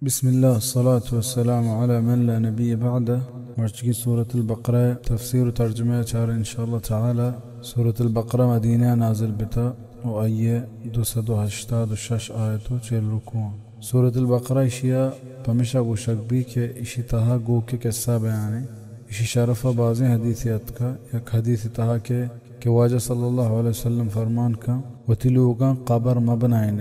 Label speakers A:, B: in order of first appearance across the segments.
A: بسم الله الصلاة والسلام على من لا نبي بعده. مرجكي سورة البقرة تفسير وترجمة شهر إن شاء الله تعالى. سورة البقرة مدينة نازل بتا وآية 286 آية چهل ركوع. سورة البقرة إشياء بمشا وشك بيك إشي تها قوك كسابة يعني إشي شرفة بعضي حديثيات کا یک حديث تها کے واجہ صلی اللہ علیہ وسلم فرمان کا وتلوغا قبر مبنائن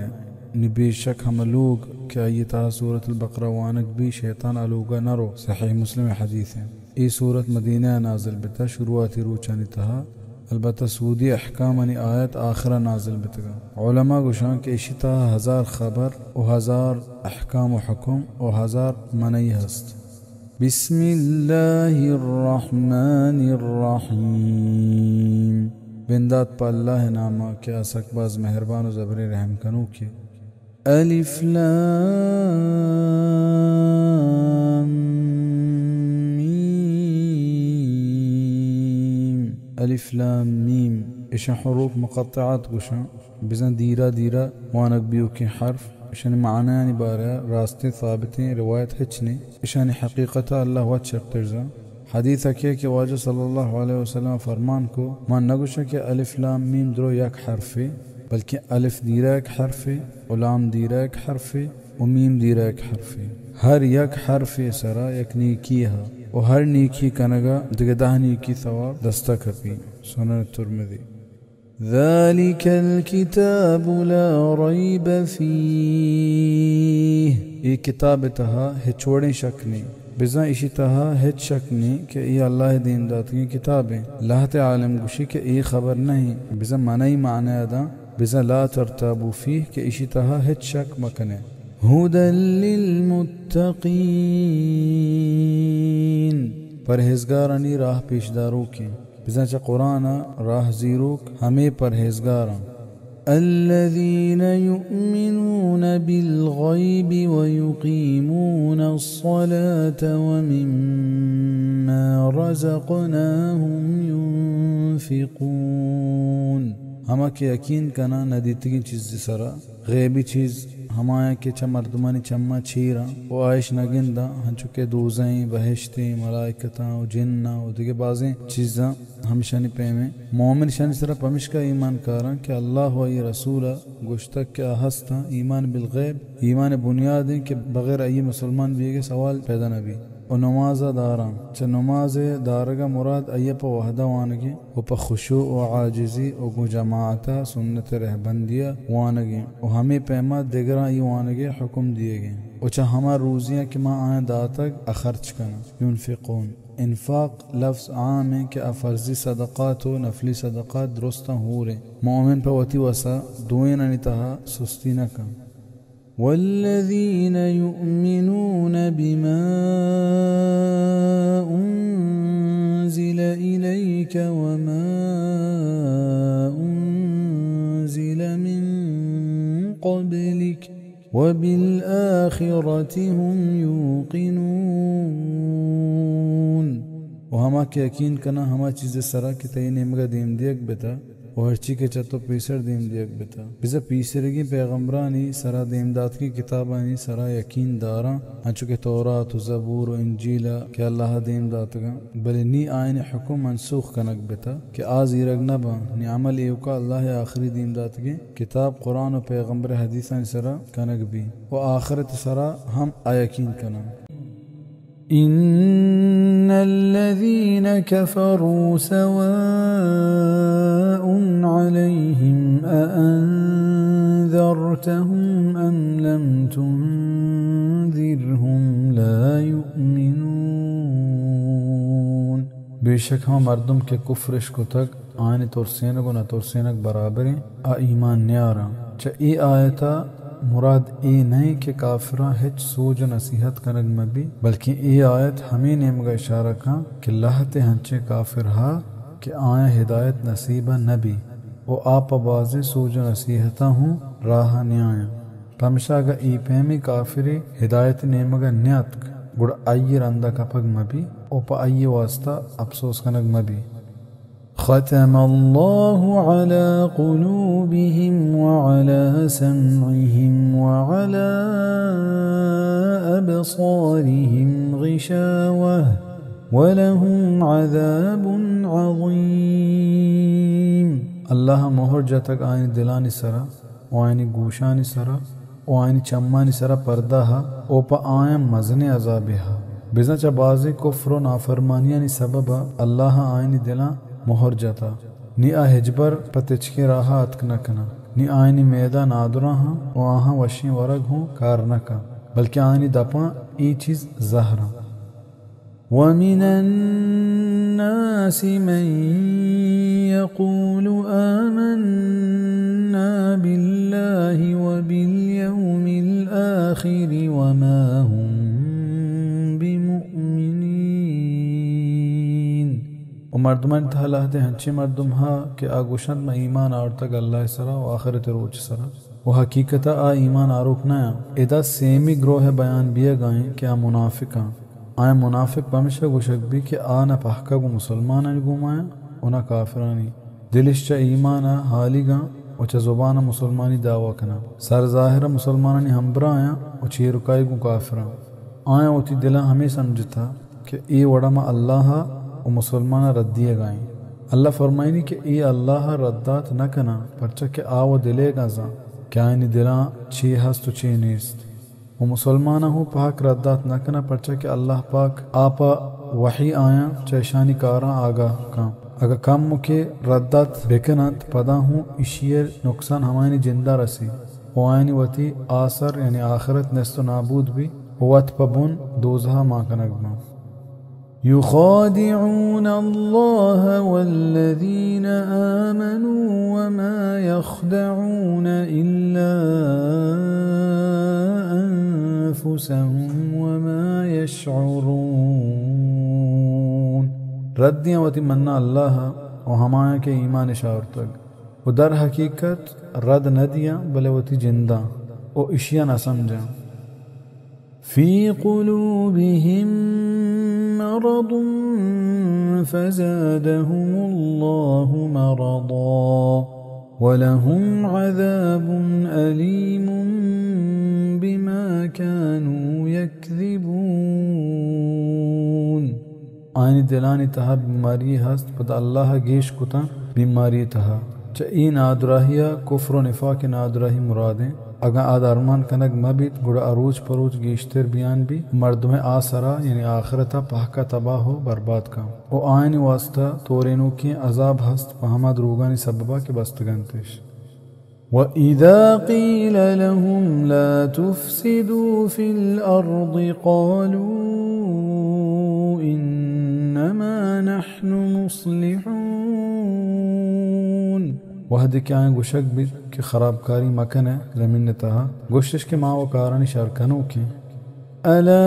A: نبيشك هملوغ كأيتها سورة البقرة وانك بي شيطان ألوغا نرو صحيح مسلم حديثين اي سورة مدينة نازل بتا شروعاتي روچاني تها البته سودی احکامانی آیت آخر نازل بتگا علماء گوشان که اشتا 1000 خبر و 1000 احکام و حکم و 1000 منعی هست. بسم الله الرحمن الرحیم. بنداد پا اللہ ناما که اسک باز مہربان و زبری رحم کنو که الف لام میم. الف لام میم إشان حروف مقطعات قشان بزن ديرا ديرا وانك بيوكي حرف إشان معناني بارا راستي ثابتين رواية هجني إشان حقيقة الله واتشق ترزا حديثك يكي واجه صلى الله عليه وسلم فرمانكو ما نقوشك ألف لام ميم درو يك حرفي بلكي ألف ديراك حرفي ولام ديراك حرفي وميم ديراك حرفي هر يك حرفي سرا يك نيكيها وهر نيكي كنغا دقده نيكي ثواب دستكبي. سنن الترمذي. ذلك الكتاب لا ريب فيه. اي كتابتها هچوڑیں شک نہیں بزا اشی تها هچ شک نہیں کہ ای اللہ دین داتگی کتابیں لاہت عالم گوشی کہ ای خبر نہیں بزا معنی معنی دا بزا لا ترتابو فيه کہ اشی تها هچ شک مکنے. هدى للمتقين. پرہیزگارانی راہ پیشداروں کی بزا چا قرآن راہ زیروک ہمیں پرہیزگاراں. الذين يؤمنون بالغيب ويقيمون الصلاة ومما رزقناهم ينفقون. ہما کے یقین کنا ندیتگی چیز سرا غیبی چیز ہمایا کے چا مردمانی چما چھیرا و آئش نگندہ ہنچکے دوزیں بہشتیں ملائکتاں و جنہ و دیگے بازیں چیزاں ہمشانی پیمیں مومن شانی سرا پمش کا ایمان کاراں کہ اللہ و ای رسولہ گوشتک کے آہستاں ایمان بالغیب ایمان بنیادیں کہ بغیر ای مسلمان بھی سوال پیدا نبی و نماز داران چا نماز دارگا مراد ایپا وحدہ وانگی و پا خشوع و عاجزی و جماعتا سنت رہبندیہ وانگی و ہمیں پیما دیگران ای وانگی حکم دیے گئے و چا ہما روزیاں کہ ما آئیں داتک اخرچ کنا. ينفقون. انفاق لفظ عام ہے کہ افرزی صدقات و نفلی صدقات درستا ہو رہے مومن پا وطی وسا دوئین انتہا سستی نہ کن. والذين يؤمنون بما أنزل إليك وما أنزل من قبلك وبالآخرة هم يوقنون. وهما کے یقین کنا ہما چیز سرا کی تینے مگا دیم دیکھ بتا و ہرچی کے چتو پیسر دیم دیکھ بتا بزا پیسرگی پیغمبرانی سرا دیمداد کی کتابانی سرا یقین داراں ہنچو کہ تورات و زبور و انجیلہ کہ اللہ دیمدادگا بلی نی آئین حکم منسوخ کنک بتا کہ آز ایرگ نبا نی عمل ایوکا اللہ آخری دیمدادگی کتاب قرآن و پیغمبر حدیثان سرا کنک بھی و آخرت سرا ہم آیقین کنن. إن الذين كفروا سواء عليهم أأنذرتهم أم لم تنذرهم لا يؤمنون. بیشک ہم مردم کے کفرش کو تک آئین ترسینک و نہ ترسینک برابریں ایمان نیاراں. چا ای آیتا مراد ای نہیں کہ کافران ہچ سوج و نصیحت کنگ مبی بلکہ ای آیت ہمیں نیمگا اشارہ کھاں کہ لہتے ہنچے کافر ہا کہ آئیں ہدایت نصیبہ نبی و آپ بازی سوج و نصیحتاں ہوں راہ نیاں پمشاگا ای پیمی کافری ہدایت نیمگا نیاتک گڑ آئی رندہ کپگ مبی و پا آئی واسطہ افسوس کنگ مبی. ختم الله على قلوبهم وعلى سمعهم وعلى أبصارهم غشاوة ولهم عذاب عظيم. الله مهر جتك آين دلاني سرا وآين گوشاني سرا وآين چماني سرا پردها او پا آين مزن عذابها. بزنچ بازی کفر و نافرمانیانی سبب الله آئینی دلا مہر جاتا نی آ ہجبر پتچکی راہا اتک نکنا نی آئینی میدہ نادرا ہاں و آہاں وشی ورگ ہوں کار نکا بلکہ آئینی دپاں ای چیز زہرا. وَمِنَ النَّاسِ مَن يَقُولُ آمَنَّا بِاللَّهِ وَبِالْيَوْمِ الْآخِرِ وَمَا هُمْ بِمُؤْمِنِينَ. و مردمان تحلاہتے ہنچی مردم ہا کہ آگوشند میں ایمان آورتگ اللہ سرا و آخرت روچ سرا و حقیقتا آ ایمان آروک نیا ادا سیمی گروہ بیان بیا گائیں کہ آ منافقاں آئیں منافق بمشہ گوشک بھی کہ آنا پہکا گو مسلمانان گومایا اونا کافرانی دلش چا ایمانا حالی گاں و چا زبانا مسلمانی دعوی کنا سر ظاہر مسلمانانی ہمبرا آیا و چی رکائی گو کافران آیا و تی دلہ ہمیں سمجھتا کہ ای وڑما اللہ و مسلمانہ ردیے گائیں. اللہ فرمائنی کہ ای اللہ ردات نہ کنا پرچہ کہ آو دلے گا زاں کہ آئینی دلاں چی ہست و چی نیست و مسلمانہ ہو پاک ردات نہ کنا پرچہ کہ اللہ پاک آپا وحی آیا چیشانی کاراں آگا کام اگر کم کے ردات بکنات پدا ہوں اشیر نقصان ہمائنی جندہ رسی و آئینی وتی آثر یعنی آخرت نست و نابود بھی وات پبون دوزہا ماں کنگنا. يخادعون الله والذين آمنوا وما يخدعون إلا أنفسهم وما يشعرون. ردیاں وتی منا اللہ و ہمایا کے ایمان شاورتگ و در حقیقت رد نہ دیا بلے وتی جندہ و اشیاء نہ سمجھا. في قلوبهم مرض فزادهم الله مرضا ولهم عذاب أليم بما كانوا يكذبون. آئینی دلانی تہا بیماری ہست پتہ اللہ گیش کتا بیماری تہا چا این آدراہیا کفر و نفاق آدراہی مرادیں اگا آد ارمان کنگ مبیت گڑا اروج پروج گیشتر بیان بھی مردم آسرا یعنی آخرتا پہکا تباہ ہو برباد کا او آئین واسطہ تورینو کی عذاب ہست پہماد روگانی سببا کے بستگنتش. وَإِذَا قِيلَ لَهُمْ لَا تُفْسِدُوا فِي الْأَرْضِ قَالُوا إِنَّمَا نَحْنُ مُصْلِحُونَ. وحد کے آئیں گوشک بھی کہ خرابکاری مکن ہے زمین نتہا گوشتش کے ماں و کارانی شارکنوں کی. أَلَا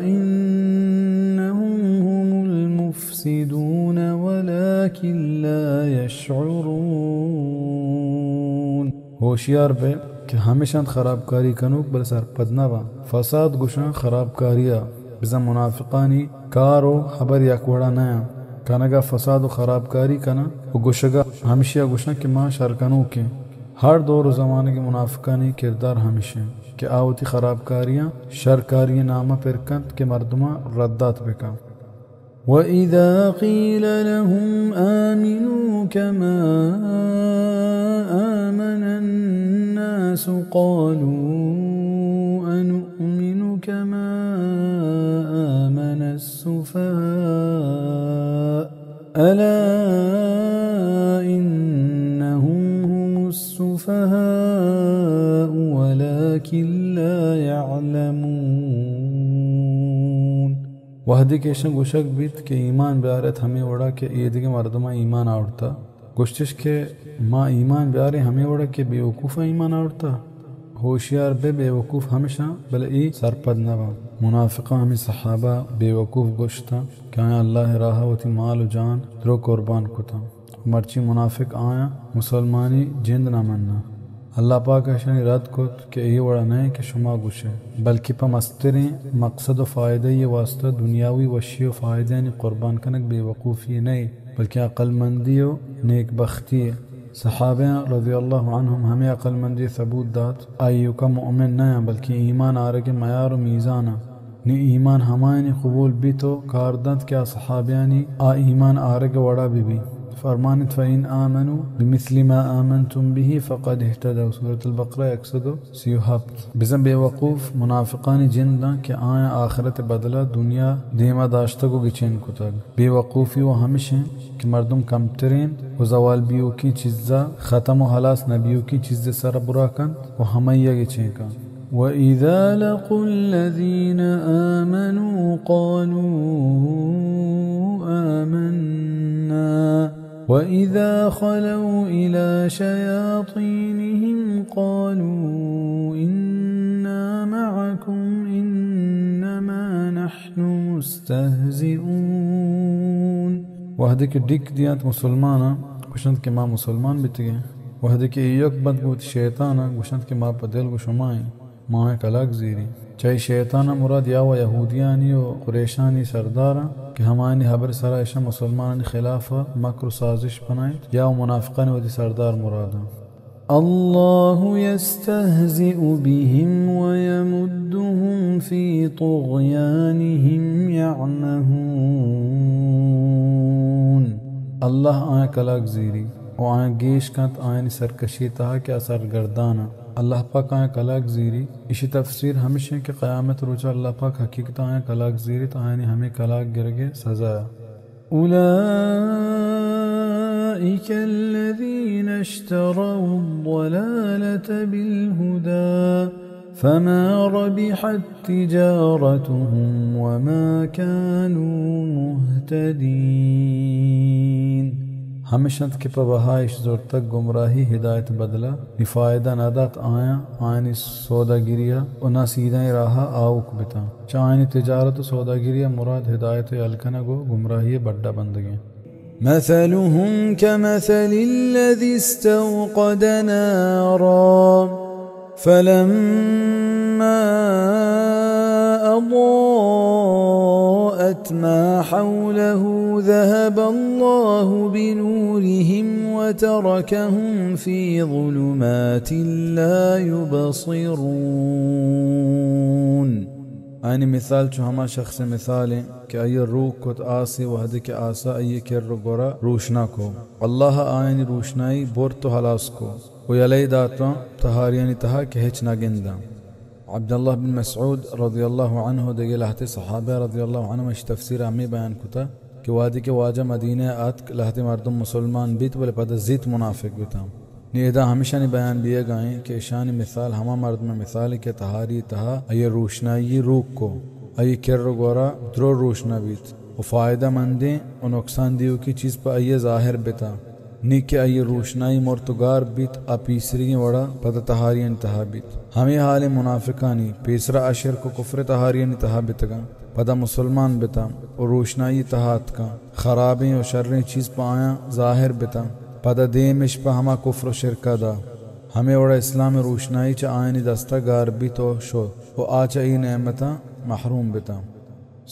A: إِنَّهُمْ هُمُ الْمُفْسِدُونَ وَلَكِنْ لَا يَشْعُرُونَ. ہوشیار بے کہ ہمیشہ خرابکاری کنوک بل سر پدنا با فساد گوشن خرابکاریا بزا منافقانی کارو خبر یک وڑا نیا کانگا فساد و خرابکاری کنا و گوشگا ہمیشہ گوشن کہ ماں شرکنوں کے ہر دور و زمانے کے منافقانی کردار ہمیشہ کہ آوتی خرابکاریاں شرکاریاں نامہ پر کند کہ مردمہ ردات بکا. وَإِذَا قِيلَ لَهُمْ آمِنُوا كَمَا آمَنَ النَّاسُ قَالُوا أَنُؤْمِنُ كَمَا آمَنَ السُّفَهَاءُ أَلَا إِنَّهُمْ هُمُ السُّفَهَاءُ وَلَكِنْ لَا يَعْلَمُونَ. وحدی کیشن گوشک بیت کہ ایمان بیارت ہمیں وڑا کہ ایدگی مردمہ ایمان آورتا گوشتش کہ ما ایمان بیارے ہمیں وڑا کہ بے وقوفہ ایمان آورتا ہوشیار بے وقوف ہمیشہ بل ای سرپد نبا. منافقہ ہمیں صحابہ بے وقوف گوشتا کہ آیا اللہ راہ وتی مال و جان درو قربان کتا مرچی منافق آیا مسلمانی جند نہ مننا. اللہ پاک اشانی رد کت کہ ای وڑا نہیں کہ شما گوشے بلکہ پا مستریں مقصد و فائدہ یہ واسطہ دنیاوی وشی و فائدہ یعنی قربان کنک بے وقوفی نہیں بلکہ عقل مندی و نیک بختی सहाबे रज़ियल्लाहु अन्हुम हमें अक्लमंदी सबूत दात आयु का मुअमिन न बल्कि ईमान आरे के मयार मीज़ाना नि ईमान हमायनी कबूल भी तो कारदत क्या सहाबियानी आ ईमान आरे के वड़ा भी फरमानित फ़इन आमनु बिमिस्लि मा आमनतुम बिही फ़क़द इह्तदौ सूरत अल-बक़रा 137 बिज़म बेवकूफ़ मुनाफिकानी जिंदा के आया आखिरत बदला दुनिया दीमा दाश्ता को गिचेन को तक बेवकूफ़ी वो हमेशा कि मर्दम कम तरीन वो जवाल बियो की चीज़ा ख़त्म व हलास नबियों की चीज़ सर बुरा कन वो हमैया गिचेन का وإذا لقوا الذين آمنوا قالوا آمنا وإذا خلوا إلى شياطينهم قالوا إنا معكم إنما نحن مستهزئون وهذيك الديك ديات مسلمانا وشنت كما مسلمان بتجي وهذيك يقبض بوت شيطانا وشنت كما بدل وشماي माँ कलाक ज़ीरी चाहे शैताना मुराद या व यहूदियानी व कुरैशानी सरदारा कि हमानी हबर सरा ऐशा मुसलमान खिलाफ मकर साजिश बनाए या व मुनाफिकान व सरदार मुरादा अल्लाहु यस्तहज़िउ बिहिम व यमुद्दुहुम फ़ी तुग़यानिहिम यअमहून अल्लाह आए कलाक ज़ीरी व आए गेश कंत आए सरकशी तहा क्या सरगर्दाना अल्लाह पाक आए कलाक ज़ीरी इसी तफसीर हमेशा के क़यामत रोचा अल्लाह पाक हकीकत आए कलाक ज़ीरी तो आए हमें कलाक गिरगे सज़ा उलाइका अल्लज़ीना इश्तरौ अद-दलालता बिल-हुदा फमा रबिहत तिजारतुहुम वमा कानू मुहतदीन हमेशा के पबहाइश जोर तक गुमराही हिदायत बदला निफायदा नादात आया आयनी सौदागिरिया और ना सीधा राहा आउक बिता चायनी तिजारत सौदागिरिया मुराद हिदायत अलकना गो गुमराही बड्डा बंदगी मसलुहुम कमसलिल्लज़ी इस्तौक़द नारा फलम्मा أضاءت ما حوله ذهب الله بنورهم وتركهم في ظلمات لا يبصرون आनी मिसाल चो हमा शख्स मिसाल है कि अय रूह को आसे वहद के आसा अय कर गोरा रोशना को अल्लाह आयनी रोशनाई बोर तो हलास को वो यलई दाता तहारियानी तहा के हेच ना गिंदा अब्दुल्लाह बिन मसऊद रज़ियल्लाहु अन्हु दगे लहते सहाबा रज़ियल्लाहु अन्हु इस तफसीर आमी बयान कुता कि वादी के वाजा मदीने आत लहते मर्दम मुसलमान बीत बोले पद जीत मुनाफिक बिता निदा हमेशा ने बयान दिए गए कि ईशानी मिसाल हमा मर्द में मिसाल के तहारी तहा अय रोशनाई रूख को अय किर गोरा द्रो रोशना बीत वो फ़ायदा मंदे और नुकसान दियो की चीज़ पर अय ज़ाहिर बिता नी के अय रोशनाई मोरतुगार बीत अपीसरी वड़ा पद तहारियन तहा बीत हमें हाल मुनाफिकानी पेसरा अशर को कुफ्र तहारियन तहा बितगा पदा मुसलमान बिता और रोशनाई तहात का खराबें और शर्रें चीज़ पाया ज़ाहिर बिता पदा देमिश पर हमा कुफ्र शिरका दा हमें वड़ा इस्लाम रोशनाई च आयनी दस्तगार भी तो शो वो आचा ई नेमता महरूम बिता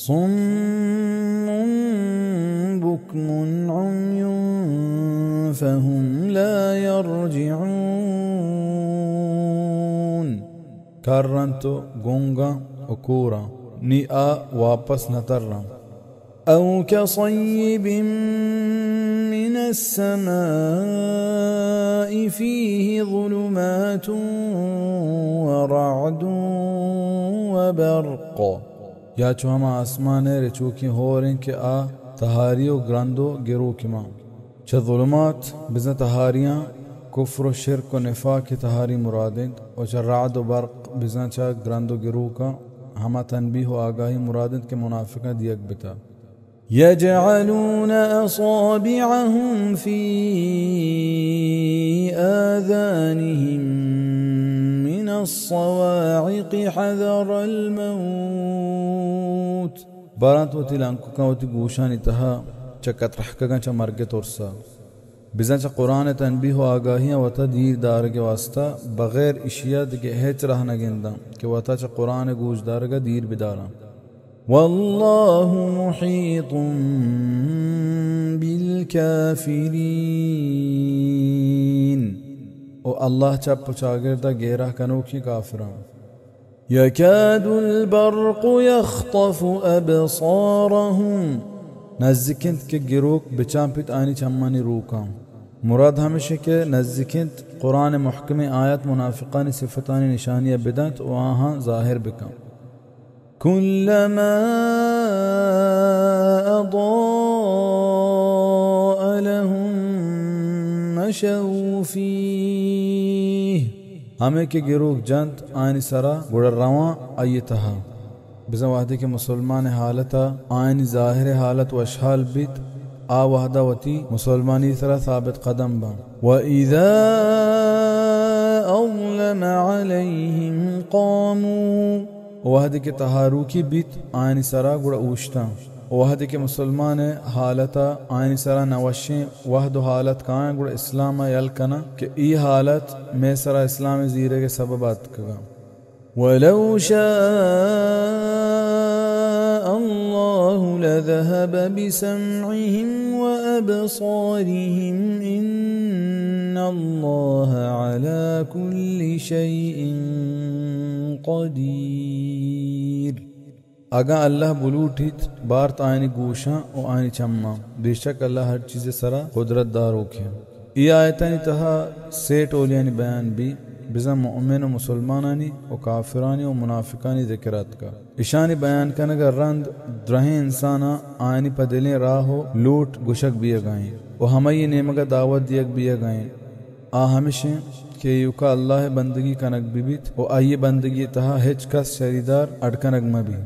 A: सुम्मुन बुक्मुन उम्युन फहुम ला यरजिऊन कर्रन तो गूंगा उकूरा नी आ वापस न तर्रा औ कसय्यिबिन من السماء فيه ظلمات ورعد وبرق या चो हम आसमान रिचू की हो रहे के आ तहारियो ग्रंदो गिरो किमा च ज़ुलमात बिज़ा तहारियाँ कुफ्र शिरक व निफा की तहारी मुरादें और च राद व बर्क बिज़ा च ग्रंदो गिरो का हमा तनबीह व आगाही मुरादें के मुनाफिका दियक बिता यजअलून असाबिअहुम फी आज़ानिहिम मिनस्सवाइक़ हज़रल मौत बारात वती लांकु का वती गोशानी तहा चकत रहका च मरगे तोरसा बिज़ा च कुरान तनबीह व आगाहियां वता दीर दार के वास्ता बगैर इशिया के हेच रहना गिंदा कि वता च कुरान गोश दार का दीर बिदारा والله محيط بالكافرين. والله چپ چاگردا گیرہ کنوکی کافران. يكاد البرق يخطف أبصارهم. نزدیکند که گروک بچان پیت آنی چمانی روکام. مراد ہمیشہ کہ نزدیکند قرآن محکم آیت منافقانی صفتانی نشانیہ بدنت و آہاں ظاہر بکم. كلما أضاء لهم مشوا فيه. ہمیں کہ گروک جنت آئین سرا گڑا رواں ایتہا بزن وحدی کے مسلمان حالتا آئین ظاہر حالت و اشحال بیت آ وحدہ وتی مسلمانی سرا ثابت قدم با. وَإِذَا أَظْلَمَ عَلَيْهِمْ قَامُوا. وحدی کے تحاروکی بیت آئین سرا گڑا اوشتا. وحدی کے مسلمان حالتا آئین سرا نوشیں وحد و حالت کائیں گڑا اسلام یلکنا کہ ای حالت میں سرا اسلام زیرے کے سببات کگا. وَلَوْ شَاءَ اللَّهُ لَذَهَبَ بِسَمْعِهِمْ وَأَبْصَارِهِمْ إِنَّ اللَّهَ عَلَى كُلِّ شَيْءٍ قَدِيرٌ. اگا اللہ بلوٹھت بارت آئینی گوشاں و آئینی چماں بیشک اللہ ہر چیز سرا قدرت دار ہوکھیں. ای آیتانی تہا سیٹ اولیانی بیان بھی بزن مؤمن و مسلمانانی و کافرانی و منافقانی ذکرات کا اشانی بیان کنگا رند درہیں انسانا آئینی پدلیں راہو لوٹ گشک بھی گائیں و ہمیں نیمگا دعوت دیگ بھی گائیں. آ ہمیشیں کہ یوکا اللہ بندگی کنگ بھی بیت و آئی بندگی تہا ہچ کس شریدار اڑکنگ مبی.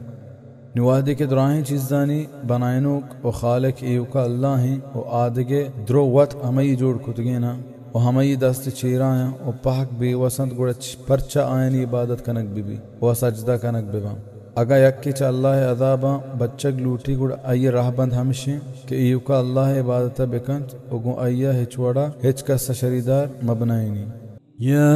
A: نوادے کے دراہیں چیزانی بنائنوک و خالق ایوکا اللہ ہیں و آدھگے درو وط ہمیں جوڑ کتگینا و ہمیں دست چیرائیں و پاک بے وسند گوڑا پرچہ آئینی عبادت کنک بھی و سجدہ کنک ببا. اگا یکی چا اللہ عذاباں بچک لوٹی گوڑا آئی راہ بند ہمشیں کہ ایوکا اللہ عبادتہ بکند و گو آئی ہچ وڑا ہچ کس شریدار مبنائنی.
B: يا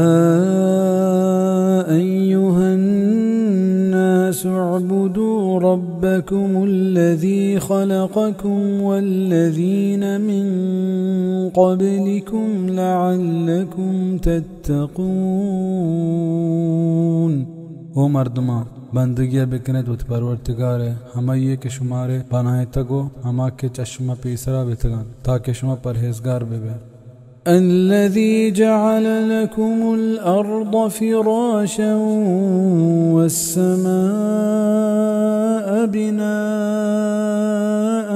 B: أيها الناس اعبدوا ربكم الذي خلقكم والذين من قبلكم لعلكم تتقون.
A: او مردما بندگیہ بکند وت پروردگار ہے ہمیں یہ کہ شمارے پناہ تگو ہما کے چشمہ پیسرا بتگان تاکہ شما پرہیزگار بے.
B: الذي جعل لكم الأرض فراشا والسماء بناء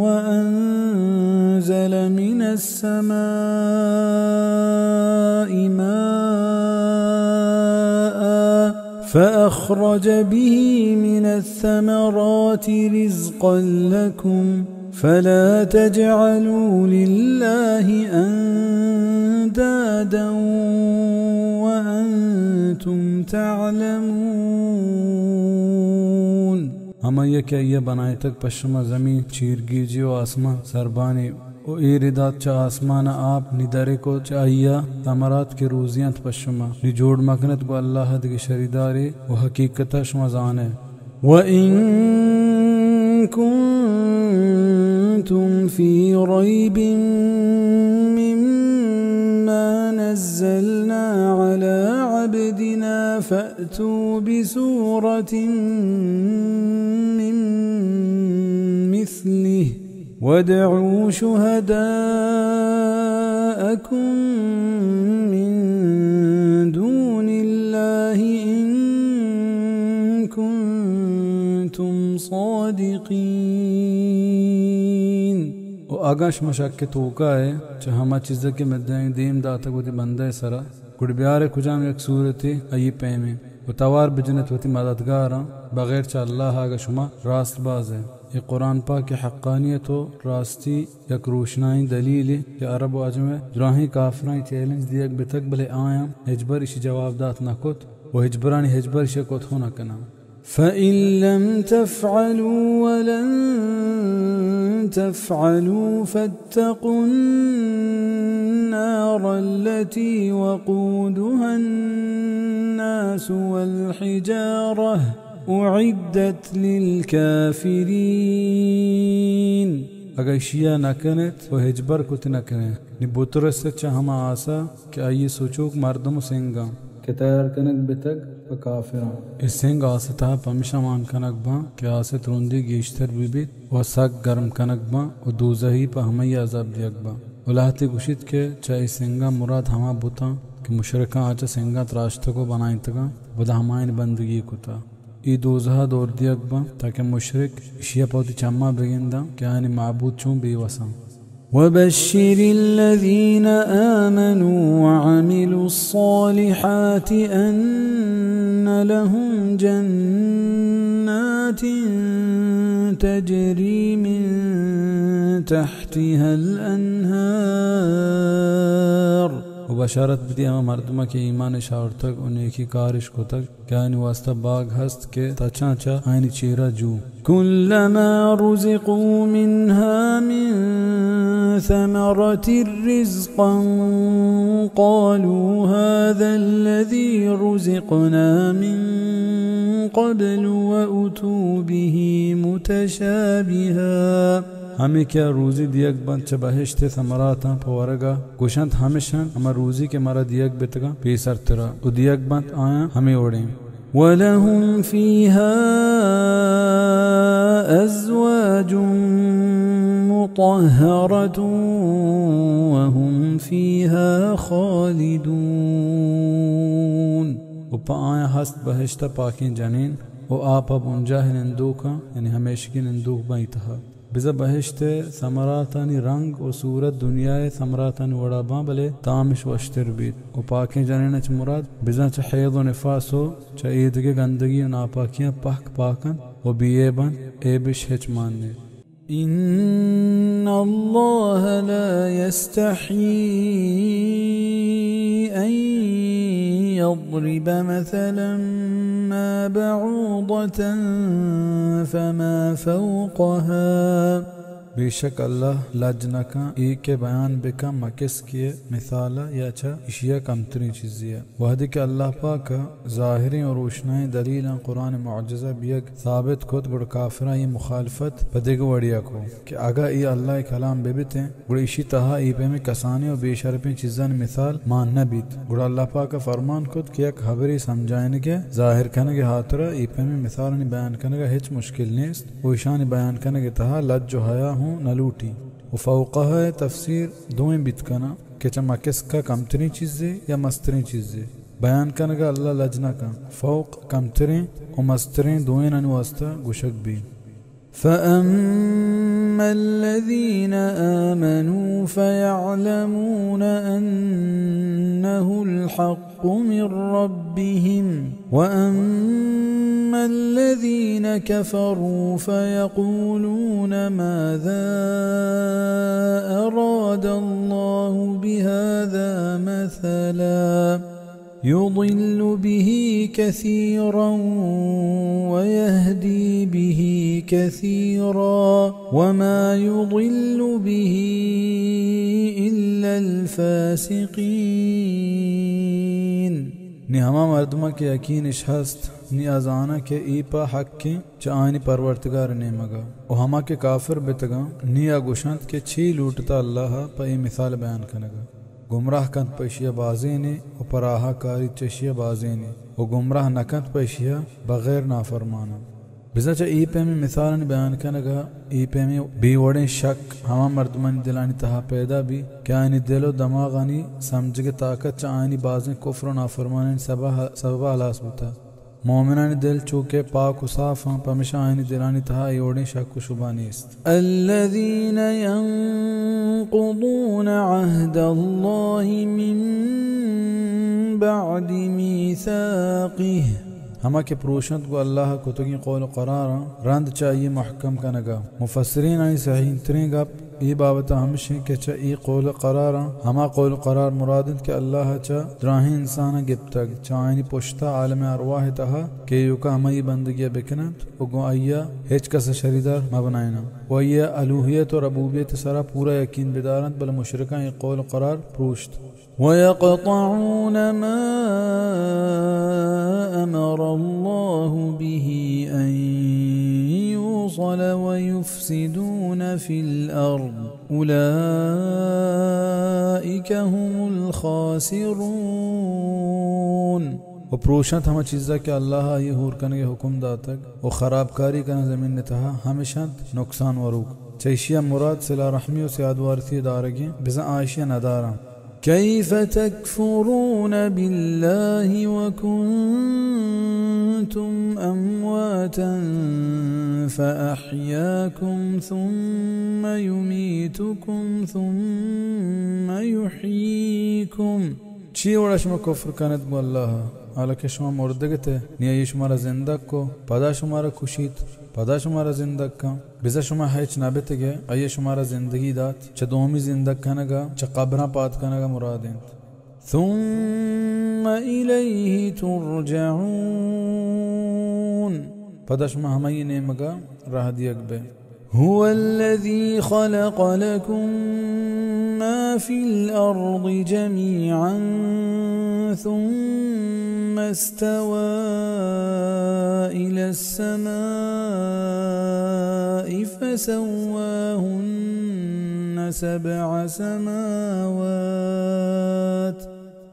B: وأنزل من السماء ماء فأخرج به من الثمرات رزقا لكم فلا تجعلوا لله أندادا وأنتم تعلمون.
A: ہمیں یہ کہ یہ بنائے تک پشما زمین چیرگیجی و آسمان سربانی و ایردات چا آسمان آپ ندارے کو چاہیا تمرات کے روزیاں پشما نجوڑ مکنت کو اللہ کی شریداری و حقیقتہ شما زانے.
B: وَإِن كنتم في ريب مما نزلنا على عبدنا فأتوا بسورة من مثله وادعوا شهداءكم من دون الله إن كنتم صادقين.
A: و آگاش مشاکت ہوکا ہے چا ہما چیزا کے مدائیں دیم داتا گوتی بندہ سرا کڑ بیار کجام یک صورتی ای پیمیں و توار بجنت وتی مددگارا بغیر چا اللہ آگا شما راست باز ہے. یہ قرآن پاک کی حقانیت و راستی یک روشنائی دلیل ہے کہ عرب و عجم دراہیں کافرائیں چیلنج دیگ بتک بلے آیاں ہجبر اسی جواب دات نہ کت و ہجبرانی ہجبر اسی کت ہونا کنا.
B: فإن لم تفعلوا ولن تفعلوا فاتقوا النار التي وقودها الناس والحجارة أعدت للكافرين.
A: अगर शिया न कने तो हिजबर कुछ न कने नि बुतरस से हम आशा कि आइए सोचोक मर्दम सेंगा के तैयार कनक बितक व काफिरा इस सेंग आसता पमिशा मान कनक बा कि आसे तुरंदी गेश्तर बिबित व सक गर्म कनक बा व दूजही पर हमें अजाब दियक बा उलाहती गुशित के चाहे सेंगा मुराद हमा बुता कि मुशरका आचा सेंगा त्राश्त को बनाई तका बदा हमाइन बंदगी कुता ई दोजहा दौर दियक बा ताकि मुशरिक शिया पौती चम्मा बेगिंदा क्या यानी माबूद चूं बेवसा
B: وبشر الذين آمنوا وعملوا الصالحات أن لهم جنات تجري من تحتها الأنهار
A: बशारत भी दिया मर्दमा के ईमान शावर तक उन्हें की कारिश को तक क्या वास्ता बाग हस्त के तचाचा आईनी चेहरा जू
B: कुल्लमा रुज़िक़ू मिन्हा मिन ثمرة رزقا قالوا هذا الذي رزقنا من قبل وأتوا به متشابها
A: हमें क्या रोजी दियक बंद च बहिश्ते समराता पवरगा गुशंत हमेशा हम रोजी के मारा दियक बितगा पेसर तेरा उ दियक बंद आया हमें ओढ़े
B: वलहुम फीहा अज़वाजुम मुतहहरतुन वहुम फीहा खालिदून
A: उपा आया हस्त बहिश्ता पाकी जनीन ओ आप अब उनजा निंदूका यानी हमेशा की निंदूक बाई तहा बिजा बहिश्ते समरातानी रंग और सूरत दुनियाए समरातानी वड़ाबा भले तामिश वश्तर बीत और पाकें जाने च मुराद बिजा च हैद व निफास हो च ईद के गंदगी और नापाकियां पाक पाकन और बीए बन ए बिश हिच मानने
B: إن الله لا يستحي أن يضرب مثلا ما بعوضة فما فوقها
A: बेशक अल्लाह लजना का एक के बयान बेका मकिस किए मिसाला या छा इशिया कमतरी चीज़िया वहदी के अल्लाह पाक ज़ाहिरी और रोशनाई दलील कुरान मुअज्जज़ा बियक साबित खुद गुड़ काफिरा ये मुखालफत पदेग वड़िया को कि अगर ये अल्लाह कलाम बेबिते गुड़ इशी तहा ईपे में कसानी और बेशरपी चीज़ान मिसाल मानना बीत गुड़ अल्लाह पाक का फरमान खुद कि एक खबरी समझाने के ज़ाहिर करने के हाथरा ईपे में मिसाल बयान करने का हिच मुश्किल नहीं वो ईशान बयान करने के तहा लज जो हया नलूटी वफ़ौक़हा तफसीर दोएं बितकना के चमा किसका कमतरी चीज़ें या मस्तरी चीज़ें बयान करने का अल्लाह लजना का फ़ौक़ कमतरें और मस्तरें दोएं ननुवास्ता गुशक भी
B: فأما الذين آمنوا فيعلمون أنه الحق من ربهم وأما الذين كفروا فيقولون ماذا أراد الله بهذا مثلا يضل به كثيرا ويهدي به كثيرا وما يضل به إلا الفاسقين
A: नि हमा मर्दमा के यकीन इशहस्त नि अजाना के ईपा हक के चानी परवर्तगार ने मगा और हमा के काफिर बेतगा नि अगुशंत के छी लूटता अल्लाह पर ये मिसाल बयान करेगा गुमराह कंत पैशिया बाजे ने और पराहा कारी चशिया बाजे ने और गुमराह नकंत पैशिया बगैर नाफरमाना बिजा चा ई पे में मिसाल बयान करेगा ई पे में बेवड़े शक हमा मर्दमन दिलानी तहा पैदा भी क्या आनी दिलो दमागानी समझ के ताकत चा आनी बाजें कुफ्र नाफरमानी सबा हलास होता मोमिनानी दिल चूके पाक साफ हैं पमिशा आनी दिलानी तहा योड़े शक को शुबा नीस्त
B: الذين ينقضون عهد الله من بعد ميثاقه
A: हमा के प्रोशंत को अल्लाह को तो कौल करार रंद चाहिए महकम का नगा मुफसरीन आई सही तरेगा ये बाबत हमशे के चा ई कौल करार हमा कौल करार मुरादत के अल्लाह चा द्राही इंसान गिब्तक चाइनी पुश्ता आलम अरवाह तहा के युका हमारी बंदगी बिकनत उगो अय्या हेच कस शरीदार मबनाइना वय्या अलूहियत और रबूबियत सरा पूरा यकीन बिदारत बल मुशरिका ये कौल करार प्रोश्त
B: ويقطعون ما أمر أمر الله به أن يوصل ويفسدون في الأرض أولئك هم الخاسرون.
A: و پروشت همه چیزا که الله یہ ہور کنگے حکم داتگ و خرابکاری کنا زمین نتہا ہمیشہ نقصان وروک چیشیا مراد صلہ رحمی و سیاد وارثی دارگی بزن عائشہ ندارا.
B: كيف تكفرون بالله وكنتم أمواتا فأحياكم ثم يميتكم ثم يحييكم.
A: چی وڑا شما کفر کنید بو اللہ حالانکہ شما مردگتے نیا شما را زندگ کو پدا شما را کشید پدا شما را زندگ کن بزا شما هیچ نبتگے ای شما را زندگی داد چه دومی زندگ کنگا چه قبران پاد کنگا مرادین.
B: ثم إليه ترجعون.
A: پدا شما ہمائی نیمگا راہ دیگ بے.
B: هو الذي خلق لكم ما في الأرض جميعا ثم استوى إلى السماء فسواهن 7 سماوات.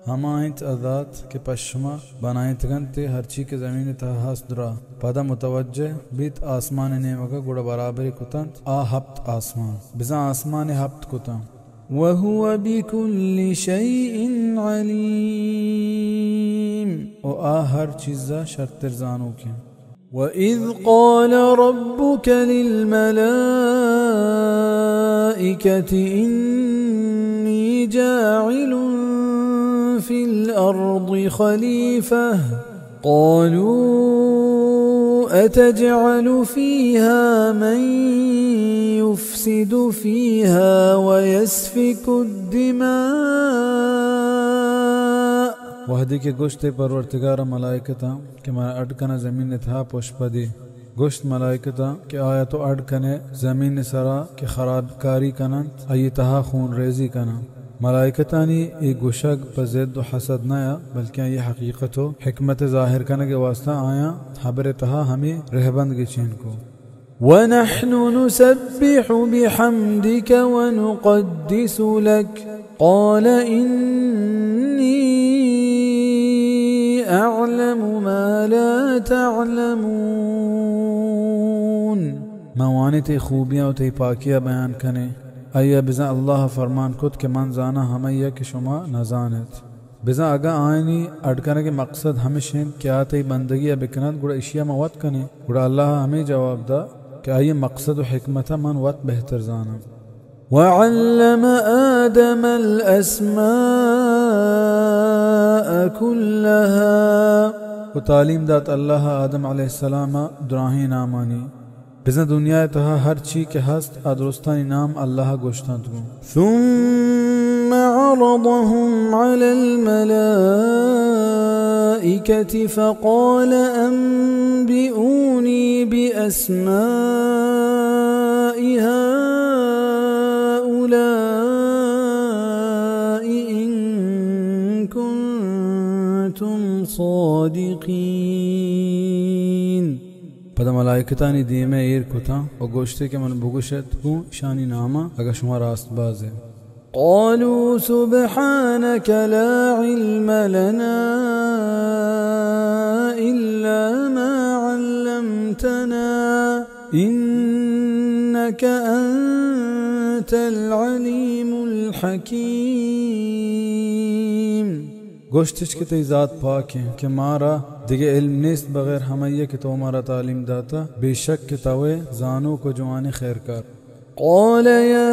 A: ہمائنت ذات کے پشما بنائنت گنتے ہر چی کے زمین تہ ہست درا پدا متوجہ بیت آسمان نیمگا گوڑا برابری کتن ہفت آسمان بزا آسمان ہفت کتن.
B: وهو بكل شيء عليم.
A: و ہر چیزا شرط زانو کی.
B: وإذ قال ربك للملائكة إني جاعل في الأرض خليفة قالوا أتجعل فيها من يفسد فيها ويسفك الدماء.
A: وحدی کے گوشت پرورتگار ملائکتا کہ میں اڈکنا زمین تھا پوشپدی گوشت ملائکتا کہ آیا تو اڈکنے زمین سرا کہ خرابکاری کنن ای تہا خون ریزی کنن. ملائکتانی ایک گوشگ پر زد و حسد نیا بلکہ یہ حقیقت و حکمت ظاہر کرنے کے واسطہ آیا حبر تہا ہمیں رہبند کے چین کو.
B: ونحن نسبح بحمدك ونقدس لك قال إني أعلم ما لا تعلمون.
A: موانی تی خوبیاں و تی پاکیاں بیان کنے ایا بزا اللہ فرمان کت کہ من زانا ہمیں کہ شما نزانت بزا اگا آئینی اڈکنے کے مقصد ہمیشہ کیا تی بندگی بکنت گوڑا اشیاء موت کنے گوڑا اللہ ہمیں جواب دا کہ آئی مقصد و حکمت من وقت بہتر زانا.
B: وعلم آدم الأسماء كلها.
A: و تعلیم دات اللہ آدم علیہ السلام دراہی نامانی بزن دنیا تہا ہر چی کے ہست ادرستانی نام اللہ گوشتان تو.
B: ثم عرضهم على الملائكة فقال أنبئوني بأسماء هؤلاء إن كنتم صادقين.
A: پدا ملائکتانی دیمے ایر کتا و گوشتے کہ من بگوشت ہوں شانی نامہ اگر شما راست باز ہے.
B: قالوا سبحانك لا علم لنا إلا ما علمتنا إنك أنت العليم الحكيم.
A: گوشتش کہ تی ذات پاک ہے کہ مارا دیگے علم نیست بغیر ہمیہ کہ تو ہمارا تعلیم داتا بے شک کہ توے زانو کو جوانی خیر کار.
B: قال يا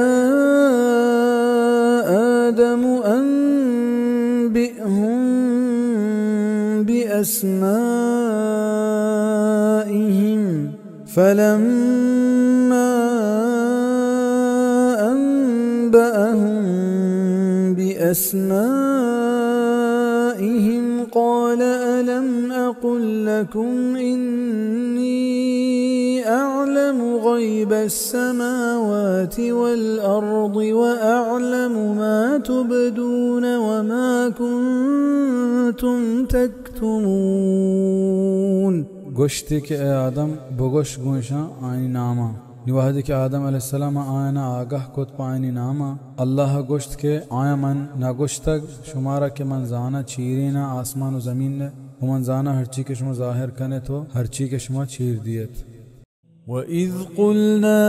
B: آدم أنبئهم بأسمائهم فلما أنبأهم بأسمائهم قال ألم أقل لكم إني أعلم غيب السماوات والأرض وأعلم ما تبدون وما كنتم تكتمون.
A: गोश्ती के आदम बगोश गुंशा आनी नामा निवाहदी के आदम अलैहिस्सलाम आयना आगाह कोत पानी नामा अल्लाह गोश्त के आया मन ना गोश्तक शुमारा के मन जाना चीरीना आसमान व ज़मीन ने मन जाना हर चीज़ के शुमा ज़ाहिर कने तो हर चीज़ के शुमा चीर दियत
B: وإذ قلنا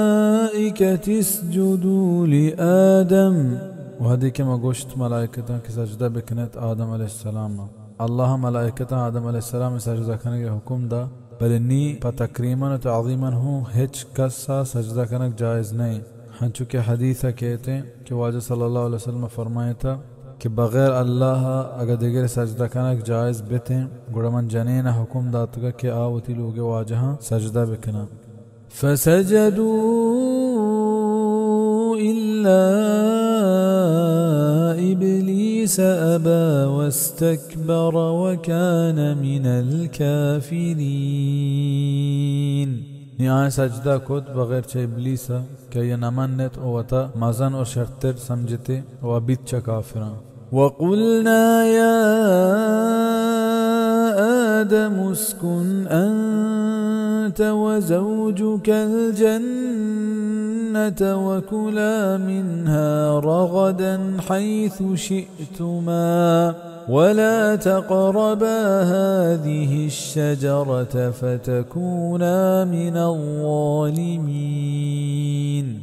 B: للملائكة اسجدوا لآدم
A: وهذه كما قشت ملائكة كي سجدة بكنت آدم عليه السلام الله ملائكة آدم عليه السلام سجدة كنك حكم دا بل اني فتكريما وتعظيما هو هج كسا سجدة كنك جائز نہیں ہنچو کہ حدیثہ کہتے ہیں کہ واجہ صلی اللہ علیہ وسلم فرمایا تھا کہ بغیر اللہ اگر دیگر سجدہ کنک جائز بیتیں گڑمن جنین حکم داتگا کہ آوتی لوگ واجہاں سجدہ بکنا
B: فسجدوا إلا إبليس أبى واستكبر وكان من الكافرين
A: نهاية سجدہ کود بغیر چه ابلیسا کہ یہ نمانت اوتا مازن اور شرطر سمجھتے و ابید چا کافران
B: وقلنا يا آدم اسكن أنت وزوجك الجنة وكلا منها رغدا حيث شئتما ولا تقربا هذه الشجرة فتكونا من الظالمين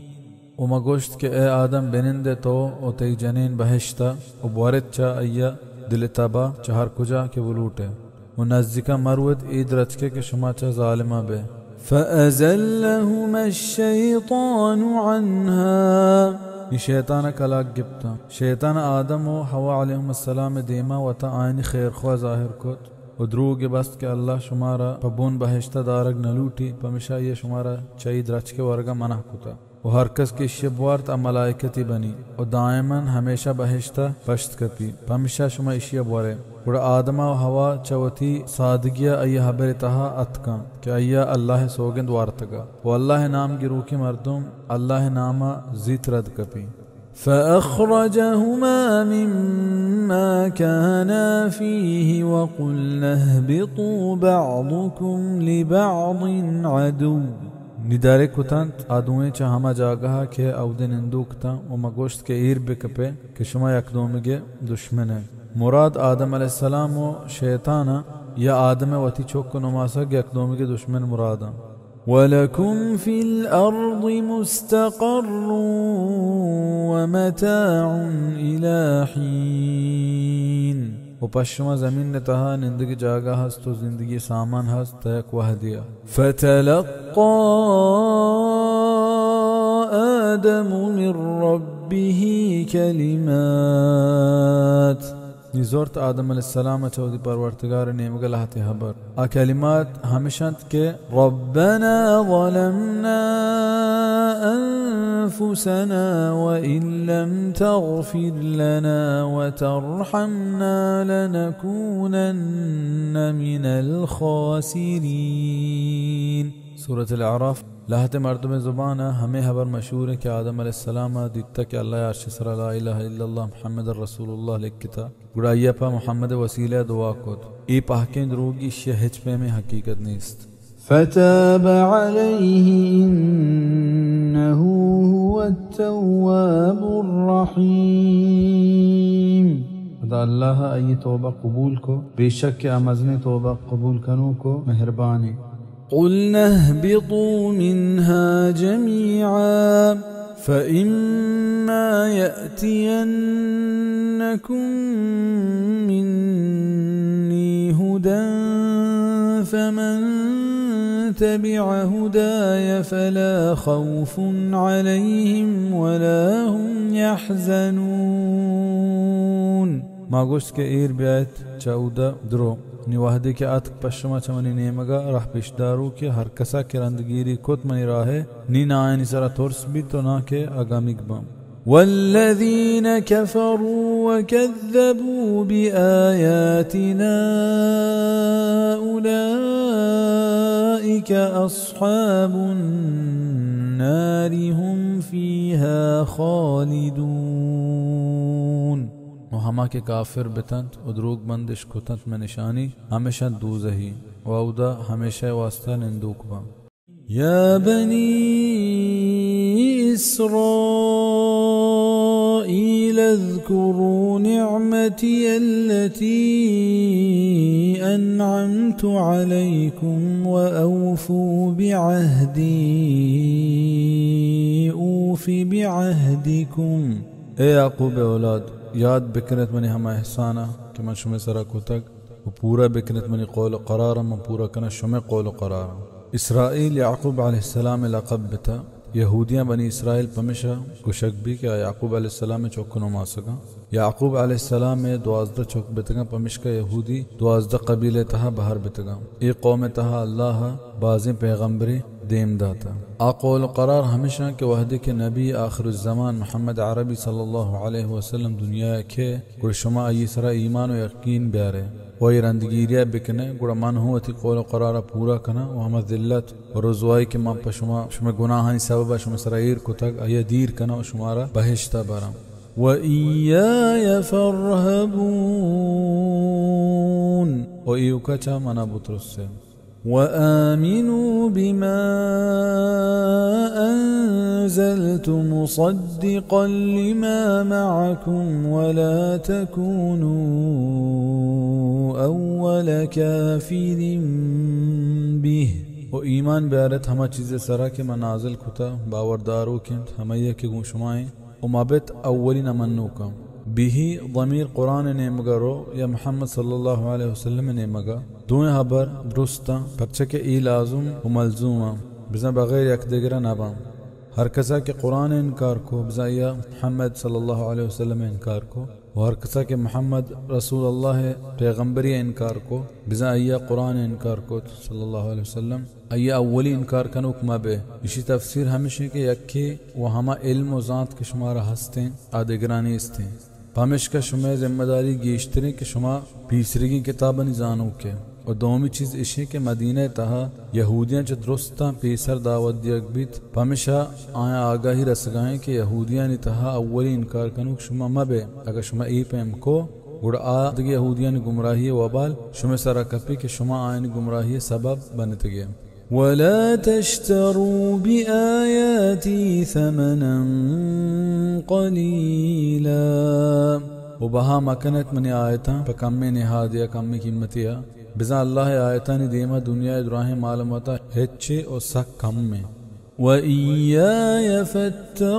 A: وما گوشت کہ اے آدم بنندے تو او تی جنین بہشتا و بوارد چا ایا دل تابا چہر کجا کے ولوٹے و نزدیکا مروت اید رچکے کہ شما چا ظالمہ بے
B: فأزلهما الشيطان عنها
A: یہ شیطان کلاک گبتا شیطان آدم و حوا علیہم السلام دیما و تا آئینی خیر خواہ ظاہر کت و دروگ بست کہ اللہ شمارا پبون بہشتا دارگ نلوٹی پمشا یہ شمارا چاید رچکے ورگا منح کتا و ہر کس کی شبوارت ملائکتی بنی و دائما ہمیشہ بہشتا پشت کپی پمشا شما اشیا بورے وڑا آدم و ہوا چوتی صادقیہ ایہ حبر تہا اتکا کہ ایہ اللہ سوگند وارتگا و اللہ نام کی روکی مردم اللہ ناما زیت رد کپی
B: فأخرجهما مما كانا فيه وقلنا اهبطوا بعضكم لبعض عدو
A: ندارے کتانت آدویں چا ہما جاگہا کہ اودن اندوکتا و مگوشت کے ایر بکپے کہ شما یکدومگے دشمن ہے مراد آدم علیہ السلام و شیطانا یا آدم وتی چوک نماسک یکدومگے دشمن مرادا
B: وَلَكُمْ فِي الْأَرْضِ مُسْتَقَرٌّ وَمَتَاعٌ إِلَى حِينٍ
A: و پشما زمین نے تہا نندگی جاگا ہست تو زندگی سامان ہست تیک وح دیا
B: فَتَلَقَّى آدَمُ مِنْ رَبِّهِ كَلِمَاتٍ
A: نزورت آدم علیہ السلام چودی پرورتگار نیمگا لہتی حبر کلمات ہمیشند کے
B: ربنا ظلمنا أنفسنا وإن لم تغفر لنا وترحمنا لنكونن من الخاسرين
A: سورة الاعراف لہت مردم زبانہ ہمیں حبر مشہور ہے کہ آدم علیہ السلام دیتا کہ اللہ عرش سر لا الہ الا اللہ محمد رسول اللہ لکھتا گڑائیہ پا محمد وسیلہ دعا کود ای پاکین روگی شہج پہ میں حقیقت نیست
B: فتاب عليه إنه هو التواب الرحيم
A: خدا اللہ ای توبہ قبول کو بے شک کہ امزن توبہ قبول کنو کو مہربانی
B: قلنا اهبطوا منها جميعا فإما يأتينكم مني هدى فمن تبع هداي فلا خوف عليهم ولا هم يحزنون
A: ما گوشت کے ایر بیایت چاودہ درو نواہدی کے آتک پشما چمنی نیمگا رح پیشدارو کے ہر کسا کے رندگیری کت منی راہے نی نائنی سرا ترس بھی تو نہ کے اگامک بام
B: والذين كفروا وكذبوا بآياتنا أولئك أصحاب النار هم فيها خالدون
A: و हमा के काफिर बितंत उद्रूग बंदिश कुतंत में निशानी हमेशा दूज़ही वउदा हमेशा वास्ता निंदूक बा।
B: या बनी इस्राईल اذكروا निअमती التي أنعمت عليكم وأوفوا بعهدي أوف بعهدكم।
A: ए याकूब औलाद याद बिकरत मनी हम एहसाना कि मन शुमे सरा को तक वो पूरा बिकरत मनी कौल करार मन पूरा कना शुमे कौल करार। इसराइल याकूब अलैहिस्सलाम लक़ब बिता यहूदियाँ बनी इसराइल पमिशा कुशक भी क्या याकूब अलैहिस्सलाम में चौक नुमा सका। याकूब अलैहिस्सलाम में 12 चौक बितगा पमिश का यहूदी 12 कबीले तहा बाहर बितगा। एक कौम तहा अल्लाह बाज़ी पैगम्बरी देम दाता आक़ौल करार हमेशा के वहदे के नबी आखिरुज़्ज़मान मोहम्मद अरबी सल्लल्लाहु अलैहि वसल्लम दुनिया के गुड़ शुमा ये सरा ईमान व यकीन ब्यारे वही रंदगीरिया बिकने गुड़ा मन हो अति कौल करारा पूरा कना व हम दिल्लत और रुज़वाई के मां पर शुमा गुनाहानी सबब शुमा सराइर को तक अय दीर कना व शुमारा बहिश्ता बरा।
B: व इय्याय फर्हबून
A: व इयुका चा मना बुतरुस्से
B: وآمنوا بما أنزلت مصدقا لما معكم ولا تكونوا أول كافر به।
A: و ईमान ब्यारत हमा चीज़ें सरा के मनाजिल खुता बावरदारों के हमैया के गुशमाएं उमाबित अव्वली नमन्नू का बिही ज़मीर कुरान ने मगरो या मोहम्मद सल्लल्लाहु अलैहि वसल्लम ने मगा दुए हबर दुरुस्ता बच्चे के ई लाजुम व मलजूमा बिज़ा बगैर यक दिगरा नबा हर कसा के कुरान इनकार को बिज़ा या मोहम्मद सल्लल्लाहु अलैहि वसल्लम इनकार को और हर कसा के मोहम्मद रसूलुल्लाह पैगम्बरी इनकार को बिज़ा या कुरान इनकार को सल्लल्लाहु अलैहि वसल्लम अय्या अव्वली इनकार कनुक मबे। इसी तफसीर हमेशा के यक्के व हमा इल्म व ज़ात के शुमारा हस्ते आदिगरानी इसते पामिश का शुमे जिम्मेदारी गेश्तरे के शुमा पीसरी की किताब निजानों के और दोमी चीज़ इशे के मदीने तहा यहूदियाँ च दुरुस्ता पेसर दावत दियक बीत पामिशा आया आगाही रसगाएं के यहूदियाँ ने तहा अव्वली इनकार कनुक शुमा मबे अगर शुमा ई पेम को गुड़ आद यहूदियाँ ने गुमराही वबाल शुमे सरा कपी के शुमा आयन गुमराही सबब बनते गया।
B: ولا تشتروا بآياتي ثمنا قليلا
A: وبها मकनत मनी आयता कम में निहाद या कम में कीमतिया बिज़ा अल्लाह आयता ने देमा दुनिया दुराहे मालूमाता हेच्चे और सक कम में।
B: وإياي فاتقون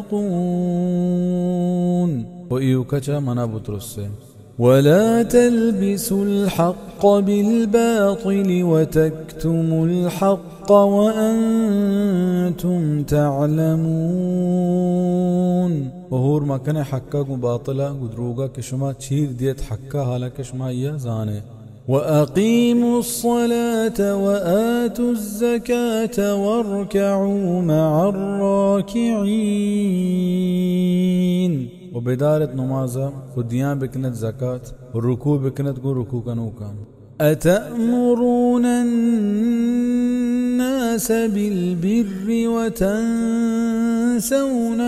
A: व इयुका मना बुतरुस्से
B: ولا تلبسوا الحق بالباطل وتكتموا الحق وأنتم تعلمون
A: वहूर मकने हक्का गु बातला गुदरूगा के शुमा छीर दियत हक्का हालांकि शुमा यह जाने।
B: وأقيموا الصلاة وآتوا الزكاة واركعوا مع الراكعين
A: و बेदारत नमाजा व दियाँ बिकनत ज़कात और रुकू बिकनत को रुकू कनू काम।
B: अतअमुरून الناس بالبر وتنسون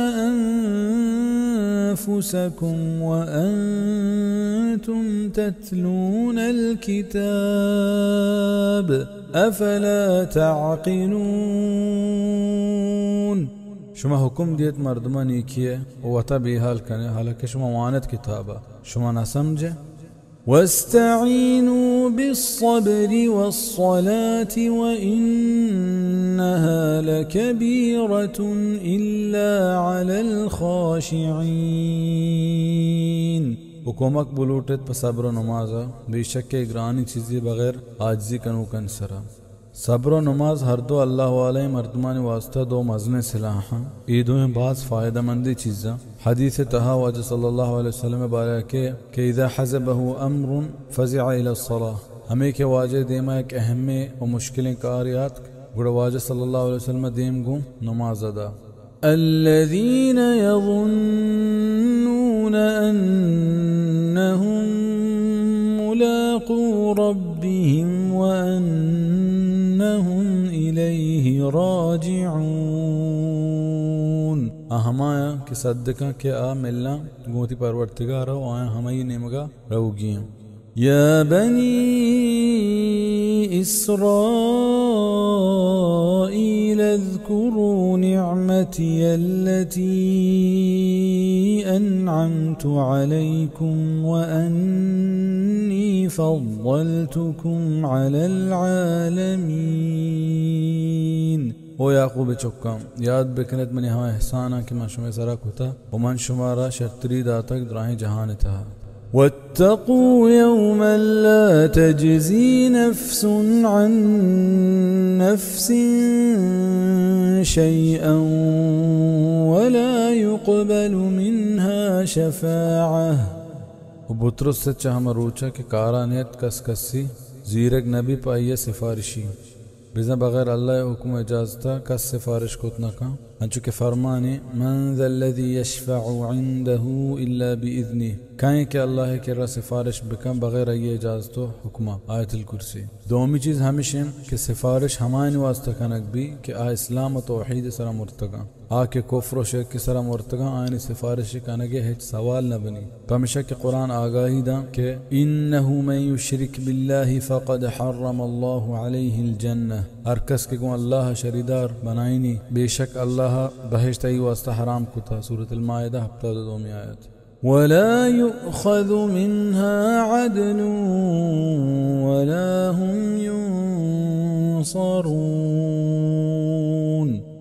B: أنفسكم وأنتم تتلون الكتاب أفلا تعقلون।
A: शुमा हुक्म दियत मर्दमा नीकिए वता बेहाल कने हालांकि शुमा वानत किताबा शुमा ना समझे।
B: واستعينوا بالصبر والصلاة وإنها لكبيرة إلا على الخاشعين।
A: हुकूमत बुलूटत पर सब्र नमाजा बेशक के ग्रानी चीज़ें बगैर आजिज़ी कनू कन सरा। सब्र नमाज हर दो अल्लाह वाले मर्दमान वास्ता दो मजने सिलाह ईदों में बास फ़ायदेमंदी चीज़ा हदीस तहा वाज सल्लल्लाहु अलैहि वसल्लम बारे के इज़ा हज़बहु अम्रुन फ़ज़िअ इला अस्सलाह हमें के वाजे देमा एक अहम व मुश्किलें कारियात गुड़ वाज सल्लल्लाहु अलैहि वसल्लम देम गु नमाज अदा।
B: الذين يظنون أنهم ملاقو ربهم وأنهم إليه راجعون
A: आहमाया कि सद्दका के आ मिलना गोती परवरदिगार हो आया हमाई नेमगा रहोगी।
B: या बनी इस्राईल अज़्कुरू निअमती अल्लती अनअमतु अलैकुम व अन्नी फद्दलतुकुम अलल आलमीन।
A: ओ याकूब चुक्का याद बिकनत मने हाँ एहसाना कि मन शुमे सरा कुता वमन शुमारा शर्तरी दातक द्राही जहान था।
B: वत्तक़ू यौमन ला तजज़ी नफ्सुन अन नफ्सिन शैअन वला युक़बलु मिन्हा शफ़ाअह।
A: बुतरुस से चाह मरूचा के कारानियत कसकसी जीरक नबी पाइये सिफारिशी बिज़ा बगैर अल्लाह हुक्म इजाज़ता कस सिफारिश को उतना का अंचु के फरमाने मन ज़ल्लज़ी यशफ़अु इंदहु इल्ला बिइज़निह कहीं के अल्लाह के रा सिफारिश बिकम बगैर ये इजाज़तो हुक्मा आयतुल कुर्सी। दोमी चीज़ हमेशा कि सिफारिश हमारे वास्ता कनक भी कि आ इस्लाम व तौहीद सरा मुर्तगा आ के कुफ्र व शिर्क सरा मुर्तगा आयनी सिफारिश कनगे है सवाल न बनी। हमेशा के कुरान आगाही दा के इन्नहु मन युश्रिक बिल्लाहि फ़क़द हर्रमल्लाहु अलैहिल जन्नह अरकस के गो अल्लाह शरीदार बनाईनी बेशक अल्लाह बहिश्त ही वास्ता हराम कुता। सूरत अल माइदा हफ्ता 2 में आयत।
B: वला युअख़ज़ु मिन्हा अदलुन वला हुम युनसरून।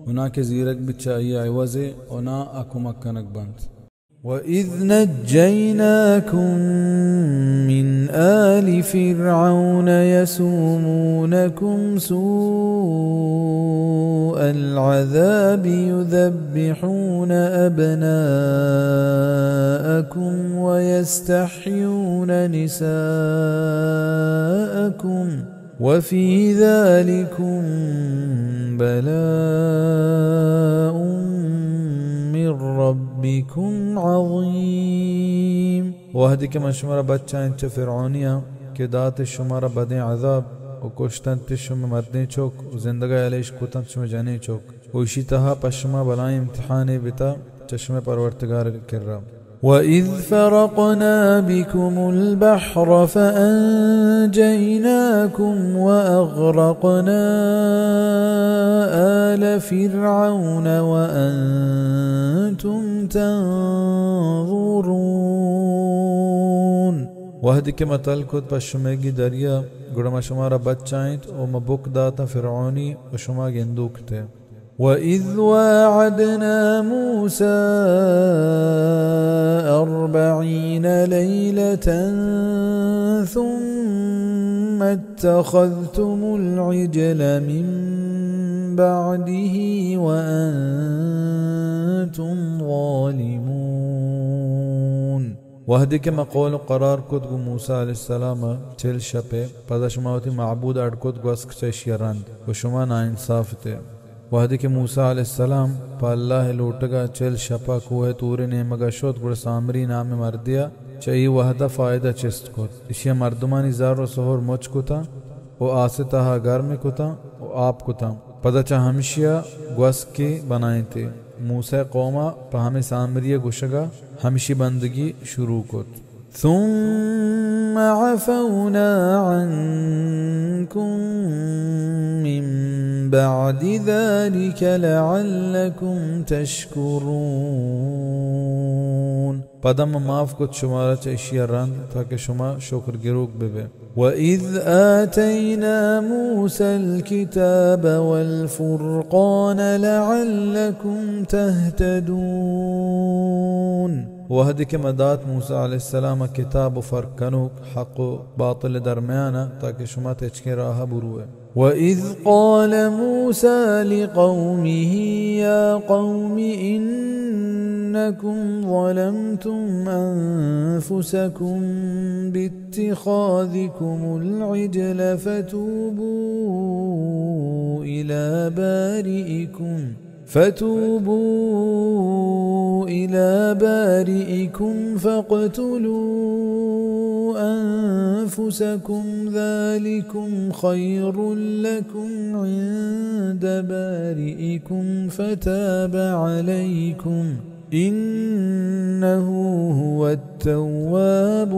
A: उना के जीरक भी चाहिए आइवज़े और ना आँखों मक्कनक बंद।
B: वइज़ नज्जयनाकुम मिन आलि फ़िरऔन यसूमूनकुम सूअल अज़ाबि युज़ब्बिहून अब्नाअकुम व यस्तहयून निसाअकुम वफ़ी ज़ालिकुम बलाउन मिर रब्बिकुम अज़ीम।
A: वहदी के मशमरा बच्चा इंच फ़िरऔनिया के दात शुमारा बदे अज़ाब और कुश्तन तिशुम मरने चौक जिंदगा अलेश कुतन शुम जाने चौक उसी तहा पश्मा बलाई इम्तिहाने बिता चश्मे परवरदिगार किर्रा।
B: वइज़ फ़रक़ना बिकुमुल बहर फ़अंजयनाकुम वअग़रक़ना आल फ़िरऔन वअंतुम तंज़ुरून।
A: वहदी के मतल खुद पश्मेगी दरिया गुड़मा शुमारा बच्चाएं और मबुक दाता फ़िरऔनी और शुमा गेंदूक थे।
B: वइज़ वाअदना मूसा 40 लैलतन थुम्मा इत्तख़ज़्तुमुल इज्ल मिन बअदिही वअंतुम ज़ालिमून।
A: वहदी के मक़ौल करार कुद गु मूसा अलैहिस्सलाम चल शपे पदा शुमावती माबूद अड़कुद गस्क चशियरंद व शुमा नाइंसाफ थे। वहदी के मूसा अलैहिस्सलाम पा अल्लाह लूटगा चल शपा कुए तूरे ने मगा शोत गुड़ सामरी नाम मर दिया चाहिए वहदा फ़ायदा चिस्त को इशिया मर्दमानी ज़ारो सोहर मुझ कुता वो आसिता घर में कुता वो आप कुता पदा चा हमेशिया गस के बनाए थे। मूसा कौमा पा हमें सामरिया गुशगा हमेशी बंदगी शुरू कुत।
B: ثم عفونا عنكم من بعد ذلك لعلكم تشكرون
A: पदम माफ कुछ शुमारा चशिया रंद ताकि शुमा शुक्र गिरोग बेबे।
B: वइज़ आतैना मूसल किताब वल फुरक़ान लअल्लकुम तहतदून।
A: वहद के मदात मूसा अलैहिस्सलाम किताब फ़र्क कनुक हक़ बातिल दरमियाना ताकि शुमा तेचके राह बुरुए।
B: वइज़ क़ाल मूसा लिक़ौमिही या क़ौमि इन्नकुम ज़लमतुम अन्फुसकुम बित्तिख़ाज़िकुमुल इज्ल फ़तूबू इला बारिइकुम فتوبوا إلى بارئكم فاقتلوا أنفسكم ذلكم خير لكم عند بارئكم فتاب عليكم إنه هو التواب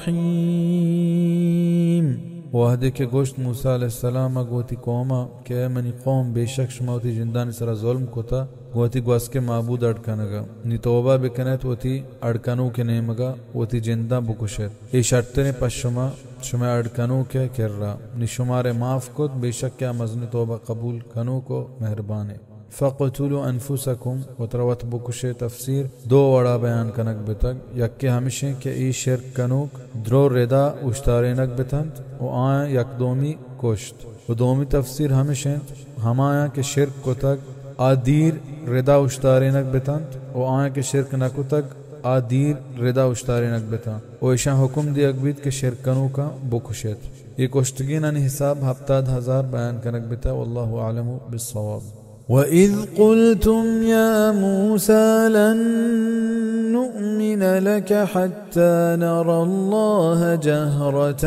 B: الرحيم.
A: وحده के गोश्त मूसा अलैहिस्सलाम गोती कौमा के मनी कौम बेशक शुमावती जिंदानी सरा जुल्म कोता गोती ग्वास के माबूद अड़कनगा नी तौबा बिकनेत वती अड़कनू के नेमगा वती जिंदा बुकुशत ए शर्तने पशुमा शुमा अड़कनू के किर्रा नी शुमारे माफ कोत बेशक क्या मजनी तौबा कबूल कनू को मेहरबान है। फ़क़्तुलू अनफुसकुम वतरवत बुकुशे तफसीर दो वड़ा बयान कनक बेतक यक्के हमेशे के ई शिरक कनूक द्रो रेदा उश्तारेनक बेतंत ओ आया यकदोमी कोश्त वो दोमी तफसीर हमेशे हमाया के शिरक को तक आदीर रेदा उश्तारेनक बेतंत ओ आया के शिरक नको तक आदीर रेदा उश्तारेनक बेता ओ ऐशा हुक्म दी अकबीत के शिरक कनू का बुकुशेत ये कोश्तगीन अन हिसाब हफ्ताद हजार बयान कनक बेता वल्लाहु आलमु बिस्सवाब।
B: وإذ قلتم يا موسى لن نؤمن لك حتى نرى الله جهرة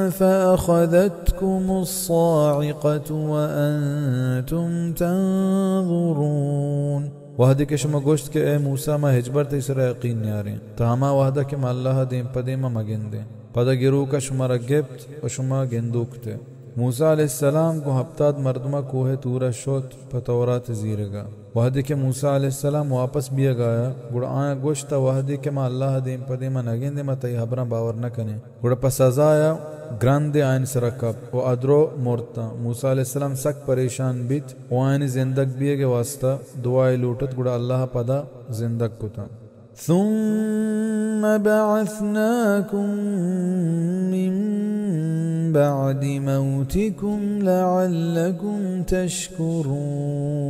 B: فأخذتكم الصاعقة وأنتم تنظرون
A: वहदे के शुमा गोश्त के ए मूसा मा हिजबर ते इसरा यकीन यारे तामा वहदा के अल्लाह देम पदे मा मगिंदे पदा गिरू का शुमा रगिब्त और शुमा गेंदुकते मूसा अलैहिस्सलाम को हफ्ताद मर्दमा कोहे तूरा शोत पतौरात जीरेगा वहदे के मूसा अलैहिस्सलाम वापस बिया गाया गुड़ा आया गोश्त वहदे के मा अल्लाह देम पदे मा नगिंदे मा तई हबरा बावर न कने गुड़ा पसजाया ग्रांदे आयन सरकब ओ अदरो मोरता मूसा अलैहिस्सलाम सक परेशान बीत ओ आयन जिंदग बिये के वास्ता दुआए लूटत गुड़ा अल्लाह पदा जिंदग कुता
B: ثم بعثناكم من بعد موتكم لعلكم تشكرون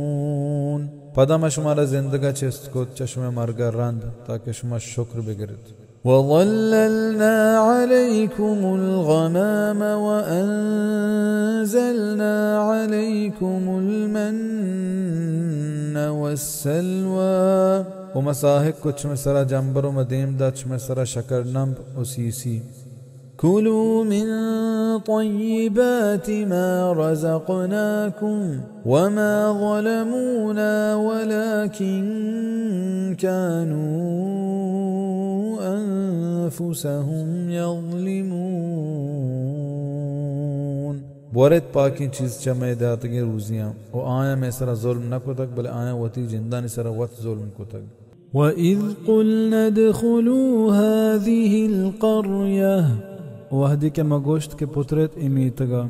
A: पदा मा शुमारा जिंदगा चेस्त को चश्मे मरगा रंद ताकि शुमा शुक्र बिगरत
B: وظللنا عليكم الغمام وأنزلنا عليكم المن والسلوى
A: ومساهق कुछ में सरा जंबरो मदीम दाच में सरा शकर नंब उसीसी
B: كلوا من طيبات ما رزقناكم وما ظلمونا ولكن كانوا أنفسهم يظلمون
A: बोरेत पाकी चीज चमे दातगे रूजियां ओ आया में सरा जुल्म न को तक बले आया वती जिंदा ने सरा वत जुल्म को तक
B: وإذ قلنا ادخلوا هذه القرية
A: वहदी के मगोश्त के पुत्रेत इमीतगा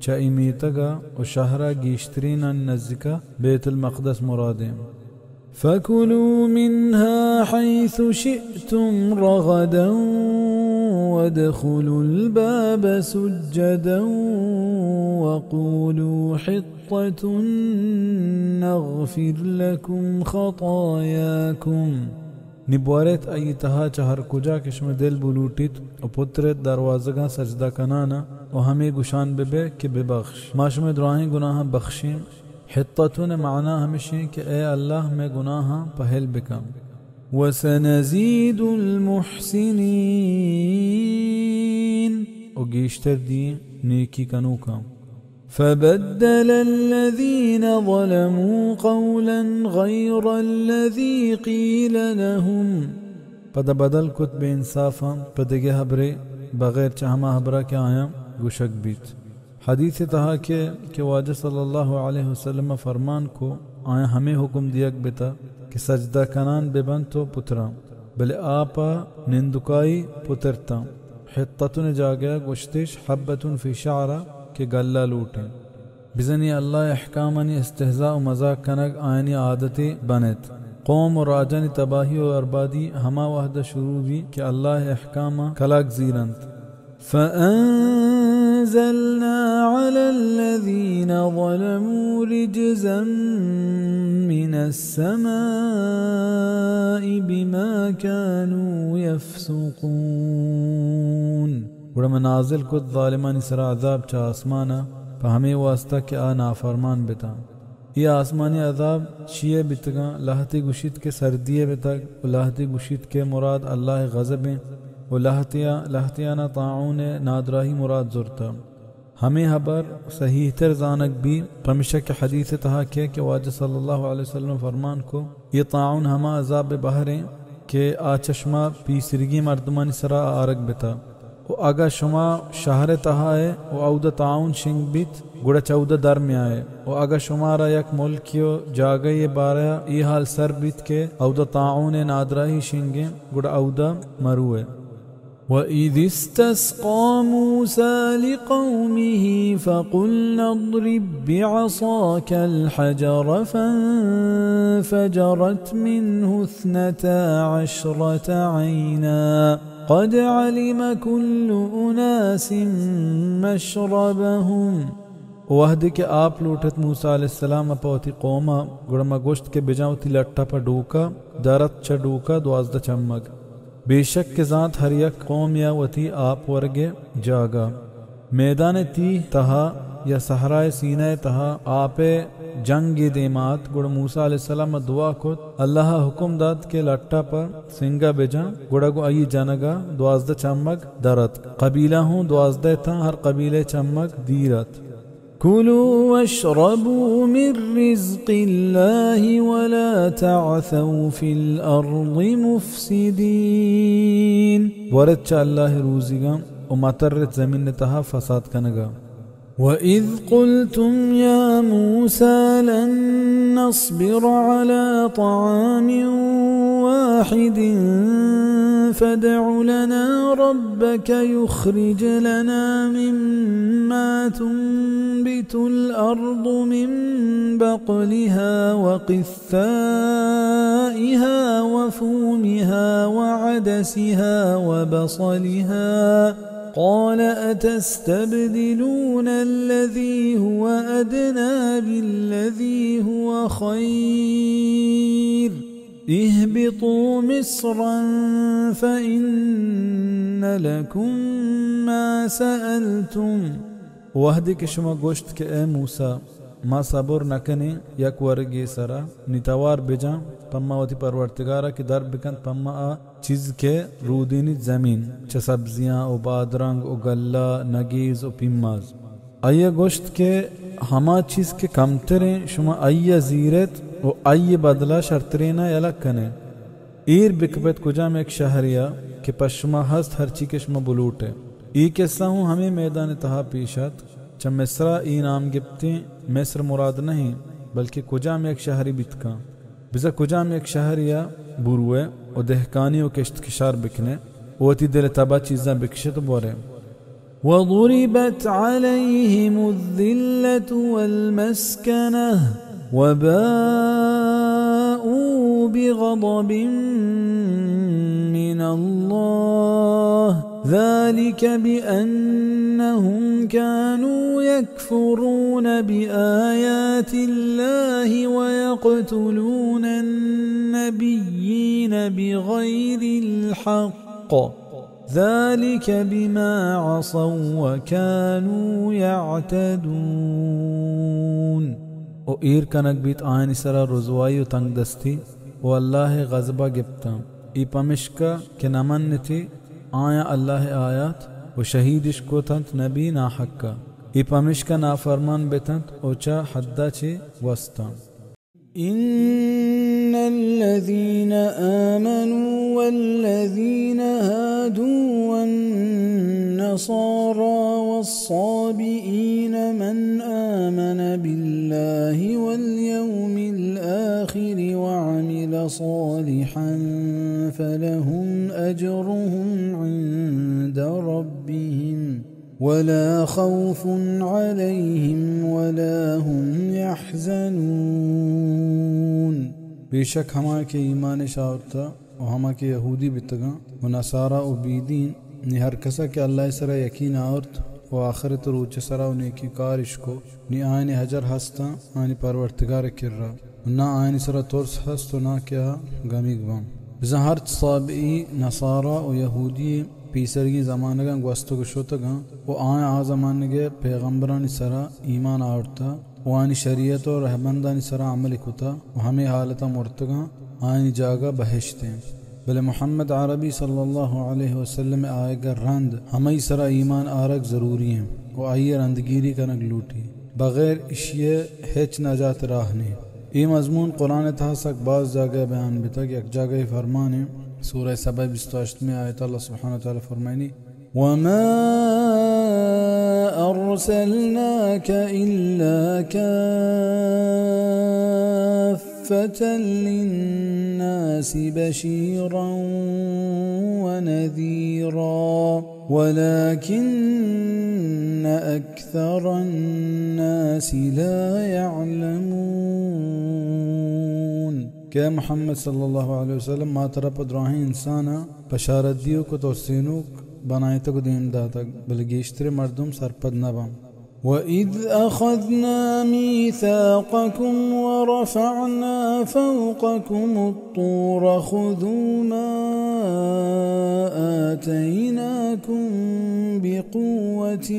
A: चा इमीतगा और शहरा गीश्तरीन नज़िका बेतुल मक़दस मुरादें
B: فكلوا منها حيث شئتم رغدا وادخلوا الباب سجدا وقولوا حطة نغفر لكم خطاياكم
A: निबवारेत आई तहा चहर कुजा किस्म दिल बुलूटित और पुत्रेत दरवाज़गा सजदा कनाना और हमें गुशान बेबे के बेबख्श माशुम दुआएं गुनाह बख्शीं हित्ततुन माना हमेशा कि ए अल्लाह में गुनाह पहल बिकम
B: वसनज़ीद المحسنين
A: और गीश्तर दी नेकी कनूका
B: فبدل الذين ظلموا قولا غير الذي قيل لهم
A: पदा बदल कुत बे इंसाफा पदगे हबरे बगैर चाहमा हबरा के आया गुशक बीत हदीस तहा के वाजा सल्लल्लाहु अलैहि वसल्लम फरमान को आया हमें हुक्म दिया बेटा कि सजदा कनान बेबन तो पुत्रा बले आपा निंदुकाई पुत्रता हित्ततुन जागया गुश्तिश हब्बतुन फी शारा के गल्ला लूटें बिजनी अल्लाह अहकामनी इस्तेहज़ा व मजाक कनक आयनी आदतें बनेत कौम और राजानी तबाही और अरबादी हमा वहदा शुरू भी कि अल्लाह अहकामा कलाक जीरंत
B: فأنزلنا على الذين ظلموا رجزا من السماء بما كانوا يفسقون
A: बड़ा मनाजिल कुछ ज़ालिमानी सरा अज़ाब चा आसमाना पर हमें वास्ता के आ नाफरमान बिता ये आसमानी अजाब शिये बितगा लाहती गुशित के सर्दिये बितग लाहती गुशित के मुराद अल्लाह गज़ब व लाहतिया ना ताऊन नादराही मुराद जुरता हमें हबर सही तर जानक भी पमिशा के हदीस तहा के वाज सल्लल्लाहु अलैहि वसल्लम फरमान को ये ताउन हमा अजाब बहरें के आ चश्मा पीसरगी मर्दमानी सरा आरक बिता वो अगा शुमा शहर तहा है वो औद ताउन शिंग बित गुड़ा 14 दर में आए वो अगा शुमारा यक मुल्कियो जागा ये 12 ये हाल सर बित के औद ताउन नादराही शिंगे गुड़ा औदा मरुए
B: وَإِذِ اسْتَسْقَى مُوسَى لِقَوْمِهِ فَقُلْنَا اضْرِبْ بِعَصَاكَ الْحَجَرَ فَانفَجَرَتْ مِنْهُ 12 عَيْنًا قَدْ عَلِمَ كُلُّ أُنَاسٍ مَشْرَبَهُمْ वहद के आप लूटत मूसा अलैहिस्सलाम अपवती कौमा गुड़मा गोश्त के बिजावती लट्टा पर डूका दरत च डूका 12 चम्मक बेशक के ज़ात हर यक कौम या वती आप वर्गे जागा मैदान ती तहा या सहराए सीना तहा आपे जंग देमात गुड़ मूसा अलैहिस्सलाम दुआ खुद अल्लाह हुक्म दाद के लट्टा पर सिंगा बेजा गुड़ा गो आई जनगा 12 चम्मक दरत कबीला हूँ 12 था हर कबीले चम्मक दीरत كلوا واشربوا من رزق الله ولا تعثوا في الأرض مفسدين
A: ورد الله روزيغا ومطرت زمين تها فساد كنغا
B: وإذ قلتم يا موسى لن نصبر على طعام واحد فادع لنا ربك يخرج لنا مما تنبت الأرض من بقلها وقثائها وفومها وعدسها وبصلها قال أتستبدلون الذي هو أدنى بالذي هو خير اهبطوا مصرا فإن لكم ما سألتم
A: वहद के शुमा गोश्त के ए मूसा मा सबुर नकने यक वर्गे सरा नितवार बेजा पम्मा वती परवरदिगारा की दर बिकन पम्मा आ चीज के रूदीनी जमीन च सब्जियां ओ बादरंग ओ गल्ला नगीज ओ पिम्माज आये गोश्त के हमा चीज के कमतरे शुमा आये जीरत ओ आये बदला शर्तरेना यलक कने ईर बिकबत कुजा में एक शहरिया के पश्मा हस्त हर ची के शुमा बुलूटे ई किस्सा हूँ हमें मैदान तहा पीशत च मिस्रा ई नाम गिप्ते मिस्र मुराद नहीं बल्कि कुजा में एक शहरी बितका बिजा कुजा में एक शहरिया बुरुए और दहकानी और किश्त किशार बिकने ओती दिल तबा चीज़ा बिकशत बोरे
B: وضربت عليهم الذلة والمسكنة وباءوا بغضب من الله ذلك بأنهم كانوا يكفرون بآيات الله ويقتلون النبيين بغير الحق ذلك بما عصوا وكانوا يعتدون
A: او ایر کنک بیت آئین سرا رزوائی و تنگ دستی و اللہ غضبہ گپتا ای پمشکا کہ نمن تھی آیا اللہ آیات و شہیدش کو تنت نبی نا حقا ای پمشکا نافرمان بیتنت اوچا حدہ چی وستا
B: إن الذين آمنوا والذين هادوا والنصارى والصابئين من آمن بالله واليوم الآخر وعمل صالحا فلهم أجرهم عند ربهم ولا خوف عليهم ولا هم يحزنون
A: बेशक हमा के ईमान शावरता और हमा के यहूदी बितगा व नसारा व बीदीन नि हर कसा के अल्लाह सरा यकीन आवरत व आखिरत रोच सरा व नेकी कारिश को नि आयन हजर हस्ता आनि परवरदिगार किर्रा ना आयन सरा तोर्स हस्त ना क्या गमीग बम जहर साबी नसारा व यहूदी पीसरगी ज़माने का वस्तु को शोतगा वो आए आ ज़माने के पैगम्बरानी सरा ईमान आवरता वानी शरीयत और रहमंदानी सरा अमल कुता व हमें हालता मुर्तगा आनी जागा बहिश्ते बले मोहम्मद अरबी सल्लल्लाहु अलैहि वसल्लम आएगा रंद हमें सरा ईमान आरक ज़रूरी है वो आइए रंदगिरी कनक लूटी बग़ैर इशिये हेच नजात राह नहीं। ये मजमून कुरान तहसक बाज़ जगह बयान बिता कि एक जगह फरमाने सूरह सबा 28 में आयत अल्लाह सुब्हानहु व तआला फरमानी वमा अर्सलनाक इल्ला काफ़्फतन लिन्नासि बशीरन व नज़ीरा वलाकिन्न अक्सरन्नासि ला यअलमून। क्या मोहम्मद सल्लल्लाहु अलैहि वसल्लम मातरा पदराही इंसाना बशारत दियो को तो सीनुक बनाए तक दीन दातक बल्कि मर्दुम सरपद नबम وإذ أخذنا ميثاقكم ورفعنا فوقكم الطور خذوا ما آتيناكم بقوة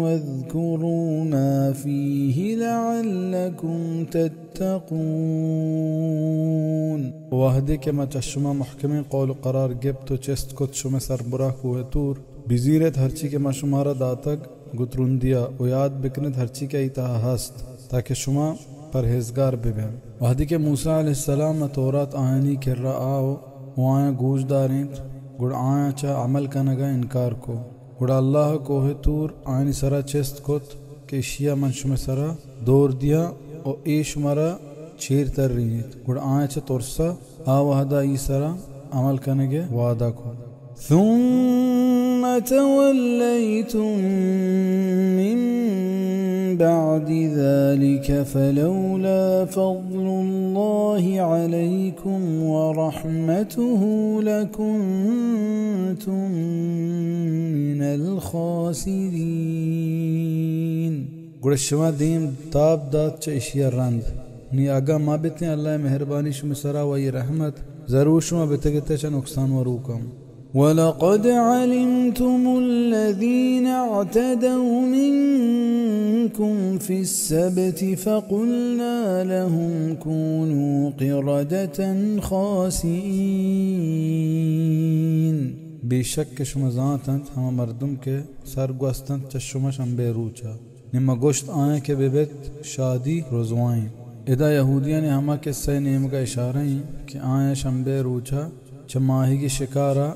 A: واذكروا ما فيه لعلكم تتقون وهدي كما تشما محكم قول قرار جبت چست كت شما سر براك وطور بزيرت هرچی के मशुमारा दातक गुतरुन दिया वो याद बिकनत हरची का इतहा हस्त ताकि शुमा परहेजगार बिबे वहदी के मूसा अलैहिस्सलाम तौरात आयनी कर रहा आओ वहाँ गूजदारें गुड़ आया चा अमल का नगा इनकार को गुड़ अल्लाह को है तूर आयनी सरा चेस्त कोत के शिया मन शुमे सरा दौर दिया और ए शुमारा चीर तर रही गुड़ आया चा तोरसा आ वहदा ई सरा अमल का नगे वादा को ثم توليتم من بعد ذلك فلولا فضل الله عليكم ورحمته لكنتم من الخاسرين गुड़ शमा दीम ताब दात च इशिया रंद नी आगा मा बितने अल्लाह मेहरबानी शुम सरा वही रहमत जरूर शुमा बितगते च नुकसान वरूकम ولقد علمتم الذين اعتدوا منكم في السبت فقلنا لهم كونوا قردة خاسئين बेशक शुमा ज़ातंत हम मर्दुम के सरगुस्तंत चशुमा शंबे रूचा निम्मा गोश्त आए के बेबेत शादी रोजवाएं इदा यहूदिया ने हमा के सै नेम का इशारा ही कि आए शंबे रूचा चमाही की शिकारा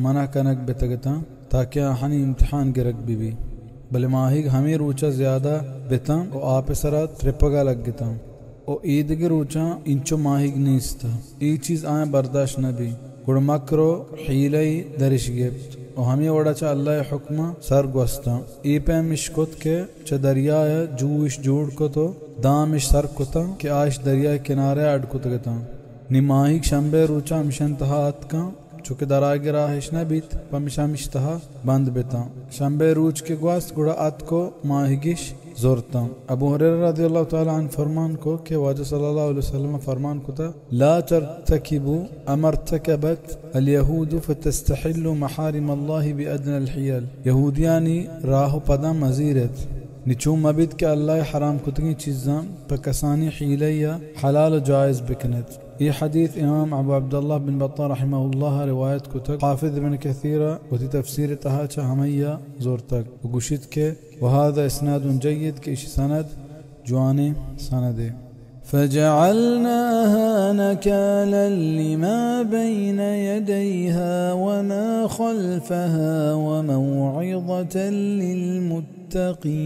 A: मना कनक बेतगता ताकि हनी इम्तिहान गिरक भी बले माही हमें रूचा ज़्यादा बेता और आप सरा त्रिपगा लग गता और ईद के रूचा इंचो माही नीस्ता ये चीज़ आए बर्दाश्त न भी गुड़ मकरो हीलई दरिश गिफ्त और हमें वड़ा चा अल्लाह हुक्मा सर गुस्ता ई पे मिशकुत के च दरिया जूश जोड़ को तो दामिश सर कुता के आश दरिया किनारे अड़कुत गता निमाही शंबे रूचा मिशंतहात का चूँकि दरागे राहिश न बीत पमिशा मिश्तहा बंद बेता शंबे रूच के ग्वास्त गुड़ा अत को माहिगिश जोरता अबू हुरैरा रज़ियल्लाहु ताला अन्हु फरमान को कि वाजा सल्लल्लाहु अलैहि वसल्लम फरमान को था ला तर्तकिबु अमरतकबत अल-यहूद फतस्तहिल्लु महारिम अल्लाह बिअदना अल-हियल यहूदियानी राह पदा मजीरत निचू मबिद के अल्लाह हराम कुतगी चीज़ां पकसानी हीले या हलाल जायज़ बिकनत ये हदीस इमाम अबू अब्दुल्लाह बिन बत्ताह रहमहुल्लाह रिवायत को तक हाफिज बिन कसीरा वती तफसीर तहा चा हमैया जोर तक गुशित के वहादा इस्नाद जय्यद के इश सनद जुआने सनदे فجعلناها نكالا لما بين يديها وما خلفها وموعظة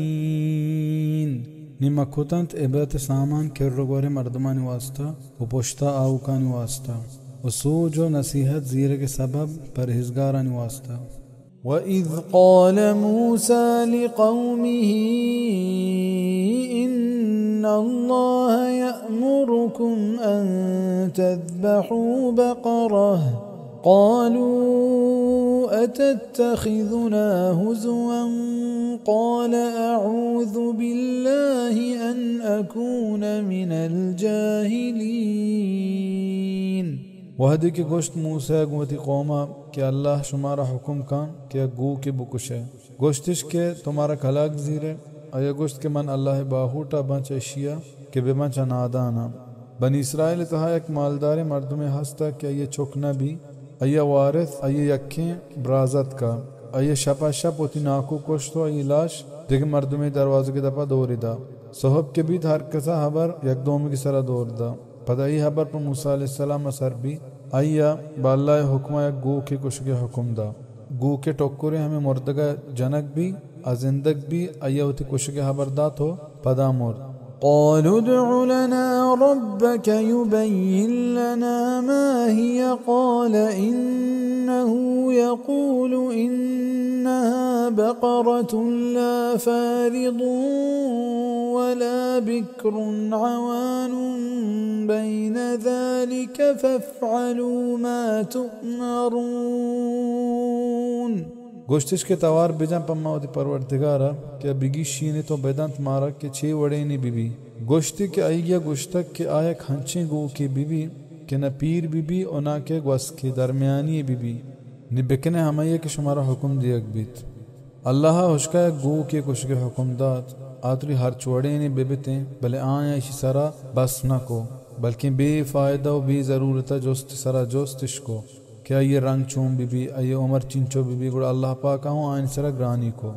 A: للمتقين निम्मा कुतंत इबरत सामान किर्रगोरे मर्दमानी वास्ता व पुश्ता आउकानी वास्ता व सूज व नसीहत ज़ीर के सबब परहिज़गारानी वास्ता وإذ قال موسى لقومه إن الله يأمركم أن تذبحوا بقرة قالوا أتتخذنا هزوا قال أعوذ بالله أن أكون من الجاهلين वहदी के गोश्त मूसा गुमती कौमा कि अल्लाह शुमारा हुक्म कान कि गू के बुकुश है गोश्तिश के तुम्हारा खलाक ज़ीरे
B: आया गोश्त के मन अल्लाह बाहूटा बंच एशिया के बेमच नादाना बनी इसराइल तहा एक मालदार मर्द में हंसता कि ये चुकना भी अय्या वारिस अय्या यखें ब्राजत का अय्या शपा शप उती नाकू कोश्तो अय्या लाश देख मर्द में दरवाजे के दफा दौरिदा सोहब के भी हर कसा हबर यकदोम की सरा दौरदा पदाई हबर पर मूसा अलैहिस्सलाम असर भी अय्या बाल्ला हुक्मा एक गू के कुछ के हुक्म दा गू के टोकुरे हमें मुर्दगा जनक भी अजिंदक भी अय्या उती कुछ के हबरदात हो पदा मुर्द
A: قالوا ادع لنا ربك يبين لنا ما هي قال إنه يقول إنها بقرة لا فارض ولا بكر عوان بين ذلك فافعلوا ما تؤمرون
B: गोश्तिश के तवार बिजा पम्मा उदी परवरदिगारा के बिगी शीने तो बेदांत मारा के छे वड़ेनी बीबी गोश्ती के आइया गोश्तक के आया खंचे गो की बीबी के न पीर बीबी और ना के गस के दरमियानी बीबी नि बिकने हमाये के शुमारा हुक्म दिया बीत अल्लाह हुश्का गो के कुछ के हुक्म दात आतरी हर चौड़ेनी बेबते भले आया इसी सरा बस न को बल्कि बेफायदा व बे ज़रूरत जोस्त सरा जोस्तिश को क्या ये रंग चूम बीबी अये उमर चिंचो बीबी गुड़ अल्लाह पाक हूँ आइन सरा ग्रानी को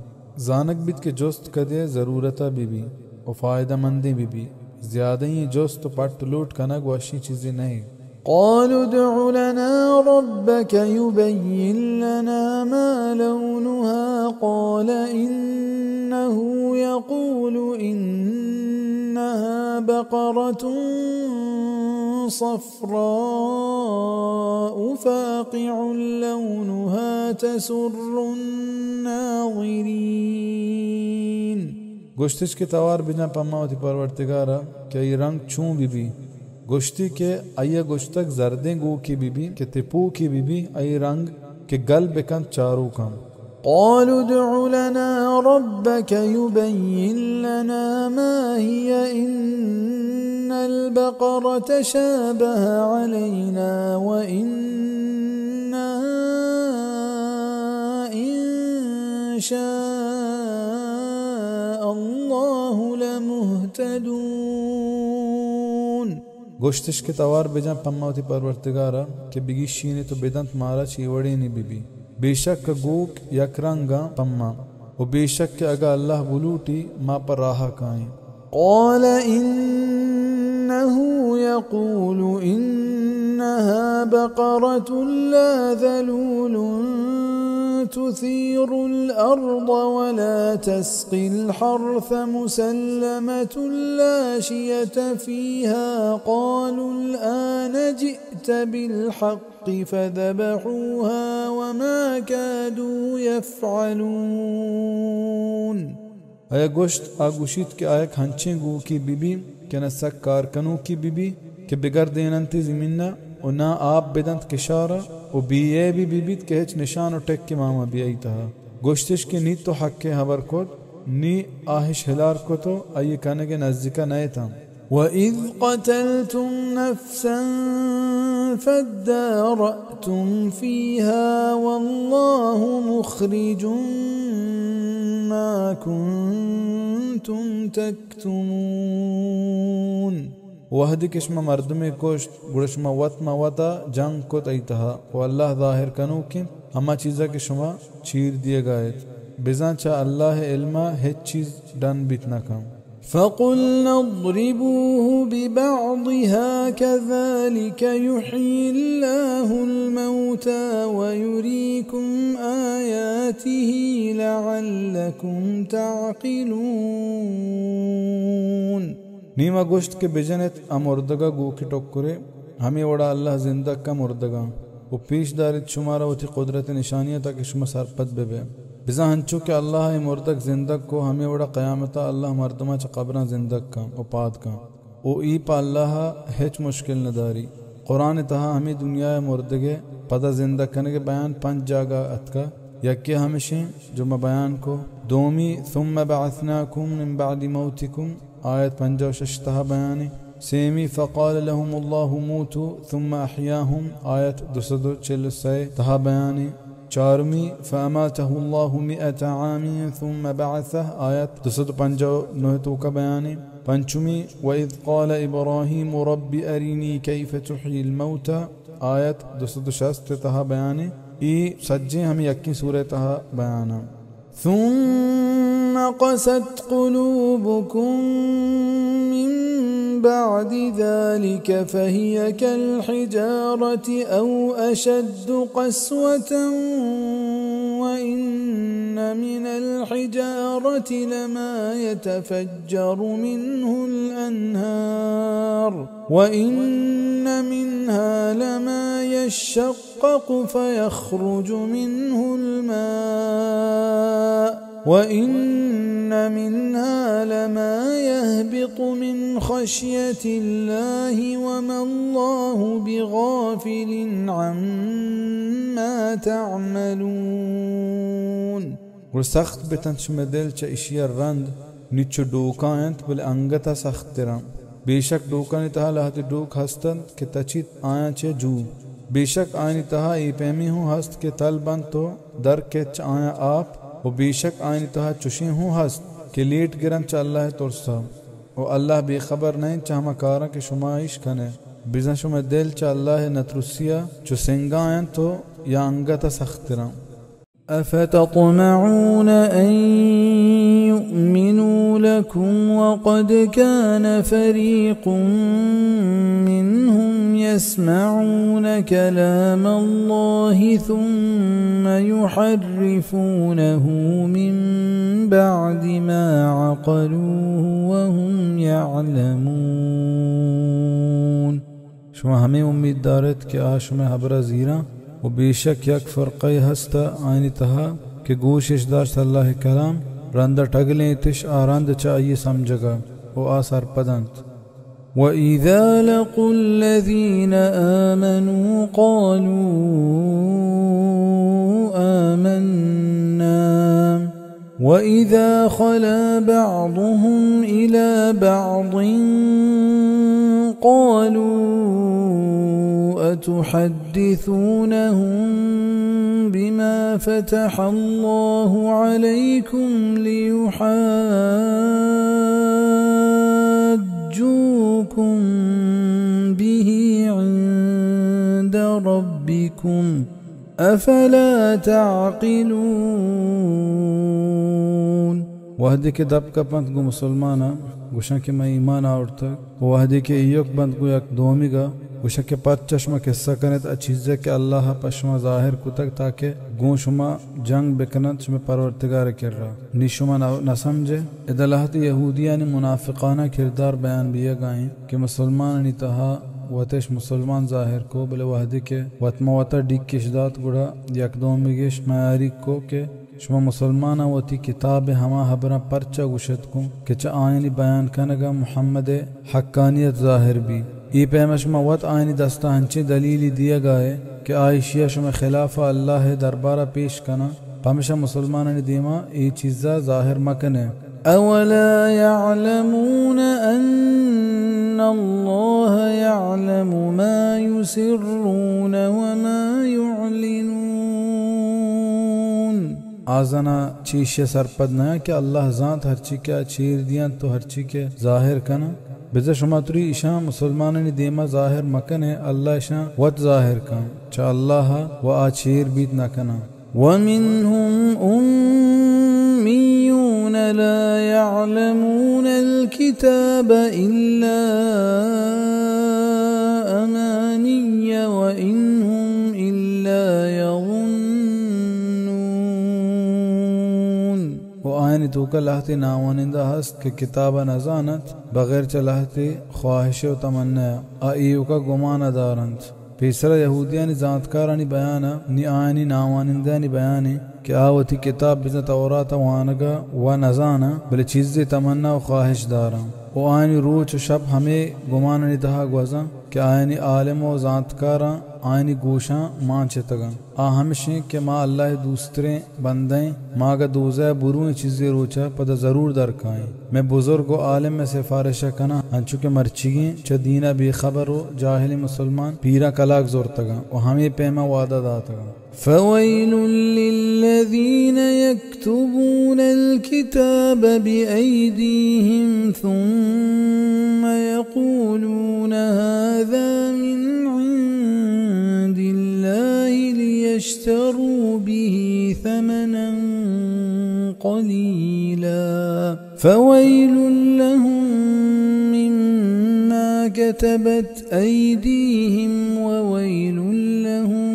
B: जानक बित के जोस्त कदे ज़रूरता बीबी और फ़ायदा मंदी बीबी ज़्यादा ही जोस्त पट लूट कनक वशी चीज़ें नहीं
A: قالوا ادع لنا ربك يبين لنا ما لونها قال إنه يقول إنها بقرة صفراء فاقع لونها تسر الناظرين
B: गोश्तिश के तवार बिना पम्मा होती परवरदिगारा क्या ये रंग चूं बीबी गोश्ती के अय्या गोश्तक जर्दे गो की बीबी के तिपू की बीबी अय रंग के गल बेकन चारू कम
A: قالوا ادع لنا ربك يبين لنا ما هي إن البقرة شابه علينا وإنا إن شاء الله لمهتدون
B: गोश्तिश के तवार बिजा पम्मा होती परवरदिगारा के बिगी शीने तो बेदंत मारा चीवड़े नी बीबी बेशक का गोक यकरंगा पम्मा वो बेशक के अगा अल्लाह बुलूटी माँ पर राह काएं
A: قال إنه يقول إنها بقرة لا ذلول تثير الأرض ولا تسقي الحرث مسلمة لا شية فيها قالوا الآن جئت بالحق فذبحوها وما كادوا يفعلون
B: आया गोश्त आगुशित के आया खंचे गो की बीबी के न सक कारकनों की बीबी के बिगर देनंती ज़मीना और ना आप बेदंत किशारा और बीए भी बीबीत के हेच निशान और टेक के मामा भी आई था गोश्तिश के नी तो हक के हबर को नी आहिश हिलार को तो आये कहने के नज़दीका नए था
A: وَإِذْ قَتَلْتُمْ نَفْسًا فَادَّارَأْتُمْ فِيهَا وَاللَّهُ مُخْرِجٌ مَا كُنْتُمْ تَكْتُمُونَ
B: वहद किस्म मर्द में कोश्त गुड़शमा वत मवता जंग को तईतहा वो अल्लाह ज़ाहिर कनो कि हमा चीज़ा के शुमा चीर दिए गए बिजा चा अल्लाह इल्मा है चीज़ डन बितना कम
A: فقلنا اضربوه ببعضها كذلك يحيي الله الموتى ويريكم آياته لعلكم تعقلون
B: नीमा गोश्त के बिजनेत अमुर्दगा गो की टोकरे हमें वड़ा अल्लाह जिंदा का मुर्दगा वो पीश दारित शुमारा होती कुदरत निशानियाँ तक शुमा सरपत बेबे बिजा हंचो के अल्लाह मुर्दक जिंदक को हमें वड़ा क़यामता अल्लाह मर्दमा च कब्रा जिंदक का उपाद का ओ ई पा अल्लाह हेच मुश्किल नदारी कुरान तहा हमें दुनिया मुर्दगे पता जिंदा करने के बयान 5 जगह अतका यक्के हमेशे जो मैं बयान को दोमी सुम्मा बअसनाकुम मिन बअदि मौतिकुम आयत 56 तहा बयान सेमी फ़क़ाल लहुमुल्लाहु मूतू सुम्मा अहयाहुम आयत 246 तहा बयान चारवीं फ़अमातहुल्लाहु मिअत आमिन थुम्मा बअसह आयत 295 का बयान है। पंचमी वइज़ क़ाल इब्राहीम रब्बि अरिनी कैफ़ तुह्यिल मौता आयत 266 तहा बयान है। ई सज्जे हम यक्की सूरह तहा बयान है। थुम्मा क़सत क़ुलूबुकुम मिन बअद ज़ालिक फ़हिय कल्हिजारति औ अशद्दु क़स्वतन वइन्न मिनल हिजारति लमा यतफ़ज्जरु मिन्हुल अन्हार वइन्न मिन्हा लमा यशक़्क़क़ु फ़यख़्रुजु मिन्हुल माअ वइन्न मिन्हा लमा यहबितु मिन ख़श्यतिल्लाहि वमा अल्लाहु बिग़ाफ़िलिन अम्मा तअमलून। और सख्त बेतन शुमेदिल च इशिया रंद निचु डोकायंत बल अंगता सख्त तिरम बेशक डोका नितहा लहत डोक हस्तन के तचित आया चे जू बेशक आयनी तहा ई पैमी हूँ हस्त के तल बंद तो दर के च आया आप वो बेशक आयनी तहा चुशी हूँ हस्त के लेट गिरन च अल्लाह तुरसा वो अल्लाह बेखबर नहीं चाहमा कारा के शुमाइश कने बिज़न शुमे दिल च अल्लाह नतरुसिया चु सिंगायन तो या अंगता सख्तिरम।
A: अफ़तत्मऊन अन युमिनू लकुम वक़द कान फ़रीक़ुम मिन्हुम यस्मऊन कलाम अल्लाहि थुम्मा युहर्रिफूनहु मिन बअदि मा अक़लूहु वहुम यअलमून। शुमा हमें उम्मीददारत के आशुमे हबरा ज़ीरा वो बेशक यक फ़र्क़े हस्ता आयनी तहा के गोशिश दाश्त अल्लाह कलाम रंदा टगलें तिश आरंद चाहिए समझगा वो आसार पदंत। वइज़ा लक़ुल्लज़ीन आमनू क़ालू आमन्ना वइज़ा ख़ला बअदुहुम इला बअदिन क़ालू अतुहद्दिथूनहुम बिमा फ़तह अल्लाहु अलैकुम लियुहज्जूकुम बिही इंद रब्बिकुम अफ़ला ताक़िलून। वहदे के दब का पंथ गो मुसलमाना गुशा के मैं ईमान आउट तक वहदे के इयक बंद गो यक दोमिगा गुशा के पात चश्मा किस्सा कनेत अच्छीज़े के अल्लाह पश्मा ज़ाहिर कुतक ताकि गो शुमा जंग बिकनत शुमा परवरदिगार कर रहा निशुमा न समझे इदलाहत यहूदिया ने मुनाफिकाना किरदार बयान बिया गाएं कि मुसलमान ने तहा वतश मुसलमान ज़ाहिर को बले वहदे के वतमा वता डिक किशदात गुड़ा यकदोमिगिश मायारी को के शुमा मुसलमान वती किताब हमा हबरा परचा गुशत को कि च आयनी बयान कनगा मुहम्मद हक्कानियत ज़ाहिर भी ये पैमशमा वत आयनी दस्ता हंचे दलीली दिया गए कि आयशिया शुमा खिलाफा अल्लाह दरबारा पेश कना पमशा मुसलमान ने दीमा ये चीज़ा ज़ाहिर मकने। अवला यअलमून अन्नल्लाह यअलमु मा युसिर्रून वमा युअलिनून। आजना चीशे सरपद नया कि अल्लाह ज़ात हर ची क्या चीर दिया तो हर ची के ज़ाहिर कना बिज़ा शुमातुरी इशा मुसलमान ने देमा ज़ाहिर मकन है अल्लाह इशा वत ज़ाहिर कन चा अल्लाह व आचीर बीत न कना। वमिन्हुम उम्मियून ला यअलमून अल-किताब इल्ला अमानिय व इन्हुम इल्ला यज़ुन्नून। वो आयन तो का लहते नावानिंदा हस्त के किताब नजानत बगैर चलहते ख्वाहिश व तमन्ना आयु का गुमान दारंत पेसरा यहूदिया ने ज़ातकारानी बयाना नि आयनी नावानिंदा नि बयानी कि आवती किताब बिज़ा तौरात वानगा व नजाना बले चीज़े तमन्ना व ख्वाहिश दारा वो आयनी रोच शब हमें गुमान नितहा गुज़ा कि आयनी आलिम व ज़ातकारा
B: आयनी गोशा मां चेतगन आ हमेशे के मां अल्लाह दूसरे बंदे माँ का दूजा बुरू चीजें रोचा पता जरूर दरकाएं। मैं बुजुर्ग व आलिम में सिफारिश कना अंचु के मर्चिगी चदीना बेखबर हो जाहिल मुसलमान पीरा कलाक जोर तगा और हमें पैमा वादा दातगा।
A: فويل للذين يكتبون الكتاب بأيديهم ثم يقولون هذا من عند الله ليشتروا به ثمنا قليلا فويل لهم مما كتبت أيديهم وويل لهم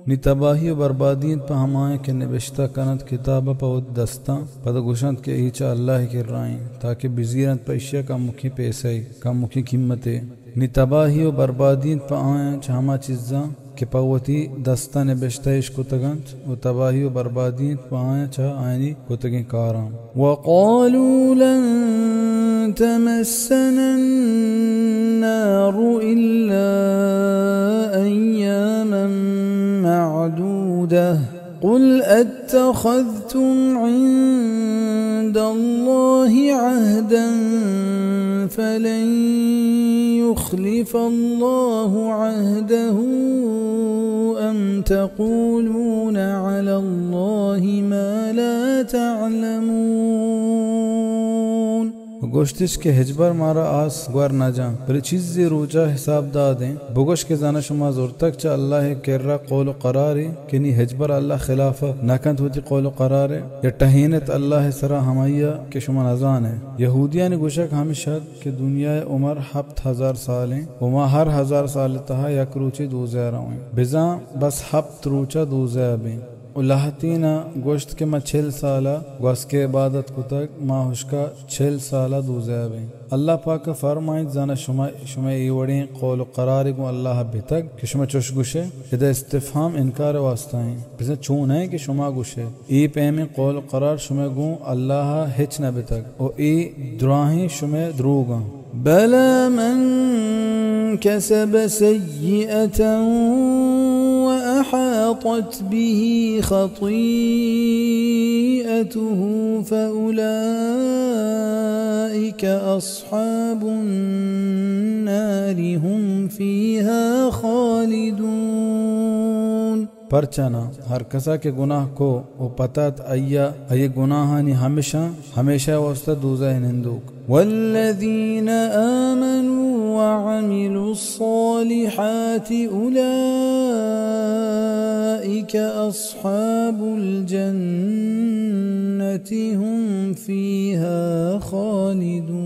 B: नि तबाही बर्बादी पर हमाए के निबिश्ता कनत किताब पवद दस्ता पद गुशंत के ईचा अल्लाह के राय ताकि बिजीरत पैशिया का मुखी पैसे का मुखी कीमते नि तबाही व बर्बादी पर आए छामा चीज़ा के पवती दस्ता निबिश्ता इश्क तगंत व तबाही व बर्बादी पर आए छा आयनी कुतगे काराम
A: वक़ालू लन तमस्सना अन्नार इल्ला अय्यामन معدودة قل أتخذتم عند الله عهدا فلن يخلف الله عهده أم تقولون على الله ما لا تعلمون
B: गोश्तिश के हिजबर मारा आस ग्वर न जा पर चीज़ रोजा हिसाब दा दें बुगश के जाना शुमा जोर तक चा अल्लाह केर्रा कौल करारे कि नी हिजबर अल्लाह खिलाफ नकंत होती कौल करारे या टहीनत अल्लाह सरा हमैया के शुमा नजान है यहूदिया ने गुशक हमेशा के दुनिया उमर 7000 साल हैं उमा हर 1000 साल तहा यक रूचे 2000 बिजा बस 7 रूचा 2000 उल्लाहतीना गोश्त के माँ 6 साला गस के इबादत को तक माँ हुश्का 6 साला दूज़ाबे अल्लाह पाक फरमाए जाना शुमा इवड़े कौल करार को अल्लाह बेतक कि शुमा चुश गुशे इधर इस्तिफाम इनकार वास्ताएं बिसा चून है कि शुमा गुशे ई पैमे कौल करार शुमा गु अल्लाह हिच न बेतक ओ ई द्राही शुमा द्रूगा
A: बला मन कसब सय्यअतन وأحاطت به خطيئته فأولئك أصحاب النار هم فيها خالدون
B: परचना हर कसा के गुनाह को वो पतात अय्या अये गुनाहानी हमेशा हमेशा वास्ता दूजा हिंदूक
A: वल्लज़ीन आमनू वअमिलुस्सालिहाति उलाइक अस्हाबुल जन्नति हुम फीहा खालिदून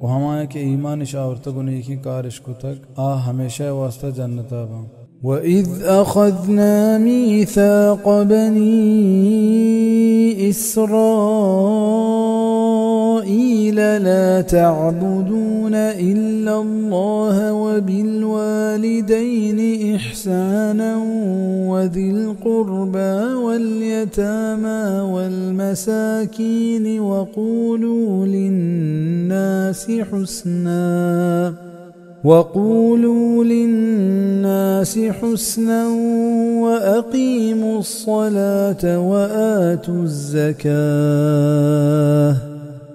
B: वो हमारे के ईमान शावरत गुनेह की कारिश को तक आ हमेशा वास्ता जन्नता बा
A: وَإِذْ أَخَذْنَا مِيثَاقَ بَنِي إِسْرَائِيلَ لَا تَعْبُدُونَ إِلَّا اللَّهَ وَبِالْوَالِدَيْنِ إِحْسَانًا وَذِي الْقُرْبَى وَالْيَتَامَى وَالْمَسَاكِينِ وقولوا للناس حسنا وأقيموا الصلاة وآتوا الزكاة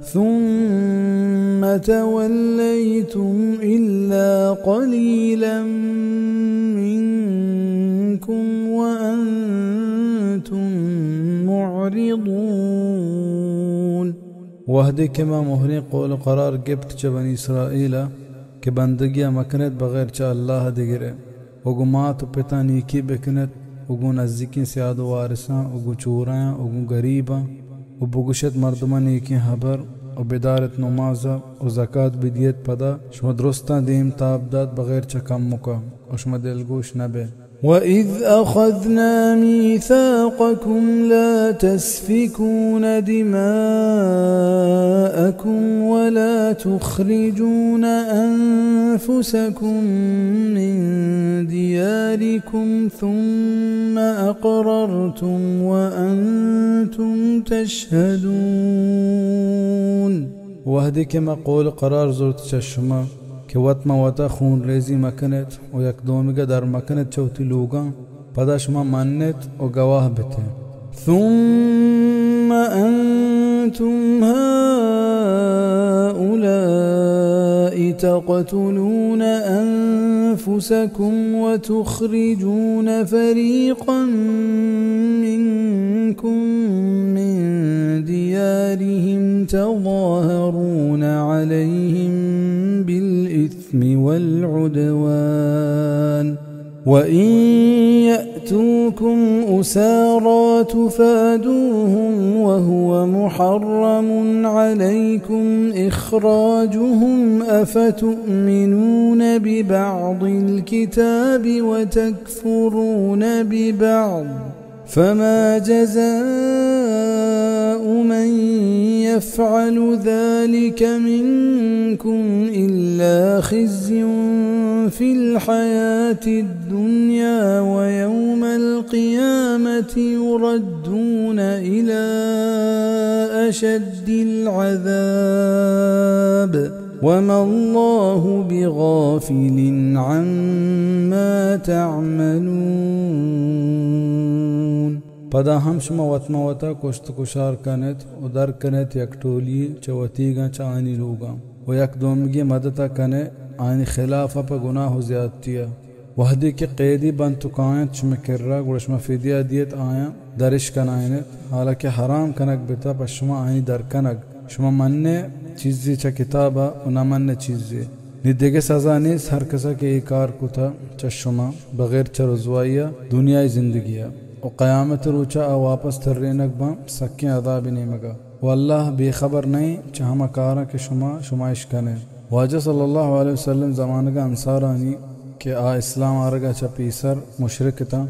A: ثم توليتم إلا قليلا منكم وأنتم معرضون
B: वहदे के माँ मोहरे कौल करार गिफ्ट च बनी इसराइला के बंदगिया मकनत बगैर चा अल्लाह दिगरे उगु माँ तो पिता नीकी बिकनत उगु नज़दीकी सियाद वारिसा उगु चोराया उगु गरीबा उबुगुशत मर्दमा नीकी हबर और बिदारत नमाजा और ज़कात बिदियत पदा शुमा दुरुस्ता दीम ताबदात बगैर चा कम मुका और शुमा दिलगोश नबे
A: وإذ أخذنا ميثاقكم لا تسفكون دماءكم ولا تخرجون أنفسكم من دياركم ثم أقررتم وأنتم تشهدون.
B: وهدي كما قول قرار زرت چشما کہ وط موتا خون ریزی مکنت و یک دومگا در مکنت چوتی لوگا پدا شما منت و گواه بته.
A: ثم أنتم هؤلاء تقتلون أنفسكم وتخرجون فريقا منكم من ديارهم تظاهرون عليهم بالإثم والعدوان وإن يأتوكم أسارى تفادوهم وهو محرم عليكم إخراجهم أفتؤمنون ببعض الكتاب وتكفرون ببعض فما جزاء من يفعل ذلك منكم إلا خزي في الحياة الدنيا ويوم القيامة يردون إلى أشد العذاب وما الله بغافل عما تعملون.
B: پدا ہم شما وطما وطا کشت کشار کنت و در کنت یک ٹولی چوتیگا چانی لوگا و یک دومگی مدتا کنے آنی خلافا پا گناہ و زیادتیا وحدی کی قیدی بند تکایت شما کررا گوشما فیدیا دیت آیا درش کنائنت حالانکہ حرام کنک بتا پا شما آنی در کنک شما مننے چیزی چا کتابا و نماننے چیزی ندگے سزا نیس ہر کسا کے ای کار کو تھا چا شما بغیر چا رضوائیہ دنیای زندگیہ و قیامت روچا واپس ترینک با سکیں عذاب نہیں مگا واللہ بے خبر نہیں چا ہما کارا کہ شمائش کنے. واجہ صلی اللہ علیہ وسلم زمانگا انصارانی کہ اسلام آرگا چا پیسر مشرک تا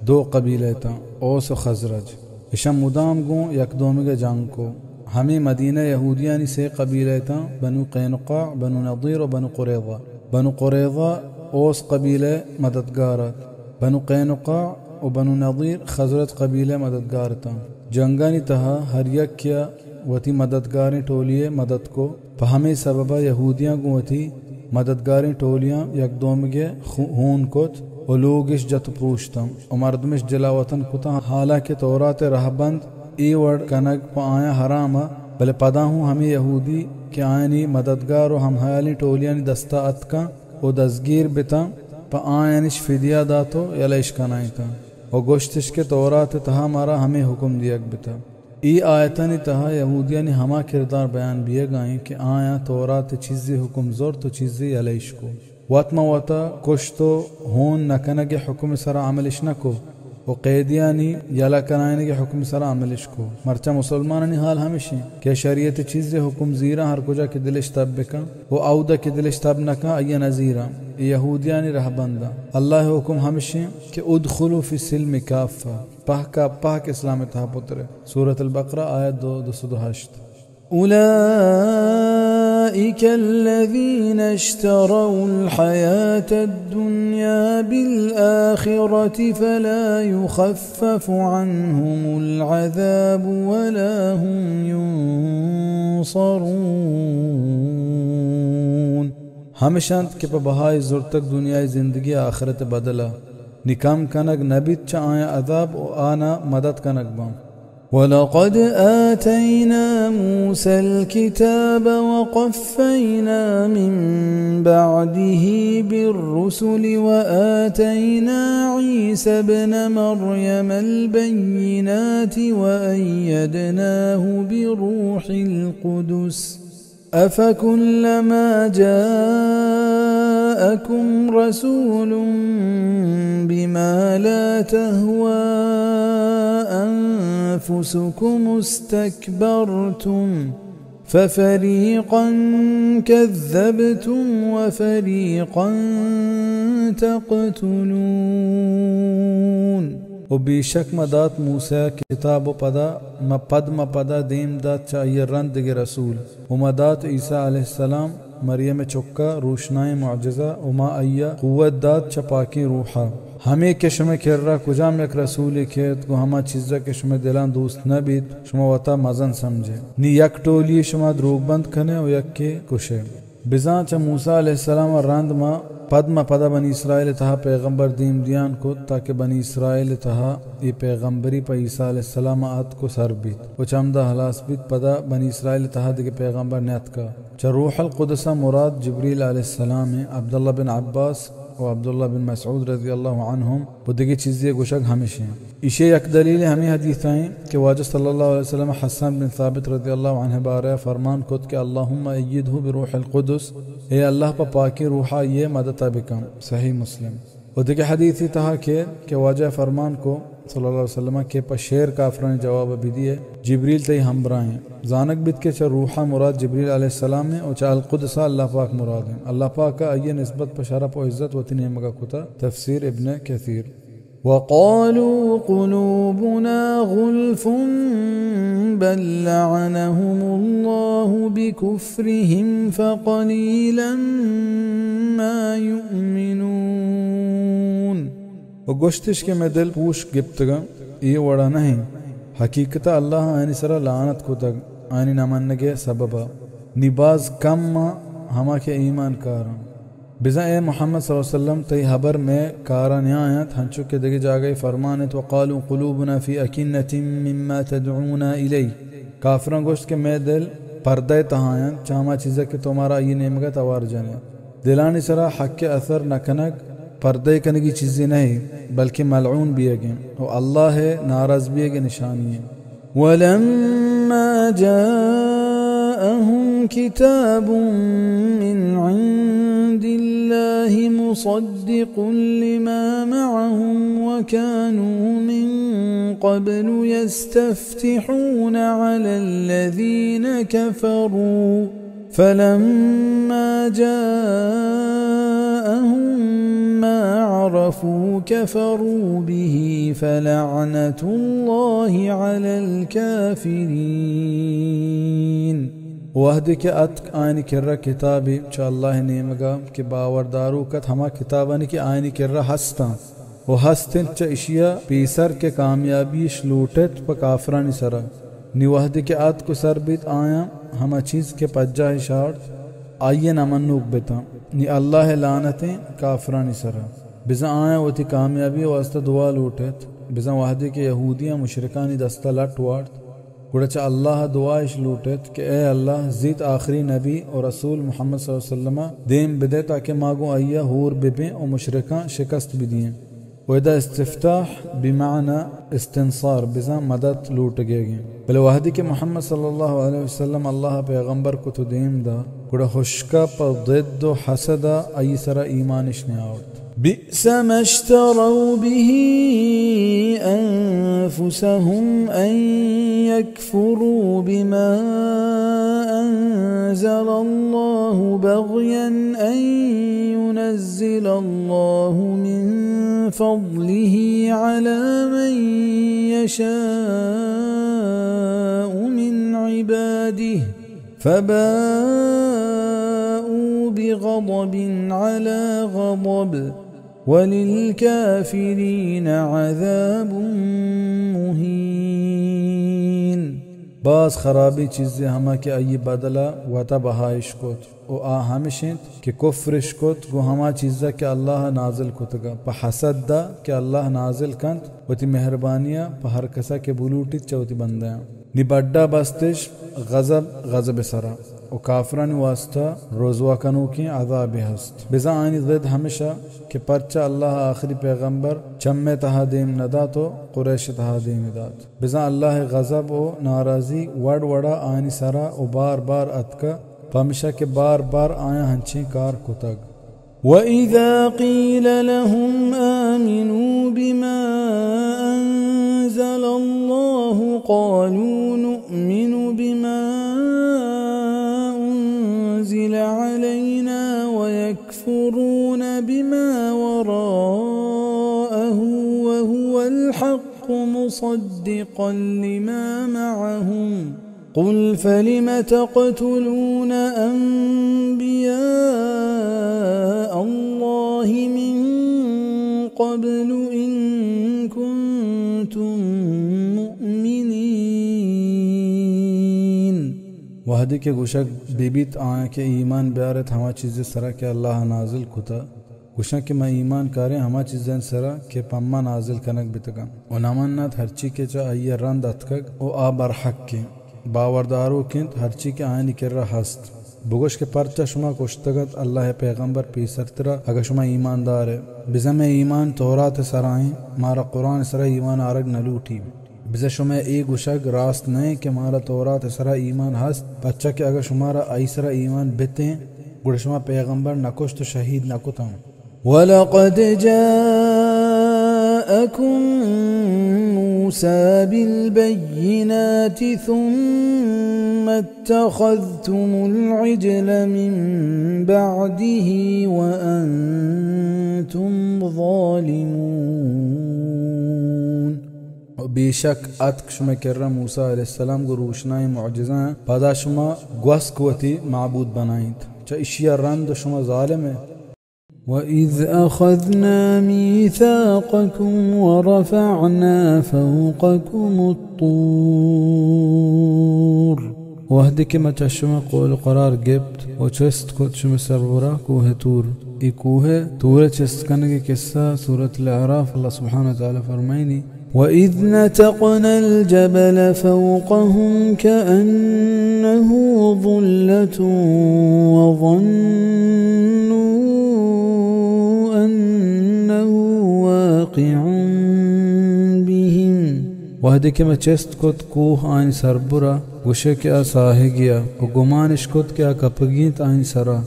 B: دو قبیلے تا اوس و خزرج اشم مدام گوں یک دومگا جنگ کو ہمیں مدینہ یہودیانی سے قبیلے تا بنو قینقاع بنو نضیر و بنو قریظہ. بنو قریظہ اوس قبیلے مددگارت بنو قینقاع و بنو نضیر خزرت قبیلے مددگارتا جنگانی تہا ہر یک کیا وتی مددگاریں ٹولیے مدد کو پہمی سببا یہودیاں گوتی مددگاریں ٹولیاں یک دومگے خون کت و لوگش جت پروشتم و مردمش جلاوطن کتا حالانکہ تورات رہبند ای وڑ کنگ پا آیا حراما بلے پدا ہوں ہمیں یہودی کہ آئینی مددگار و ہم حیالی ٹولیانی دستا اتکا و دزگیر بتا پا آئینش فدیہ داتو یا لیش کنائی تا و گوشتش کے تورات تہا مارا ہمیں حکم دیگ بتا. ای آیتانی تہا یہودیانی ہما کردار بیان بیے گائیں کہ آیا تورات چیزی حکم زور تو چیزی یا لیش کو واتما واتا کشتو ہون نکنگ حکم سر عملش نکو و قیدیانی یلا کنائنگ حکم سر عملش کو مرچہ مسلمانانی حال ہمیشیں کہ شریعت چیز حکم زیرہ ہر کجا کی دلش تب بکا و عودہ کی دلش تب نکا ای نزیرہ یہودیانی رہ بندہ. اللہ حکم ہمیشیں کہ ادخلوا فی السلم کافہ پاک اسلام تہا پتر. سورة البقرہ آیت 228.
A: أولئك الذين اشتروا الحياة الدنيا بالآخرة فلا يخفف عنهم العذاب ولا هم ينصرون.
B: ہمیشانت کہ پا بہائی زرتک دنیای زندگی آخرت بدلا نکام کنگ نبیت چا آیا عذاب و آنا مدد کنگ بام.
A: ولقد آتينا موسى الكتاب وقفينا من بعده بالرسل وآتينا عيسى ابن مريم البينات وأيدناه بروح القدس أفكلما جاءكم رسول بما لا تهوى أنفسكم استكبرتم
B: ففريقا كذبتم وفريقا تقتلون. وبيشك مدات موسى كتاب پدا ما پدا ديم دات چاہیے رندگ رسول ومدات عيسى عليه السلام مریم چکا روشنائے معجزہ وما ایا قوت دات چپاکی روحا ہمیں کہ شما کررا کجام یک رسول کھیت کو ہما چیزا کہ شما دلان دوست نبید شما وطا مزن سمجھے نی یک ٹولی شما دروگ بند کنے و یک کے کشے بزان چا موسیٰ علیہ السلام راند ما پدا بنی اسرائیل تہا پیغمبر دیم دیان کو تاکہ بنی اسرائیل تہا یہ پیغمبری پا عیسیٰ علیہ السلام آت کو سر بیت و چمدہ حلاس بیت پدا بنی اسرائیل تہا دیکھ پیغمبر نیت کا چا روح القدس مراد جبریل علیہ السلام عبداللہ بن عباس و عبداللہ بن مسعود رضی اللہ عنہم وہ دیکھ چیزیں گوشک ہمیشہ ہیں اسے یک دلیل ہمیں حدیث آئیں کہ واجہ صلی اللہ علیہ وسلم حسان بن ثابت رضی اللہ عنہ بارے فرمان کت کہ اللہم ایدہو بروح القدس اے اللہ پا پاکی روحا یہ مدتا بکم صحیح مسلم وہ دیکھ حدیثی تہا کہ واجہ فرمان کو صلی اللہ علیہ وسلم کے پا شیر کافران جواب بھی دیئے جبریل تی ہمراہیں زانک بیت کے چا روحا مراد جبریل علیہ السلام ہے اور چا القدسہ اللہ پاک مراد ہیں اللہ پاک کا یہ نسبت پا شرف و عزت و تنہی مگا کتا تفسیر ابن کثیر وقالوا قلوبنا غلف بل لعنهم الله بكفرهم فقليلا ما يؤمنون و گوشتش کہ میں دل پوش گپتگا یہ وڑا نہیں حقیقتا اللہ آنی سرا لعنت کو تگ آنی نمانگے سببا نباز کم ما ہما کے ایمان کارا بزا اے محمد صلی اللہ علیہ وسلم تی حبر میں کارا نیایت ہنچو کے دگے جاگئی فرمانت وقالوا قلوبنا فی اکنت مما تدعونا الی کافران گوشت کہ میں دل پردہ تہایت چاہما چیزا کہ تمہارا یہ نیمگا توار جانے دلانی سرا حق کے اثر نکنک پردے کرنے کی چیزیں نہیں بلکہ ملعون بھی ہے اور اللہ ہے ناراض بھی ہے نشانی ہے وَلَمَّا جَاءَهُمْ كِتَابٌ مِّنْ عِنْدِ اللَّهِ مُصَدِّقٌ لِمَا مَعَهُمْ وَكَانُوا مِنْ قَبْلُ يَسْتَفْتِحُونَ عَلَى الَّذِينَ كَفَرُوا فَلَمَّا جَاءَهُمْ ما عرفوا كفروا به فلعنة الله على الكافرين وحدی کے اتک آئینی کررہ کتابی چا اللہ نیمگا کہ باوردارو کت ہما کتابانی کی آئینی کررہ ہستان و ہستن چا اشیاء پیسر کے کامیابی شلوٹت پا کافرانی سرا نی وحدی کے ات کو سر بیت آیا ہما چیز کے پجاہ شاڑ آئیے نمنوک بیتا نی اللہ لعنتیں کافرانی سرا بزا آیا وہ تی کامیابی واسطہ دعا لوٹت بزا وحدی کے یہودیاں مشرکانی دستہ لٹ وارد گڑچہ اللہ دعائش لوٹت کہ اے اللہ زید آخری نبی اور رسول محمد صلی اللہ علیہ وسلم دیم بدے تاکہ ماگو آئیہ ہور ببیں اور مشرکان شکست بدیں وإذا استفتاح بمعنى استنصار بزا مدد لوٹ گئے گئے بلے وحدی کہ محمد صلی اللہ علیہ وسلم اللہ پیغمبر کو تو دیم دا گڑا خوشکا پا ضد و حسدا ای سر ایمانش نے آورد بئس ما اشتروا به أنفسهم أن يكفروا بما أنزل الله بغيا أن ينزل الله من فضله على من يشاء من عباده فباءوا بغضب على غضب وللكافرين عذاب مهين باز خرابی چیزیں ہما کے ای بدلا وتا بہائش کت او آ ہمشند کہ کفرش کت گو ہما چیزا کہ اللہ نازل کتگا پا حسد دا کہ اللہ نازل کند وتی مہربانیاں پا ہر کسا کے بلوٹی چوتی بندیاں نی بڑا بستش غضب سرا و کافرانی واسطہ روزوا کنو کی عذاب ہست بزا آنی ضد ہمیشہ کہ پرچہ اللہ آخری پیغمبر چمے تہا دیم ندا تو قریش تہا دیم داد بزا اللہ غضب و ناراضی وڑا آنی سرا و بار بار اتکا پہمیشہ کہ بار بار آیا ہنچیں کار کتگ وَإِذَا قِيلَ لَهُمْ آمِنُوا بِمَا أَنزَلَ اللَّهُ قَالُوا نُؤْمِنُ بِمَا
A: الحق مصدقا لما معهم قل فلم تقتلون أنبياء الله من قبل إن كنتم مؤمنين वहदी के गुशक बीबीत आए के ईमान ब्यारत हमा चीज़ें सरा के अल्लाह नाजिल कुता गुशा के मैं ईमान करे हमा चीज़ें सरा के पम्मा नाजिल कनक बितकम और नमन्नत हरची के चा आये रंद अतकक ओ आबर हक के बावरदारो किंत हरची के आयनी कर रहा हस्त बुगश के परचा शुमा कुश्तगत अल्लाह पैगंबर पीसरतरा अगर शुमा ईमानदार है बिज़म ईमान तौरात सराएं मारा कुरान सरा ईमान आरग नलूठी बिज़ शुमा एक गुशक रास्त नहीं कि मारा तौरात सरा ईमान हस्त बच्चा के अगर शुमारा आई सरा ईमान बिते गुड़ शुमा पैगंबर नकुश तो शहीद नकुता वलक़द जाअकुम मूसा बिलबय्यिनात थुम्म इत्तख़ज़्तुमुल इज्ल मिन बअदिही व अंतुम ज़ालिमून बेशक अतक शुमा कर्रा मूसा अलैहिस्सलाम को रोशनाई मुअज्जिज़ा पदा शुमा ग्वस्कवती माबूद बनाईत चा इशिया रंद शुमा ज़ालिम है وَإِذْ أَخَذْنَا مِيثَاقَكُمْ وَرَفَعْنَا فَوْقَكُمُ الطُّورَ وهدي كما تشمع قول قرار جبت وچست كت شم سرورا كوه تور اي كوه تور چست كنگي قصة سورة الأعراف الله سبحانه وتعالى فرميني وَإِذْ نَتَقْنَا الْجَبَلَ فَوْقَهُمْ كَأَنَّهُ ظُلَّةٌ وَظَنُّوا أَنَّهُ واقع بهم وهدي كما چست كت كوه آين سربرا وشه كا ساهگيا وگمانش كت كا كپگيت آين سرا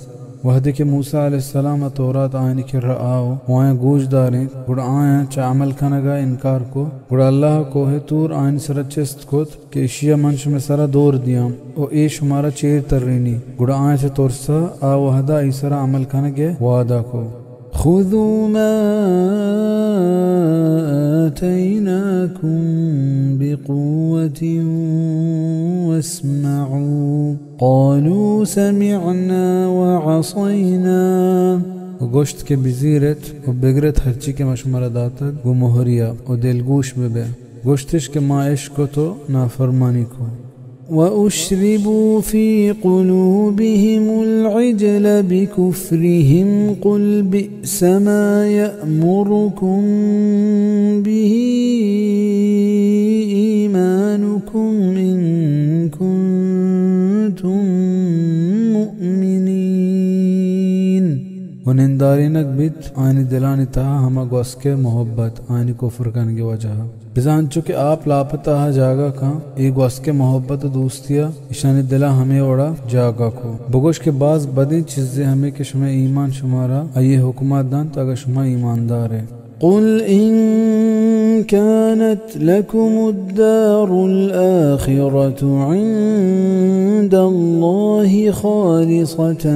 A: वहदे के मूसा अलैहिस्सलाम तौरात आयन के रआओ वहाँ गोश दारें गुड़ आया चा अमल खनगा इनकार को गुड़ अल्लाह को है तूर आयन सरा चेस्त कोत के एशिया मंश में सरा दौर दिया ओ एश हमारा चेर तर्रीनी गुड़ आया से तोरसा आ वहदा इसरा अमल खनगे वादा को खुदू मा आतैनाकुम बिकुव्वतिन वस्मऊ قالوا سمعنا وعصينا وگوشت के बिजीरत और बिगरत हरची के मशमरा दाता गो मोहरिया और दिलगोश बे गोश्तिश के माइश को तो नाफरमानी को وأشربوا في قلوبهم العجل بكفرهم قل بئس ما يأمركم به إيمانكم إن كنتم مؤمنين ونندارينك بيت آني दिलानी था हमा गोस के मोहब्बत आनी कुफ्र करने की वजह बिजान चुके आप लापता है जागा का एक गोस के मोहब्बत दोस्तिया ईशानी दिला हमें ओढ़ा जागा को बगोश के बाज बदी चीजें हमें के शुमा ईमान शुमारा आये हुकुमत दान तो अगर शुमा ईमानदार है قل إن كانت لكم الدار الآخرة عند الله خالصة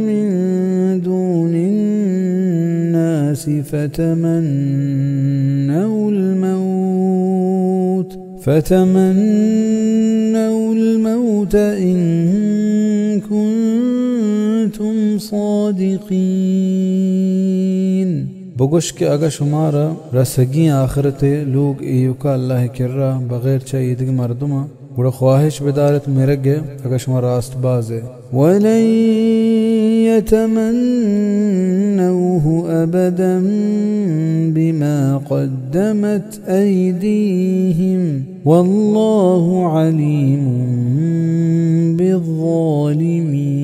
A: من دون الناس فتمنوا الموت إن كنتم صادقين बगुश के अगर शुमारा रसगी आखिरत लोग एयुका अल्लाह किर्रा बगैर चाहिए कि मर्दुमा बड़ा ख्वाहिश बिदारत मेरे गे अगर शुमा रास्त बाज है वलन यतमन्नूहु अबदन बिमा क़द्दमत अयदीहिम वल्लाहु अलीमुम बिज़्ज़ालिमीन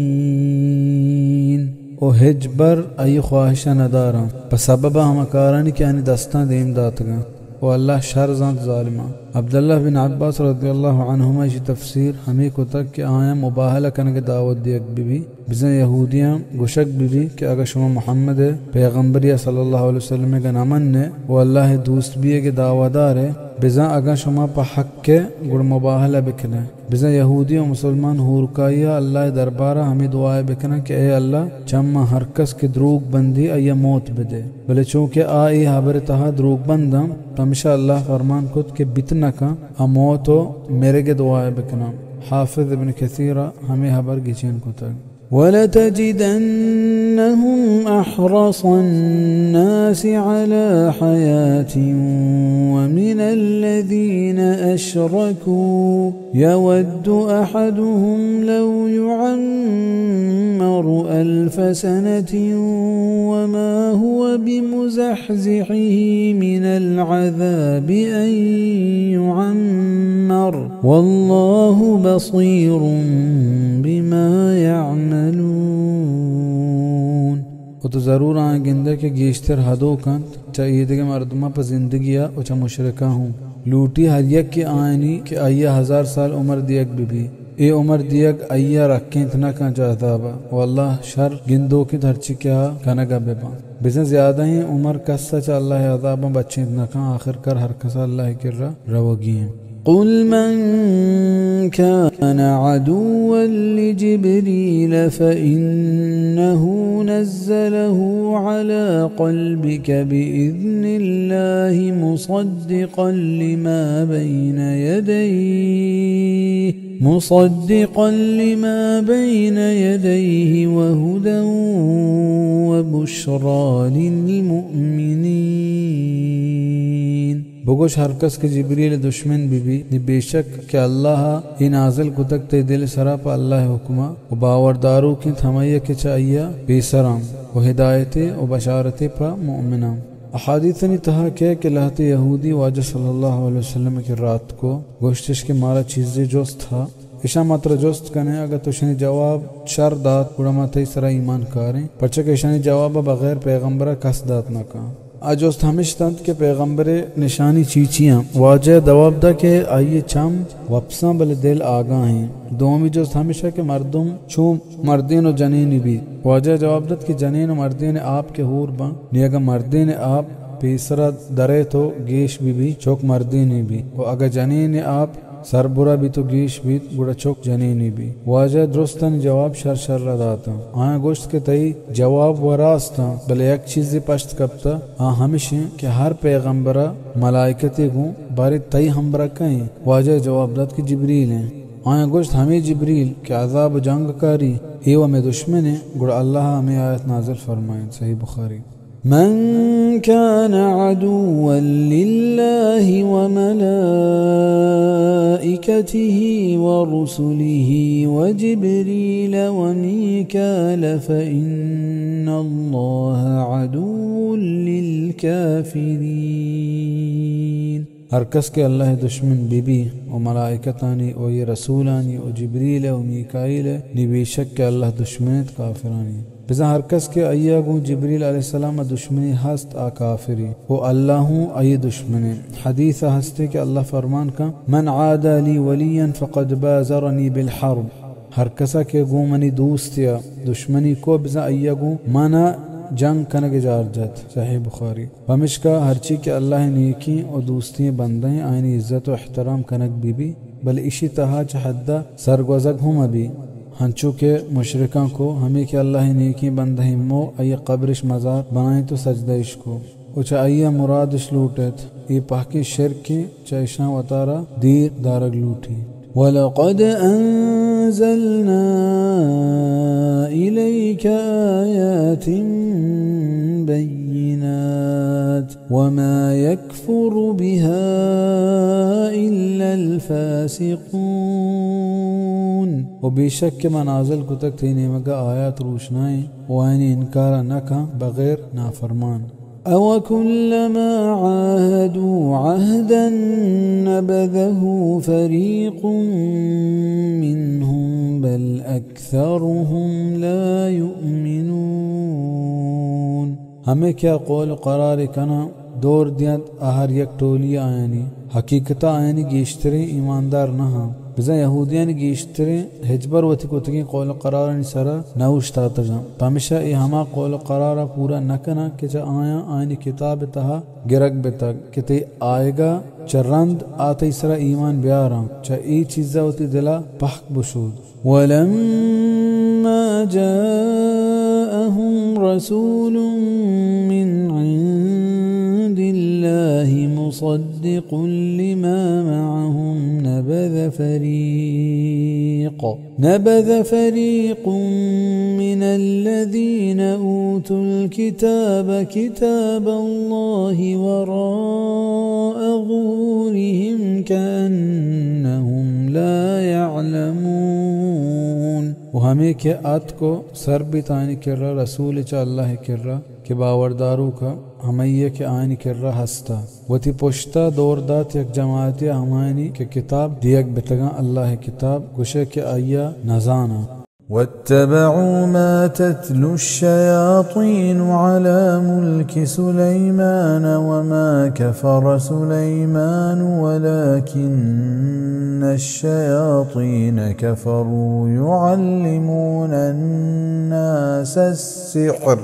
A: ओ हिजबर आई ख्वाहिशा नदारा बसबबा हम कारणी के आनी दस्ता देम दातगा ओ अल्लाह शर ज़ात ज़ालिमा अब्दुल्लाह बिन अब्बास रज़ियल्लाहु अन्हुमा की तफसीर हमें को तक के आया मुबाहला करने के दावत दिया बीबी बिज़ा यहूदियाँ गुशक बीबी के अगर शुमा मोहम्मद पैगम्बरिया सल्लल्लाहु अलैहि वसल्लम का नमन ने वो अल्लाह दोस्त भी के दावादार है बिजा अगा शुमा पा हक के गुड़ मुबाहला बिकना बिजा यहूदी और मुसलमान हुरकाया अल्लाह दरबारा हमें दुआए बिकना कि ए अल्लाह चम्मा हरकस के द्रूग बंदी अया मौत बिदे भले चूंकि आई हाबर तहा द्रूग बंदम तमशा अल्लाह फरमान खुद के बितना का अमौतो मेरे के दुआए बिकना। हाफिज इब्न कसीरा हमें हबर गिचीन को तक
B: वलतजिदन्नहुम अहरसन्नास अला हयातिन वमिनल्लज़ीन अशरकू यवद्दु अहदुहुम लौ युअम्मरु अल्फ सनतिन वमा हुवा बिमुज़हज़िही मिनल अज़ाबि अन युअम्मर वल्लाहु बसीरुम बिमा यअमलून। वो तो जरूर आए गिंदे के गेश्तर हदो कंत चा ईद के मर्दमा पर जिंदगिया और चा मुशरका हूँ लूटी हर यक की आयनी कि अय्या 1000 साल उम्र दियक बीबी ए उम्र दियक अय्या रखें इतना का चाहताबा वल्लाह शर गिंदो की धरची क्या कनगा बेबा बिजन ज्यादा ही उम्र कस्सा चा अल्लाह अज़ाबा बच्चे इतना का आखिर कर हर कसा अल्लाह किर्रा रवगी हैं। قل من كان عدوا لجبريل فإنه نزله على قلبك بإذن الله مصدقا لما بين يديه وهدى وبشرى للمؤمنين। बगोश हरकस के जिब्रील दुश्मन बीबी नि बेशक के अल्लाह इन नाज़िल कुतक ते दिल सरा पर अल्लाह हुक्मा व बावरदारू की थमैया के चाहिए बेसराम व हिदायते व बशारते पर मुअमिना। अहादीथ ने तहा के लहते यहूदी वाज सल्लल्लाहु अलैहि वसल्लम की रात को गोश्तिश के मारा चीजें जोस्त था ईशा मात्र जोस्त कने अगर तुशनी जवाब शर दात उड़मा ते सरा ईमान कारें परचक ईशानी जवाब बगैर पैगंबरा कस दात न का अजोस्त हमेश तंत के पैगंबरे निशानी चीचियाँ वाजह दवाबदा के आइए चम वपसा बल दिल आगा हैं दोमी जोस्त हमेशा के मर्दुम छूम मर्दीन और जनीन भी वाजह जवाबदत की जनीन और मर्दीन आप के हूर बन नियगा मर्दीन आप पेसरा दरे तो गेश भी चौक मर्दीन भी वो अगर जनीन आप सरबुरा भी तो गेश भी गुड़ा चौक जनीनी भी वाजह दुरुस्तन जवाब शर शर दाता आया गोश्त के तई जवाब वरास्ता भले एक चीज पश्त कबता हमेशा के हर पैगंबरा मलाइकते को बारी तई हमरा कहीं वाजह जवाब दात की जिब्रील हैं आया गोश्त हमें जिब्रील के अजाब जंग कारी एवं में दुश्मन है गुड़ा अल्लाह हमें आयत नाजिल फरमाए। सही बुखारी। من كان عدوا لله وملائكته ورسله وجبريل وميكال فإن الله عدو للكافرين। हर कस के अल्लाह दुश्मन बीबी और मलाइकतानी और ये रसूलानी और जिब्रील और मीकाईल निबेशक के अल्लाह दुश्मन काफिरानी बिजा हर कस के अय्या गु जिब्रील अलैहिस्सलाम दुश्मनी हस्त आ काफिरी वो अल्लाह अय दुश्मने हदीस हस्ते के अल्लाह फरमान का मन आदा ली वलियन फक़द बाज़रनी बिल हर्ब हर कसा के गु मनी दोस्त या दुश्मनी को बिजा अय्या गु माना जंग कनक जारजत। सही बुखारी। हमेशा हर चीज के अल्लाह नेकी और दोस्ती बंदे आयनी इज्जत और एहतराम कनक बीबी बल इसी तहा चहदा सरगोजग हम अभी हंचू के मुशरिका को हमें के अल्लाह नेकी बंद हिम्मो अय कब्रिश मज़ार बनाए तो सजदाइश को उचा अय्या मुरादिश लूटत ये पाकी शिरक की चैशा वतारा दीर दारग लूटी। वलक़द अंज़लना इलैका आयातिन बय्यिनात वमा यकफुरु बिहा इल्लल फासिक़ून। वो बेशक के मनाज़िल को तक थी नेमगा आयात रोशनाएं वायनी इनकार न का बगैर नाफरमान। अवकुल्लमा आहदू अहदन नबज़हु फरीक़ुम मिन्हुम बल अक्सरुहुम ला युमिनून। हमें क्या कौल करार कना दौर दियत आहर यक टोली आयनी हकीकता आयनी गेश्तरे ईमानदार नहा
A: बिजा यहूदियान गिश्तरे हिजबर वति कुतगी कौल करार निसरा नौश्ता तजा पमिशा ए हमा कौल करारा पूरा नकना के चा आया आयनी किताब तहा गिरक बेतक किते आएगा चरंद आते इसरा ईमान ब्यारा चा ई चीज़ा वति दिला पहक बुशूद वलम्मा जाअहुम रसूलुम मिन इंदिल्लाहि मुसद्दिकुन लिमा मअहुम नबذ فريق من الذين أوتوا الكتاب كتاب الله وراء ظهورهم كأنهم لا يعلمون وهمیں کے آت کو سر بتانی کر رہا رسول چا اللہ کر رہا کہ باوردارو کا ہمیہ کے آئین کر رہا ہستا وتی پشتا دور دات یک جماعتی ہمائنی کے کتاب دیگ بتگاں اللہ کتاب گوشے کے آیا نزانا
B: واتبعوا ما تتلو الشياطين على ملك سليمان وما كفر سليمان ولكن الشياطين كفروا يعلمون الناس السحر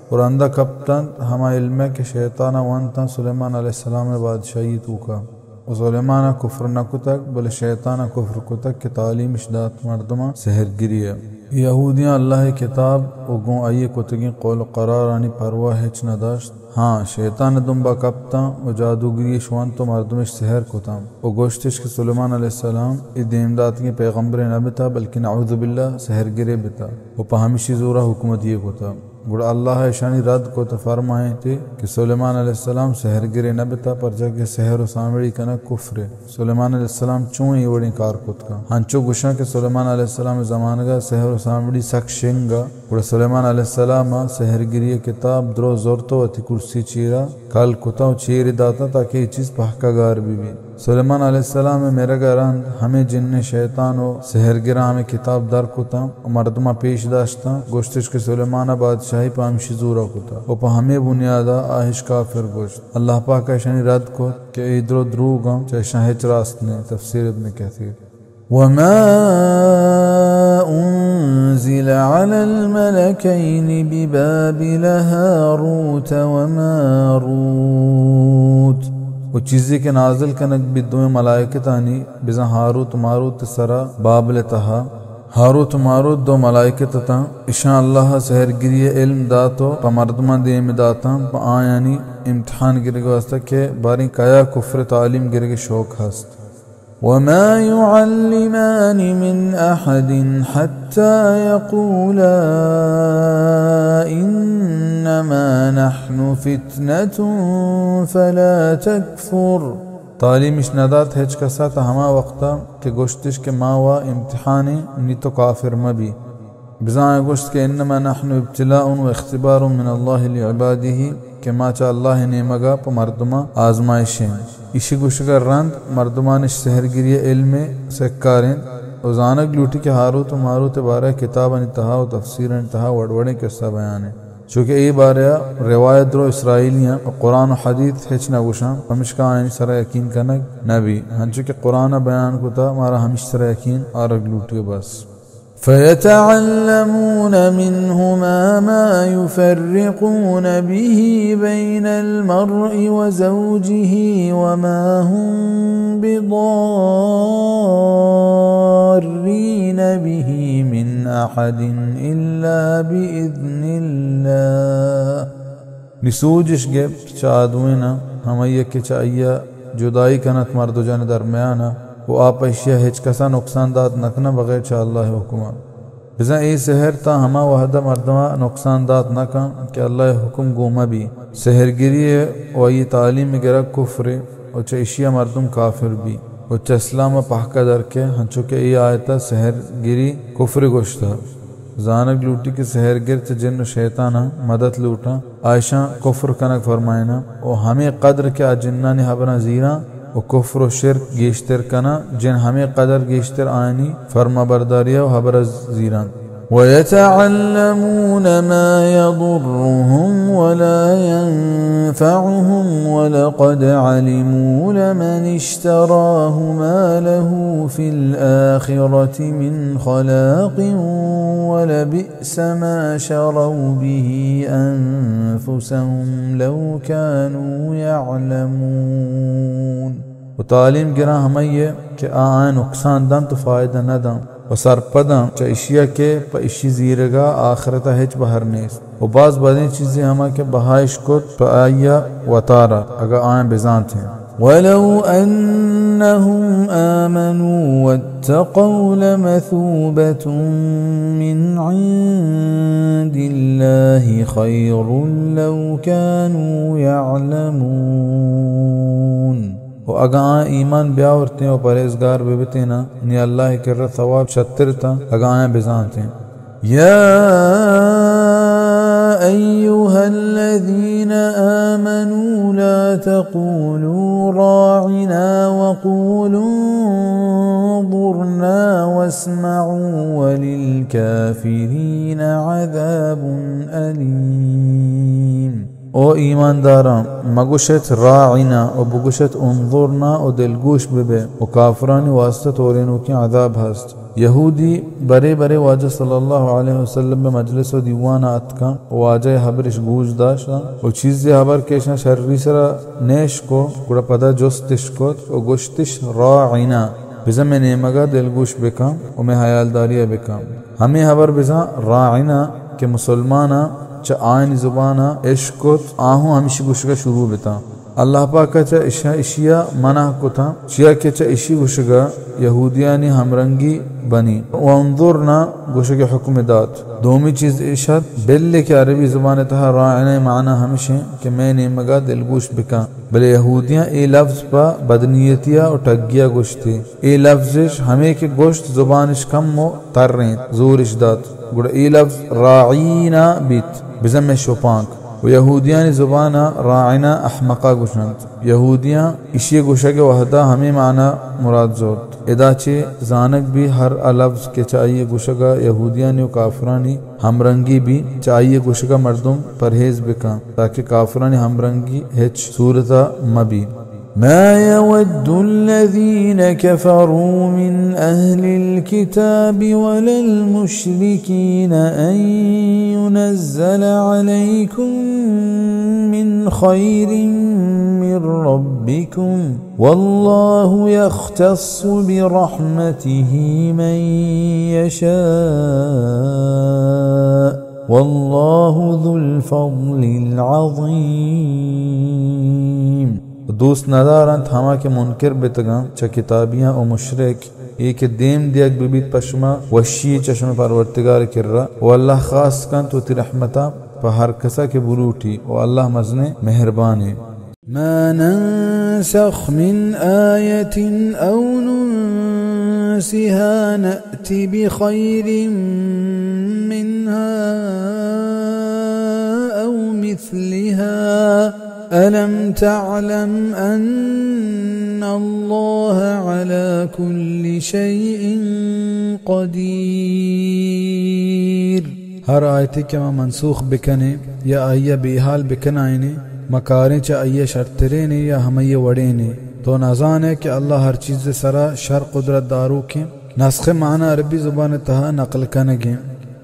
B: قرآن کپتن ہما علم ہے کہ شیطانہ وانتا سلیمان علیہ السلام بادشاہی توکا و سلیمانہ کفر نکو تک بل شیطانہ کفر کو تک کہ تعلیم اشداد مردمہ سحر گری ہے یہودیاں اللہ کتاب و گون آئیے کتگیں قول قرارانی پرواہ ہچ نداشت ہاں شیطان دنبا کپتا و جادوگری شوان تو مردمش سحر کتا و گوشتش کہ سلیمان علیہ السلام دیمدات کی پیغمبر نبتا بلکہ نعوذ باللہ سحر گرے بتا و پہمیشی زورہ حکومت یہ کتا گوڑا اللہ شانی رد کو تو فرمائیں تھے کہ سلیمان علیہ السلام سحر گرے نبتا پر جا کے سحر و سامڑی کنا کفر سلیمان علیہ السلام چون یہ وڑی کار کت کا ہنچو گوشاں کہ سلیمان علیہ السلام زمانگا سحر و سامڑی سک شنگا گوڑا سلیمان علیہ السلام سحر گری کتاب درو زورتو اتی کرسی چیرا کل کتا و چیری داتا تاکہ یہ چیز پہکا گار بھی سلیمان علیہ السلام میرا گران ہمیں جن شیطان و سحر گرا ہمیں کتاب در کتا و مردمہ پیش داشتا گوشتش کے سلیمان بادشاہی پا ہمشی زورا کتا و پا ہمیں بنیادا آہش کافر گوشت اللہ پاک ایشانی رد کت کہ ایدرو دروگا چاہشان ہچ راست نے تفسیر ابن کثیر وما أنزل على الملكين ببابل هاروت وماروت وہ چیزی کے نازل کنک بھی دو ملائکتانی بزن ہاروت ماروت سرا بابل تہا ہاروت ماروت دو ملائکت تا اشان اللہ سحر گری علم داتو پا مردمان دیم داتا پا آیانی امتحان گرے گواستا کہ باری کایا کفر تعلیم گرے گے شوق ہست وما يعلمان من أحد حتى يقولا إنما نحن فتنة فلا تكفر تعلیمش ندات ہچ کسا تا ہما وقتا کہ گوشتش کے ماوا امتحانی نی تو کافر مبی بزان گوشت کہ انما نحن ابتلاء و اختبار من اللہ لعباده کہ ما چا اللہ نے مگا پا مردمہ آزمائشیں اسی گوشگر رند مردمانش سحرگری علم سکاریں و زانک لوٹی کہ ہاروت و ماروت بارہ کتاب انتہا و تفسیر انتہا وڑوڑیں قصہ بیان ہے چونکہ ای بارہ روایت درو اسرائیلیاں و قرآن و حدیث ہچ نہ گوشاں ہمشکا آئین سرہ یقین کنک نبی ہنچو کہ قرآن بیان کو تا مارا ہمش سرہ یقین آرگ لوٹی بس فيتعلمون منهما ما يفرقون به بين المرء وزوجه وما هم بضارين به من أحد إلا بإذن الله نسوجش گب چادوینا ہمائیہ کے چاہیہ جدائی کنت مرد و جان درمیانا وہ آپ اشیاء ہچ کسا نقصان داد نکنا بغیر چاہ اللہ حکمہ بزن ای سحر تا ہما وحدہ مردمہ نقصان داد نکا کہ اللہ حکم گوما بھی سحر گری ہے و یہ تعلیم گرہ کفر و چا اشیاء مردم کافر بھی و چا اسلام پاکہ در کے ہنچو کہ ای آیتا سحر گری کفر گوشتا زانک لوٹی کی سحر گر چا جن و شیطانا مدد لوٹا عائشہ کفر کنک فرمائنا و ہمیں قدر کے جنانی حبرہ زیرہ و کفر و شرک گیشتر کنا جن ہمیں قدر گیشتر آئینی فرما برداریا و حبر زیران ويتعلمون ما يضرهم ولا ينفعهم ولقد علموا لمن اشتراه ما له في الآخرة من خلاق ولبئس ما شروا به أنفسهم لو كانوا يعلمون. وتعلیم گرا ہمیہ کہ آئیں نقصان دن تو فائدہ نہ دن و سرپدن چا اشیاء کے پا اشی زیرگا آخرتا ہچ بہر نیس و بعض بعدین چیزیں ہما کے بہائش کت پا آیا و تارا اگر آئیں بزانت ہیں. ولو أنهم آمنوا واتقوا لمثوبة من عند الله خير لو كانوا يعلمون. و اگا ایمان بیاورتے ہیں و پرہیزگار بیبتے نا نی اللہ کر رہا ثواب شتر تا اگا بزانتے ہیں. یا ایوہا الذین آمنوا لا تقولوا راعنا وقولوا انظرنا واسمعوا وللکافرین عذاب علیم. او ایمانداران مگوشت راعنا و بگوشت انظرنا و دلگوش ببے و کافرانی واسطہ تورینو کی عذاب ہست. یہودی برے برے واجہ صلی اللہ علیہ وسلم میں مجلس و دیوانا اتکا واجہ حبرش گوش داشتا و چیزی حبر کشنا شرری سرا نیش کو کڑا پدا جستش کت و گوشتش راعنا بزا میں نیمگا دلگوش بکم و میں حیالداریہ بکم. ہمیں حبر بزا راعنا کہ مسلمانا چا آئین زبانا عشقت آہوں ہمیشی گوشگا شروع بتا. اللہ پاک چا اشیاء منع کو تھا چیا کہ چا اشی گوشگا یہودیانی ہمرنگی بنی و انظرنا گوشگا حکم دات. دومی چیز اشد بلے کہ عربی زبان تہا راعنا معنی ہمیشہ کہ میں نے مگا دلگوش بکا بلے یہودیاں اے لفظ پا بدنیتیا اور ٹگیا گوشتی اے لفظش ہمیں کہ گوشت زبانش کم و تر رہیں زورش دات گوڑا اے لفظ راعینا بیت بزم شوپانک و یہودیان زبانا راعنا احمقا گوشند. یہودیاں اسی گوشہ کے وحدہ ہمیں معنی مراد زورت ادا چے زانک بھی ہر لفظ کے چاہیے گوشگا یہودیانی و کافرانی ہمرنگی بھی چاہیے گوشگا مردم پرہیز بکا تاکہ کافرانی ہمرنگی ہچ صورتا مبی. ما يود الذين كفروا من أهل الكتاب ولا المشركين أن ينزل عليكم من خير من ربكم والله يختص برحمته من يشاء والله ذو الفضل العظيم. دوست ندارند ہما کے منکر بتگاں چا کتابیاں و مشرک ایک دیم دیگ ببیت پشما وشی چشم پرورتگار کر رہا و اللہ خاص کن تو تی رحمتا پا ہر کسا کے بروٹی و اللہ مزنے مہربانی. ما ننسخ من آیت او ننسها نأتی بخیر منها او مثلها ألم تعلم أن الله على كل شيء قدير. ہر آیتی کے ما منسوخ بکنے یا آئیہ بیحال بکنائنے مکاریں چا آئیہ شرطرین یا ہمیہ وڑینے تو نازان ہے کہ اللہ ہر چیز سرا شر قدرت دارو کے. نسخ معنی عربی زبان تہا نقل کنگیں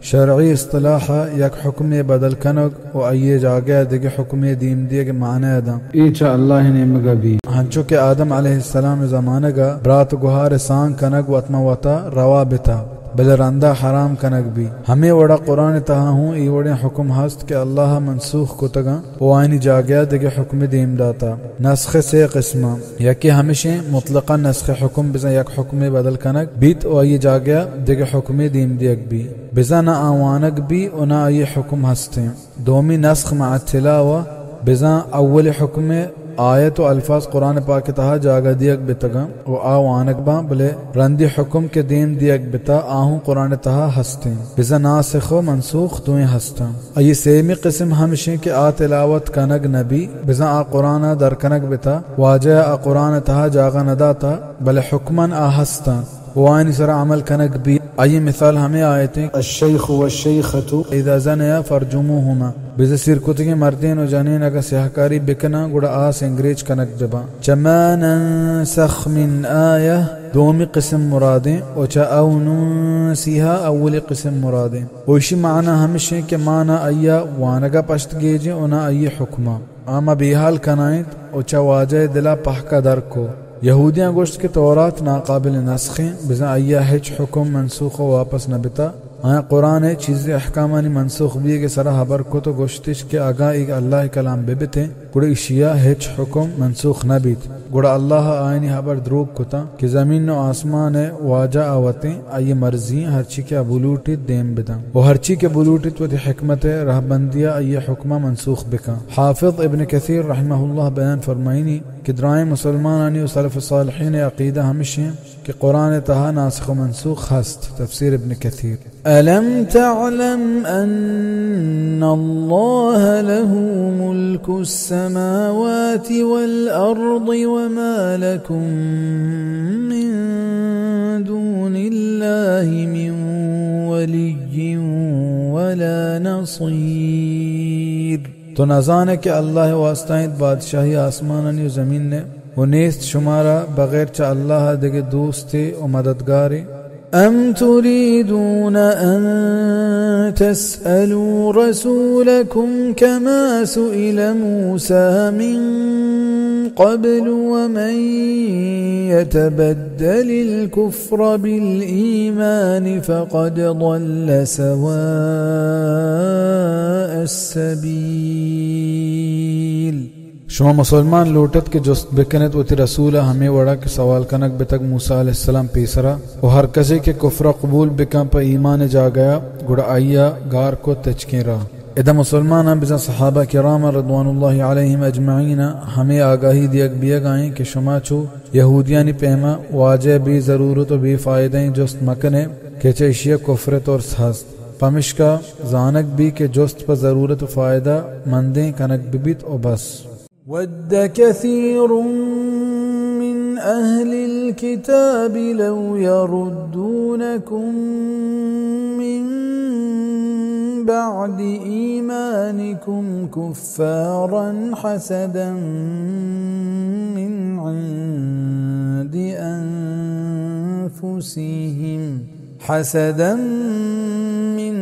B: شرعی اصطلاحا یک حکم بدل کنگ و آئیے جاگیا دیکھ حکم دیم دیکھ معنی دا ایچا اللہ نے مگا بھی ہنچو کہ آدم علیہ السلام زمانہ گا برات گوھار سان کنگ و اتمواتا روا بتا بل رندہ حرام کنگ بھی. ہمیں وڑا قرآن تہا ہوں ای وڑے حکم ہست کہ اللہ منسوخ کو تگا و آئینی جاگیا دیکھ حکم دیم داتا. نسخ سے قسمہ یکی ہمیشہ مطلقا نسخ حکم بزن یک حکم بدل کنگ بیت و آئی جاگیا دیکھ حکم دیم دیکھ بھی بزا نہ آوانک بھی و نہ آئی حکم ہستے. دومی نسخ مع التلاوہ بزا اول حکم آیت و الفاظ قرآن پاک تہا جاگا دیگ بتگا و آوانک با بلے رندی حکم کے دیم دیگ بتا آہوں قرآن تہا ہستے بزا ناسخ و منسوخ دوئیں ہستا. ای سیمی قسم ہمشیں کہ آ تلاوت کنگ نبی بزا آ قرآن در کنگ بتا واجہ آ قرآن تہا جاگا نداتا بلے حکمن آ ہستا वो आयनी सरा अमल कनक भी। आइए मिसाल हमें आयते
A: الشيخ والشيخة
B: इदा ज़नया फरजुमुहुमा बिज़ सिरकुत के मर्देन और जानेन अगर सहकारी बिकना गुड़ा आस अंग्रेज कनक बिबा। चमा नंसख मिन आया दोमी किस्म मुरादें और चाउ नंसिहा अव्वल किस्म मुरादें। वैशी माना हमेशा के माना अय्या वानगा पश्त गेजे उना अय्ये हुक्मा आमा बेहाल कनाइत और चवाजे दिला पहका दर को। यहूदियाँ गोश्त के तौरात नाकाबिल नस्खें बिज़ा अय्या हिच हुक्म मनसूख वापस न बिता। आया कुरान है चीज़ें अहकामानी मनसूख भी के सरा हबर को तो गोश्तिश के आगा एक अल्लाह कलाम बेबिते गुड़ा इशिया हिच हुक्म मनसूख न बीत। गुड़ा अल्लाह आयनी हबर द्रोग कुता कि ज़मीन व आसमान है वाजा आवतें आये मर्जी हरची के अबुलूटी देम बिदा वो हरची के बुलूटी तो हिकमत रहबंदिया आये हुक्मा मनसूख बिका। हाफिज इब्न कसीर रहमहुल्लाह बयान फरमाइनी कि द्राए मुसलमान व सलफ़ सालिहीन अक़ीदा हमेशा कि कुरान तहा नासिख व मनसूख हस्त। तफसीर इब्न कसीर अलम तअलम अन्ना अल्लाह लहू मुल्कुस समावाति वल अर्दि वमा लकुम मिन दूनिल्लाहि मिन वलिय्यिन वला नसीर। तो न जाने कि अल्लाह वास्ताइत बादशाही आसमान व ज़मीन ने वो नेस्त शुमारा बगैर चा अल्लाह देगे दोस्ते और मददगारे। अम तुरीदून अन तस्अलू रसूलकुम कमा सुइल मूसा मिन क़ब्ल वमन यतबद्दलिल कुफ्र बिल ईमान फ़क़द ضल सवाअ अस्सबील। शुमा मुसलमान लोटत के जोस्त बेकनत वती रसूला हमें वड़ा के सवाल कनक बेतक मूसा अलैहिस्सलाम पेसरा और हर कसे के कुफ्र कबूल बेका पर ईमान जा गया गुड़ा आइया गार को तचके रहा। इदा मुसलमान हम बिजा सहाबा किराम रद्वानुल्लाहि अलैहिम अजमईन हमें आगाही दियक बियक आए कि शुमा चो यहूदियानी पैमा वाजे भी जरूरत और बेफायदें जोस्त मकने के चेशिया कुफ्रत और हस्त पमिश्का जानक भी के जोस्त पर जरूरत फ़ायदा मंदें कनक बिबित और बस। वद्द कसीरुम मिन अहलिल किताबि लौ यरुद्दूनकुम मिन बअदि ईमानिकुम कुफ्फारन हसदन मिन इंदि अनफुसिहिम हसदन मिन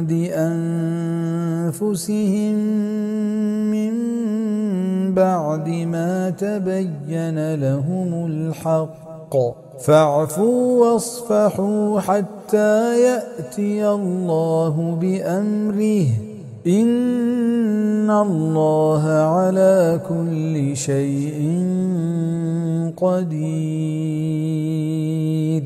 B: इंदि अनफुसिहिम بعد ما تبين لهم الحق فاعفوا واصفحوا حتى يأتي الله بأمره إن الله على كل شيء قدير।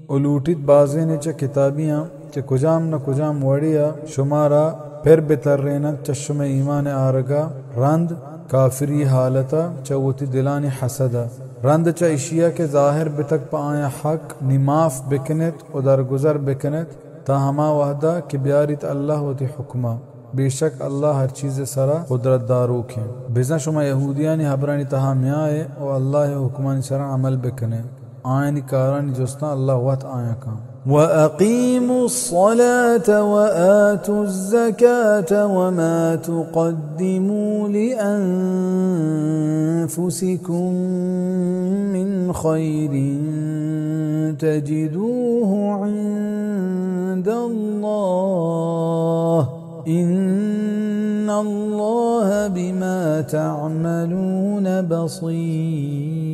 B: उलूटित बाज़े ने च किताबियाँ च कुजाम न कुजाम वड़िया शुमारा फिर बेतर रेना चश्म ईमान आरगा रंद काफिरी हालता चवती दिलानी हसदा रंद च इशिया के ज़ाहिर बितक पाया हक निमाफ बिकनत उदर गुजर बिकनत ताहमा वहदा कि ब्यारित अल्लाह वती हुक्मा बेशक अल्लाह हर चीज़ सरा कुदरत दारू के बिज़ा शुमा यहूदियानी हबरानी तहा म्याए और अल्लाह हुक्मानी सरा अमल बिकने आयनी कारानी जोस्ता अल्लाह वत आया का। وأقيموا الصلاة وآتوا الزكاة وما تقدموا لأنفسكم من خير تجدوه عند الله إن الله بما تعملون بصير।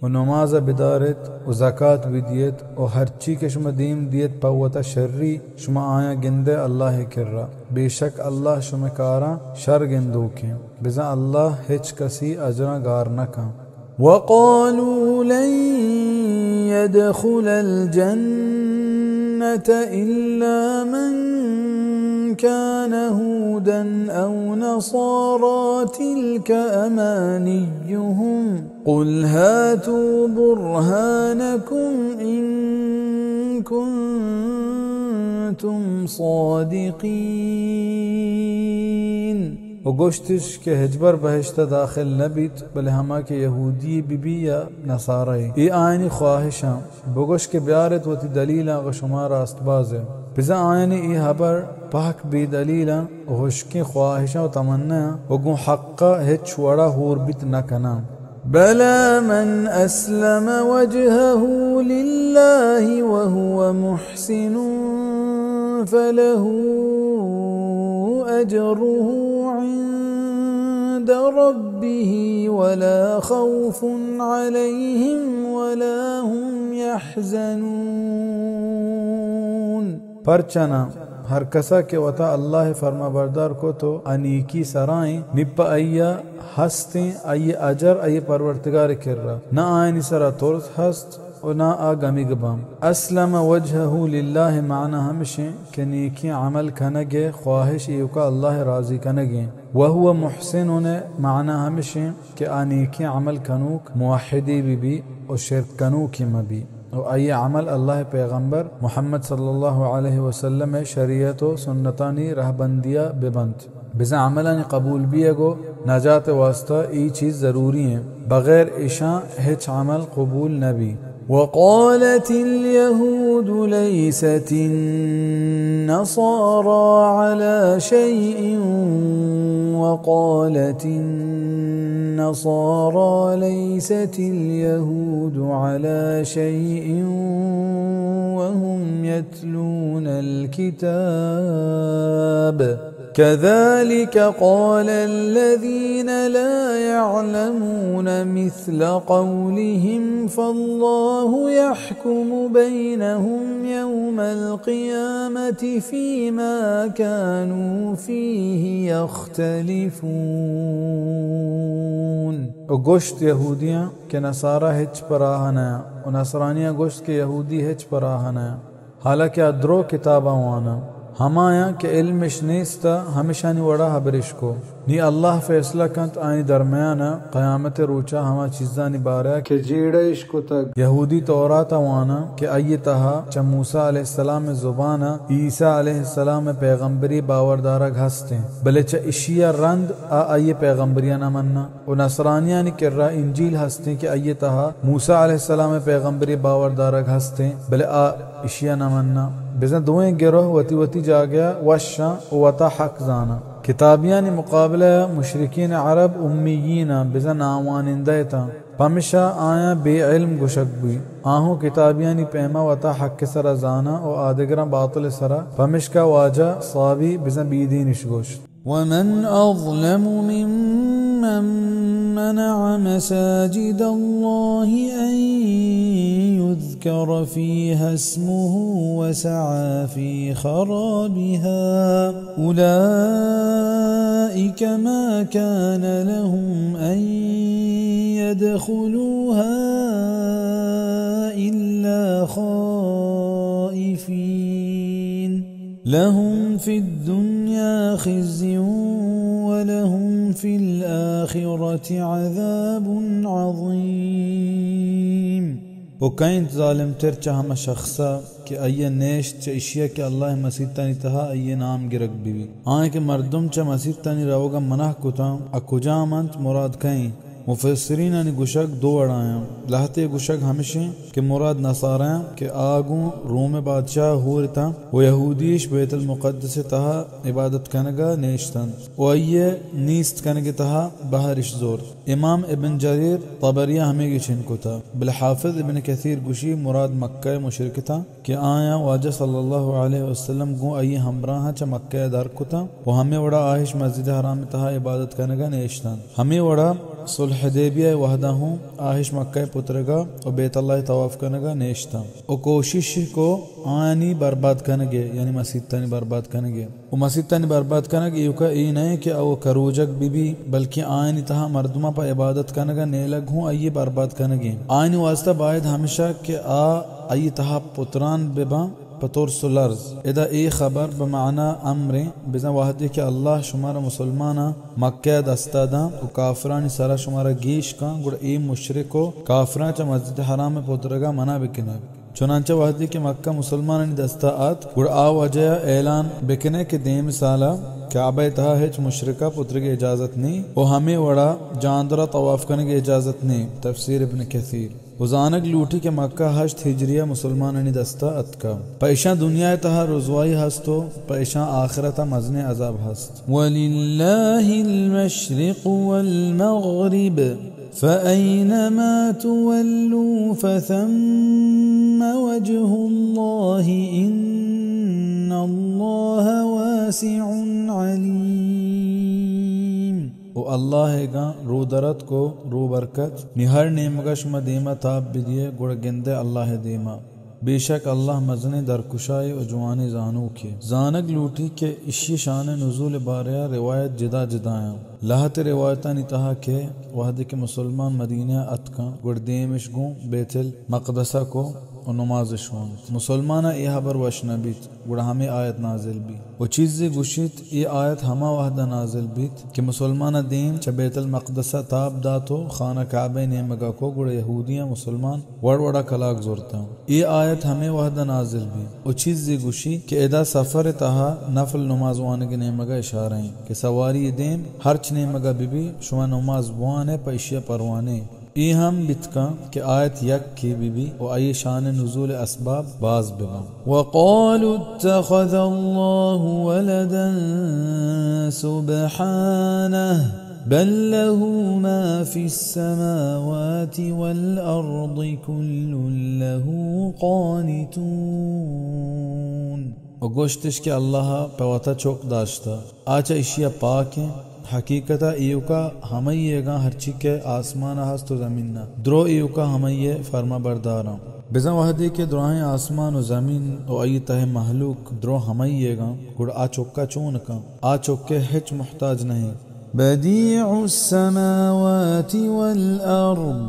B: و नमाज बिदारत و ज़कात विदियत और हर ची के शुमा दीम दियत पवता शर्री शुमा आया गिंदे अल्लाह किर्रा बेशक अल्लाह शुमा कारा शर गिंदो के बिजा अल्लाह हिच कसी अजरा गार न का। वक़ालू लन यदखुलल जन्नत इल्ला मन كان هودا أو نصارى تلك أمانيهم قل هاتوا برهانكم إن كنتم صادقين। و गोश्तिश के हिजबर बहिश्ता दाखिल नबीत बले हमा के यहूदी बिबी या नसाराई ई आयनी ख्वाहिशां बगोश के ब्यारत वती दलीला व शुमार रास्तबाज है बिजा आयनी ई हबर पाक बी दलीला होशकी ख्वाहिशां व तमन्ना व गु हक्का हिच वड़ा होर बित न कना بلى من أسلم وجهه لله وهو محسن فله أجره عند ربه ولا خوف عليهم ولا هم يحزنون परचना हर कसा के वता अल्लाह फरमा बरदार को तो अनीकी सराएं निप अय्या हस्ते अय अजर अय परवरदिगार किर्रा ना आयनी सरा तोर्स हस्त और ना आ गमी गबाम अस्लम वजहहु लिल्लाह माना हमशे के नेकी अमल कनगे ख्वाहिश युका अल्लाह राजी कनगे वहुव मुहसिन ने माना हमशे के आनेकी अमल कनूक मुवहिदी भी और शिरक कनूक मबी और आये अमल अल्लाह पैगंबर मोहम्मद सल्लल्लाहु अलैहि वसल्लम शरीयत व सुन्नतानी रहबंदिया बेबंत बिजा अमलानी कबूल भी गो नजात वास्ता ई चीज़ ज़रूरी है बगैर इशा हिच अमल कबूल नबी وقالت اليهود ليست النصارى على شيء وقالت النصارى ليست اليهود على شيء وهم يتلون الكتاب كذلك قال الذين لا يعلمون مثل قولهم فالله يحكم بينهم يوم القيامة فيما كانوا فيه يختلفون गोश्त यहूदियाँ के नसारा हिच पराहना और नसरानियाँ गोश्त के यहूदी हिच पराहना हालांकि अद्रो किताबा वाना हमाया के इल्म नेस्ता हमेशा नि वड़ा हबरिश को नी अल्लाह फैसला कंत आनी दरमियाना क़यामत रोचा हमा चीज़ा नि बारा के जेड़ा इश्को तक यहूदी तौरात वाना के अये तहा च मूसा अलैहिस्सलाम में ज़ुबाना ईसा अलैहिस्सलाम में पैगंबरी बावरदारा घसते बले च इशिया रंद अये पैगंबरिया न मन्ना और नसरानिया नि किर्रा इंजील हसते के अये तहा मूसा अलैहिस्सलाम में पैगंबरी बावरदारा घसते बले इशिया न मन्ना बिज़ा दोएं गिरोह वती वती जा गया वशा वता हक जाना किताबियाँ ने मुकाबला मुशरिकीन अरब उम्मीयीना बिज़ा नावानिंदा था पमिशा आया बेइल्म गुशक भी आहू किताबियाँ ने पैमा वता हक के सरा जाना और आदिगरा बातुल सरा पमिश का वाजा साबी बिज़ा बीदी निशगोश ومن أظلم ممن منع مساجد الله أن يذكر فيها اسمه وسعى في خرابها أولئك ما كان لهم أن يدخلوها إلا خائفين لهم في الدنيا خزي ولهم في الآخرة عذاب عظيم وكاين ظالم ترچا هم شخصا कि अय्य नेश च इशिया के अल्लाह मसीद तनी तहा अय्य नाम गिरक बीवी आए के मर्दुम च मसीद तनी रवगा मनाह कुता अकुजामंत मुराद कहीं मुफस्सिरीन ने गुशक दो अड़ाया लहते गुशक हमेशे के मुराद नसारा के आगू रोम बादशाह हुरता वो यहूदीश बैतुल मुक़द्दस तहा इबादत कनगा नेशतन वो ये नीस्त कनगे तहा बहरिश जोर इमाम इब्न जरीर तबरिया हमें गिछन को था बिल हाफिज इब्न कसीर गुशी मुराद मक्का मुशरिक था कि आया वाजा सल्लल्लाहु अलैहि वसल्लम गो अये हमरा च मक्का दर को था वो हमें वड़ा आहिश मस्जिद हराम तहा इबादत कनगा नेशतन हमें वड़ा सुल्ह हुदैबिया वहदा हूँ आहिश मक्का पुत्रगा और बेतल्लाह तवाफ कनगा नेशता और कोशिश को आनी बर्बाद कनगे यानी मस्जिद तनी बर्बाद कनगे वो मस्जिद तनी बर्बाद कनगे युका ई नहीं कि वो करूजक बीबी बल्कि आनी तहा मर्दमा पर इबादत कनगा नेलग हूँ अये बर्बाद कनगे आनी वास्ता बायद हमेशा के अये तहा पुत्रान बेबा पतोर सुलर्ज इदा ए खबर बमाना अम्रे बिजा वाहदे के अल्लाह शुमारा मुसलमाना मक्का दस्तादा और काफरानी सारा शुमारा गेश का गुड़ ए मुशरिको काफरा च मस्जिद हराम में पोतरगा मना बिकने चुनांचा वाहदे के मक्का मुसलमान दस्ताआत गुड़ आ वजह ऐलान बिकने के देम साला काबे तहा हिच मुशरिका पुत्र की इजाजत नहीं और हमें वड़ा जानदरा तवाफ करने की इजाजत नहीं। तफसीर इब्न कसीर उजानक लूटी के मक्का हश्त हिजरिया मुसलमान दस्ता अतका पैशा दुनिया तहा रुजवाई हस्तो पैशा आखिरता मजने अजाब हस्त। वलिल्लाहिल मशरिक़ वल मग़रिब फ़अयनमा तुवल्लू फ़थम्म वजहुल्लाहि इन्नल्लाह वासिउन अलीम। ओ अल्लाह गा रू दरत को रू बरकत निहर नेमगश मदीमा ताब बिदिए गुड़ गिंदे अल्लाह दीमा बेशक अल्लाह मजने दरकुशाई और जुआनी जानू के जानक लूटी के इशी शान नुज़ूल बारया रिवायत जिदा जिदाया लाहत रिवायता नितहा के वहद के मुसलमान मदीना अतका गुड़ देमिश गो बेतल मक़दसा को और नमाज शोन मुसलमाना ये हबर वशनबीत गुड़ा हमें आयत नाजिल भी वो चीज़ गुशित ये आयत हमा वहदा नाजिल बीत कि मुसलमाना दीन च बैतुल मक़दसा ताब दातो खाना काबे ने मगा को गुड़ा यहूदियाँ मुसलमान वड़ वड़ा कलाक जोरता ये आयत हमें वहदा नाजिल भी वो चीज़ गुशी कि एदा सफ़र तहा नफल नमाज वाने के ने मगा इशारा है कि सवारी देम हर ने मगा बीबी शुमा नमाज वाने पैशिया परवाने ई हम बितका के आयत यक की बीबी और आई शान नुज़ूल असबाब बाज बिगा वक़ालू इत्तख़ज़ल्लाहु वलदन सुब्हानहु बल लहू मा फ़िस्समावाति वल अर्दि कुल्लुन लहू क़ानितून। और गोश्तिश के अल्लाह पवता चौक दाश्ता आचा इशिया पाक है हकीकता इयुका हमयेगा हरची के आसमान हस्त ज़मीन द्रो इयुका हमये फरमा बरदारा बिजा वहदे के द्रोहें आसमान और ज़मीन और आई तह महलूक द्रो हमयेगा गुड़ आ चौका चून का आ चौके हिच मुहताज नहीं। बदीउस समावाति वल अर्द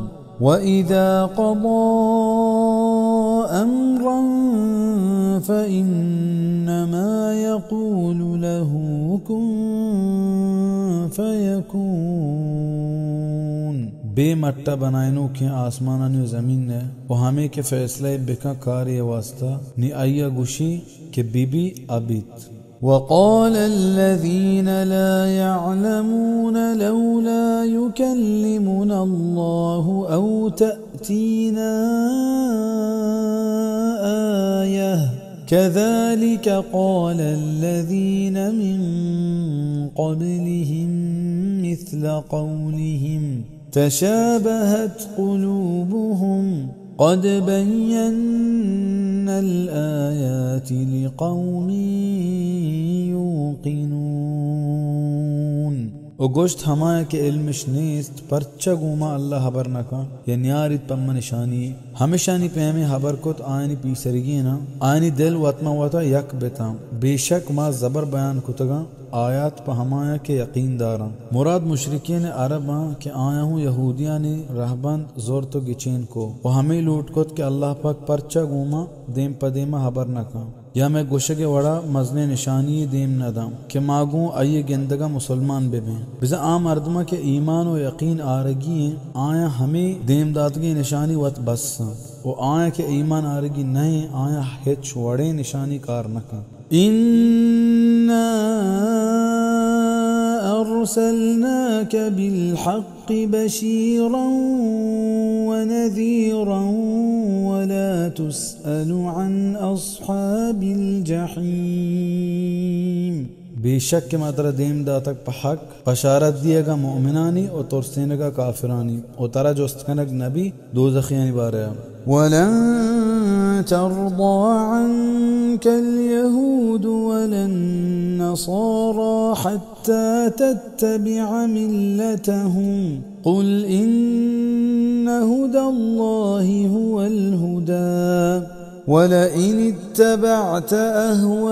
B: व इज़ा क़ज़ा अम्रन फ़इन्नमा यक़ूलु लहू कुन फयकून। बेमट्टा बनायनू के आसमान जमीन ने वो हमें के फैसले बिका कार्य वास्ता नि आया गुशी के बीबी अबित। वक़ाल अल्लज़ीन ला यअलमून लौला युकल्लिमुना अल्लाहु औ तअतीना आयह कज़ालिक क़ाल अल्लज़ीन मिन क़ब्लिहिम मिस्ल क़ौलिहिम तशाबहत क़ुलूबुहुम क़द बय्यन्नल आयाति लिक़ौमिन यूक़िनून। ओ गोश्त हमाया के इल्मिश नीस्त परचा गुमा अल्लाह हबर नका या न्यारित पम्मा निशानी हमेशानी पैमे हबर कुत आयनी पीसरगी ना आयनी दिल वतमा वता यक बेता बेशक मा जबर बयान कुतगा आयात पर हमाया के यकीन दारा मुराद मुशरिकीन अरब के आया हूँ यहूदिया ने रहबंद जोर तो गिचीन को वो हमें लूट कुत के अल्लाह पाक परचा गुमा देम पदेमा हबर नका या मैं गुशगे वड़ा मजने निशानी देम नदाम के मागू आइए गेंदगा मुसलमान बेबे बिजा आम अर्दमा के ईमान व यकीन आरगी आया हमें देम दादगी निशानी वत बस वो आया के ईमान आरगी नहीं आया है छोड़े निशानी कार नका। इन्ना अर्सलनाक बिलहक़्क़ि बशीरन व नज़ीरन वला तुस्अलु अन अस्हाबिल जहीम। बेशक के मात्रा देम दातक पहक बशारत दिएगा मोमिनानी और तोरसेनेगा काफिरानी और तारा जोस्तकनक नबी दोज़खियानी बारे वलन तर्दा अन्कल यहूद वलन नसारा हत्ता तत्तबिअ मिल्लतहुम कुल इन्न हुदल्लाहि हुवल हुदा वलइन इत्तबअत अहवाअहुम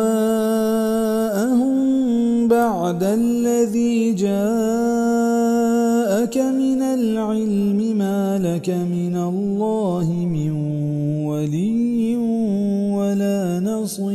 B: बअदल्लज़ी जाअक मिनल इल्मि मा लक मिनल्लाहि मिन वलिय्यिन वला नसीर।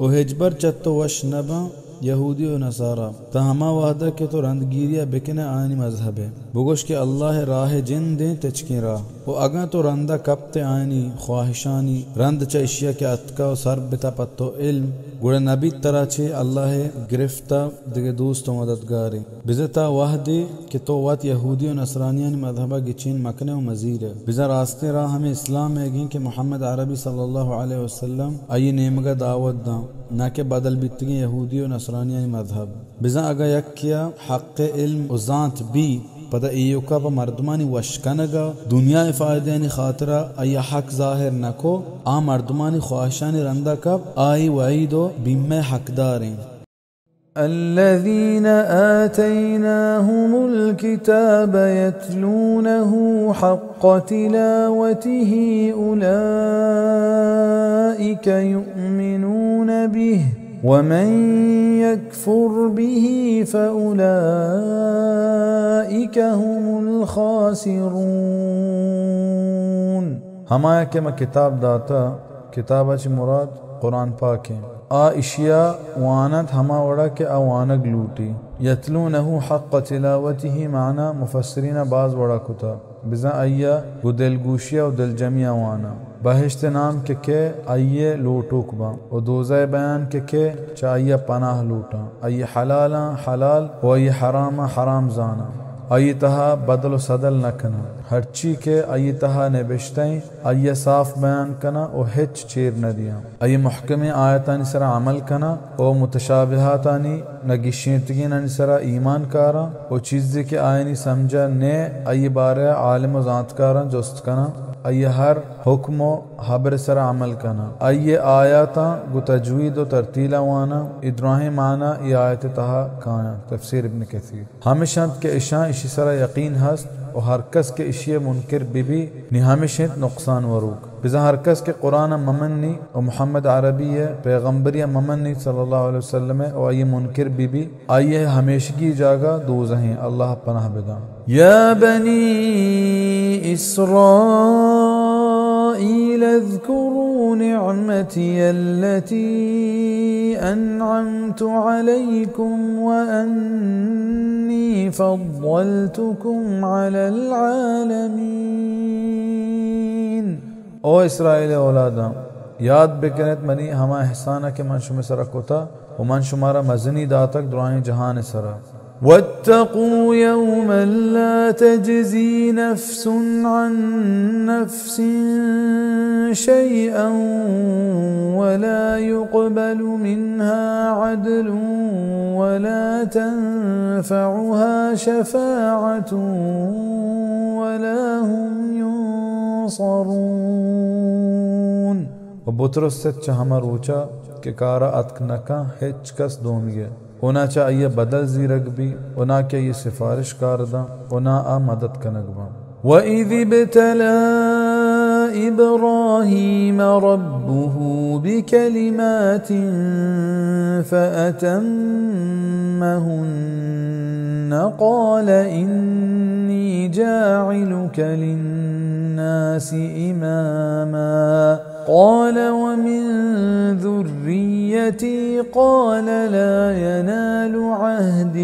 B: ओ हिजबर चत्तो वश नबा यहूदी व नसारा तहमा वादा के तो रंदगिरिया बिकने आनी मजहब है बुगोश के अल्लाह राह जिन दे तचके राह वो अगा तो रंदा कपते आनी ख्वाहिशानी रंद चशिया के अतका सर बिता पत्तो इल्म गुड़े नबी तरह छे अल्लाह गिरफ्ता दिगे दोस्त मददगारी बिजता वाहदे के तो वत यहूदी व नसरानिया मजहबा गिचीन मकने व मजीर है बिजा रास्ते राह हमें इस्लाम में गी कि मोहम्मद अरबी सल्लल्लाहु अलैहि वसल्लम आई नेमगा दावत दा ना के बदल बितगी यहूदी व नसरानिया मजहब बिजा अगा यक किया हक इल्म उजात भी पदा इयुका प मर्दमानी वशकनगा दुनिया फायदे यानी खातरा अया हक जाहिर नको आ मर्दमानी ख्वाहिशानी रंदा कब आई वईदो बिम्मे हकदारें
A: الذين آتيناهم الكتاب يتلونه حق تلاوته أولئك يؤمنون به ومن يكفر به فأولئك هم الخاسرون
B: हमाया के मैं किताब दाता किताब च मुराद कुरान पाक है आ इशिया वानत हमा वड़ा के अवानग लूटी यतलूनहु हक़ तिलावतिही माना मुफस्सरीना बाज वड़ा कुता बिजा अय्या गुदिल गुशिया व दिल जमिया वाना बहिश्त नाम के अय्ये लूटुकबा व दोज़े बयान के चाहिए पनाह लूटा अय्ये हलाला हलाल व अय्ये हरामा हराम जाना अय्ये तहा बदल व सदल न कना हरची के अय्ये तहा नबिश्तें अय्ये साफ बयान कना और हिच चेर न दिया अय्ये मुहकमे आयतानी सरा अमल कना और मुतशाबिहातानी नगिशीतगी न सरा ईमान कारा और चीज़े के आयनी समझा ने अय्ये बारे आलिम व ज़ातकारा जुस्त कना अय्ये हर हुक्मो हबर सरा अमल कना अय्ये आयाता गु तजवीद व तरतीला वाना इद्राही माना ये आयत तहा काया तफसीर इब्न कसीर हमेशा के इशा इशी सरा यकीन हस्त और हर कस के इशिये मुनकर बिबी निहमिशत नुकसान वरूक बिजा हर कस के कुरान ममन्नी और मोहम्मद अरबी है पैगम्बरिया ममन्नी सल्लल्लाहु अलैहि वसल्लम और ये मुनकर बिबी आइए हमेशगी जागा दोज़हें अल्लाह पनाह बिदा
A: या बनी इस्राईल اذكروا نعمتي التي أنعمت عليكم وأني فضلتكم على العالمين
B: ओ इसराइल औलादा याद बिकनत मनी हमा एहसाना के मन शुमे सरा कोता व मन शुमारा मजनी दातक दुआएं जहान सरा
A: واتقوا يوما لا تجزي نفس عن نفس شيئا ولا يقبل منها عدل ولا تنفعها شفاعة ولا هم ينصرون
B: وبطرس सच हमर ऊंचा के कारा अतकनका हिच कस दोमिगे ओना चाहिए बदल जीरग भी ओना के ये सिफारिश कारदा ओना आ मदद कनगबा
A: وإذ ابتلى إبراهيم ربه بكلمات فأتمهن قال إني جاعلك للناس إماما قال ومن ذريتي قال لا ينال عهد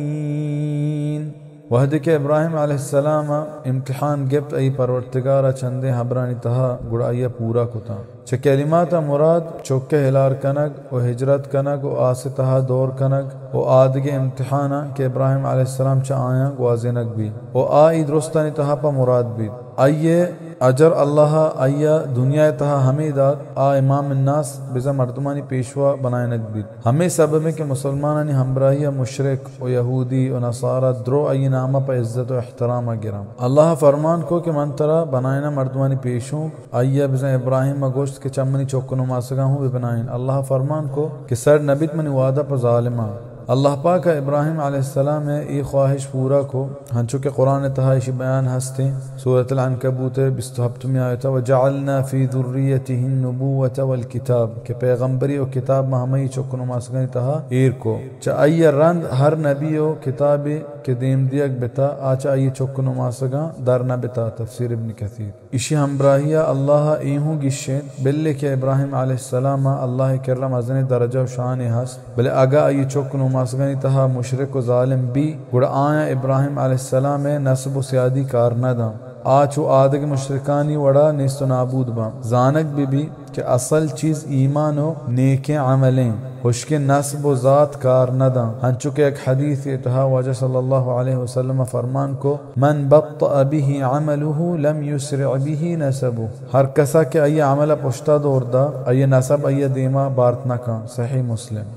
A: الظالمين
B: वहद के इब्राहिम अलैहिस्सलाम इम्तिहान गिफ्ट आई परवरदिगारा चंदे हबरानी तहा गुड़ाइया पूरा कुता च कलिमाता मुराद चौके हिलार कनग व हिजरत कनग व आसे तहा दौर कनग व आदगे इम्तिहाना के इब्राहिम अलैहिस्सलाम च आया ग्वाजिनग भी व आई दुरुस्तानी तहा पा मुराद भी आइये अजर अल्लाह आया दुनिया तहा हमीदात आ इमाम नास बिजा मर्दमानी पेशवा बनाए नकबी हमें सब में के मुसलमान हमराहिया मुशरिक व यहूदी व नसारा द्रो आई नामा पर इज्जत व एहतराम गिराम अल्लाह फरमान को के मंतरा बनाए मर्दमानी पेशों आइया बिजा इब्राहिम गोश्त के चमनी चौकनो मासगा हूँ बनाए अल्लाह फरमान को कि सर नबित मनी वादा पर जालिमा अल्लाह पाक इब्राहिम अलैहिस्सलाम है ये ख्वाहिश पूरा को हंचो के कुरान तहाइश बयान हंसते सूरत अल-अनकबूत 27 आयत व जअलना फी ज़ुर्रियतिहि नुबुव्वत वल किताब के पैगंबरी और किताब में हमें चुकनो मासगनी तहा एर को चाहिए रंद हर नबी और किताब के देम दियक बिता आचा ये चोक्कनो मासगा दरना बिता तफसीर इब्न कथीर इशी हमराहिया अल्लाह ईहू गिशेन बिल्ले के इब्राहिम अलैहिस्सलाम अल्लाह करम अजने दरजा व शान हस बले आगा ये चोक्कनो मासगा तहा मुशरिक व जालिम बी गुड़ आया इब्राहिम अलैहिस्सलाम नस्ब व सियादी कारनादा आचो आदग मुशरिकानी वड़ा निस्तो नाबूद बा जानक भी कि असल चीज ईमान हो नेके अमलें हुश्के नस्ब व ज़ात कार नदा हंचुके एक हदीस इतहा वजह सल्लल्लाहु अलैहि वसल्लम फरमान को मन बत्ता बिही अमलुहु लम युस्रि बिही नसबु हर कसा के अय अमल पुश्ता दौरदा अय नसब अय देमा बारतना का सही मुस्लिम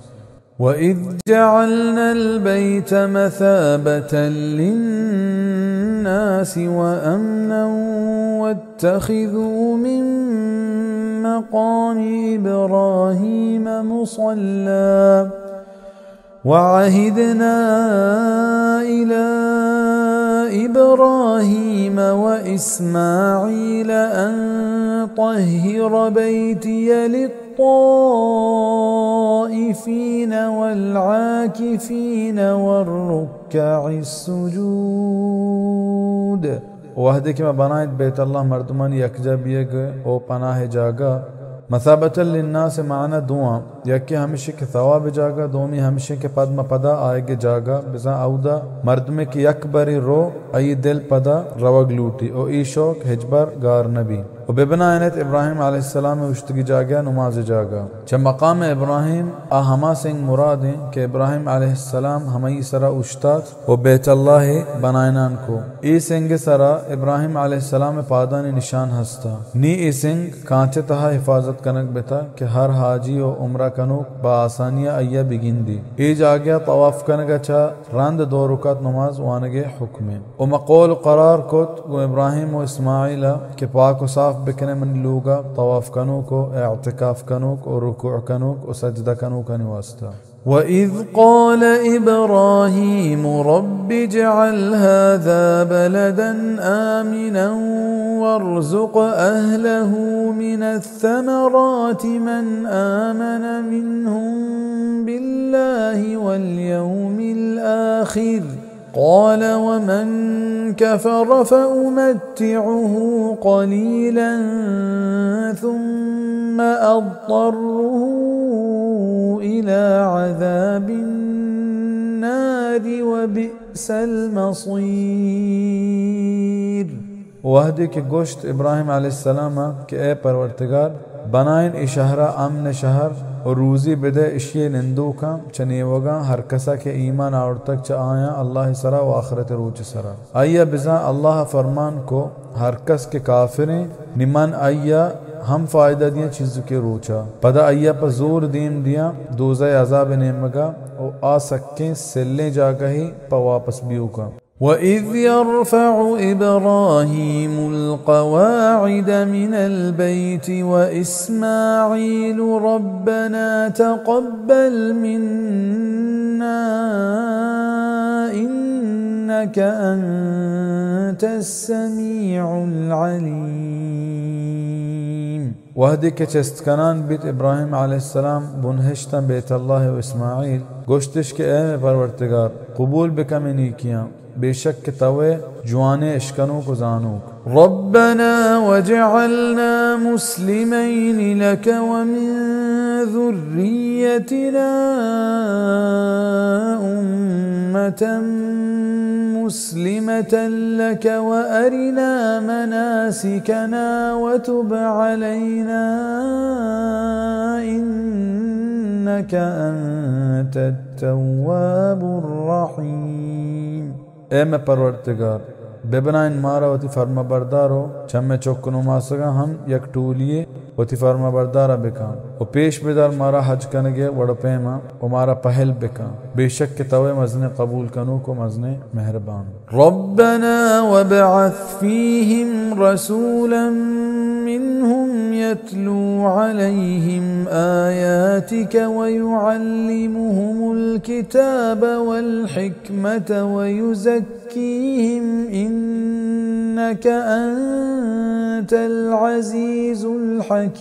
A: وإذ جعلنا البيت مثابة للناس وأمنا واتخذوا من مقام إبراهيم مصلى وعهدنا إلى إبراهيم وإسماعيل أن طهر بيتي للطائفين والعاكفين والركع السجود
B: वहदे के बनायत बैत अल्लाह मर्दमान यकजा बियग ओ पनाह जागा मसाबतल लिन्नास से माना दुआ यके हमेशा के सवाब जागा दोमी हमेशा के पद में पदा आएगे जागा बिसा आउदा मर्द में की अकबरी रो आई दिल पदा रवग लूटी ओ ई शौक हिजबर गार नबी ओ बेबना आयनत इब्राहिम अलैहिस्सलाम उश्तगी जागा नमाज जागा च मकाम इब्राहिम आ हमा सिंह मुराद हैं कि इब्राहिम अलैहिस्सलाम हमाई सरा उश्ताद ओ बैत अल्लाह बनायनान को ई सिंह सरा इब्राहिम अलैहिस्सलाम पादान निशान हस्ता नी ई सिंह कांचे तहा हिफाजत कनक बेता कि हर हाजी और उम्रा कनुक बासानिया अय्या बिगिन दी ई जागया तवाफ कनक अच्छा रंद दो रुकत नमाज वानगे हुक्म ओ मकौल करार कोत इब्राहिम और इस्माइल के पाक व साफ बिकने मन लूगा तवाफ कनुक और इत्तिकाफ कनुक और रुकू कनुक और सजदा कनुक का वास्ता
A: وإذ قال إبراهيم رب اجعل هذا بلدا آمنا وارزق أهله من الثمرات من آمن منهم بالله واليوم الآخر قال ومن كفر فأمتعه قليلا ثم أضطره إلى عذاب النار وبئس المصير
B: वहदे के गोश्त इब्राहिम अलैहिस्सलाम के ए परवरदिगार बनाइन ई शहरा अमन शहर और रूजी बिदे इशिये निंदू का चनेवगा हर कसा के ईमान और तक च आया अल्लाह सरा व आखिरत रूच सरा आया बिजा अल्लाह फरमान को हर कस के काफिरें निमन आया हम फायदा दिया चीज़ के रोचा पदा अय्या पर जोर दीन दिया दोज़े अज़ाब नेमगा और आ सके सिल्ले जागा ही पर वापस भी होगा
A: وإذ يرفع إبراهيم القواعد من البيت وإسماعيل ربنا تقبل منا إنك أنت السميع العليم
B: वहदे के चस्तकनान बीत इब्राहिम अलैहिस्सलाम बुनहिश्ता बेत अल्लाह व इस्माइल गोश्तिश के ए परवरदिगार कबूल बिकमिनी किया बेशक के तवे जुआने इश्कनों को जानूक
A: रब्बना वजअलना मुस्लिमैन लक व मिन ذُرِّيَّتِنَا उम्मतन मुस्लिमतन लक व अरिना मनासिकना व तुब अलैना इन्नका अंतत तव्वाबुर रहीम
B: ए मैं परवरदिगार बेबनाइन मारा वती फर्मा बरदार हो चम्मे चौकनो मासगा हम यक टूलिए वती फर्मा बरदारा बेकाम और पेश बेदार मारा हज कनगे वड़पेमा और मारा पहल बेकाम बेशक के तवे मजने कबूल कनू को मजने मेहरबान
A: रब्बना वबअथ फीहिम रसूलन मिनहुम यतलू अलैहिम आयातिक वयुअल्लिमुहुमुल किताब वल हिकमत वयुज़क्कीहिम इन्नक अंतल अज़ीज़ुल हकीम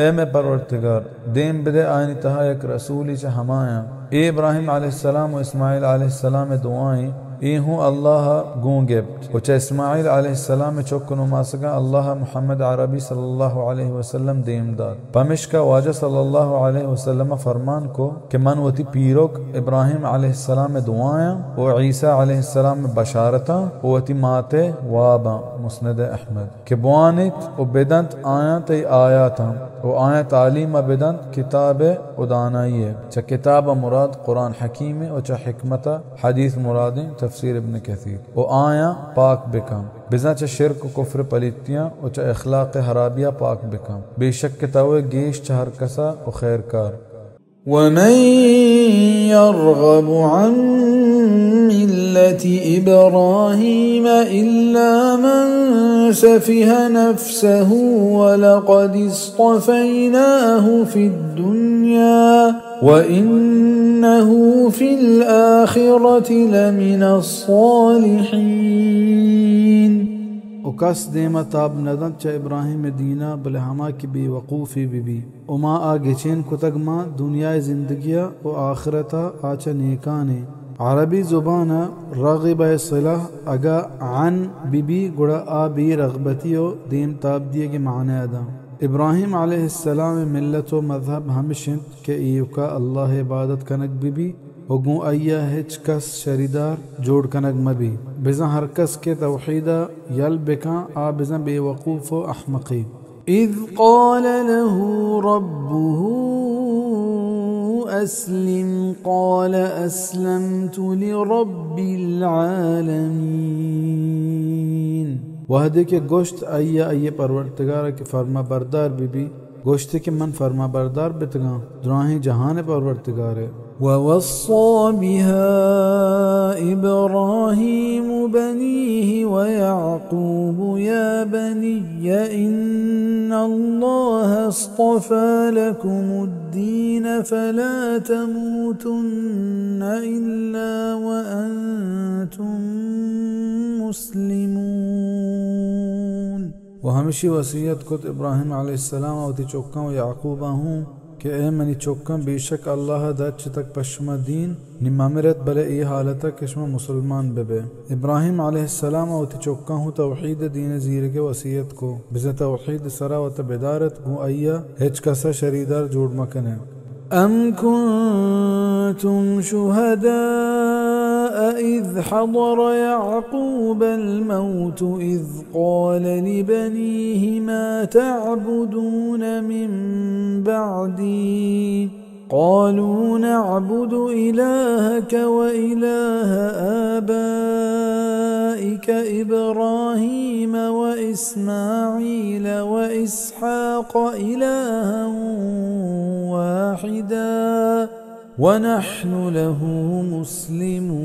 B: ए मैं परवरदिगार देम बिदे आयनी तहा एक रसूली च हमाया ए इब्राहिम अलैहिस्सलाम व इस्माइल अलैहिस्सलाम दुआएं ए हूँ अल्लाह गूंगेब्ट उचा इस्माइल अलैहिस्सलाम चोक्कन मासगा अल्लाह मुहम्मद अरबी सल्लल्लाहु अलैहि वसल्लम देमदाद पमिशका वाजा सल्लल्लाहु अलैहि वसल्लम फरमान को कि मन वती पीरोक इब्राहिम अलैहिस्सलाम दुआया व ईसा अलैहिस्सलाम बशारता वती माते वाबा मुस्नद अहमद के बुआनित व बेदंत आयत आयाता वो आया तालीम बेदंत किताब उदानाइए च किताब मुराद कुरान हकीम और च हिकमत हदीस मुरादें तफसीर इब्न कसीर वो आया पाक बिकम बिजा च शिरक कुफ्र पलितियाँ और च अखलाक हराबिया पाक बिकम बेशक किताब गेश च हर कसा व खैरकार
A: वमन यरगब अन मिल्लति इब्राहीम इल्ला मन सफिह नफ्सहु वलक़द इस्तफ़ैनाहु फिद्दुन्या वइन्नहु फिल आखिरति लमिनस सालिहीन।
B: उकस देमा ताब नदन च इब्राहिम दीना बले हमा की बेवकूफ़ी बिबी उमा आगे चेन कुतगमा दुनिया जिंदगिया व आखिरता आचा नेकाने अरबी ज़ुबाना रग़िब सिलह अगा अन बिबी गुड़ा आ बी रग़बतियो देम ताब दिए के माने अदा इब्राहिम अलैहिस्सलाम मिल्लत व मज़हब हमिशिंत के ईका अल्लाह इबादत कनक बिबी वगू अय्या हिच कस शरीदार जोड़ कनक मबी बिजा हर कस के तौहीदा यल बिका आ बिजा बेवकूफ़ व अहमक़ी
A: इज़ क़ाल लहू रब्बुहु अस्लिम क़ाल अस्लमतु लिरब्बिल आलमीन।
B: वहदे के गोश्त अय्या अय्ये परवरदिगार के फरमा बरदार बिबी गोश्त के मन फरमा बरदार बितगा दुराही जहान परवरदिगार है
A: ववस्सा बिहा इब्राहीम बनीहि व याक़ूब या बनिय्य इन्नल्लाह अस्तफ़ा लकुमुद्दीन फला तमूतुन्न इल्ला व अंतुम मुस्लिमून।
B: वो हमेशा वसीयत कुत इब्राहिम अलैहिस्सलाम और चौक्का व याक़ूबा हूँ कि ए मनी चौक्का बेशक अल्लाह दच तक पश्मा दीन निमामिरत बले ये हालत किस्म मुसलमान बेबे इब्राहिम अलैहिस्सलाम और चौक्का हूँ तौहीद दीन जीर के वसीयत को बिज़ तौहीद सरा व तबेदारत गु अय्या हिच कसा शरीदार जोड़ मकन है।
A: अम कुन्तुम शुहदा इज़ हदर याक़ूब अल-मौत इज़ क़ाल लिबनीहि मा तअबुदून मिन बअदी क़ालू नअबुदु इलाहक व इलाह आबाइक इब्राहीम व इस्माईल व इसहाक़ इलाहन वाहिदा वनहनु लहू मुस्लिमून।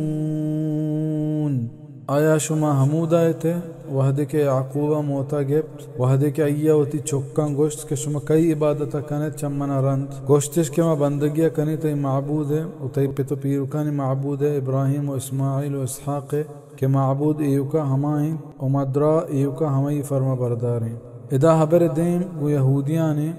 B: आया शुमा हमूद आए थे वहदे के याक़ूबा मोता गिफ्ट वहदे के अय्या होती चौक्का गोश्त के शुमा कई इबादत कने चम्मना रंत गोश्तिश के माँ बंदगिया कने तई माबूद है उतई पे तो पीरुकानी माबूद है इब्राहिम व इस्माइल व इसहाक़ के माबूद एयुका हमाई उमद्रा एयुका हमाई फरमा बरदार हैं। इदा हबर देम वो यहूदियाँ ने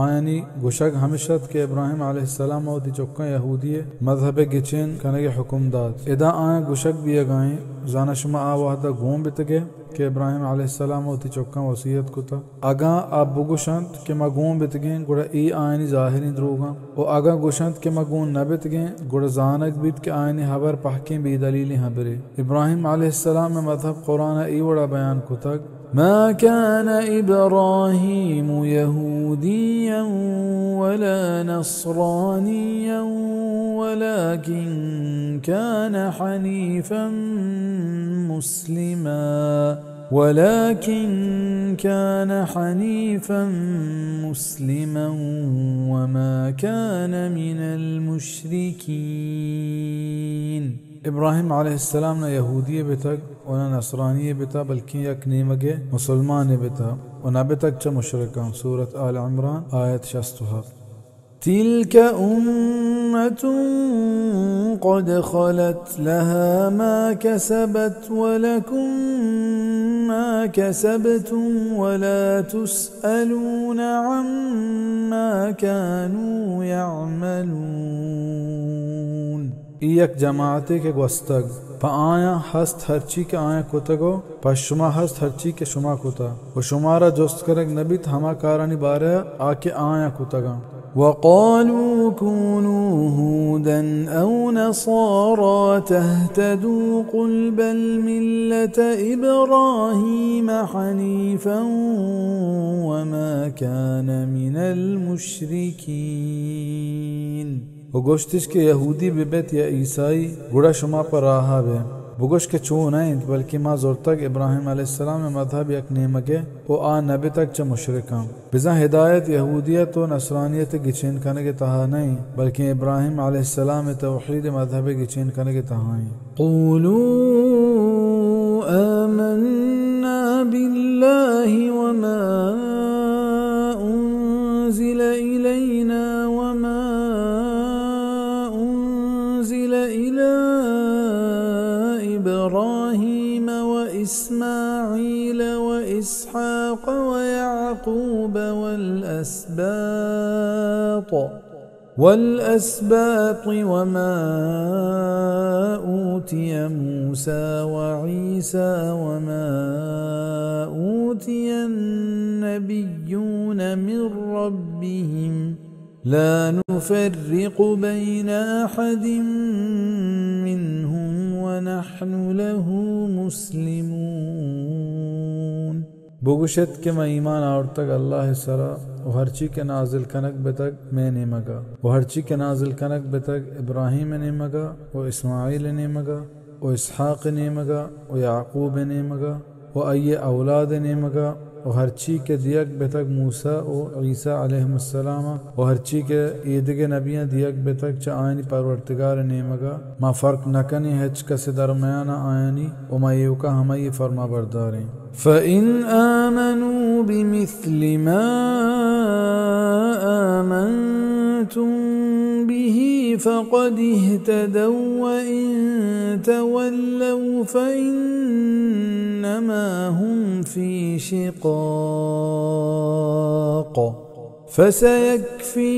B: आयानी गुशक हमेशत के इब्राहिम अलैहिस्सलाम और चौक्का यहूदी मजहब गिचेन कने के हुकुमदाद इदा आया गुशक भी गाएं जाना शुमा आ वाहदा घूम बितगे के इब्राहिम अलैहिस्सलाम और चौक्का वसीयत को था आगा आप बुगुशंत के मगूम बितगे गुड़ा ई आयनी जाहिरी द्रोगा और आगा गुशंत के मगून न बितगे गुड़ा जानक बित के आयनी हबर पहके भी दलील हबरे इब्राहिम अलैहिस्सलाम में मजहब कुरान ई वड़ा बयान को तक
A: मा कान इब्राहीम यहूदिय्यन वला नस्रानिय्यन वलाकिन कान हनीफन मुस्लिमा वमा कान मिनल मुश्रिकीन।
B: इब्राहिम अलैहिस्सलाम न यहूदी बेतक और न नसरानी बेता बल्कि यक नेमगे मुसलमान बेता और न बेतक च मुशरिका सूरत आल इमरान आयत 67। تلك أمة قد خلت لها ما كسبت ولكم ما كسبتم ولا تسألون عما كانوا يعملون. یک جماعتی که گوستگ پا آیا هست هرچی که آیا کتگو پا شما هست هرچی که شما کتا و شما را جست کرگ نبیت همه کارانی باره آکه آیا کتگا. وقالوا كونوا هودا أو نصارى تهتدوا قل بل ملة إبراهيم حنيفا وما كان من المشركين. و گوشتش که یهودی ببیت یا عیسائی گوڑا شما پر راها بے بگوش که چون ایند بلکہ ما زور تک ابراہیم علیہ السلام مذہب یک نیمگے و آن نبی تک چا مشرکاں بزا ہدایت یہودیت و نصرانیت گچین کرنے کے تہا نہیں بلکہ ابراہیم علیہ السلام توحید مذہب گچین کرنے کے تہا ہیں. قولوا آمنا بالله وما أنزل إلينا وما أنزل إلى إبراهيم وإسماعيل وإسحاق ويعقوب والأسباط وما أوتي موسى وعيسى وما أوتي النبيون من ربهم لا نفرق بين أحد منهم ونحن له مسلمون. بگوشت کہ میں ایمان آور تک اللہ سرا و ہر چی کے نازل کنک بے تک میں نے مگا و ہر چی کے نازل کنک بے تک ابراہیم نے مگا و اسماعیل نے مگا و اسحاق نے مگا و یعقوب نے مگا و ای اولاد نے مگا و ہر چی کے دیگ بے تک موسیٰ و عیسیٰ علیہ السلام و ہر چی کے عیدگ نبیاں دیگ بے تک چا آئینی پرورتگار نے مگا ما فرق نکنی ہچ کس درمیان آئینی و ما یوکا ہمائی فرما برداریں. فَإِنْ آمَنُوا بِمِثْلِ مَا آمَنْتُمْ بِهِ فَقَدِ اهْتَدَوْا وَإِنْ تَوَلَّوْا فَإِنَّمَا هُمْ فِي شِقَاقٍ فَسَيَكْفِيكَهُمُ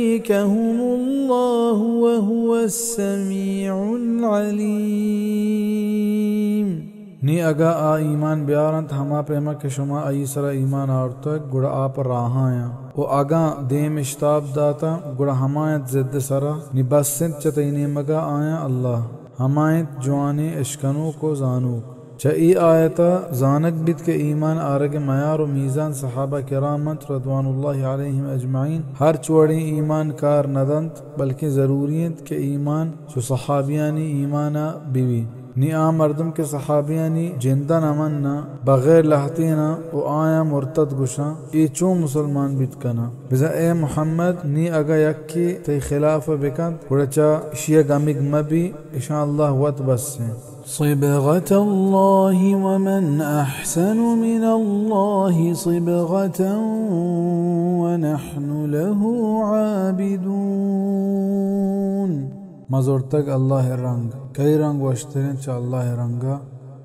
B: اللَّهُ وَهُوَ السَّمِيعُ الْعَلِيمُ. نی اگا آ ایمان بیارنت ہما پیما کہ شما ای سر ایمان آورتک گڑا آپ راہایا و اگا دیم اشتاب داتا گڑا ہمایت زد سرا نی بس سنت چتینی مگا آیا اللہ ہمایت جوانی اشکنو کو زانو چا ای آیتا زانک بیت کے ایمان آرگ معیار و میزان صحابہ کرامت رضوان اللہ علیہم اجمعین ہر چوڑی ایمان کار ندنت بلکہ ضروریت کہ ایمان چو صحابیانی ایمانا بیوی نی آ مردم کے صحابیانی جندہ نمنا بغیر لہتینا و آیا مرتد گشا ای چون مسلمان بیت کنا بزا اے محمد نی اگا یکی تی خلاف بکند ورچا اشیا گمگ مبی انشاءاللہ وط بس سے. صبغة الله ومن أحسن من الله صبغة ونحن له عابدون. مزور تک اللہ رنگ کئی رنگ وشترین چا اللہ رنگا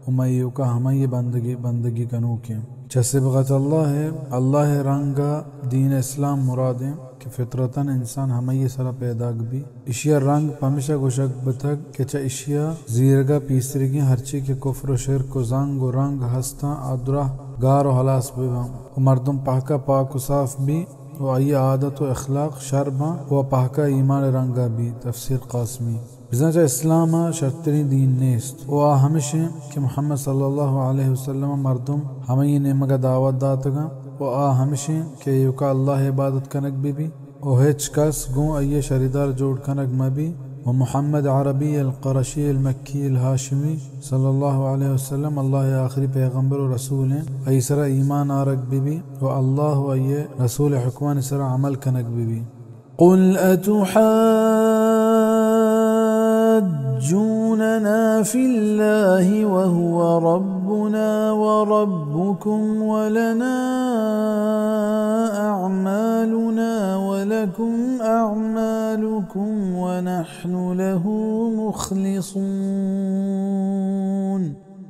B: امیو کا ہمیں بندگی کنو کے چا صبغت اللہ رنگا دین اسلام مرادیں کہ فطرتاً انسان ہمیں سرا پیدا بھی اشیا رنگ پمیشہ گوشک بتک کہ چا اشیا زیرگا پیسرگی ہرچی کے کفر و شرک و زنگ و رنگ ہستا ادرہ گار و حلاس بیوام و مردم پاکا پاک و صاف بھی و ای عادت و اخلاق شربا و پاکا ایمان رنگا بھی. تفسیر قاسمی. بزنچہ اسلام شرطری دین نیست و ہمیشہ کہ محمد صلی اللہ علیہ وسلم مردم ہمیں نعمت دعوت داتگا و ہمیشہ کہ یوکا اللہ عبادت کنک بھی و ہیچ کس گوں ای شریدار جوڑ کنک مبی و محمد عربی القرشی المکی الہاشمی صلی اللہ علیہ وسلم اللہ آخری پیغمبر و رسول ہیں ای سر ایمان آرک بھی و اللہ ای رسول حکمان سر عمل کنک بھی. قل اتحاجوننا فی اللہ وهو رب ربنا وربكم ولنا أعمالنا ولكم أعمالكم ونحن له مخلصون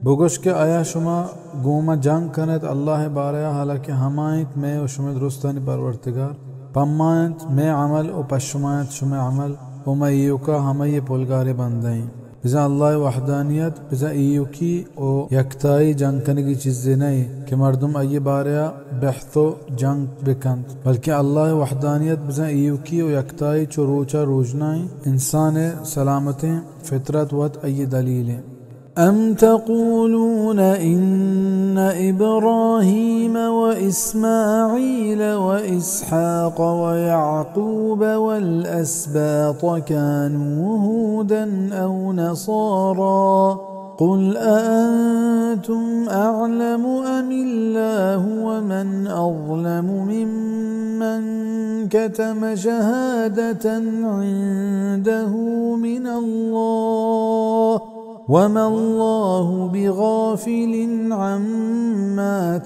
B: بگوش که آیا شما گوما جنگ کند الله باریا حالانکه همایت میں و شما درستانی پروردگار پمایت میں عمل و پشمایت شما عمل و میں یوکا ہمی پولگاری بندیں بزا اللہ وحدانیت بزا ایوکی و یکتائی جنگ کرنے کی چیزیں نہیں کہ مردم ای باریا بحث و جنگ بکند بلکہ اللہ وحدانیت بزا ایوکی و یکتائی چو روچا روجنائی انسان سلامتیں فطرت وت ای دلیلیں أم تقولون إن إبراهيم وإسماعيل وإسحاق ويعقوب والأسباط كانوا هودا أو نصارى قل أأنتم أعلم أم الله ومن أظلم ممن كتم شهادة عنده من الله وما الله بغافل عما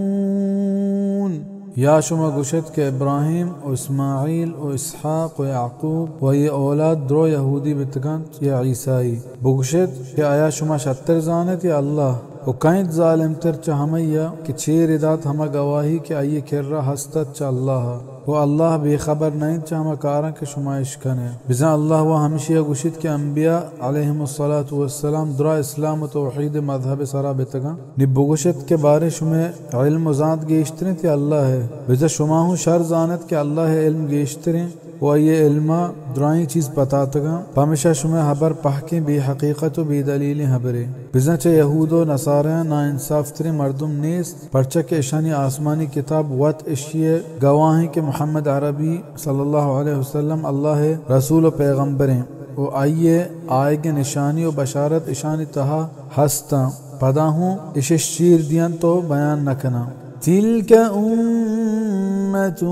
B: تعملون یا شما گوشت که ابراهیم و اسماعیل و اسحاق و یعقوب و یہ اولاد درو یهودی بتگند یا عیسائی بگوشت که آیا شما شتر زانت یا اللہ و کائنت ظالم تر چا ہمیا کہ چیر ادات ہما گواہی کہ آئیے کر رہا ہستت چا اللہ و اللہ بے خبر نہیں چا ہما کارن کے شمائش کنے بزن اللہ و ہمیشہ گوشت کہ انبیاء علیہم السلام درا اسلام و توحید مذہب سرا بتگا نبو گوشت کے بارے شمیں علم و ذات گیشتریں تی اللہ ہے بزن شما ہوں شر زانت کہ اللہ علم گیشتریں و یہ علمہ درائیں چیز پتاتگا پامیشہ شمیں حبر پحکیں بی حقیقت و بی دلیل حبریں بزنچہ یہود و نصاریاں نا انصاف ترین مردم نیست پرچہ کے اشانی آسمانی کتاب وط اشیے گواہیں کہ محمد عربی صلی اللہ علیہ وسلم اللہ رسول و پیغمبریں و آئیے آئے نشانی و بشارت اشانی تہا ہستا پدا ہوں اشش شیر دیاں تو بیان نکنا تلك أمة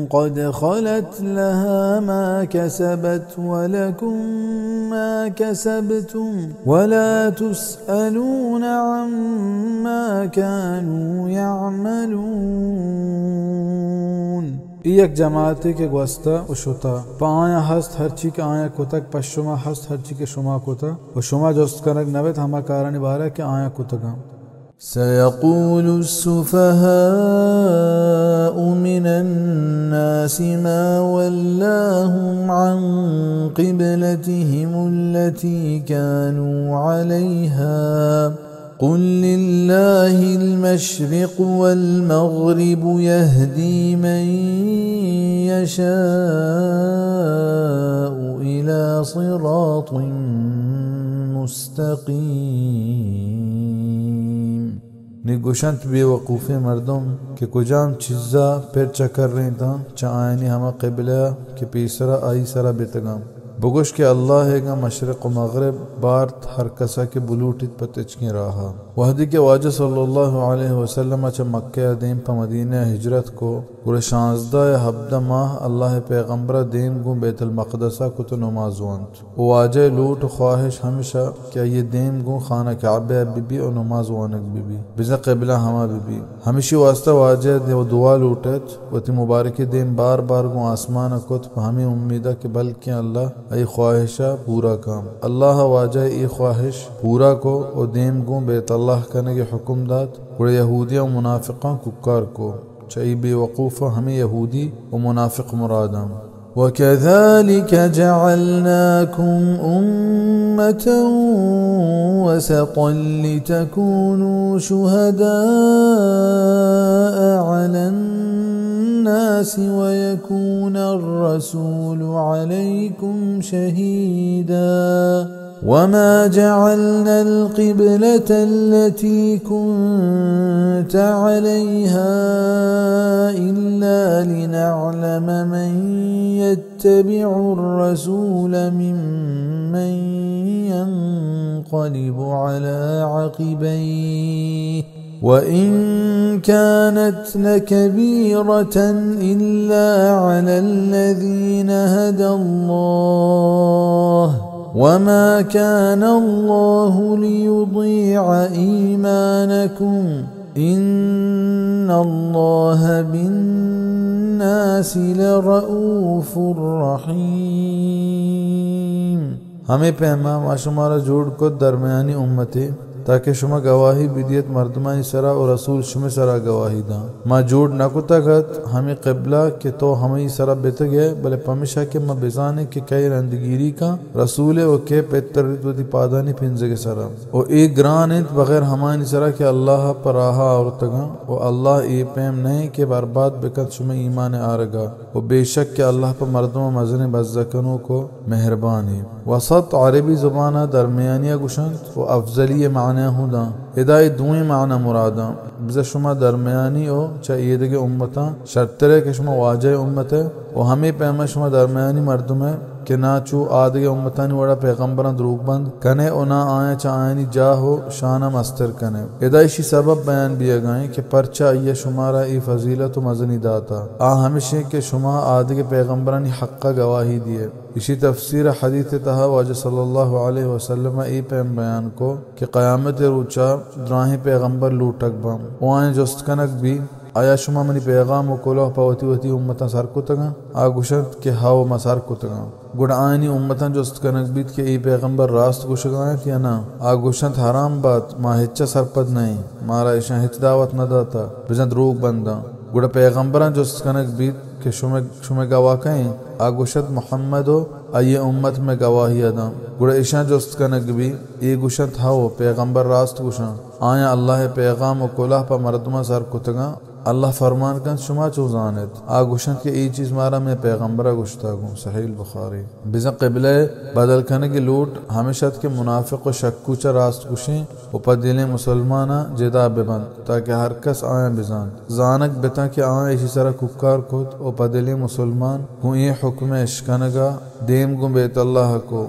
B: قد خلت لها ما كسبت ولكم ما كسبتم ولا تسألون عما كانوا يعملون ایک جماعتی کے گوستا و شتا پا آیا ہست ہر چی کے آیا کتک پس شما ہست ہر چی کے شما کتا و شما جست کنک نویت ہما کارانی بارا کہ آیا کتگا سيقول السفهاء من الناس ما ولاهم عن قبلتهم التي كانوا عليها قل لله المشرق والمغرب يهدي من يشاء إلى صراط مستقيم نگوشنت بے وقوف مردم کہ کجام چیزا پرچا کر رہی تھا چا آئینی ہما قبلہ کہ پیسرا آئی سرا بیتگام بگوش کہ اللہ ہے گا مشرق و مغرب بارت ہر کسا کے بلوٹت پتچکی راہا وحدی کے واجہ صلی اللہ علیہ وسلم چا مکہ دیم پا مدینہ ہجرت کو پورے 16 ہفتہ ماہ اللہ پیغمبر دیم گوں بیت المقدسہ کو تو نماز وانت واجہ لوٹ خواہش ہمیشہ کہ یہ دیم گوں خانہ کعبہ بی بی اور نماز وانک بی بی بزا قبلہ ہما بی بی ہمیشہ واسطہ واجہ دے و دعا لوٹت و تی مبارکی دیم بار بار گوں آسمان کت ہمیں امیدہ کہ بلکہ اللہ ای خواہشہ پورا کام اللہ واجہ ای خواہش پورا کو و دیم گوں بیت اللہ کرنے کے حکم داد پورے یہودیاں و منافقاں ککار کو چاہی بے وقوفہ ہمیں یہودی و منافق مرادم وَكَذَلِكَ جَعَلْنَاكُمْ أُمَّةً وَسَطًا لِتَكُونُوا شُهَدَاءَ عَلَى النَّاسِ وَيَكُونَ الرَّسُولُ عَلَيْكُمْ شَهِيدًا وما جعلنا القبلة التي كنت عليها إلا لنعلم من يتبع الرسول ممن ينقلب على عقبيه وإن كانت لكبيرة إلا على الذين هدى الله
A: وما كان الله ليضيع إيمانكم إن الله بالناس لرؤوف रहीम। हमें पैमा माशुमारा जोड़ को दरमियानी उम्मते ताकि शुमा गवाही बिदियत मर्दमानी सरा और रसूल शुमे सरा गवाही दा मा जोड़ न को तगत हमें क़िबला के तो हमें सरा बेत गए बले पमिशा के मा बेजाने के कई रंदगिरी का रसूल ओ के पेतरदी पादानी पिंजे के सरा ओ एक ग्रान बगैर हमानी सरा के अल्लाह पर आहा और तगा ओ अल्लाह ए पैम नहीं के बर्बाद बेकत शुमे ईमान आरगा ओ बेशक के अल्लाह पर मर्दमा मजने बज़कनों को मेहरबान है। वसत अरबी ज़ुबाना दरमियानिया गुशंत व अफजली माना हुदा हिदायत दुए माना मुरादा बिज़ा शुमा दरमियानी ओ चाहिए दे उम्मता शर्तरे के शुमा वाजह उम्मत है वो हमें पैमा शुमा दरमियानी मर्दम है कि ना चू आदगे उम्मतानी वड़ा पैगम्बरा द्रूग बंद कने ओ ना आया चायनी जा हो शाना मस्तर कने हिदायशी सबब बयान बिया गए कि परचा ये शुमारा ई फजीलत मजनी दाता आ हमेशा के शुमा आदगे पैगम्बरानी हक्का गवाही दिए। इसी तफसीर हदीत तहा वाज सल्लल्लाहु अलैहि वसल्लम ई पैम बयान को कि क़यामत रोचा द्राही पैगम्बर लूटक बम ओ आए जोस्त कनक भी आया शुमा मनी पैगाम व कोला पावती वती उम्मता सर को तगा आगुशत के हाव मसार को तगा गुड़ आयनी उम्मता जोस्त कनक बीत के ई पैगम्बर रास्त गुशगायत या ना आगुशत हराम बात माहिच्चा सरपद नहीं मारा इशा हिच दावत न दाता बिजंत रोग बंदा गुड़ पैगम्बरा जोस्त कनक बीत के शुमे गवाह कहीं आगुशत मोहम्मद हो आये उम्मत में गवाही अदा गुड़ इशा जोस्त कनक भी ये गुशत हाओ पैगम्बर रास्त गुशा आया अल्लाह पैगाम व कोलाह पर मर्दमा सर कुतगा अल्लाह फरमान कन शुमा चूजानत आगुशत के ई चीज मारा मैं पैगम्बरा गुश्तागू सहीह बुखारी बिजा क़िबले बदल कने की लूट हमेशा के मुनाफिक व शक्कूचा रास्त गुशें ऊपर दिले मुसलमाना जेदा बेबंद ताकि हर कस आया बिजान जानक बेता के आया इसी तरह कुकार खुद ऊपर दिले मुसलमान गु ये हुक्म इश्कनगा देम गु बेत अल्लाह को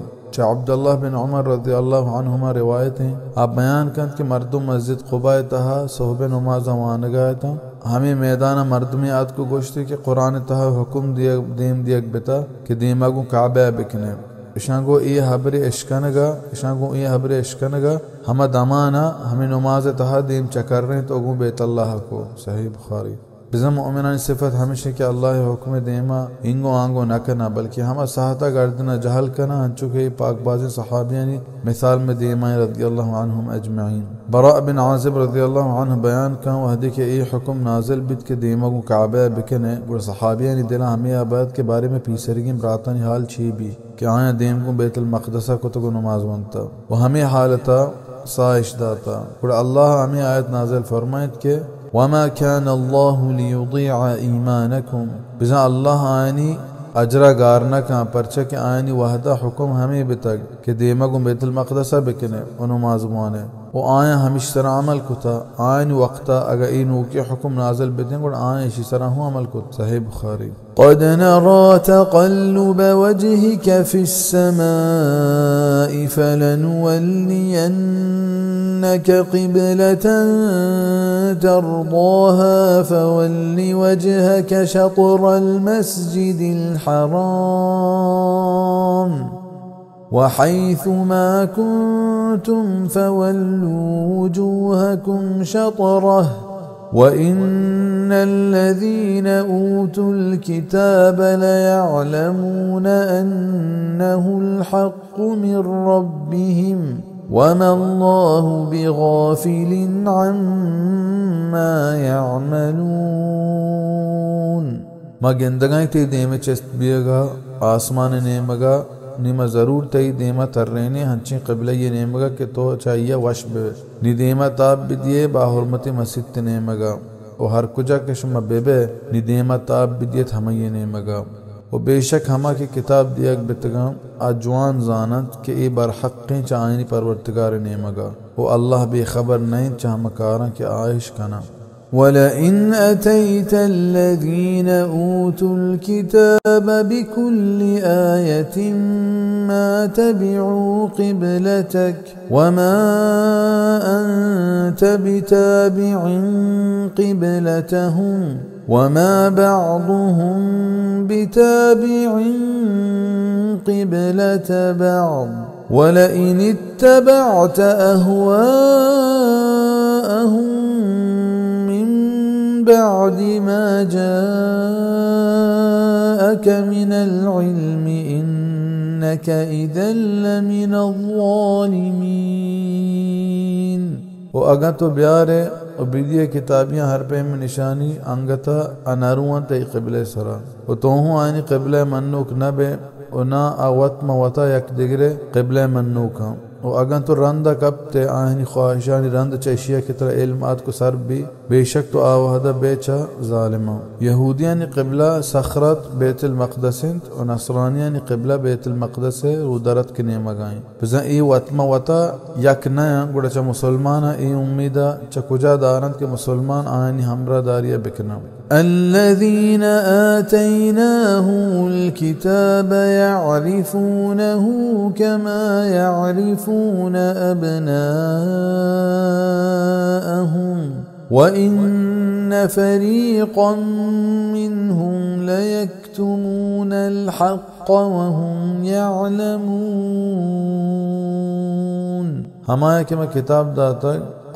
A: अब्दुल्लाह बिन उमर रज़ियल्लाहु अन्हुमा रिवायत हैं आप बयान कर कि मर्दुम मस्जिद क़ुबा तहा सोहबे नमाज वानगा था हमें मैदान मर्दमी आद को गोश्ते के कुरान तहा हुक्म दिया देम दिया बेता कि देमागु काबे बिकने इशांगो ये हबरे इश्कनगा हम दमाना हमें नमाज तहा देम चकर रहे तो गु बेत अल्लाह को सही बुखारी बिज़म मोमिनानी सिफत हमेशा के अल्लाह हुक्म देमा इंगो आंगो न करना बल्कि हम सहाता गर्दना जहल करना हंचुके पाकबाज़ सहाबियानी मिसाल में देमा रज़ियल्लाहु अन्हुम अजमईन। बरा बिन आज़िब रज़ियल्लाहु अन्हु बयान का वहदी के ये हुक्म नाजिल बिद के देमा को काबे बिकने गुड़ सहाबियानी दिला हमें आबाद के बारे में पीसरगी ब्रातनी हाल छी भी कि आया देम को बैतुल मक़दसा को तो नमाज बनता वो हमें हालता साइश दाता गुड़ अल्लाह हमें आयत नाजिल फरमायत के वमा कान अल्लाहु लियुदिअ ईमानकुम बिजा अल्लाह आयनी अजरा गारना का परचा के आयनी वहदा हुक्म हमें बितग के देमा को बैतुल मक़दसा बिकने और नमाज माने वो आया हमेश तरह अमल कुता आयन वक्ता अगर इन के हुक्म नाज़िल बिदें और आया इसी तरह हूँ अमल कुत सही बुखारी। क़द नरा तक़ल्लुब वजहिक फ़िस्समाइ फलनुवल्लियन्नक क़िब्लतन तर्दाहा फ़वल्लि वजहक शत्रल मस्जिदिल हराम वहैथु मा कुन्तुम फवल्लू वुजूहकुम शत्रह वइन्नल्लज़ीन ऊतुल किताब लयअलमून अन्नहुल हक़्क़ु मिर रब्बिहिम वमल्लाहु बिगाफ़िलिन अम्मा यअमलून। मा गिंदगाई ते देमे चेस्त बियगा आसमान नेमगा निमा जरूर तई देमा तर्रेने हंची क़िबला ये नेमगा के तो चाहिए वश बे नि देमा ताब बिदिए बाहुरमती मस्जिद नेमगा ओ हर कुजा के शुमा बेबे नि देमा ताब बिदिए हम ये नेमगा ओ बेशक हमा की किताब दिया बितगा अजवान जानत के ए बार हक़्क़ें चायनी परवरदिगार नेमगा ओ अल्लाह बेखबर नहीं चाहमकारा के आयश कना वलइन अतैत अल्लज़ीन ऊतुल किताब बिकुल्लि आयतिन मा तबिउ क़िब्लतक वमा अन्त बिताबिइन क़िब्लतहुम
C: وما بعضهم بتابع قبلة بعض ولئن اتبعت أهواءهم من بعد ما جاءك من العلم إنك إذا لمن الظالمين وأگر تو بیارے اور بیدیے کتابیاں ہر پہ میں نشانی انگتا اناروان تی قبلے سرا و توہوں آئینی قبلے منوک نبے و نا آوات موتا یک دگرے قبلے منوکا و اگر تو رندہ کب تے آئینی خواہشانی رند چیشیہ کی طرح علمات کو سر بھی بے شک تو آوہدہ بیچا ظالمہ یہودیانی قبلہ سخرت بیت المقدس و نصرانیانی قبلہ بیت المقدس رو درد کے نیم گائیں بزن ای وطمہ وطا یک نیا گوڑا چا مسلمانا ای امیدہ چا کجا دارند کے مسلمان آئینی ہمرہ داریہ بکنا الذين آتيناهم الكتاب يعرفونه كما يعرفون أبناءهم وإن فريقا منهم ليكتمون الحق وهم يعلمون ہمایا کہ میں کتاب داتا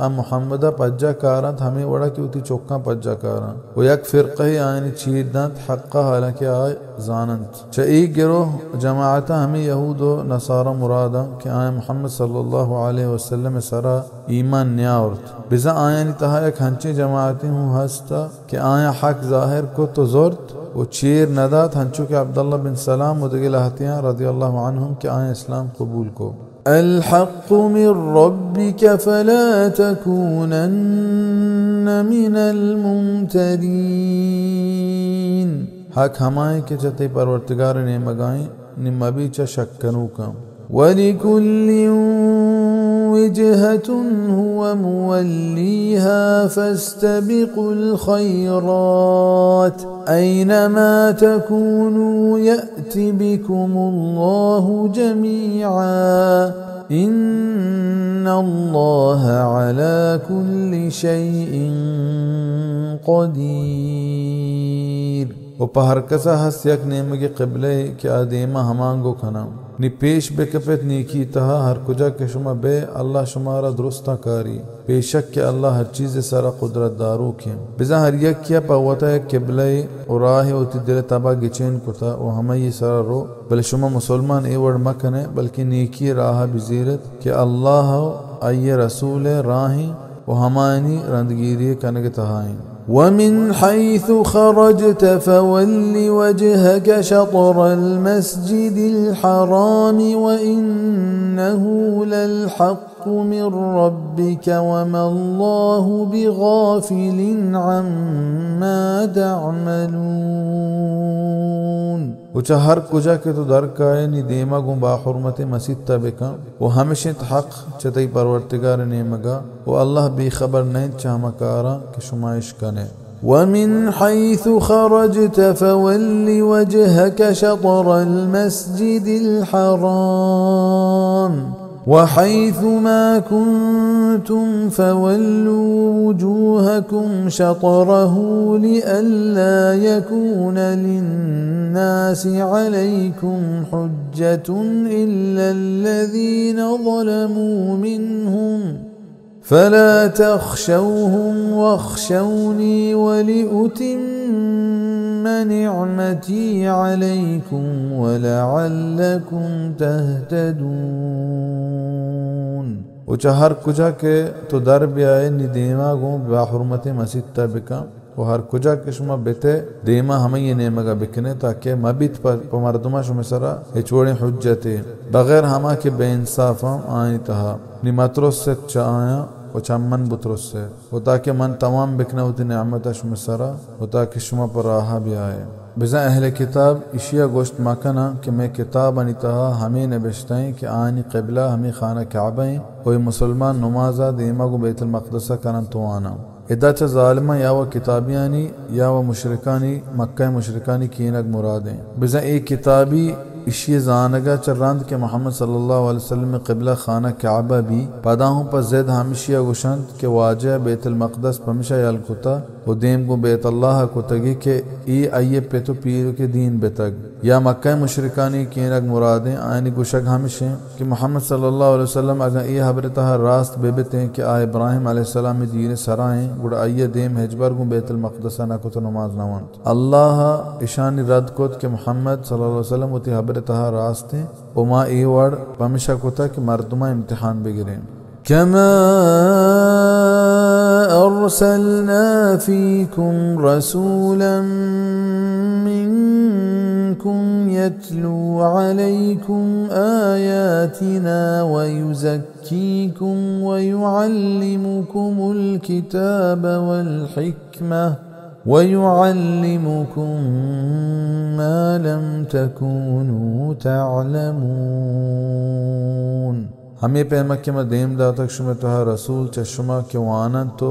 C: محمدہ پجا کارانت ہمیں وڑا کی ہوتی چوکاں پجا کاران و یک فرقہ آئینی چیدنات حقہ حالانکہ آئے زاننت چا ایک گروہ جماعتا ہمیں یہود و نصارہ مرادا کہ آئے محمد صلی اللہ علیہ وسلم سرا ایمان نیاورت بزا آئینی تہا یک ہنچی جماعتی ہوں ہستا کہ آئے حق ظاہر کو تو زورت و چیر ندات ہنچو کہ عبداللہ بن سلام و دگل احتیاں رضی اللہ عنہم کہ آئے اسلام قبول کو الحق من ربك فلا تكونن من الممترين حق ہمائیں کہ چتے پرورتگار نے مگائیں نمبی چا شکنو کم وَلِكُلٍّ وِجْهَةٌ هُوَ مُوَلِّيهَا فَاسْتَبِقُوا الْخَيْرَاتِ أَيْنَمَا تَكُونُوا يَأْتِ بِكُمُ اللَّهُ جَمِيعًا إِنَّ اللَّهَ عَلَى كُلِّ شَيْءٍ قَدِيرٌ و پہر کسا ہس یک نیمگی قبلے کہ آدیمہ ہمانگو کھنا نی پیش بکپت نیکی تہا ہر کجا کہ شما بے اللہ شمارا درستا کاری پیشک کہ اللہ ہر چیز سارا قدرت دارو کیم بزا ہر یک کیا پاوتا ہے قبلے و راہ ہوتی دل تبا گچین کتا و ہمیں یہ سارا رو بل شما مسلمان ایوڑ مکنے بلکہ نیکی راہ بزیرت کہ اللہ ای رسول راہیں و ہمانی رندگیری کنگ تہائیں ومن حيث خرجت فول وجهك شطر المسجد الحرام وإنه للحق من ربك وما الله بغافل عما تعملون وچا ہر کجا کے تو در کائے نی دیما گوں با حرمت مسجد تبکا و ہمیشت حق چتی پرورتگار نیمگا و اللہ بی خبر نہیں چامکارا کہ شمائش کنے ومن حيث خرجت فول وجهك شطر المسجد الحرام وحيث ما كنتم فولوا وجوهكم شطره لئلا يكون للناس عليكم حجة إلا الذين ظلموا منهم فلا تخشوهم واخشوني ولأتم نعمتي عليكم ولعلكم تهتدون وچا ہر کجا کے تو در بیائے نی دیما گوں با حرمت مسجد تا بکا و ہر کجا کے شما بیتے دیما ہمیں یہ نیمگا بکنے تاکہ مبیت پر مردمہ شما سرا ہچوڑی حجتے بغیر ہما کے بے انصافا آئین تہا نی مطرس سے چا آیا و چمن بطرس سے و تاکہ من تمام بکنا ہوتی نعمتا شما سرا و تاکہ شما پر راہا بھی آئے بزا اہل کتاب اشیاء گوشت مکنا کہ میں کتاب آنی تہا ہمیں نبشتائیں کہ آنی قبلہ ہمیں خانہ کعبہیں کوئی مسلمان نمازہ دیما کو بیت المقدسہ کرن تو آنا ادا چا ظالمہ یا و کتابیانی یا و مشرکانی مکہ مشرکانی کینک مرادیں بزا ایک کتابی इशी जानगा चर्रांद के मोहम्मद सल्लल्लाहु अलैहि वसल्लम क़िबला खाना काबा भी पदाहों पर ज़ैद हमिशिया गुशंत के वाजह बैतुल मक़दस पमिशा यलकुता व देम को बैत अल्लाह कुतगी के ई आइये पे तो पीर के दीन बेतग या मक्का मुशरिकानी केनग मुरादें आयनी गुशक हमिशे कि मोहम्मद सल्लल्लाहु अलैहि वसल्लम अगर ई हबरतहा रास्त बेबते कि आ इब्राहिम अलैहिस्सलाम दीन सराएं गुड़ आइये देम हेजबर को बैतुल मक़दस ना कुत नमाज नवंत अल्लाह ईशानी रद कुत के मोहम्मद सल्लल्लाहु अलैहि वसल्लम उती हबरतहा रास्ते उमा ई वड़ पमिशा कुता कि मर्दमा इम्तिहान बिगरें कमा अरसलना फीकुम रसूलन मिनकुम यत्लू अलैकुम आयातिना व युज़क्कीकुम व युअल्लिमुकुमुल किताब वल हिक्मह وَيُعَلِّمُكُم مَّا لَمْ تَكُونُوا تَعْلَمُونَ हमें पैमा के मदेम दातक शुमे तहा रसूल चशुमा के वानन तो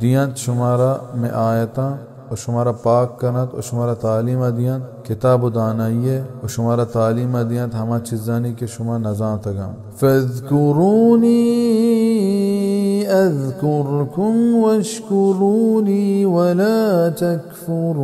C: दियंत शुमारा में आयता और शुमारा पाक कनत और शुमारा तालीम दियंत किताब दानाइये और शुमारा तालीम दियंत हमा चीज़ानी के शुमा नज़ां तगम फ़ज़्कुरूनी अज़्कुरकुम वश्कुरूनी वला तकफुरून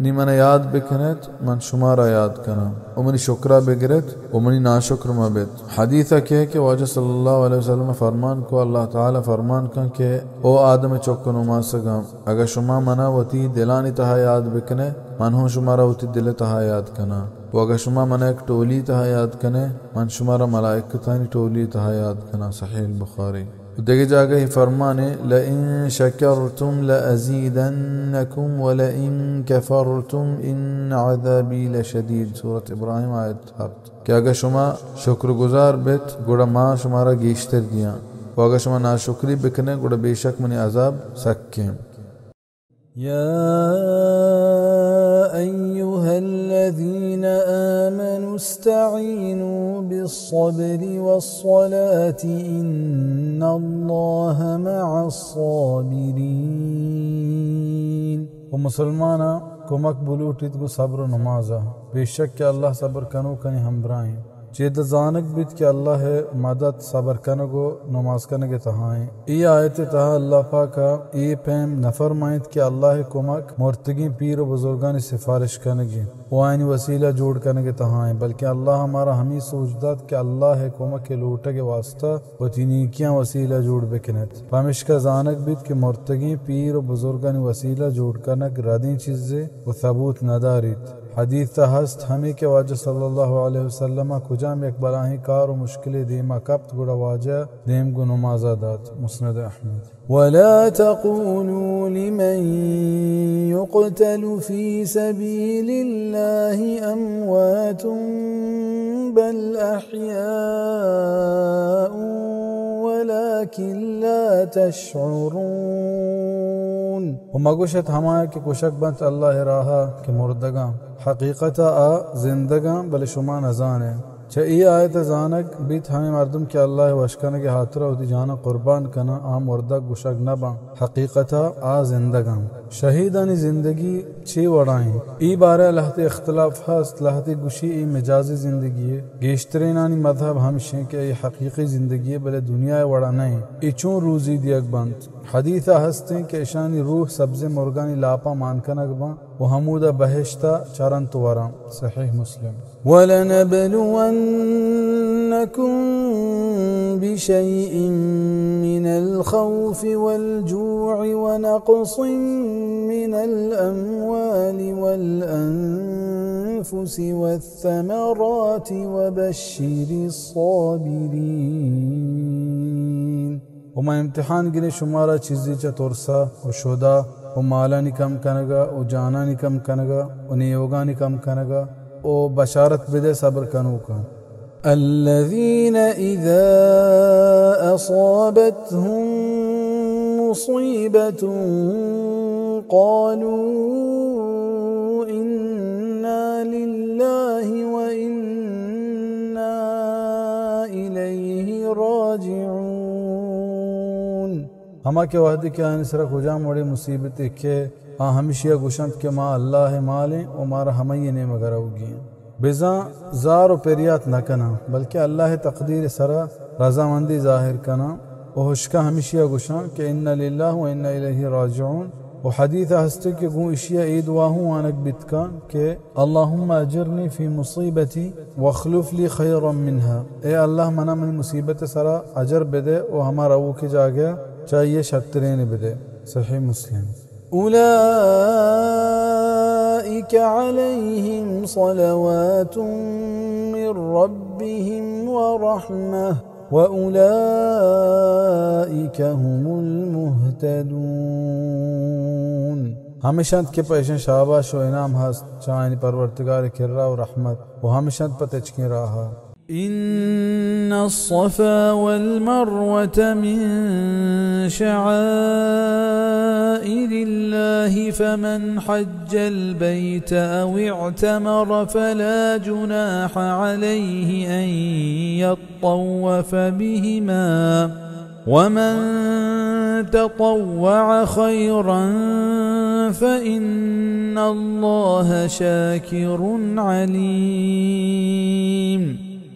C: नी मन याद बिकनत मन शुमारा याद कना उमनी शुक्रा बिगरत उमनी नाशुक्र मबित हदीसा के वाजा सल्लल्लाहु अलैहि वसल्लम फरमान को अल्लाह ताला फरमान का के ओ आदम चौक नुमा सगम अगर शुमा मना वती दिलानी तहा याद बिकने मन हो शुमारा वती दिल तहा याद कना वो अगर शुमा मन एक टोली तहा याद कने मन शुमारा मलाइकतानी टोली तहा याद कना सहीह बुखारी देखे जाके ही फरमाने लइन शकरतुम लअज़ीदन्नकुम व लइन कफरतुम इन अज़ाबी लशदीद सूरत इब्राहिम आयत 7 कि अगर शुमा शुक्रगुजार बित गुड़ा माँ शुमारा गेश्तर दिया वो अगर शुमा नाशुक्री बिकने गुड़ा बेशक मनी अज़ाब सक्के
B: या अय्युहल्लज़ीन आमनु इस्तईनु बिस्सब्रि वस्सलाति इन्नल्लाहा मअस्साबिरीन वो मुसलमाना को मकबूल उठित को सब्र नमाजा बेशक के अल्लाह सब्र कनो कने हमराएं चेत जानक बित के अल्लाह है मदद सबर कन को नमाज कन के तहाएं ये आयत तहा अल्लाह पाका ये पैम नफरमायत के अल्लाह कुमक मुर्तगी पीर व बुजुर्गान सिफारिश कनगी वो आइन वसीला जोड़ कन के तहाएं बल्कि अल्लाह हमारा हमी सोचदात के अल्लाह है कुमक के लोटा के वास्ता व तीनिकियां वसीला जोड़ बेकनत पामिश का जानक बित के मुर्तगी पीर व बुजुर्गान वसीला जोड़ कनक रदी चीजें व सबूत नदारित हदीस हस्त हमें के वाजा सल्लल्लाहु अलैहि वसल्लम खुजा में एक बलाही कार और मुश्किलें दीमा कब्त गुड़ा वाजा देम गु नमाजा दात मुस्नद अहमद वला तक़ूलू लिमन युक़तलु फी सबीलिल्लाहि अम्वातुन बल अह्याउन वलाकिन ला तशऊरून मगुशत हमाया के कुशक बंत अल्लाह राहा के मुर्दगा हकीकता आ जिंदगा बल शुमा नजान है छ ई आयत जानक बीत हमें मर्दम के अल्लाह वशकन के हाथरा होती जाना कुर्बान कना आ मुर्दा गुशक न बा हकीकता आ जिंदगा शहीदानी जिंदगी छे वड़ाएं ई बारे लहते इख्तलाफ हस्त लहते गुशी ई मिजाजी जिंदगी है गेश्तरेनानी मजहब हमशे के ये हकीकी जिंदगी बले दुनिया वड़ा नहीं ई चूं रोजी दियक बंद हदीसा हस्ते के ईशानी रूह सब्ज़े मुर्गानी लापा मानकनक बा वो हमूदा बहिश्ता चरन तुवरा सहीह मुस्लिम वलनबलुवन्नकुम बिशैइन मिनल खौफि वल जू'i व नक़्सिन मिनल अम्वालि वल अनफुसि वत्थमराति व बश्शिरिस साबिरीन उमा इम्तिहान गिने शुमारा चीज़ी चा तुरसा व शुदा व माला निकम कनगा व जाना निकम कनगा व नियोगा निकम कनगा व बशारत बिदे सब्र कनू का الذين إذا أصابتهم مصيبة قالوا إنا لله وإنا إليه راجعون हमा के वादे के आने सरा खुजा मोड़े मुसीबत के
A: हमेशा गुशंत के माँ अल्लाह मालें और मारा हमें ने मगर होगी बेजा जार पेरियात न कना बल्कि अल्लाह तकदीर सरा रजामंदी जाहिर कना और हुश्का हमेशा गुशां के इन्ना लिल्लाह व इन्ना इलैहि राजिऊन और हदीथ हस्ते के गु इशिया ईद वाहू आनक बितका के अल्लाहुम्मा अजरनी फी मुसीबती वखलुफ ली खैरम मिनहा ए अल्लाह मना मनी मुसीबत सरा अजर बेदे और हमारा वो के जा गया चाहिए शतरेन बेदे। सही मुस्लिम। उलाइक अलैहिम सलवातुम मिर रब्बिहिम व रहमह व उलाइक हुमुल मुहतदून। हमेशा के पैसे शाबाश व इनाम हस्त चाहनी परवरदिगार किर्रा व रहमत व हमेशा पतच के रहा।
B: إن الصفا والمروة من شعائر الله فمن حج البيت أو اعتمر فلا جناح عليه أن يطوف بهما ومن تطوع خيرا فإن الله شاكر عليم।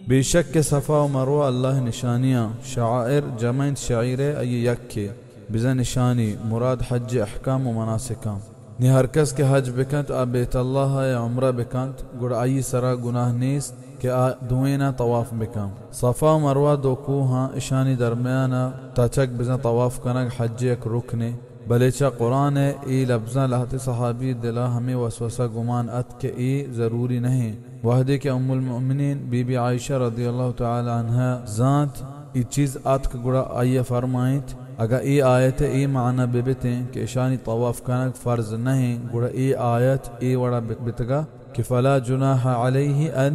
B: बेशक के सफ़ा व मरवा अल्लाह निशानियाँ शायर जमैन शायर अय यक्के बिज़ा निशानी मुराद हज अहकाम व मनासिकाम नि हर कस के हज बिकंत आ बेत अल्लाह या उम्रा बिकंत गुड़ आई सरा गुनाह नीस के आ दुएना तवाफ बिकम सफ़ा व मरवा दो कोहा ईशानी दरमियाना तचक बिज़ा तवाफ कनक हज एक रुकने बलेचा कुरान ए लफ्ज़ा लहते सहाबी दिला हमें वसवसा गुमान अत के ए ज़रूरी नहीं वहदे के उम्मुल मोमिनीन बीबी आयशा रज़ियल्लाहु ताला अन्हा ज़ात ई चीज़ अत के गुड़ा आइए फरमाइत अगर ए आयत ए माना बेबते कि ईशानी तवाफ कनक फ़र्ज नहीं गुड़ा ए आयत ए वड़ा बितगा कि फ़ला जुनाह अलैहि अन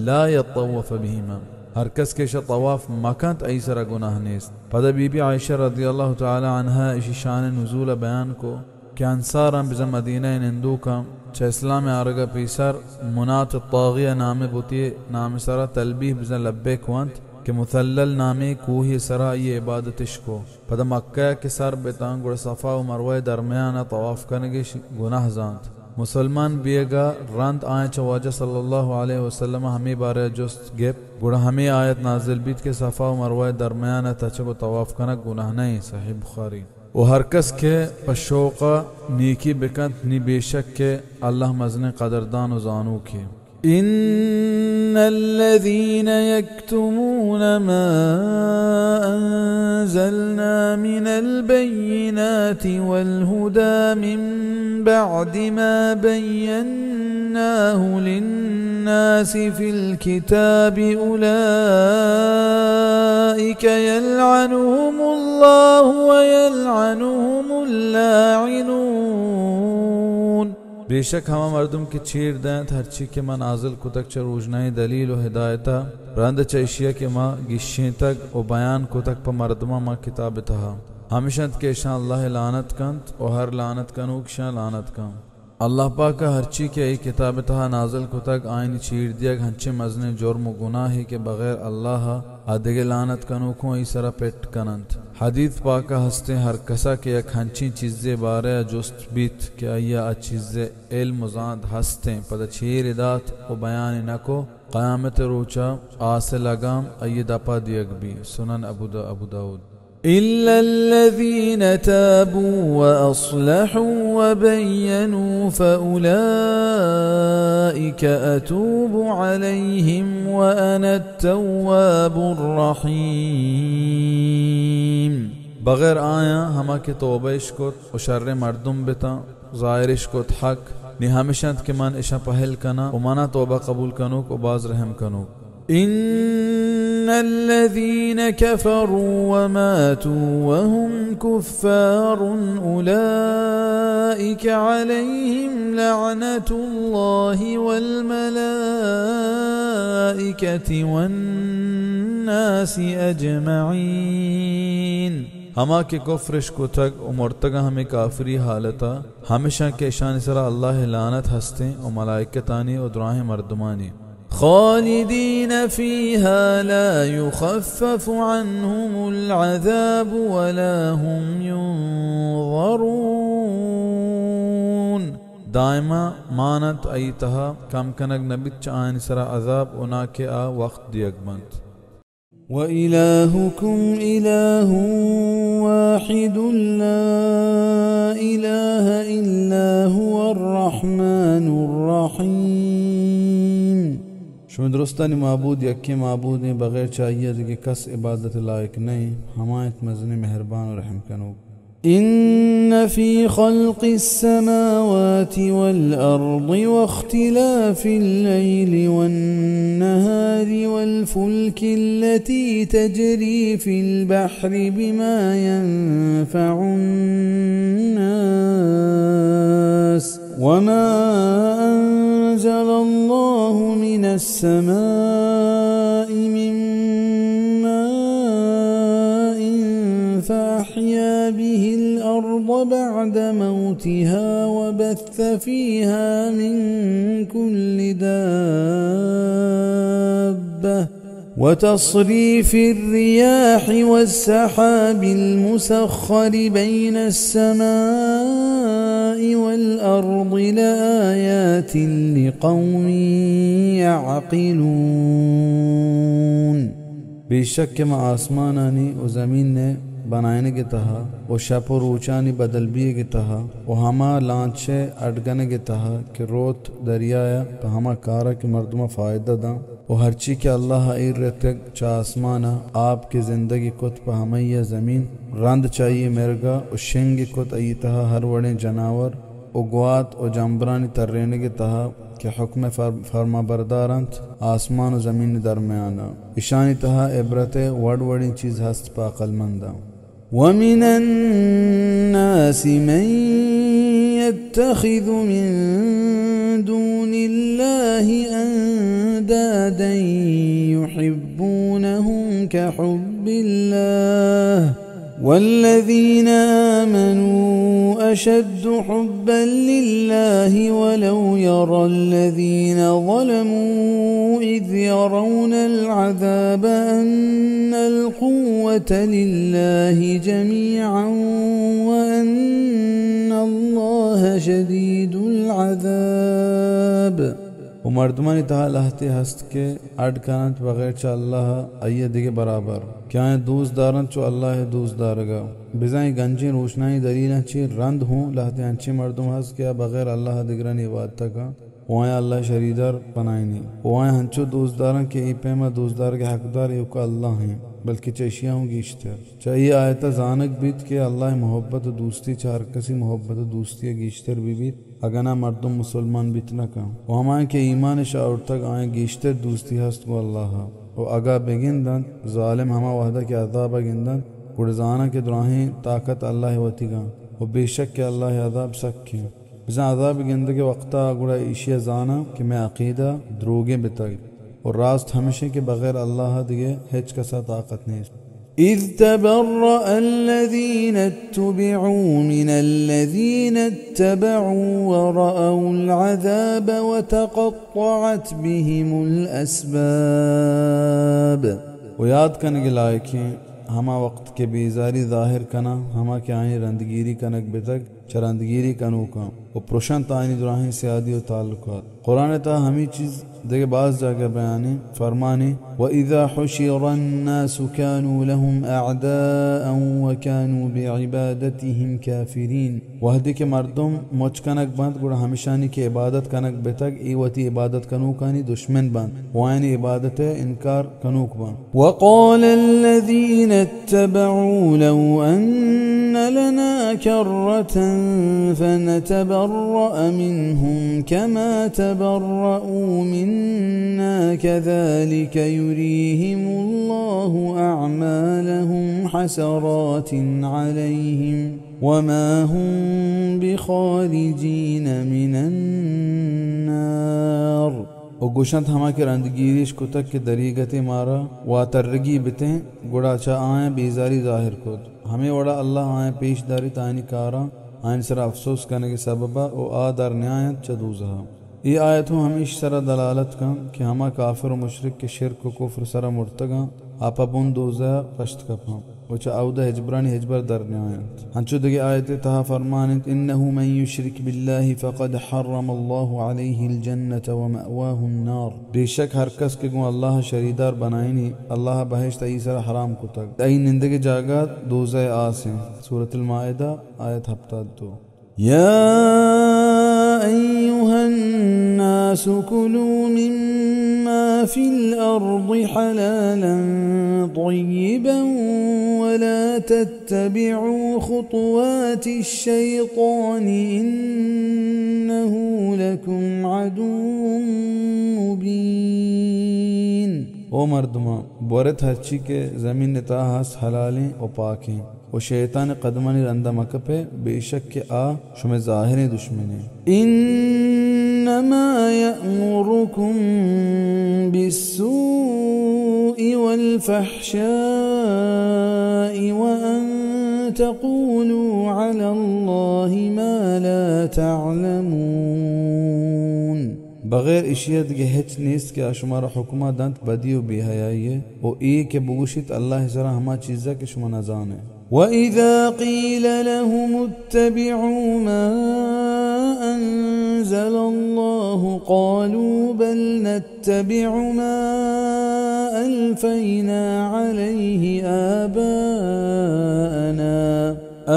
B: ला यतवफ़ बिहिमा हर कस के तवाफ मकंत ऐसरा गुनाह नेस पदा बीबी आयशा रज़ियल्लाहु ताला अन्हा इसी शान नुज़ूल बयान को कि अंसार बिज़ा मदीना निंदू का च इस्लाम आरगा पीसर मुनात तागिया नामे बुती नाम सरा तलबीह बिज़ा लब्बैक वंत कि मुथल्लल नामे कोही सरा ये इबादत इश्को पदा मक्का के सर बेतांग गुड़ सफ़ा व मरवा दरमियाना तवाफ करने के गुनाह जांत मुसलमान बियगा रंत आए चवाजा सल्लल्लाहु अलैहि वसल्लम हमें बारे जुस्त गेप गुड़ा हमें आयत नाजिल बीत के सफ़ा व मरवा दरमियाना तच को तवाफ करना गुनाह नहीं। सही बुखारी। वो हर कस के पशोका नीकी बिकंत नी बेशक के अल्लाह मज़ने कदरदान व जानू के इन्नल्लज़ीन यक्तुमून मा अंज़लना मिनल बय्यिनाति वल हुदा मिन बअदि मा बय्यन्नाहु लिन्नासि फिल किताबि उलाइक यलअनुहुमुल्लाहु व यलअनुहुमुल लाइनून। बेशक हम मर्दुम के चीर दें हरची के मां नाजिल कुतक च रोजनाई दलील व हिदायता रंद चशिया के मां गिश्शे तक व बयान कुतक प मर्दमा मां किताब तहा हमेशा के शान अल्लाह लानत कंत और हर लानत कनूक शान लानत कम अल्लाह पाक का हरची के किताब तहा नाजिल कुतक आइन चीर दिया हंचे मजने जुर्म गुनाह के बगैर अल्लाह आदिगे लानत कनूकों इसरा पेट कनंत हदीस पाक का हंसते हर कसा के एक हंची चीज़ें बारे जुस्त बीत के अय्या चीज़ें इल्म ज़ाद हंसते पद छीर दात व बयान न को क़यामत रोचा आसे लगाम अय्य दपा दियक भी सुनन अबू दाऊद इल्लल्लज़ीन ताबू व अस्लहू व बय्यनू फउलाइक अतूबु अलैहिम व अना अत-तव्वाबुर रहीम। बगैर आया हमा के तौबइश को शर्र मर्दुम बिता ज़ाहिरिश को हक नि हमेशा के मन इशा पहल कना उमाना तौबा कबूल कनो को बाज रहम कनो। इन्नल्लज़ीन कफ़रू व मातू व हुम कुफ़्फ़ार उलाइक अलैहिम लअनतुल्लाहि वल मलाइकति वन नासि अजमईन। हमा के कुफ्रिश को तक उमरतगा हमें काफरी हालता हमेशा के शान सरा अल्लाह लानत हंसते और मलाइकतानी और दुआएं मर्दमानी खालिदीन फीहा ला युखफ़फ़ु अन्हुमुल अज़ाब वला हुम युनज़रून। दायमा मानत आई तहा कम कनक नबिच आयन सरा अजाब उना के आ वक्त दियकबंत
A: وإلهكم إله واحد لا إله إلا هو الرحمن الرحيم
B: शुम दुरुस्तानी माबूद यक्के माबूद ने बगैर चाहिए कि कस इबादत लायक नहीं हमायत मज़ने मेहरबान और रहम कनो
A: إن في خلق السماوات والأرض واختلاف الليل والنهار والفلك التي تجري في البحر بما ينفع الناس وما أنزل الله من السماء من ماء فأحيا به الأرض بعد موتها وبث فيها من كل دابة وتصريف الرياح والسحاب المسخر بين السماء والأرض لآيات لقوم يعقلون
B: बेशक मा आसमानानी और ज़मीन ने बनाने के तहा और शप और ऊंचानी बदल भी के तहा और हमा लांचे अटगने के तहा कि रोत दरियाया तो हमा कारा के मर्दमा फ़ायदा दा और हर चीज़ के अल्लाह रहते चा आसमाना आपके ज़िंदगी कुत पर हमैया ज़मीन रंद चाहिए मेरगा और शेंग कुत आई तहा हर वड़े जनावर और ग्वात और जम्बरानी तर्रेने के तहा कि हुक्म फरमा बरदारंत आसमान और ज़मीन दरमियाना ईशानी तहा इबरत वड़ वड़ी चीज़ हस्त पाकलमंदा
A: ومن الناس من يتخذ من دون الله أندادا يحبونهم كحب الله والذين آمنوا أشد حبا لله ولو يرى الذين ظلموا إذ يرون العذاب أن القوة لله جميعا وأن الله شديد العذاب
B: वो मर्दमानी तहा लहते हस्त के अड कानत बगैर चा अल्लाह आइए दिगे बराबर क्या है दूस दारन चो अल्लाह है दूस दारगा बिजाई गंजी रोशनाई दलीना ची रंद हूँ लहते अंचे मर्दम हस्त के बगैर अल्लाह दिगरनी इबादत का वहाँ अल्लाह शरीदार बनाईनी वहाँ हंचो दूस दारन के ई पैमा दूस दार के हकदार युका अल्लाह हैं बल्कि चशिया हूँ गीश्तर चाहिए आयता जानक बीत के अल्लाह मोहब्बत दोस्ती चार कसी मोहब्बत दोस्ती गीश्तर बीबीत अगना मर्दम मुसलमान बितना का वहाँ के ईमान शाह तक आए गीश्तर दोस्ती हस्त को अल्लाह और अगा बेगिंदन जालिम हमा वहदा के अदाब गिंदन गुड़जाना के दुराहें ताकत अल्लाह वती का और बेशक के अल्लाह अदाब सख्य बिजा अदाब गिंद के वक्ता गुड़ा ईशिया जाना कि मैं अकीदा द्रोगे बितग और रास्त हमेशा के बगैर अल्लाह दिए हेच कसा ताकत नहीं
A: إذ تبرأ الذين اتبعوا من الذين اتبعوا ورأوا العذاب وتقطعت بهم الأسباب
B: وياد करने के लायक हैं हमा वक्त के बेजारी जाहिर कना हमा के आए रंदगिरी कनक बेतक चरंदगिरी कनू का और प्रोशन तानी दुराहें से आदि और ताल्लुकात कुरान ता हमी चीज़ देखे बाज जाके बयाने फरमाने वइज़ा हुशिरन्नास कानू लहुम अअदाअन व कानू बिइबादतिहिम काफिरीन वहदे के मर्दम मुझ कनक बंद गुड़ा हमेशानी के इबादत कनक बेतक वती इबादत कनू कानी दुश्मन बंद वायनी इबादत इनकार कनूक बंद
A: वक़ाल الذين اتبعوا لو أن لنا كرة فنتبرأ منهم كما تبرأوا منا كذلك يريهم الله أعمالهم حسرات عليهم وما هم بخارجين من النار
B: और गुशंत हमा के रंदगिरीश कुतक के दरीगते मारा व तरगी बितें गुड़ा चा आए बेजारी जाहिर खुद हमें वड़ा अल्लाह आए पेशदारी तानी कारा आइन सर अफसोस करने के सबबा ओ आदर न्यायत चदूजा ये आयत हमेश सरा दलालत का कि हमा काफिर व मुशरिक के शिरक व कुफ्र सरा मुर्तगा आपा बुन दोजा पश्त कपा वच औदा हिजबरानी हिजबर दरनियात हंचुदगी आयत तहा फरमानित इन्नहु मन युशरिक बिल्लाहि फक़द हर्रम अल्लाहु अलैहि अल-जन्नत व मअवाहु अन्नार बेशक हर कस के गो अल्लाह शरीदार बनाईनी अल्लाह बहिश्त ई सरा हराम को तक आई निंदगी जागा दोजा आसे सूरत अल-माइदा आयत 72 या अय्युहन नास कुलू मिम्मा फिल अर्दि हलालन तय्यिबन वला तत्तबि'ू खुतवातिश शैतानि इन्नहु लकुम अदुव्वुन मुबीन। ओ मर्दमा बोरत हच्ची के ज़मीन ताहास हलालें और पाकें और शैतान कदमानी रंदा मकपे बेशक के आ शुमे ज़ाहिर दुश्मने इन्नमा यअमुरुकुम बिस्सूइ वल फहशाइ व अन तक़ूलू अला अल्लाहि मा ला तअलमून। बगैर इशियत के हेच नीस्त के शुमारा हुक्मा दंत बदी व बेहयाई है और ई के बुगुशित अल्लाह सरा हमा चीज़ा के शुमा नजान है। वइज़ा क़ील लहुम इत्तबि'ू मा अंज़लल्लाहु क़ालू बल नत्तबि'ु मा अल्फ़ैना अलैहि आबाअना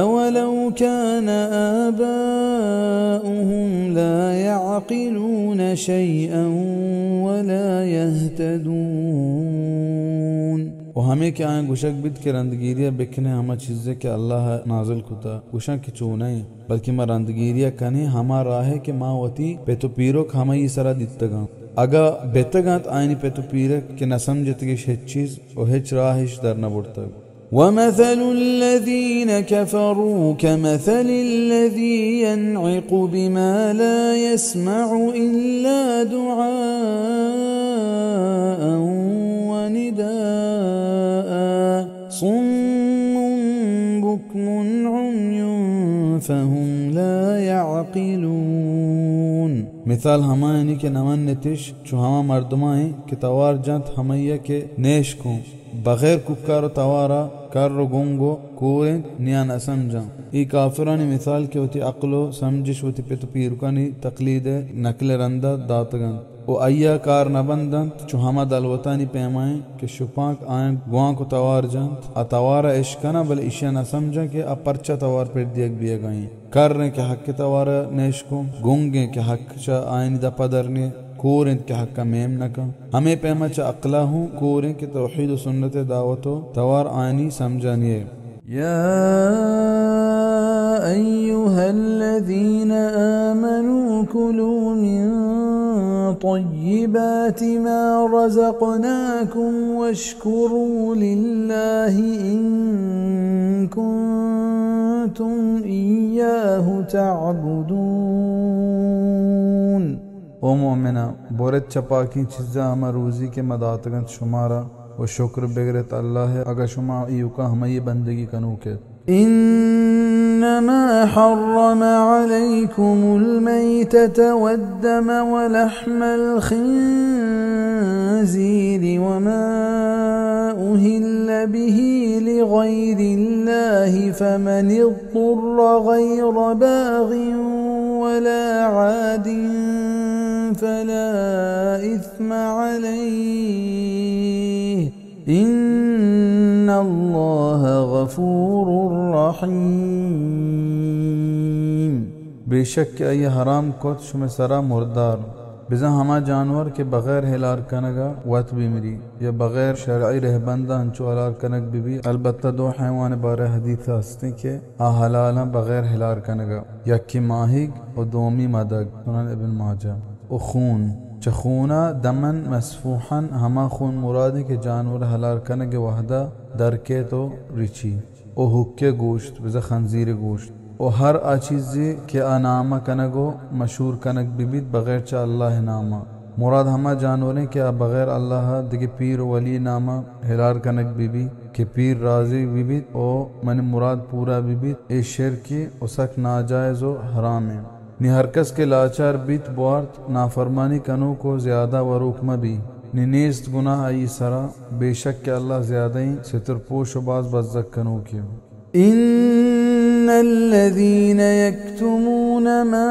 B: अवलौ कान आबाउहुम ला यअक़िलून शैअन वला यहतदून। और हमें क्या है गुशक बिद के रंदगिरिया बिखने हमा चीज़ें के अल्लाह नाजिल खुदा गुशा की चूनाई बल्कि मा रंदगिरिया कने हमा राहे के मावती पेतो पीरो हमा ये सरा दित्तगा अगा बेतगात आयनी पेतो पीरे के न समझत के हेच चीज़ और हेच राहिश दर न बुड़ता। वमथल الذين كفروا كمثل الذي ينعق بما لا يسمع إلا دعاء ونداء صم بكم عمي فهم لا يعقلون। मिसाल हमायनी के नमन नतिश जो हमा मर्दमाएं के तवार जंत हमैया के नेश को बगैर कुक्कार तवारा कर गुंगो कोरे निया न समझा ई काफिरानी मिसाल के होती अक्लो समझिश होती पे तो पीरुकानी तकलीद नकल रंदा दातगन ओ अय्या कार न बंदंत जो हमा दलवतानी पैमाएं के शुपाक आए गुआ को तवार जंत अतवारा इश्कना बल इशिया न समझा के अपरचा तवार पर दियक बिया गई कर रहे के हक के तवारा नेश को गुंगे के हक चा आयनी दा पदरने कोरें के हक का मेम नका हमें पैमा चा अक्ला हूँ कोरें के तौहीद व सुन्नत दावतो तवार आयनी समझानिए। या अय्युहल्लज़ीना आमनू कुलू मिन तय्यिबाति मा रज़क़नाकुम वश्कुरू लिल्लाहि इन कुंतुम इय्याहु तअबुदून। ओ मोमिना बोरत चपा की चीज़ा हमा रोज़ी के मदातगंत शुमारा और शुक्र बेगरत अल्लाह है अगर शुमा युका हमें ये बंदगी कनू के इन्नमा हर्रम अलैकुमुल मैतत वद्दम वलहमल खिंज़ीर वमा उहिल्ल बिही लिगैरिल्लाहि फमन इज़्ज़ुर्र गैर बाग़िन वला आदिन फला इस्म अलैहि इन्नल्लाह गफूरुर रहीम। बेशक के ये हराम कोत शुमे सरा मुर्दार बिजा हमा जानवर के बगैर हिलार कनगा वत बीमरी या बगैर शरई रहबंदा हंचो हलार कनक भी अलबत्ता दो हैवान बारे हदीस हस्ते के आ हलाला बगैर हिलार कनगा यक्की माहिग और दोमी मदग सुनन इब्न माजा ओ खून चखूना दमन मसफूहन हमा खून मुराद के जानवर हलार कनगे वहदा दर के तो रिची ओ हुक्के गोश्त बिजा खंजीर गोश्त ओ हर आ चीज़े के आनामा कनगो मशहूर कनक बिबित बगैर चा अल्लाह नामा मुराद हमा जानवरें के बगैर अल्लाह दिगे पीर वली नामा हिलार कनक बिबी के पीर राजी बिबित ओ मन मुराद पूरा बिबित ए शेर की उसक नाजायज़ व हराम है।
C: नि हरकस के लाचार बीत बुआर्त नाफरमानी कनो को ज्यादा वरूक मबी नि नेस्त गुनाह आई सरा बेशक के अल्लाह ज्यादा ही सितर पोश बाज बज़्ज़क कनो क्यों
B: इन्नल्लज़ीन यक्तुमून मा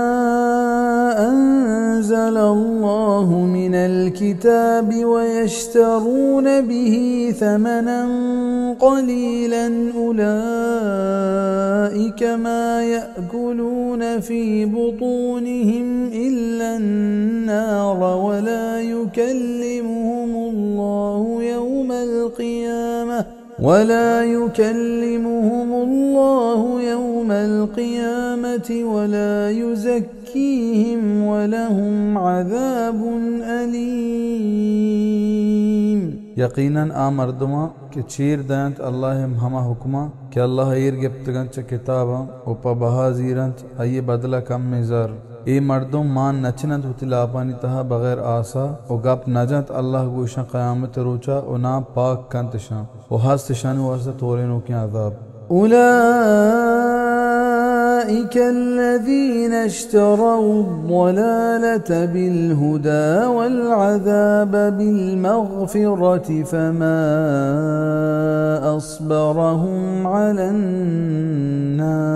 B: أنزل الله من الكتاب ويشترون به ثمنا قليلا أولئك ما يأكلون في بطونهم إلا النار ولا يكلمهم الله يوم القيامة ولا يزكيهم ولهم عذاب أليم
C: यकीनन आ मर्दमा के चीर दंत अल्लाह हमा हुक्मा के अल्लाह ईर गिफ्तगंच किताबा उपा बहाजीरंत आये बदला कम मिजर ए मर्दों मान नचनत हुतिलापानी तहा बगैर आसा ओ गप नजत अल्लाह गोशा क़यामत रोचा ओ ना पाक कंतशा ओ हस्त शानु वरसा तोरेनो के अज़ाब
B: أولئك الذين اشتروا الضلالة بالهدى والعذاب بالمغفرة فما أصبرهم على النار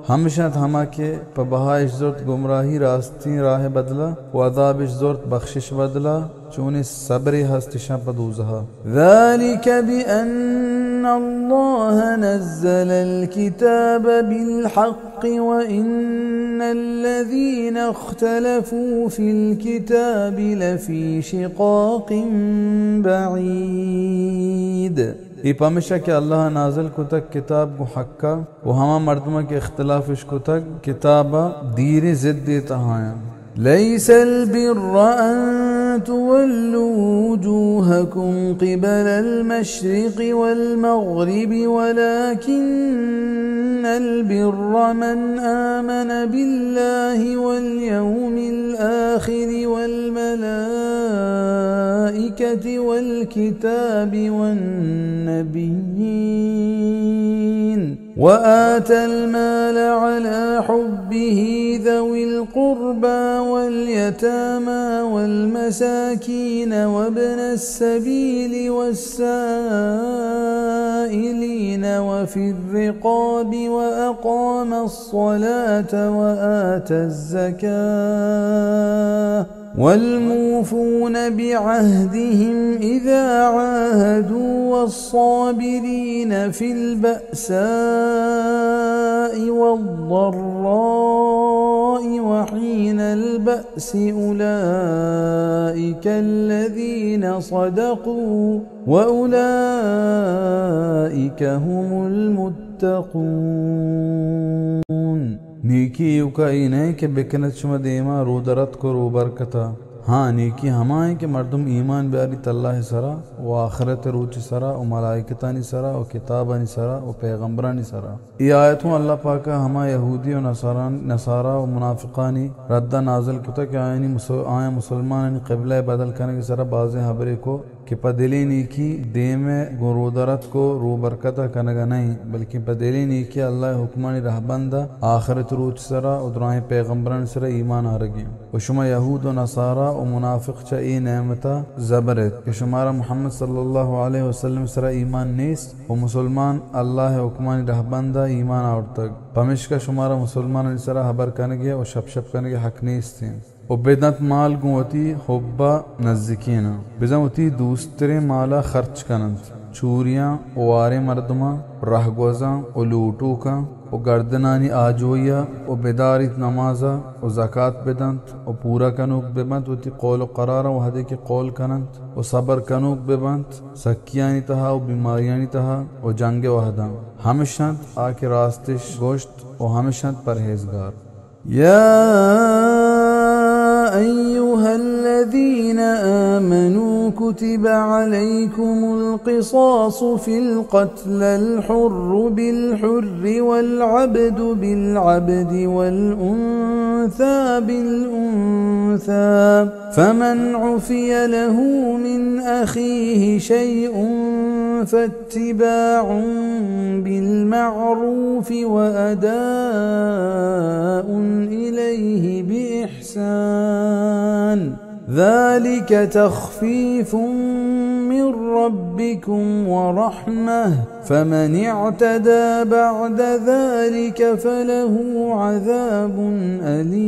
B: हमेशा थमा के पबहा इज्जत गुमराही रास्ती राह बदला व अज़ाब इज्जत बख्शिश बदला चूने सब्र हस्तिशा पदूजहा ذلك بأن الله نزل الكتاب بالحق وإن الذين اختلفوا في الكتاب لفي شقاق بعيد
C: ये पमिशा के अल्लाह नाज़िल को तक किताब को हक्का वो हमा मर्दमा के इख्तिलाफ इसको तक किताबा दीरे जिद देता है
B: ليس البر أن تولوا وجوهكم قبل المشرق والمغرب ولكن البر من آمن بالله واليوم الآخر والملائكة والكتاب والنبيين وآتى المال على حبه ذوي القربى واليتامى والمساكين وابن السبيل والسائلين وفي الرقاب وأقام الصلاة وآتى الزكاة والموفون بعهدهم إذا عاهدوا والصابرين في البأساء والضراء وحين البأس أولئك الذين صدقوا وأولئك هم المتقون
C: नीकी युका ई नहीं कि बिकनत शुमा देमा रूदरत को रू बरकता हाँ नीकी हमाए कि मर्दुम ईमान ब्यारी तल्लाह सरा व आखरत रूच सरा व मलाइकतानी सरा व किताबानी सरा व पैगम्बरानी सरा ये आयतों अल्लाह पाका हमा यहूदी व नसारा व मुनाफिकानी रद्दा नाजल कुता कि आया मुसलमान क़िबला बदल करने की सरा बाज़े हबरे को कि पदिली नीकी दे में गुरूदरत को रू बरकता कनगा नहीं बल्कि पदिली नीकी अल्लाह हुक्मानी रहबंदा आखरत रूच सरा उदराए पैगम्बरान सरा ईमान आरगी व शुमा यहूद व नसारा व मुनाफिक चा ई नेमता ज़बरत कि शुमारा मुहम्मद सल्लल्लाहु अलैहि वसल्लम सरा ईमान नेस व मुसलमान अल्लाह हुक्मानी रहबंदा ईमान और तक पमिश का शुमारा मुसलमान सरा हबर कनगे व शप कनगे हक नेस थे و بدنت مال گوتی حبا نزدیکینا بزمتی دوسترے مالا خرچ کنند چوریاں وارے مردما رہگوزاں و لوٹو کا و گردنانی آجویا و بداریت نمازا و زکاة بدند و پورا کنوک ببند و تی قول و قرارا و حدی کی قول کنند و صبر کنوک ببند سکیانی تہا و بیماریانی تہا و جنگ وحداں ہمشند آکے راستش گوشت و ہمشند پرہیزگار
B: يا أيها الذين آمنوا كتب عليكم القصاص في القتل الحر بالحر والعبد بالعبد والأنثى
A: الأنثى بالأنثى فمن عفي له من أخيه شيء فاتباع بالمعروف وأداء إليه بإحسان ذلك تخفيف من ربكم ورحمة فمن اعتدى بعد ذلك فله عذاب أليم.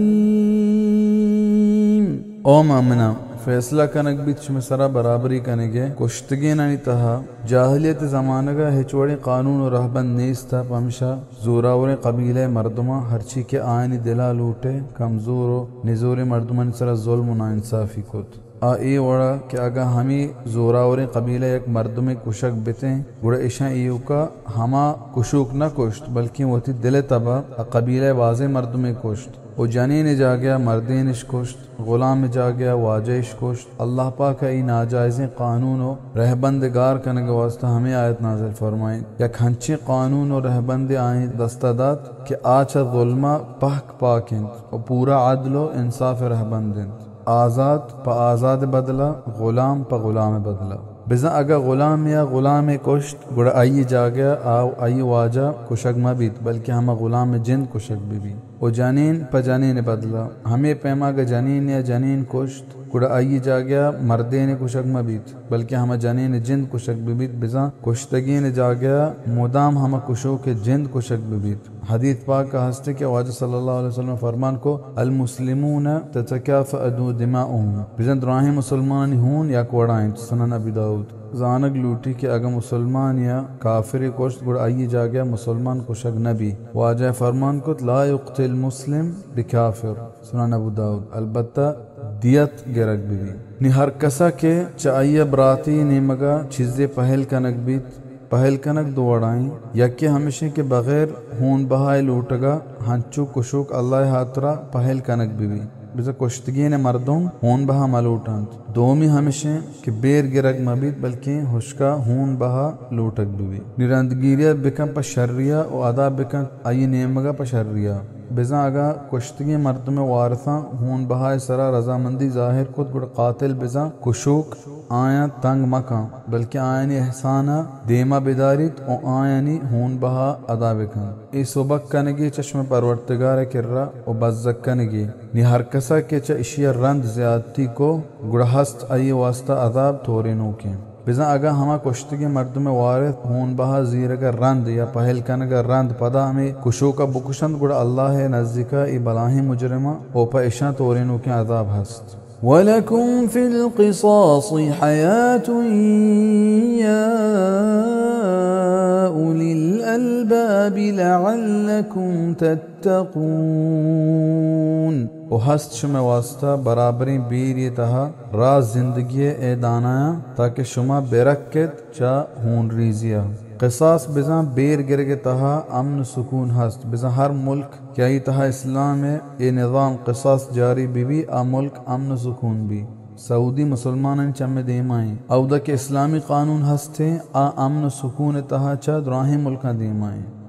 C: او مامنا फैसला कनक बीच में सरा बराबरी कनेगे कुश्तगी ननी तहा जाहिलियत ज़माना का हिचवड़ी कानून और रहबंद नीस था पमशा जोरावर कबीले मर्दमा हरची के आयनी दिला लूटे कमजोर निजोर मर्दमन सरा जुल्म नाइंसाफी कुत आ ए वड़ा कि अगर हमी जोरावर कबीले एक मर्दम कुशक बिते गुड़ा इशा ईयू का हमा कुशुक न कुश्त बल्कि वती दिल तबा कबीले वाजे मर्दम कुश्त वो जनी ने जा गया मर्दे निश कुश्त गुलाम में जा गया वाजिश कुश्त अल्लाह पाक का ई नाजायज़ कानून और रहबंदगार करने के वास्ते हमें आयत नाज़िल फरमाएं या खंचे कानून और रहबंद आए दस्तदात कि आचा जुल्मा पहक पाकिन और पूरा अदल व इंसाफ रहबंदिन आज़ाद प आज़ाद बदला गुलाम प गुलाम बदला बिज़ा अगर गुलाम या गुलाम कुश्त गुड़ा आई जा गया आओ आई वाजा कुशक मबीत बल्कि हम गुलाम जिन कुशक भी वो जनीन प जनीन बदला हमें पैमा का जनीन या जनीन कुश्त गुड़ा आई जा गया मर्दे ने कुशक मबीत बल्कि हम जनीन जिंद कुशक बिबीत बिज़ा कुश्तगी ने जा गया मुदाम हम कुशो के जिंद कुशक बिबीत हदीस पाक का हस्ते के वाज सल्लल्लाहु अलैहि वसल्लम फरमान को अल मुस्लिमून ततकाफअदु दिमाउहुम बिज़ा द्राही मुसलमान हून या कोड़ाइन सुनन अबी दाऊद जानक लूटी के अगर मुसलमान या काफिर कोश्त गुड़ आई जा गया मुसलमान कुशक नबी वाजा फरमान को ला युक्तिल मुस्लिम बिकाफिर सुनन अबू दाऊद अलबत्ता दियत गिरक भी नि हर कसा के चाहिए बराती ने मगा चीज़ें पहल कनक बीत पहल कनक दौड़ाई यके हमेशा के बगैर खून बहाए लूटगा हंचू कुशुक अल्लाह हातरा पहल कनक भी बिज़ा कुश्तगी ने मर्दों खून बहा मलूटंत दोमी हमेशा के बेर गिरक मबीत बल्कि हुश्का खून बहा लूटक भी निरंदगिरिया बिकम पर शर्रिया और अदा बिकम आई नेमगा पर शर्रिया बिज़ा आगा कुश्तगी मर्द में वारसा खून बहाए सरा रजामंदी जाहिर खुद गुड़ कातिल बिज़ा कुशुक आया तंग मका बल्कि आयनी एहसाना देमा बिदारित और आयनी खून बहा अदा बिकन इस सुबक कनगी चश्म परवरतगार किर्रा और बज़्ज़क कनगी नि हर कसा के च इशिया रंद ज़्यादती को गुड़हस्त आई वास्ता अदाब थोरे नोके बिज़ा अगर हमा कुश्तगी मर्द में वारिस खून बहा जीर का रंद या पहल कन का रंद पदा हमें कुशो का बुकुशंद गुड़ अल्लाह नज़दीका ई बलाही मुजरिमा ओपा इशा तोरेनो के अदाब हस्त
A: वलकुम फिल क़िसास हयातुन या उलिल अलबाब लअल्लकुम तत्तक़ून ओ हस्त शुमा वास्ता बराबरी बीर ये तहा राज जिंदगी ए दानाया ताकि शुमा बेरक्केत चा हून रीजिया क़िसास बिज़ा बेर गिर के तहा अमन सुकून हस्त बिज़ा हर मुल्क क्या ही तहा इस्लाम में ये निज़ाम क़िसास जारी बीवी आ मुल्क अमन सुकून भी सऊदी मुसलमान चमे देमाएं अवदा के इस्लामी कानून हस्ते आ अमन सुकून तहा चा द्राही मुल्क देमाएं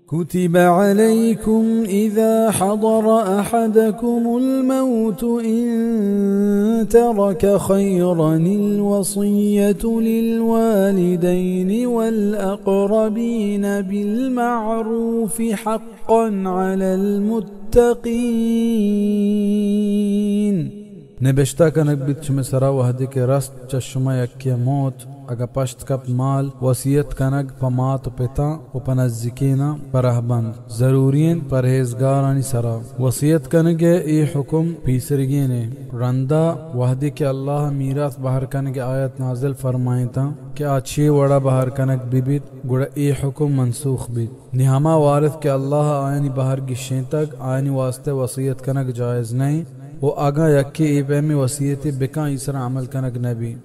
B: كتب عليكم إذا حضر أحدكم الموت إن ترك خيرا الوصية للوالدين والأقربين بالمعروف حقا على المتقين
A: نبشتا कनक बिच में सरा वहदे के रस्त चश्मा यक्या मौत अगर पश्त कप माल वसीयत कनक पमात पिता व पनज़िकीना परहबंद जरूरीन परहेजगारानी सरा वसीयत कनक ए हुक्म पीसरगीने रंदा वहदे के अल्लाह मीरास बाहर कनक आयत नाजिल फरमाए था कि अच्छी वड़ा बाहर कनक बिबित गुड़ा ए हुक्म मनसूख बित निहमा वारिस के अल्लाह आयनी बाहर गिशें तक आयनी वास्ते वसीयत कनक जायज़ नहीं वो आगा यक्के ए में वसीयत बिका इसरा अमल कनक नबी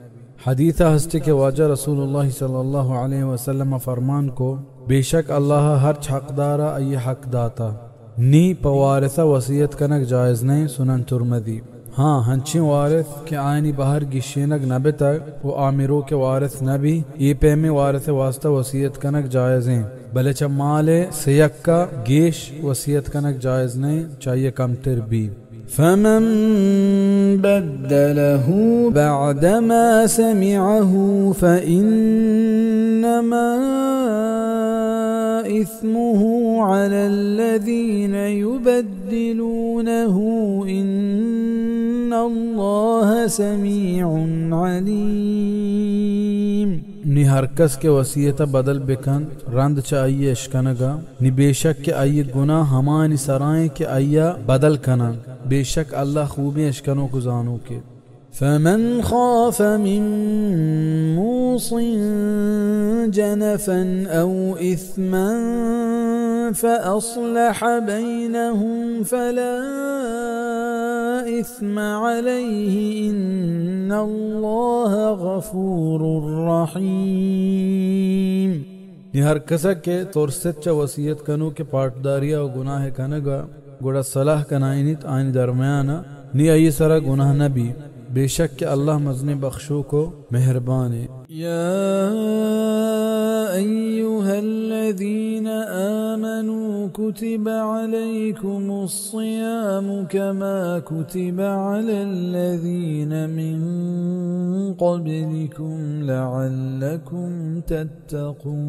A: हदीसा हस्ते के वाजा रसूलुल्लाह सल्लल्लाहु अलैहि वसल्लम फरमान को बेशक अल्लाह हर हकदारा ये हक दाता नी पवारिसा वसीयत कनक जायज़ नहीं सुनन तुरमदी
B: हाँ हंची वारिस के आयनी बाहर गिशेनक नबे तक वो आमिरों के वारिस नबी ये पैमे वारिस वास्ता वसीयत कनक जायज़ हैं, भले च माले सयक का गेश वसीयत कनक जायज़ नहीं चाहिए कम तिर भी।
D: فمن بدله بعدما سمعه فإنما إثمه على الذين يبدلونه إن الله سميع عليم।
B: नि हर कस के वसीयत बदल बेकन रंद च आइये इश्कनगा नि बेशक के आइये गुनाह हमानी सराय के आइया बदल कना बेशक अल्लाह खूबी इश्कनों को जानू के।
D: فمن خاف من موص جنفا أو إثما فأصلح بينهم فلا إثم عليه إن الله غفور رحيم।
B: नि हर कसा के तोरसत च वसीयत कनु के पाटदारिया और गुनाह कनगा गुड़ा सलाह कनाइनित आइन दरमियाना नि आई सारा गुनाह नबी बेशक के अल्लाह मज़ने बख्शो को मेहरबान है।
D: या अय्युहल्लज़ीन आमनू कुतिबा अलैकुमुस्सियामु कमा कुतिबा अलल्लज़ीन मिन क़ब्लिकुम लअल्लकुम तत्तक़ून।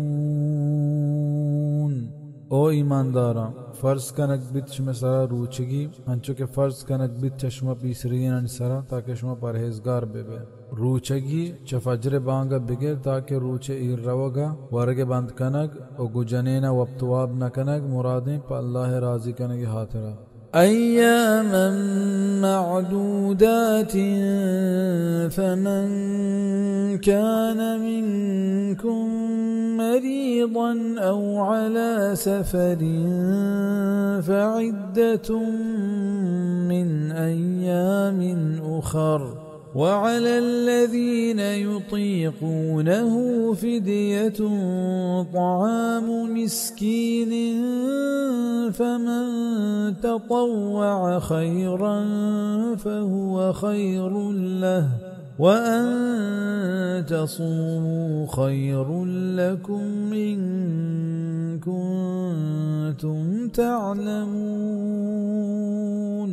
B: ओ ईमानदारा फर्ज कनक बित शुमा सरा रूचगी अंचो के फर्ज कनक बित चश्मा पीसरियन सरा ताकि शुमा परहेजगार बेबे रूचगी च फजर बांगा बिगेर ताकि रूचे ईर रवगा वरगे बंद कनक ओ गुजनेना वब्तवाब न कनक मुरादें प अल्लाह राजी कनक हाथरा।
D: أياما معدودات فمن كان منكم مريضا أو على سفر فعدة من أيام أخر وعلى الذين يطيقونه فدية طعام مسكين فمن تطوع خيرا فهو خير له وأن تصوموا خير لكم إن كنتم تعلمون।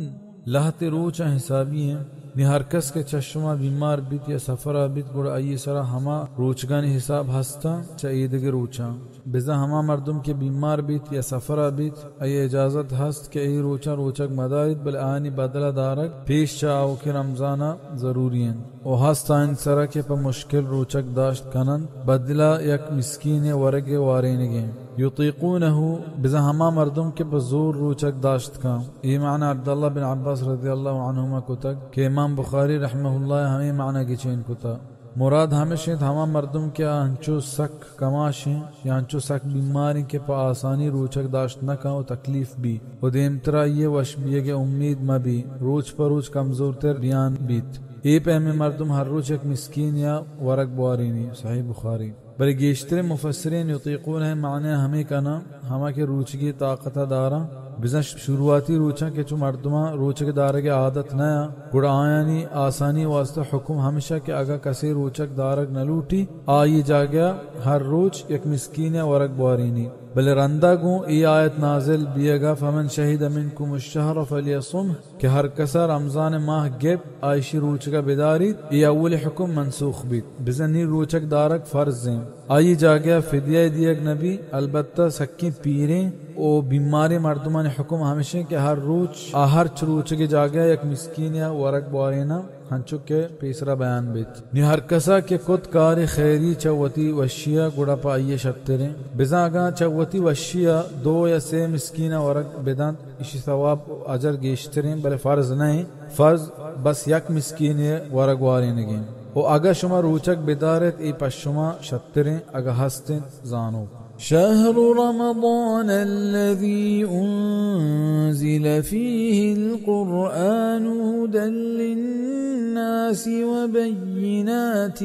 B: लहते रोचा हिसाबी हैं नि हर कस के चश्मा बीमार बीत या सफरा बीत गुड़ा आइए सरा हमा रोचगानी हिसाब हस्ता च ईद के रोचा बिजा हमा मर्दुम के बीमार बीत या सफरा बीत आइए इजाजत हस्त के ई रोचा रोचक मदारित बल आनी बदला दारक पेश चाओ के रमजाना जरूरी हैं ओ हस्ता इन सरा के पर मुश्किल रोचक दाश्त कनन बदला यक मिस्कीन वरगे वारेनगे युतीकूनहु बिजा हमा मर्दुम के पर जोर रोचक दाश्त का ये माना अब्दुल्लाह बिन अब्बास रज़ियल्लाहु अन्हुमा को तक के इमाम बुखारी रहमहुल्लाह हमें माना की चेन को था मुराद हमेशा हमा मर्दुम के अंचो सक कमाश हैं या अंचो सक बीमारी के पर आसानी रोचक दाश्त न का तकलीफ भी उदेम तरा ये वशबिये के उम्मीद मबी रोज पर रोज कमजोर तर रियान बीत ए पैमे मर्दुम हर रोज एक मिस्कीन या वरक बुआरीनी सही बुखारी बल्कि गेश्तरे मुफस्सिरीन युतीकून है माने हमें कना हमा के रूचगी ताकत दारा बिज़ा शुरुआती रोचा के चु मर्दमा रोचे के दारे के आदत नया गुड़ा आयानी आसानी वास्ते हुक्म हमेशा के अगा कसे रोचक दारक न लूटी आये जा गया हर रोज एक मिस्कीन या वरक बुआरीनी बले रंदा गो ये आयत नाजिल बियगा फमन शहीद मिनकुम अश-शहर फलियसुम के हर कसा रमजान माह गेब आयशी रोचका बेदारी ये अव्वल हुक्म मनसूख बीत बिज़नी रोचक दारक फर्ज हैं आये जा गया फिदिया दियक नबी अलबत्ता सक्की पीरें ओ बीमारी मर्दमान हुक्म हमेशा के हर रोज आहर चरूच के जागे एक मिस्कीन या वरक बुआरीना हंचु के तीसरा बयान बीत नि हर कसा के कुत कार खैरी चवती वशिया गुड़ा पाइये शत्तरे बिजागा चवती वशिया दो या से मिस्कीना वरक बेदांत इसी सवाब अजर गेश्तरे बले फर्ज नहीं फर्ज बस यक मिस्कीन वरक बुआरीनगे ओ अगा शुमा रोचक बेदारत ई पशुमा शत्तरे अगा हस्ते जानो।
D: شهر رمضان الذي أنزل فيه القرآن هدى للناس وبينات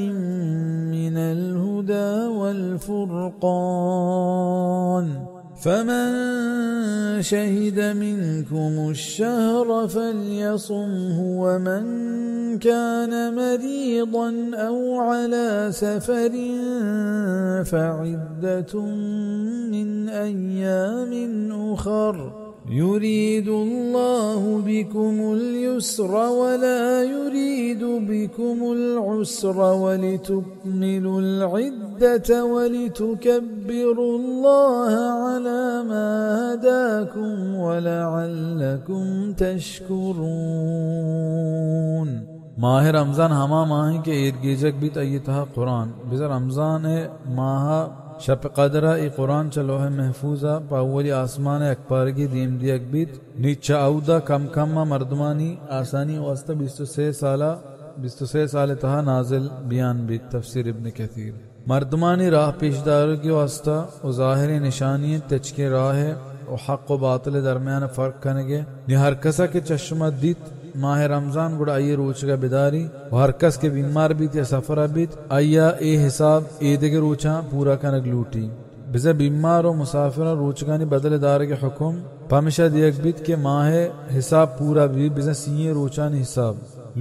D: من الهدى والفرقان فمن شهد منكم الشهر فليصمه ومن كان مريضا أو على سفر فعدة من أيام أخر يريد الله بكم اليسر ولا يريد بكم العسر ولتكملوا العدة ولتكبروا الله على ما هداكم ولعلكم تشكرون. माह रमज़ान हमा माह के ईद गिजक भी तय्यतहा कुरान बिज़ा रमज़ान माह शब कदरा ई कुरान चलो है महफूजा पावली आसमान अकबारगी दीम दियक बीत नीचा औदा कम कम मर्दमानी आसानी वास्ता 23 साल तहा नाजिल बयान बीत तफसीर इब्न कसीर मर्दमानी राह पेशदार की वास्ता और ज़ाहिरी निशानी तचके राह है और हक़ व बातिल दरमियान फ़र्क करेंगे नि हर कसा के चश्मा दीत माह रमज़ान गुड़ा आइए रोच का बिदारी और हर कस के बीमार बीत या सफर बीत आइया ए हिसाब ईद के रोचा पूरा कनक लूटी बिज़ा बीमार और मुसाफिर रोचगानी बदलेदार के हुक्म पमिशा दियक बीत के माह हिसाब पूरा भी बिज़ा सीए रोचानी हिसाब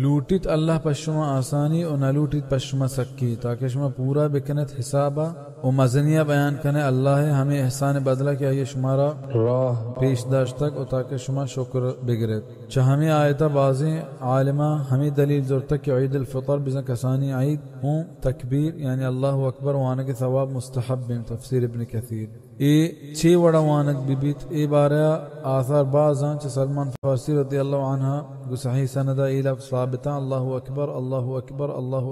D: लूटित अल्लाह पश्चिमा आसानी और न लूटित पश्चिमा सक्की ताकि शुमा पूरा बिकनत हिसाबा और मजनिया बयान करने अल्लाह है हमें एहसान बदला कि ये शुमारा राह पेशदाश तक और ताकि शुमा शुक्र बिगरत चाह हमें आयता बाज़ें आलिमा हमें दलील जोर तक कि ईद अल फितर बिज़ा कसानी ईद हूँ तकबीर यानी अल्लाह अकबर वाना के सवाब मुस्तहब बिन तफसीर इब्न कसीर ए 6 वड़ा वानक बिबित ए बारा आसार बाज़ां च सलमान फारसी रज़ियल्लाहु अन्हा गुसही सनदा इला साबिता अल्लाहु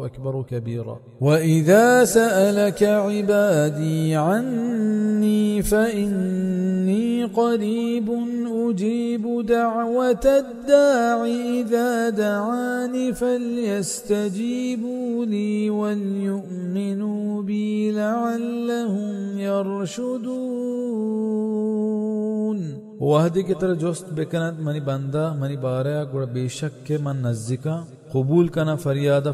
D: अकबर कबीरा व इज़ा सअलक इबादी अन्नी फइन्नी क़रीबुन उजीबु दअवतद दा'i इज़ा दअनी फल्यस्तजीबू ली वलयुमिनू बी लअल्लहुम यरशुदून। वहदी की तरह जोस्त बेकनत मनी बंदा मनी बारया गुड़ बेशक के मन नज़दीका कबूल कना फरियाद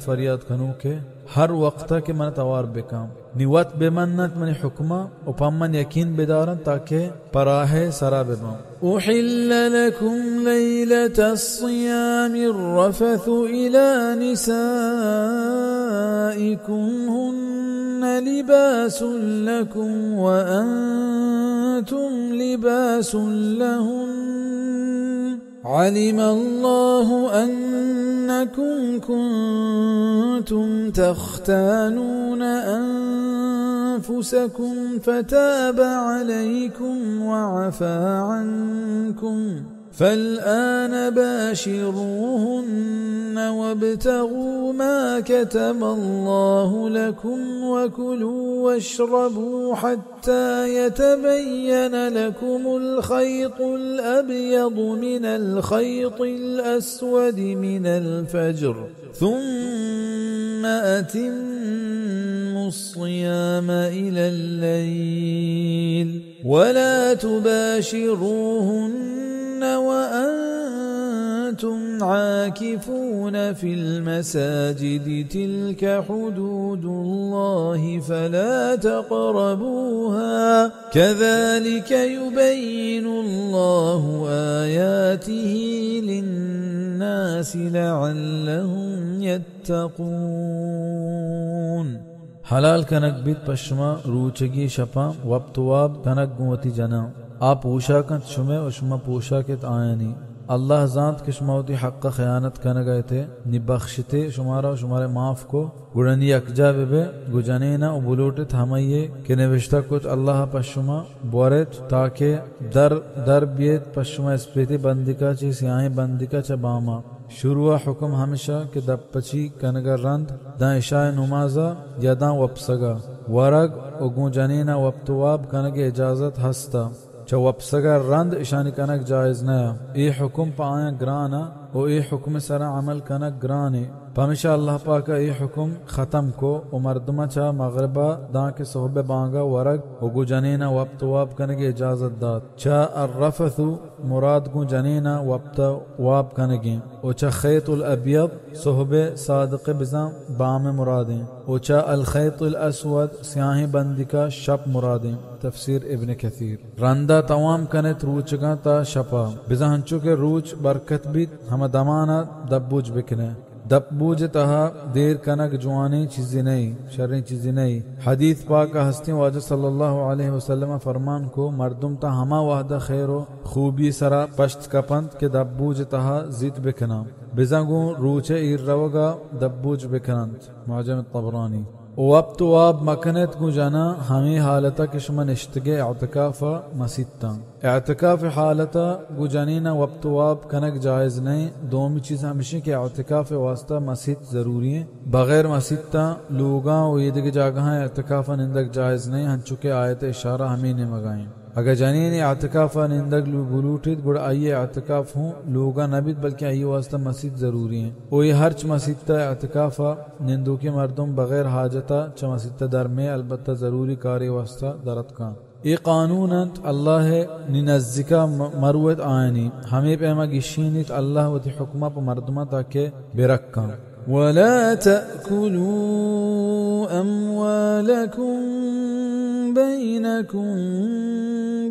D: खनू के हर वक्त के मन तवार बेकाम निवत बेमन्नत मनी हुक्मा उपमन यकीन बेदारन ताकि पराहे सरा बेबाम उहिल्ल लकुम लैलतस्सियामि अर्रफथु इला निसाइकुम हुन्न लिबासुन लकुम व अंतुम लिबासुन लहुन علم الله أنكم كنتم تختانون أنفسكم فتاب عليكم وعفى عنكم فالآن باشروهن وابتغوا ما كتب الله لكم وكلوا واشربوا حتى يتبين لكم الخيط الأبيض من الخيط الأسود من الفجر ثم أتموا الصيام إلى الليل ولا تباشروهن وأنتم عاكفون في المساجد تلك حدود الله فلا تقربوها كذلك يبين الله آياته للناس لعلهم يتقون
B: हलाल कनक बीत पश्चिमा रूचगी शपा वब्तवाब कनक गुवती जना आप ऊषा कन शुमे उष्मा पोशा के आयनी अल्लाह जात के शुमावती हक़ का खयानत कन गए थे निबख्शते शुमारा शुमारे माफ को गुड़नी अकजा बेबे गुजने ना उबुलोटे थमाइये के निविष्टा कुछ अल्लाह पश्चिमा बोरेत ताकि दर बियत पश्चिमा स्पेति बंदिका ची सियाही बंदिका च बामा शुरुआ हुक्म हमेशा के दपची कनगर रंद दा इशाए नुमाजा या दा वपसगा वरग उगू जनीना वप्तवाब कनगे इजाजत हस्ता च वपसगा रंद इशानी कनक जायज नया ए हुक्म पाया ग्राना ओ ए हुक्म सरा अमल कनक ग्राने
D: पमिशा अल्लाह पाक ये हुक्म ख़त्म को व मर्दमा चा मगरबा दा के सोहबे बांगा वरग व गु जनेना वक्त वाब कनगे इजाज़त दात चा अर्रफथु मुराद गु जनेना वक्त वाब कनगे ओ चा खैतुल अबियद सोहबे सादक़ बिज़ा बाम मुरादें ओ चा अल खैतुल अस्वद स्याही बंदी का शप मुरादें तफसीर इब्न कसीर रंदा तमाम कनेत रूचगा ता शपा बिज़ा हंचु के रूच बरकत भी हम दमाना दब्बुज बिकने दब्बूज तहा देर कनक जुआनी चीज़ें नहीं शर्री चीज़ें नहीं हदीस पाक का हस्ती वाज सल्लल्लाहु अलैहि वसल्लम फरमान को मर्दुम ता हमा वाहदा खैरो खूबी सरा पश्त कपंत के दब्बूज तहा जित बिकना बिजंगू रूचे इर रवगा दब्बूज बिकनंत मुअजम तबरानी वक्त वाब मकनत गुजाना हमें हालता किशमन इश्तगे एतकाफ़ा मसीता एतकाफ़ हालता गुजानीना वक्त वाब कनक जायज़ नहीं दोमी चीज़ हमेशा के एतकाफ़ वास्ता मसीत ज़रूरी है बग़ैर मसीता लोगा व ईद के जगह एतकाफ़ा निंदक जायज़ नहीं हन चुके आयत इशारा हमें ने मगाएं अगर जानी ने एतकाफ़ा निंदक बुलूटित गुड़ आइए एतकाफ़ हूँ लोगा नबित बल्कि आइए वास्ता मसीद ज़रूरी है वो ये हर्च मसीता एतकाफ़ा निंदू के मर्दुम बग़ैर हाजता च मसीता दर में अलबत्ता ज़रूरी कार्य वास्ता दरत का ये कानून अल्लाह निनज़िका मरुवत आयनी हमें पैमा गिशीनित अल्लाह वती हुक्मा पर मर्दमा ताके बेरक्का वला तअकुलू अम्वालकुम बैनकुम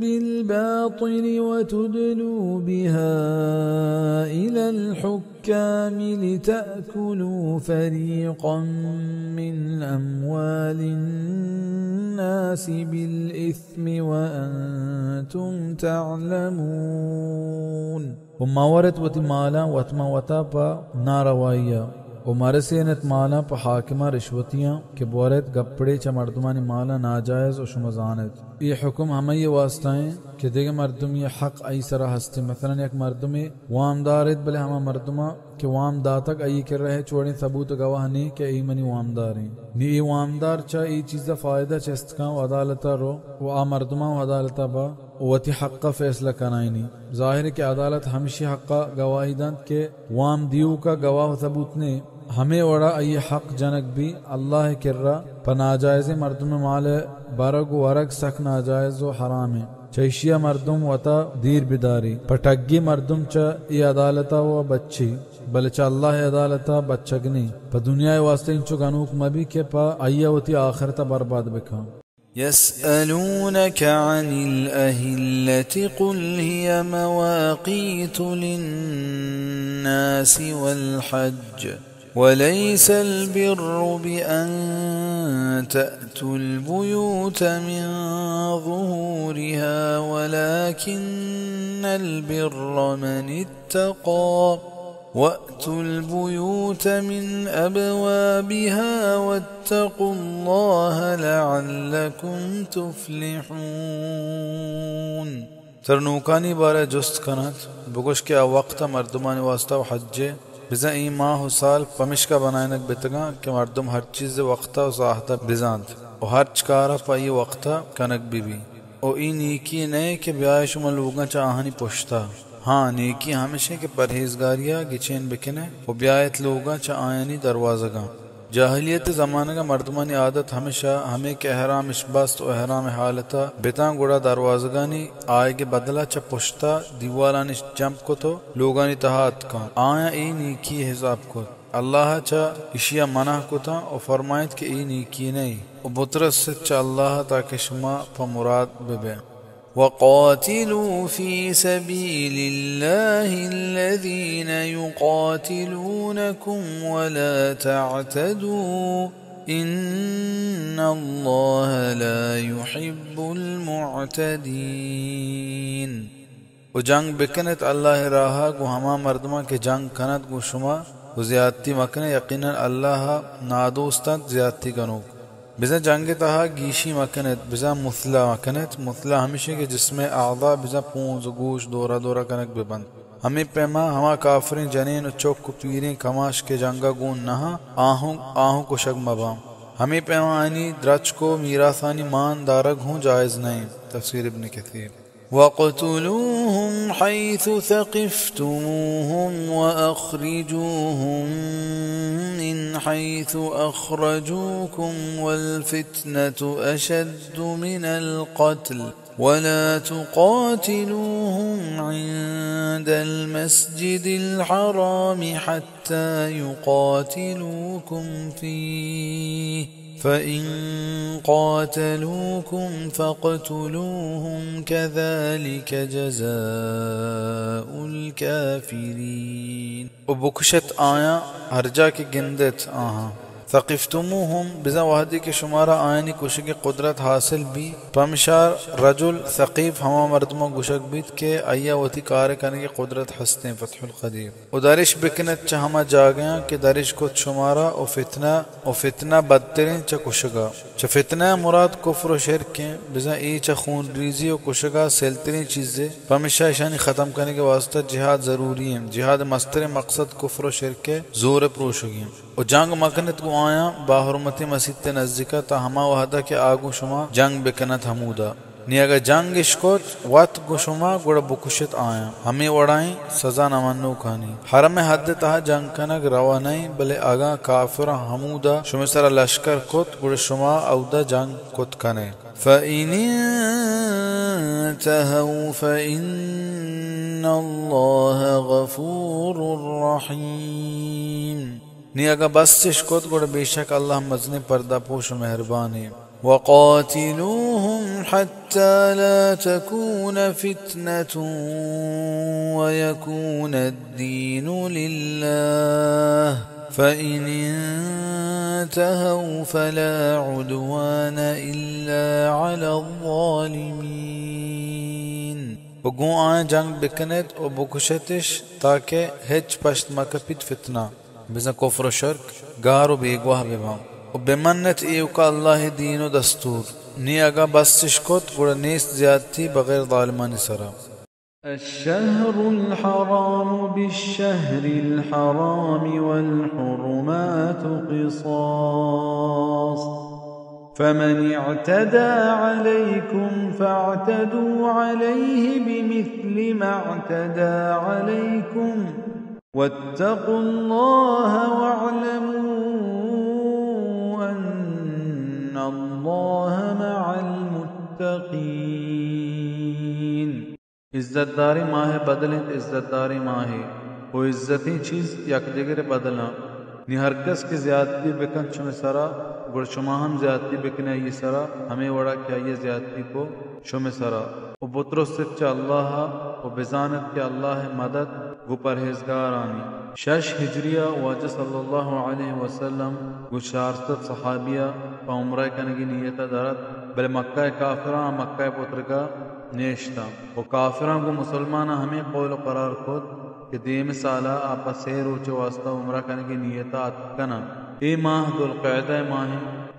D: बिलबातिल वतुदलू बिहा इलल हुक्काम लितअकुलू फरीक़न मिन अम्वालिन नास बिलइस्मि वअंतुम तअलमून उम्मावरत वती माला वतमा वता पा नारवाइया उमरसेनत माला प हाकिमा रिश्वतियाँ के बोरत गप्पड़े च मर्दमानी माला नाजायज़ और शुमजानत ये हुक्म हमें ये वास्ताएं कि देगे मर्दम ये हक आई सरा हस्ते मसलन एक मर्दमे वामदारित भले हम मर्दमा के वाम दातक आई कर रहे छोड़े सबूत गवाह ने के ई मनी वामदार हैं नी ये वामदार चा ये चीज़ फ़ायदा चस्तका अदालता रो वो आ मर्दमा अदालता बा वती हक का फैसला कराइनी जाहिर के अदालत हमेशा हक का गवाही दंत के वाम दियो का गवाह सबूत ने हमें वड़ा ये हक जनक भी अल्लाह किर्रा पर नाजायज़ मर्दम माल बरग वरग सख नाजायज़ व हराम है चैशिया मर्दम वता दीर बिदारी पटग्गी मर्दम च ये अदालता व बच्ची बल च अल्लाह अदालता बच्चगनी पर दुनिया वास्ते इंचो गनूक मबी के पा अय्या वती आखिरता बर्बाद बिका
E: يسألونك عن الأهلة قل هي مواقيت للناس والحج وليس البر بأن تأتوا البيوت من ظهورها ولكن البر من اتقى وأتوا البيوت من أبوابها واتقوا الله لعلكم تفلحون ترنوكاني بارے جست کنات بگوش کے وقت مردمان واسطہ و حج بزا ای ماہ و سال پمشکا بنائنک بتگا کہ مردم ہر چیز وقتا و ساحتا بزاند و ہر چکارا پا ای وقتا کنک بی او ای نیکی نئے کہ بیائی شما لوگا چاہانی پوشتا हाँ नेकी हमेशा के परहेजगारिया गिचेन बिकने वो ब्यायत लोगा चा आयनी दरवाज़गा जाहिलियत ज़माने का मर्दमानी आदत हमेशा हमें के एहराम इशबस्त और एहराम हालता बेतां गुड़ा दरवाज़गानी आए के बदला चा पुश्ता दीवालानी जंप को तो लोगानी तहात का आया ई नेकी हिसाब को अल्लाह चा इशिया मना को था और फरमायत के ई नेकी नहीं और बुतरस से चा अल्लाह ताकि शुमा प मुराद बेबे وقاتلوا في سبيل الله الذين يقاتلونكم ولا تعتدوا إن الله لا يحب المعتدين و جنگ بکنت اللہ راہا کو ہما مردما کے جنگ کنت کو شما و زیادتی مکنے یقینا اللہ نادوستت زیادتی کنو بزا جنگ تہا گیشی مکنت بزا مثلا مکنت مثلا ہمیشہ کے جسم اعضاء بزا پونز و گوش دورا دورا کنک ببند ہمیں پیما ہما کافرین جنین و چوک کو پیرین کماش کے جنگا گون نہا آہوں کو شگ مبام ہمیں پیما آنی درچ کو میراثانی مان دارگ ہوں جائز نہیں تفسیر ابن کثیر وَاقْتُلُوهُمْ حَيْثُ ثَقِفْتُمُوهُمْ وَأَخْرِجُوهُمْ مِنْ حَيْثُ أَخْرَجُوكُمْ وَالْفِتْنَةُ أَشَدُّ مِنَ الْقَتْلِ وَلَا تُقَاتِلُوهُمْ عِندَ الْمَسْجِدِ الْحَرَامِ حَتَّى يُقَاتِلُوكُمْ فِيهِ فَإِنْ قَاتَلُوكُمْ فَاقْتُلُوهُمْ كَذَلِكَ جَزَاءُ الْكَافِرِينَ وبكشت آیا ہر جا کے گندت آہاں ثقفتموہم بزا وحدی کے شمارہ آئینی کشک قدرت حاصل بھی پمشار رجل ثقیف ہما مردموں گشک بیت کے آیا وطی کار کرنے کی قدرت ہستیں فتح القدیر و دارش بکنت چا ہما جاگیاں کہ دارش کت شمارہ و فتنہ بدترین چا کشگا چا فتنہ مراد کفر و شرک ہیں بزا ای چا خون ریزی و کشگا سیلترین چیزیں پمشار شانی ختم کرنے کے واسطہ جہاد ضروری ہیں جہاد مستر مقصد کفر و شرک زور پروشگی ہیں و جنگ مکنت کو آیا با حرمت مسجد نزدیکا تا ہما وحدہ کے آگو شما جنگ بکنت حمودا نی اگر جنگ اشکوت وات گو شما گوڑا بکشت آیا ہمیں وڑائیں سزا نمانو کھانی حرم حد تہا جنگ کنک روا نہیں بلے آگا کافر حمودا شما سر لشکر کت گوڑا شما اودا جنگ کت کنے فَإِنِ انْتَهَوْا فَإِنَّ اللَّهَ غَفُورٌ رَحِيمٌ نی اگا بس چشکوت گوڑا بے شک اللہ مزنے پردہ پوش و مہربانی وَقَاتِلُوهُمْ حَتَّى لَا تَكُونَ فِتْنَةٌ وَيَكُونَ الدِّينُ لِلَّهِ فَإِنِ انْتَهَوْا فَلَا عُدْوَانَ إِلَّا عَلَى الظَّالِمِينَ وگو آئیں جنگ بکنت و بکشتش تاکہ ہچ پشت مکپیت فتنہ بزن کفر و شرک گار و بیگواہ ببام و بمنت ایو کا اللہ دین و دستور نی اگا بس شکت گوڑا نیست زیادتی بغیر ظالمان سرا
B: الشهر الحرام بالشهر الحرام والحرمات قصاص فمن اعتدى عليكم فاعتدوا عليه بمثل ما اعتدى عليكم واتقوا الله واعلموا أن الله مع المتقين عزت داری ماہ بدلیں عزت داری ماہ وہ عزتی چیز یک دیگر بدلنا نی ہر کس کی زیادتی بکن شمی سرا گڑ شما ہم زیادتی بکنے یہ سرا ہمیں وڑا کیا یہ زیادتی کو شمی سرا و بطر سچا اللہ و بزانت کے اللہ مدد گو پرہیزگار آنی 6 ہجریہ واجہ صلی اللہ علیہ وسلم گو 400 صحابیہ پا عمرہ کنگی نیتا دارت بل مکہ کافران مکہ پترکا نیشتا و کافران کو مسلمانہ ہمیں قول و قرار خود کہ دیم سالہ آپا سیر اوچے واسطہ عمرہ کنگی نیتا اتکنا اے ماہ دو القعدہ ماہ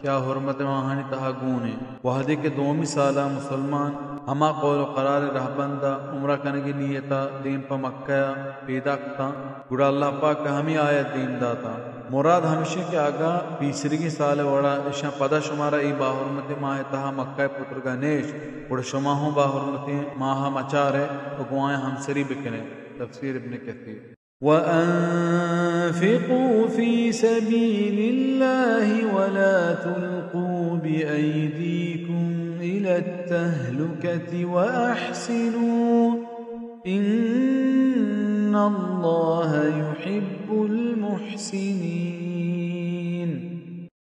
B: کیا حرمت ماہانی تہا گونے وحدی کے دومی سالہ مسلمان ہما قول و قرار رہبندہ عمرہ کنگی نیتا دیم پا مکہ پیدا کتا گڑا اللہ پاک ہمیں آیت دین داتا مراد ہمیشہ کے آگا بیسرگی سال وڑا اشاں پدا شمارا ای باحرمت ماہ تہا مکہ پترگا نیش گڑا شما ہوں باحرمت ماہ مچارے و گوائیں ہم سری بکنے تفسیر ابن کثیر وَأَنفِقُوا فِي سَبِيلِ اللَّهِ وَلَا تُلْقُوا بِأَيْدِيكُمْ إِلَى التَّهْلُكَةِ وَأَحْسِنُوا إِنَّ اللَّهَ يُحِبُّ الْمُحْسِنِينَ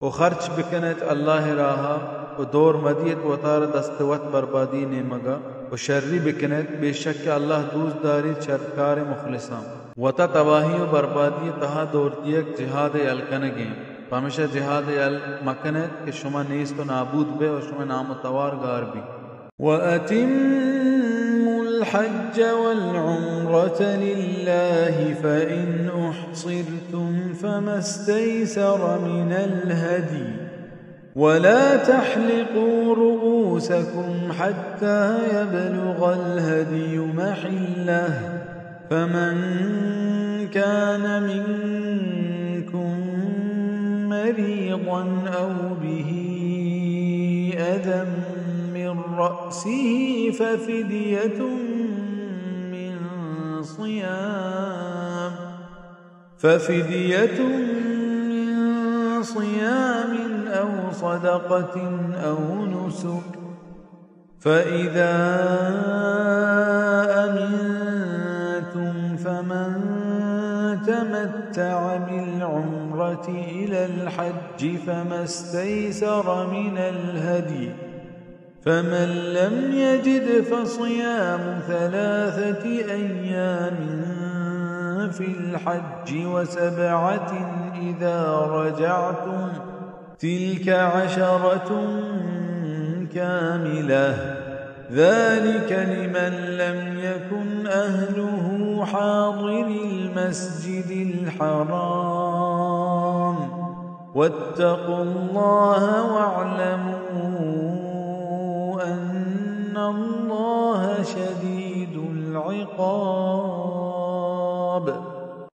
B: و خرچ بکنت اللہ راہا و دور مدیت و تار دستوت بربادی نے مگا و شرری بکنت بے شک اللہ دوست داری چرکار مخلصاں و تا تواہی و بربادی تہا دور دیک جہاد الکنگیں ہمیشہ جہاد المکنت کہ شما نیست و نابود بے و شما نامتوار گار بھی وَأَتِمُّوا الْحَجَّ وَالْعُمْرَةَ لِلَّهِ فَإِنْ أُحْصِرْتُمْ فَمَا اسْتَيْسَرَ مِنَ الْهَدْيِ وَلَا تَحْلِقُوا رُؤُوسَكُمْ حَتَّى يَبْلُغَ الْهَدْيُ مَحِلَّهُ فَمَنْ كَانَ مِنْكُمْ مريضا أو به أذى من
F: رأسه ففدية من صيام أو صدقة أو نسك، فإذا أمنتم فمن تمتع بالعمرة إلى الحج فما استيسر من الهدي، فمن لم يجد فصيام 3 أيام في الحج و7 إذا رجعتم، تلك 10 كاملة، ذلك لمن لم يكن أهله حاضر المسجد الحرام، واتقوا الله واعلموا أن الله شديد العقاب.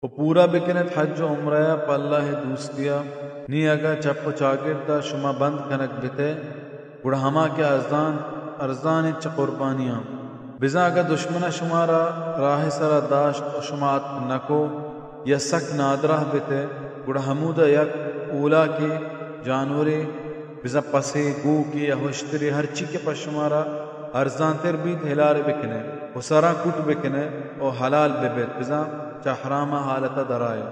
E: वो पूरा बिकनत हज उम्रया पल्ला है दूसरिया नी अगा चप चागिरदा शुमा बंद कनक बिते गुड़ हमा के अर्जान च कुर्बानियां बिजा अगा दुश्मना शुमारा राह सरा दाश्त शुमात नको या सक नादराह बिते गुड़ हमूदा यक ऊला की जानवरे बिजा पसे गू की या हुश्तरी हर ची के पस शुमारा अर्जान तिर बीत हिलार बिकने वो सरा कुट बिकने और हलाल बिबेत बिजा हरामा हालता दराए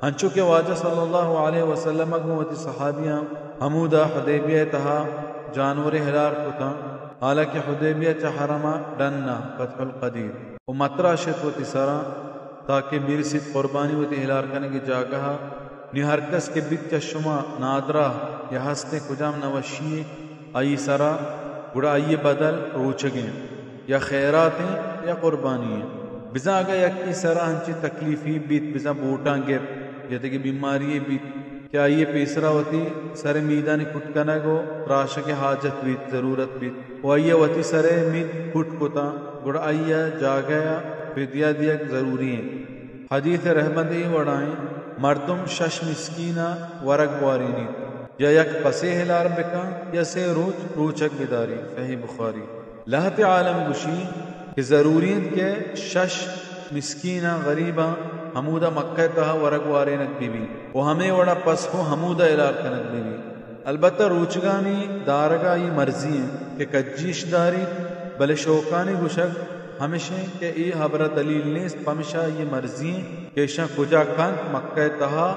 E: हंचु के वाजा सल्लल्लाहु अलैहि वसल्लम अगमती सहाबियाँ हमूदा हुदैबिया तहा जानवर हिलार कुता हालांकि हुदैबिया च हरमा डन्ना फतहुल कदीर वो मतरा शतवती सरा ताकि मिरसित कुर्बानी वती हिलार करने की जागह निहरकस के बित चशुमा नादरा या हंसते कुजाम नवशी आई सरा गुड़ा आइए बदल रोचगे या खैरातें या कुर्बानी बिजा अगर यकी सरा हंची तकलीफी बीत बिजा बोटा गिर यदि की बीमारी बीत क्या ये पेसरा होती सरे मीदा ने कुटकना गो राश के हाजत बीत जरूरत बीत वो आइया वती सरे मीद कुट कुता गुड़ आइया जा गया फिदिया दिया जरूरी है। हदीस रहमत ही वड़ाएं मर्दुम शश मिस्कीना वरक वारीनी या यक पसे हिलार बिका या से रोचक बिदारी सही बुखारी लहत आलम गुशी कि ज़रूरियत के शश मिस्कीना गरीबा हमूदा मक्का तहा वरक वारे नक बीबी वो हमें वड़ा पस हो हमूदा इलार कनक बीबी अलबत्ता रूचगानी दारगा ये मर्जी है कि कज्जीश दारी भले शौकानी गुशक हमेशा के ये हबरा दलील ने पमिशा ये मर्जी है कि ईशा कुजा कन मक्का तहा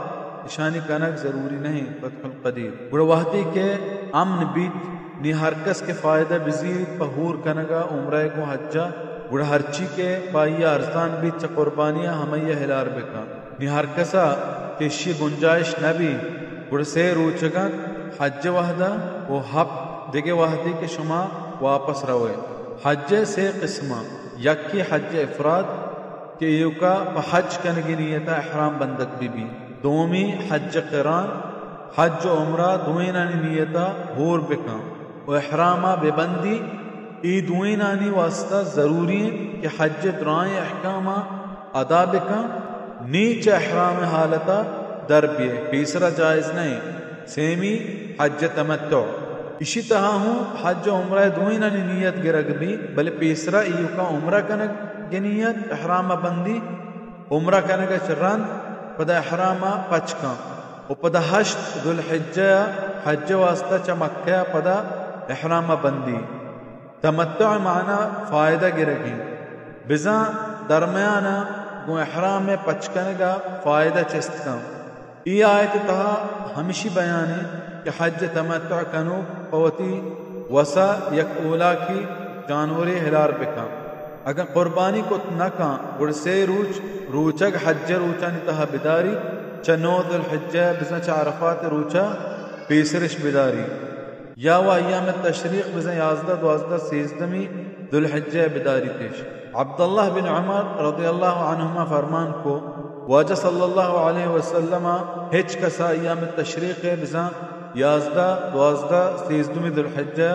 E: ईशानी कनक ज़रूरी नहीं फतहुल कदीर गुड़वाहती के अमन बीत निहरकस के फ़ायदा बिज़ीर पहूर कनगा उम्र को हज्जा गुड़ हरची के पाइया अरसान भी च कुर्बानियाँ हमैया हिलार बिका निहरकसा केशी गुंजाइश नबी गुड़ से रूचगा हज वहदा वो हब दिगे वहदी के शुमा वापस रवे हज से किस्मा यक्की हज इफराद के युका हज कनगी नियता इहराम बंदक बीबी दोमी हज क़िरान हज उम्रा दुएना नियता होर बिका वो इहरामा बेबंदी ई दुएनानी वास्ता ज़रूरी है कि हज दुराएं अहकामा अदा बिका नीच इहराम हालता दरबिए तीसरा जायज़ नहीं सेमी हज तमत्तु इसी तरह हूँ हज उम्रा दुएनानी नियत गिरग भी बल्कि तीसरा ई का उम्रा कनक की नियत इहराम बंदी उम्रा कनक चरन पदा इहरामा पचका उपदा हश्त दुलहिज्जा हज वास्ता च मक्का पदा इहराम बंदी तमत्तु माना फ़ायदा गिरगी बिजा दरमियाना गो इहराम में पचकने का फ़ायदा चस्ता ये आयत तहा हमेशी बयान है कि हज तमत्तु कनो पवती वसा यक ओला की जानवरे हिलार बिका अगर कुर्बानी को न का गुड़ से रूचक हज रूचा तहा बिदारी चनो दुलहिज्जा बिजा च अरफात रूचा पेसरिश बिदारी या वयाम तशरीक़ बिज़ा 11 12 13 दुलहिज्जा बिदारी पेश अब्दुल्लाह बिन उमर रज़ियल्लाहु अन्हुमा फरमान को वाजा सल्लल्लाहु अलैहि वसल्लम हिच कसा अय्याम तशरीक़ बिज़ा 11 12 13 दुलहिज्जा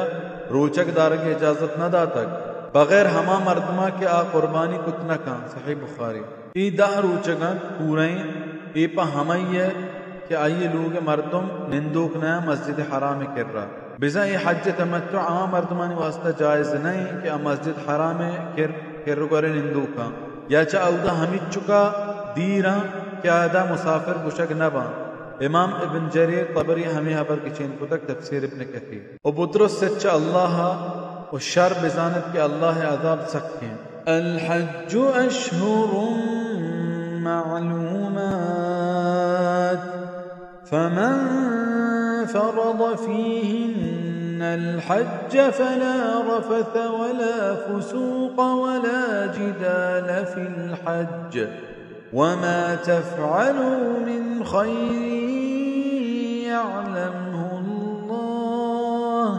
E: रोचक दार की इजाज़त न दा तक बगैर हमा मर्दमा के आ कुर्बानी कुतना का सही बुखारी ई दाह रोचक पूरे ई पा हमैया कि आइए लोग मर्दम निंदुक नया मस्जिद हराम कर रहा बिजा ये हज तमत्तु आम मर्दमानी वास्ता जायज नहीं कि मस्जिद हराम किर करे निंदू का या चा औदा हमिद चुका दीरा क्या अदा मुसाफिर गुशक नबा। इमाम इब्न जरीर तबरी हमें हबर की चीन को तक तफसीर इब्न कथीर और बुतरस सच्चा अल्लाह और शर बिजानत के अल्लाह अजाब सख्त हैं। अल हज्ज अशहुरुम मालूमात फमन फरद फीहिन्नल हज्ज फला रफथ वला फुसूक वला जिदाल फिल हज्ज वमा तफ़अलू मिन खैरिन यअलमहु अल्लाह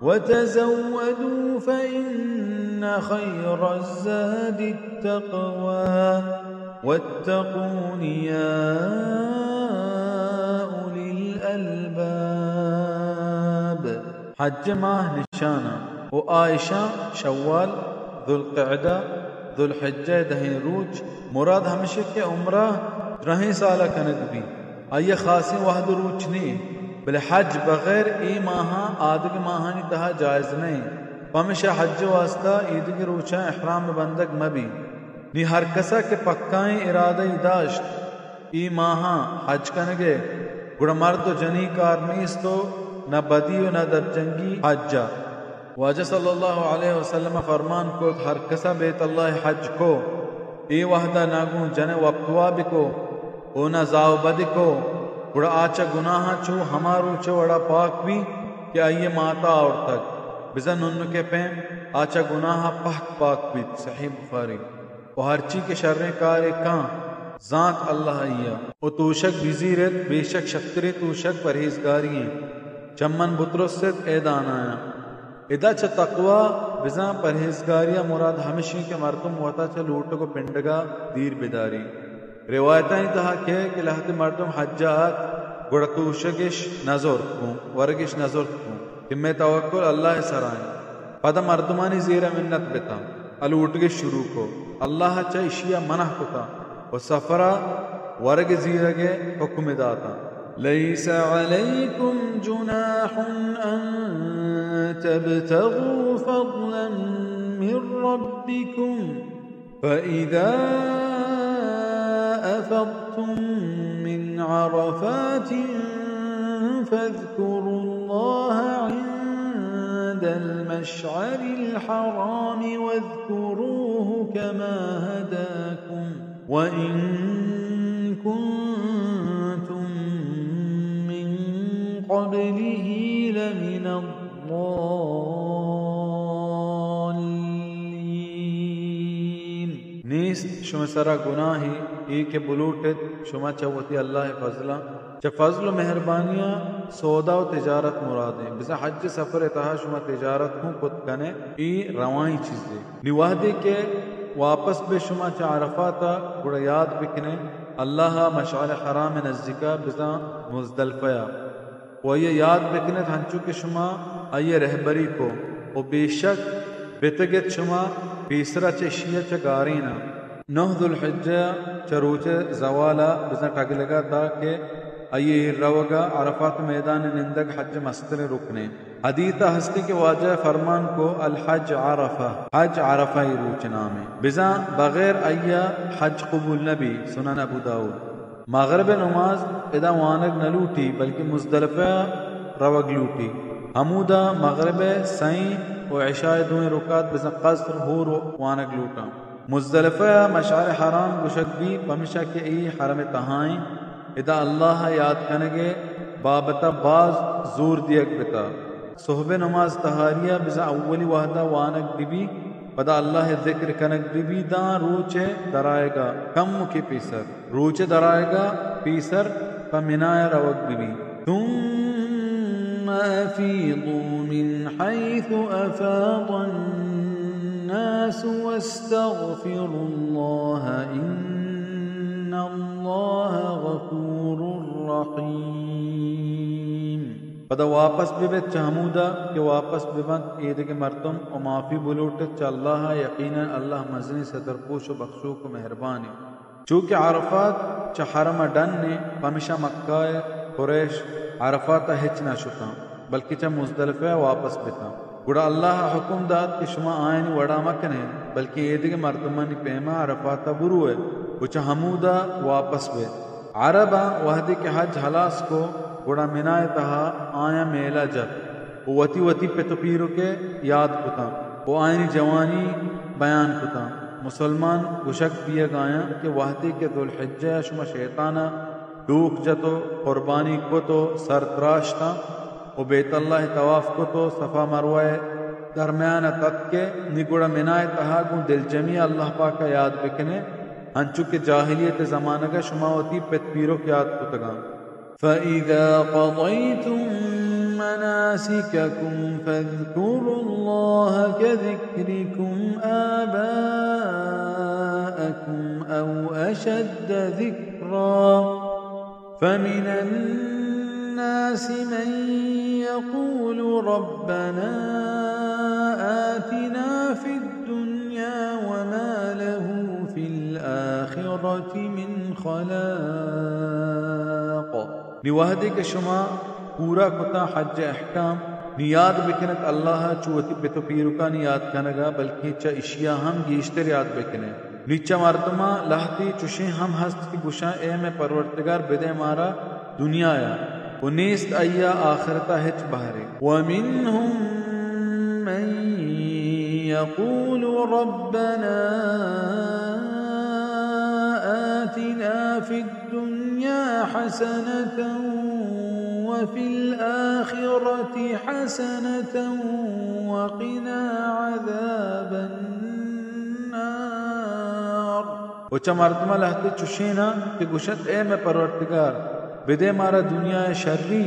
E: वतज़व्वदू फ़इन्न खैरज़्ज़ादि अत्तक़वा वत्तक़ून या उलिल अलबाब। हज माह निशाना व आयशा शव्वाल दुल्क़अदा दुल्हिज्जा दहें रूज मुराद हमेशा के उम्रा रहे साल कनक भी आइए खासी वहद रूच नहीं बले हज बगैर ई माहा आद के माहानी तहा जायज नहीं हमेशा हज वास्ता ईद की रूचा इहराम बंदक मबी नी हर कसा के पक्काएं इरादा दाश्त ई माहा हज कनगे गुड़ मर्द जनी कारनीस तो न बदी न दबजंगी हज्जा वाजा सल्लल्लाहु अलैहि वसल्लम फरमान को हर कसा बेत अल्लाह हज को ए वहदा नागू जने वक्तवा बिको ओ न जाओ बद को गुड़ा आचा गुनाह चो हमारू चो वड़ा पाक भी कि आइए माता और तक बिजन उन के पैम आचा गुनाह पाक पाक भी सही बुखारी वो हर ची के शर्रे कार कां जात अल्लाह आइया ओ तूशक बिजीरत बेशक शक्तरे तूशक परहेजगारी चम्मन बुतरसत एदानाया इदा च तकवा बिजा परहेजगारिया मुराद हमेशा के मर्दम होता च लूट को पिंडगा दीर बिदारी रिवायतां तहा के कि लहत मर्दम हज्जात गुड़तूशगिश नजर को वर्गिश नजर को हिम्मे तवक्कुल अल्लाह सराय पद मर्दमानी जीरा मिन्नत बेता अलूटगे शुरू को अल्लाह च इशिया मनह कुता और सफरा वर्ग जीरगे हुक्म दाता
F: लैस अलैकुम जुनाहुन अन तब्तगू फضलन मिन रब्बिकुम फइज़ा अफ़ज़्तुम मिन अरफ़ातिन फ़ज़्कुरुल्लाह इंदल मशअरिल हराम वज़्कुरूहु कमा हदाकुम व इन कुंतुम क़ब्लिही लमिनद्दाल्लीन।
E: नीस शुमा सरा गुनाही ई के बुलूटत शुमा चवती अल्लाह फजला च फजल मेहरबानियां सौदा व तिजारत मुरादे बिसा हज सफर तहा शुमा तिजारत हूँ कुत कने ई रवाई चीजें निवाहदे के वापस बे शुमा च अरफाता गुड़ा याद बिकने अल्लाह मशअर हराम नज़दीका बिसा मुज़दलिफ़ा वो ये याद बिकने हंचू के शुमा आइए रहबरी को वो बेशक बेतगत शुमा तीसरा चशिया च गारीना नौ दुल्हिज्जा चरूचे जवाला बिसा टग लगा था कि आइए रवगा अरफात मैदान निंदक हज मस्तर रुकने हदीता हस्ती के वाजह फरमान को अल हज अरफा ही रूच नामे बिजा बगैर अय्या हज कबूल नबी सुनन अबू दाऊद मगरब नमाज इदा वानग न लूटी बल्कि मुज़दलिफ़ा रवग लूटी हमूदा मगरब सई व इशाए दुए रुकात बिजा क़स्र हूर वानग लूटा मुज़दलिफ़ा मशअर हराम गुशक भी पमिशा के ई हरम तहाई इदा अल्लाह याद कनगे बाबता बाज जोर दियक बिता सुहबे नमाज तहारिया बिजा अव्वली वाहदा वानक बिबी पदा अल्लाह जिक्र कनक बिबी दा रूचे दराएगा कम के पीसर रूचे दराएगा पीसर पमिनाया रवक बिबी
F: तुम्मा अफीदू मिन हैथु अफादन नास वस्तगफिरुल्लाह इन्नल्लाह गफूरुर रहीम। पदा वापस बिबे चहमूदा के वापस बिबंत ईद के मर्तम और माफी बुलूट चल्लाह यकीनन अल्लाह मजनी सदरपोश व बख्शू को मेहरबानी चूँकि अरफात च हरम डन ने पमिशा मक्का कुरैश अरफात हिच न शुता बल्कि चा मुज़दलिफ़ा वापस बिता गुड़ा अल्लाह हुक्म दाद कि शुमा आयनी वड़ा मकने बल्कि एदिगे मर्दमानी पेमा अरफाता बुरुए उचा हमूदा वापस बे अरबा वहदी के हज हलास को गुड़ा मिनाए तहा आया मेला जब वो वती वती पे तो पीरो के याद कुता वो आयनी जवानी बयान कुता मुसलमान गुशक दिए गाया कि वहदी के दुलहिज्जा शुमा शैताना डूक जतो कुर्बानी को तो सर त्राशता वो बेतल्लाह तवाफ को तो सफ़ा मरवाए दरमियान तत के निगुड़ा मिनाए तहा गु दिल जमी अल्लाह पाक का याद बिकने हंचु के जाहिलियत ज़माना का शुमावती पेत पीरो के याद को तगा
D: फ़इज़ा क़ज़य्तुम मनासिककुम फ़ज़्कुरुल्लाह कज़िक्रिकुम आबाअकुम औ अशद्द ज़िक्रा फ़मिनन الناس من يقول ربنا آتنا في الدنيا وما له في الآخرة من خلاق
F: निवाहदे के शुमा पूरा कुता हज अहकाम नियाद बिकनत अल्लाह चुवती बेतो पीरुका नियाद कनगा बल्कि चा इशिया हम गीश्तर याद बिकने नीचा मर्दमा लहती चुशे हम हस्त की गुशा ए में परवरदिगार बिदे मारा दुनिया या उनीस्त अय्या आखिरता हिच बहरे
D: वमिन्हुम मन यक़ूलु रब्बना आतिना फिद्दुन्या हसनतन वफिल आखिरति हसनतन वक़िना अज़ाबन्नार
F: उचा मर्दमा लहते चुशेना कि गुशत ए में परवरदिगार बिदे मारा दुनिया शर्री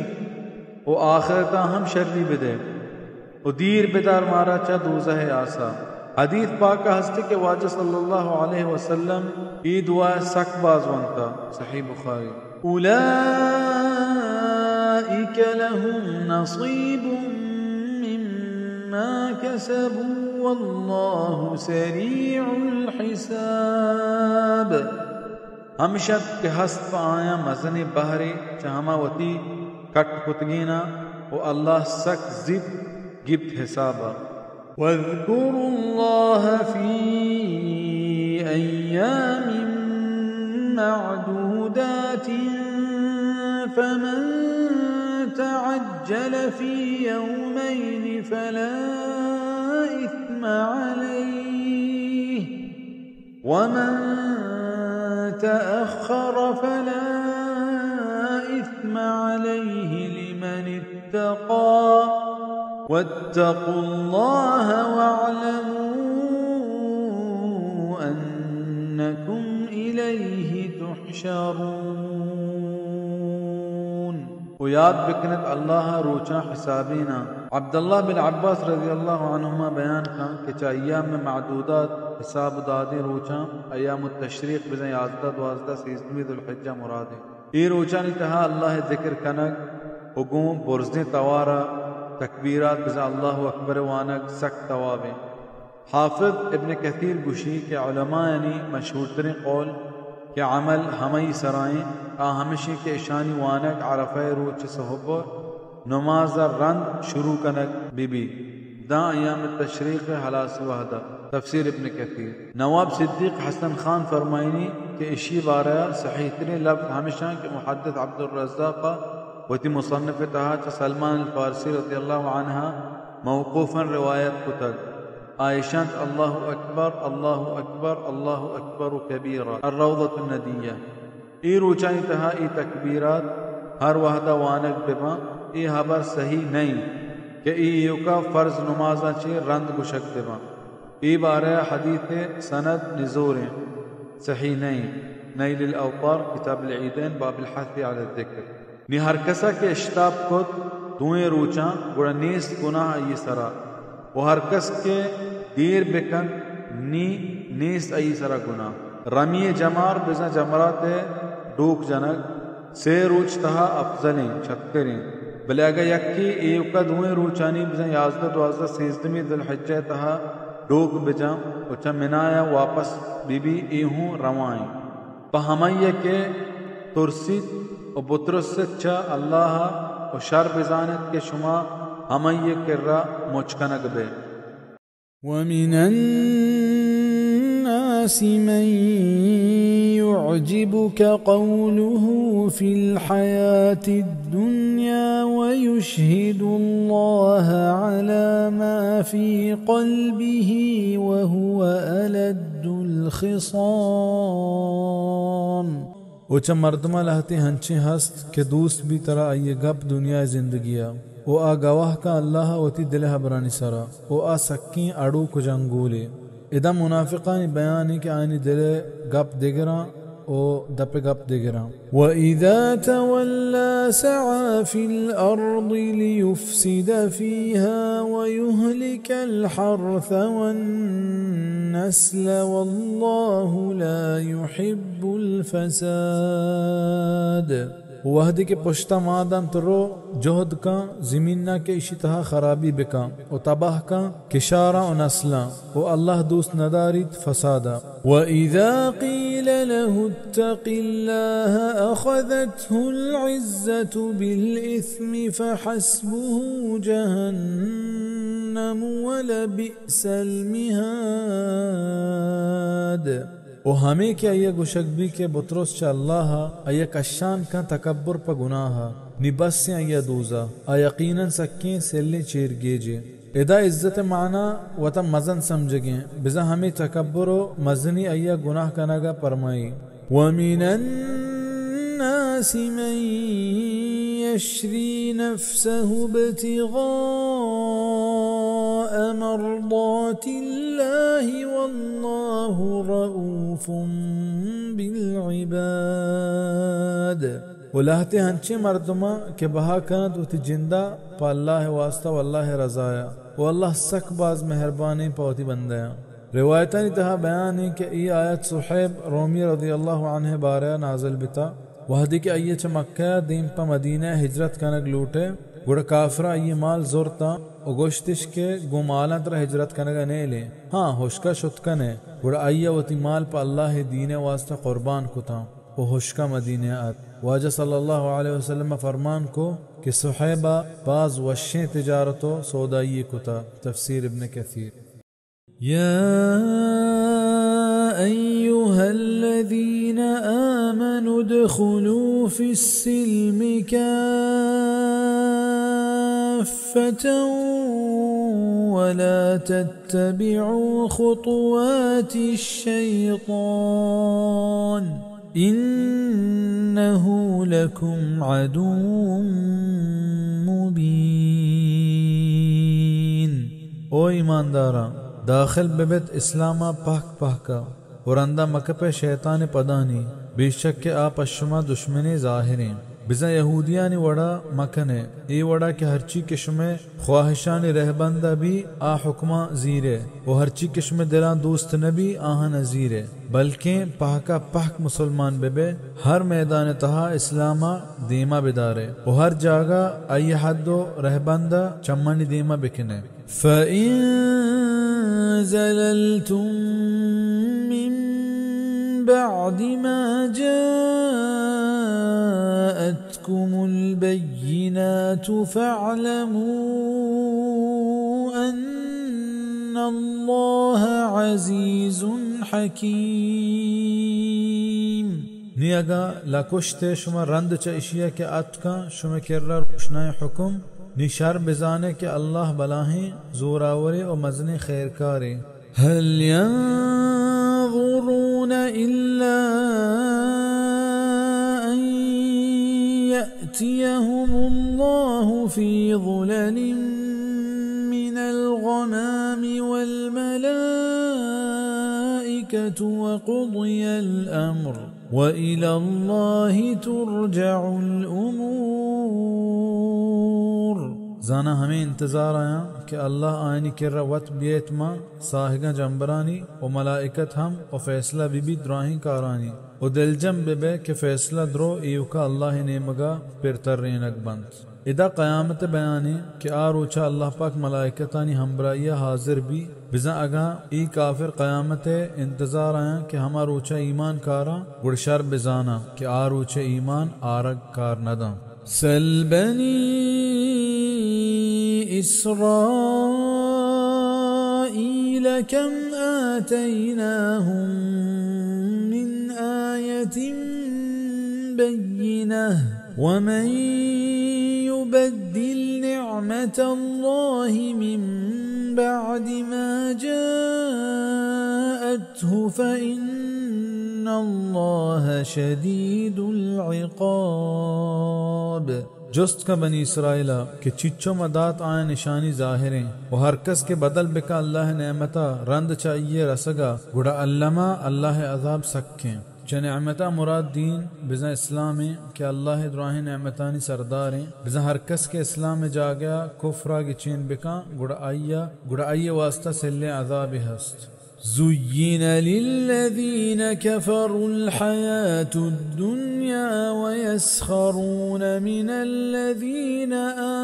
F: ओ आखिरता हम शर्री बिदे ओ दीर बिदार मारा चा दूज़ा है आसा हदीस पाक का हस्ते के वाज सल्लल्लाहु अलैहि वसल्लम ई दुआ सक बाज़वंता सही बुखारी
D: उलाइक लहुम नसीबुम मिम्मा कसबू वल्लाहु सरीउल हिसाब
F: हमेशा के हस्त आया मजने बहरे चहमावती कट कुतगीना वो अल्लाह सक जिद गिफ्ट हिसाबा
D: वज़्कुरुल्लाह फी अय्यामिन मअदूदातिन फमन तअज्जल फी यौमैन फला इस्म अलैहि वमन تأخر فلا إثم عليه لمن اتقى واتقوا الله واعلموا أنكم إليه تحشرون
F: وياد بكنت الله روچا حسابينا عبداللہ بن عباس رضی اللہ عنہما بیان کان کہ چا ایام میں معدودات حساب دادے روچا ایام التشریق بزن 11 12 13 ذو الحجہ مراد یہ روچا نہیں تہا اللہ ذکر کنک حکم برزن توارا تکبیرات بزن اللہ اکبر وانک سک توابیں حافظ ابن کثیر گوشی کہ علماء یعنی مشہور ترین قول کہ عمل ہمئی سرائیں ہمیشہ کے اشانی وانک عرفہ روچ صحب نماز رند شروع کنک بی بی دا ایام التشریق حلاس وحدہ تفسیر ابن کثیر نواب صدیق حسن خان فرمائنی کہ اشی بارہ صحیح ترین لفظ ہمیشہ کہ محدث عبد الرزاق وتی مصنف تہا سلمان الفارسی رضی اللہ عنہ موقوفا روایت کتب عائشہ اللہ اکبر اللہ اکبر اللہ اکبر کبیرہ الروضۃ الندیہ ای روچانی تہا ای تکبیرات ہر وحدہ وانک بما ای خبر صحیح نہیں کہ ای یوکا فرض نمازاں چے رند گشک بما ای بارہ حدیث سند نزوریں صحیح نہیں نیل الاوطار کتاب العیدین باب الحث علی الذکر نی ہر کسا کے اشتاب کت دوئیں روچاں گوڑا نیست گناہ ای سرا وہ ہر کس کے دیر بکن نیست ای سرا گناہ رمی جمار بزن جمرات ڈوک جنک سے روچ تہا افضلیں چھتریں بلے اگر یکی ایوکا دوئیں روچانی بزن 11 12 13 ذو الحجہ تہا ڈوک بجاں اچھا منایا واپس بی بی ایہوں روائیں پا ہمائیے کے ترسید و بطرس سے چا اللہ و شر بزانت کہ شما ہمیں یہ کرا مچکنک بے.
B: ومن الناس من يعجبك قوله في الحياة الدنيا ويشهد الله على ما في قلبه وهو ألد الخصام.
D: اوچا مردمہ لہتے ہنچے ہست کہ دوست بھی ترا آئیے گپ دنیا زندگیا او آ گواہ کا اللہ وتی دلہ برانی سرا او آ سکیں اڑو کو جنگولے. ادا منافقانی بیانی کہ آئینی دلے گپ دگراں او دپ گپ دگراں.
B: وَإِذَا تَوَلَّى سَعَى فِي الْأَرْضِ لِيُفْسِدَ فِيهَا وَيُهْلِكَ الْحَرْثَ وَالنَّسْلَ وَاللَّهُ لَا يُحِبُّ الْفَسَادَ.
D: وحد کے پشتا مادم ترو جہد کا زمینہ کے اشتہا خرابی بکا و تباہ کا کشارہ و نسلہ و اللہ دوست ندارید فسادا.
B: وَإِذَا قِيلَ لَهُ اتَّقِ اللَّهَ أَخَذَتْهُ الْعِزَّةُ بِالْإِثْمِ فَحَسْبُهُ جَهَنَّمُ وَلَبِئْسَ الْمِهَادُ.
D: و ہمیں کیا یہ گشک بھی کہ بطرس چا اللہ ایا کشان کا تکبر پا گناہ نی بس سے ایا دوزا آ یقیناً سکیں سیلے چیر گیجے. ادا عزت معنی و تا مزن سمجھگیں بزا ہمیں تکبر و مزنی ایا گناہ کنگا پرمائی.
B: وَمِنَ النَّاسِ مَن يَشْرِي نَفْسَهُ ابْتِغَاءَ مَرْضَاتِ اللَّهِ وَاللَّهُ رَءُوفٌ بِالْعِبَادِ.
D: ولاہتے ہنچے مردمہ کہ بہا کند و تی جندہ پا اللہ واسطہ واللہ رضایا و اللہ سک باز مہربانی پاوتی بندیا. روایتانی تہا بیان ہے کہ ای آیت صحیب رومی رضی اللہ عنہ بارہ نازل بتا وحدی کہ ایہ چا مکہ دیم پا مدینہ ہجرت کنگ لوٹے گوڑا کافرہ ایہ مال زورتا و گوشتش کے گو مالا ترہ ہجرت کنگا نیلے ہاں ہوشکا شتکنے گوڑا ایہ وطی مال پا اللہ دین واسطہ قربان کتا و ہوشکا مدینہ آت. واجہ صلی اللہ علیہ وسلم فرمان کو کہ صحیبہ باز وشیں تجارتو سودائی کتا. تفسیر ابن کثیر.
B: يا أيها الذين آمنوا ادخلوا في السلم كافة ولا تتبعوا خطوات الشيطان إنه لكم عدو مبين.
D: او ایماندارا داخل ببت اسلامہ پاک پاکا ورندہ مکہ پہ شیطان پدانی بے شک کہ آپ اشما دشمنی ظاہریں بزا یہودیانی وڑا مکنے ای وڑا کہ ہرچی کشم خواہشانی رہبندہ بھی آ حکمہ زیرے و ہرچی کشم دلان دوست نبی آہا نزیرے بلکہ پاکا پاک مسلمان بے ہر میدان تہا اسلامہ دیما بدارے و ہر جاگہ ای حد و رہبندہ چمانی دیما بکنے.
B: فَإِن زَلَلْتُم مِّن بَعْدِ مَا جَاءَتْكُمُ الْبَيِّنَاتُ فَاعْلَمُوا أَنَّ اللَّهَ عَزِيزٌ حَكِيمٌ.
D: نی اگا لکشتے شما رند چا اشیاء کے اتکا شما کرر روشنائے حکم نی شر بزانے کہ اللہ بلاہیں زوراورے و مزن خیرکارے.
B: هل ينظرون إلا أن يأتيهم الله في ظلل من الغمام والملائكة وقضي الأمر وإلى الله ترجع الأمور.
D: زانا ہمیں انتظار آیا کہ اللہ آئینی کر وط بیت ماں ساہگاں جنبرانی و ملائکت ہم و فیصلہ بی دراہیں کارانی و دلجم بے کہ فیصلہ درو ایوکا اللہ نیمگا پر ترینک بند. ادا قیامت بیانی کہ آروچا اللہ پاک ملائکتانی ہمبرائیہ حاضر بھی بزا اگا ای کافر قیامت انتظار آیا کہ ہما روچا ایمان کارا گڑشر بزانا کہ آروچا ایمان آرگ کار ندم. سل بني إسرائيل كم آتيناهم من آية بينة ومن يبدل نعمة الله من بعد ما جاءته فإن الله شديد العقاب جست का बनी इसराइला कि चिच्चो मदात आए निशानी जाहिरें और हर कस के बदल बिका अल्लाह नेमता रंद चाहिए रसगा गुड़ा अल्लमा अल्लाह अजाब सक्कें च नेमता मुराद दीन बिजा इस्लाम है कि अल्लाह दुराह नेमतानी सरदार हैं बिजा हर कस के इस्लाम में जा गया कुफरा की चीन बिका गुड़ा आइया वास्ता सिल्ले अजाब हस्त زين للذين كفروا الحياة الدنيا ويسخرون من الذين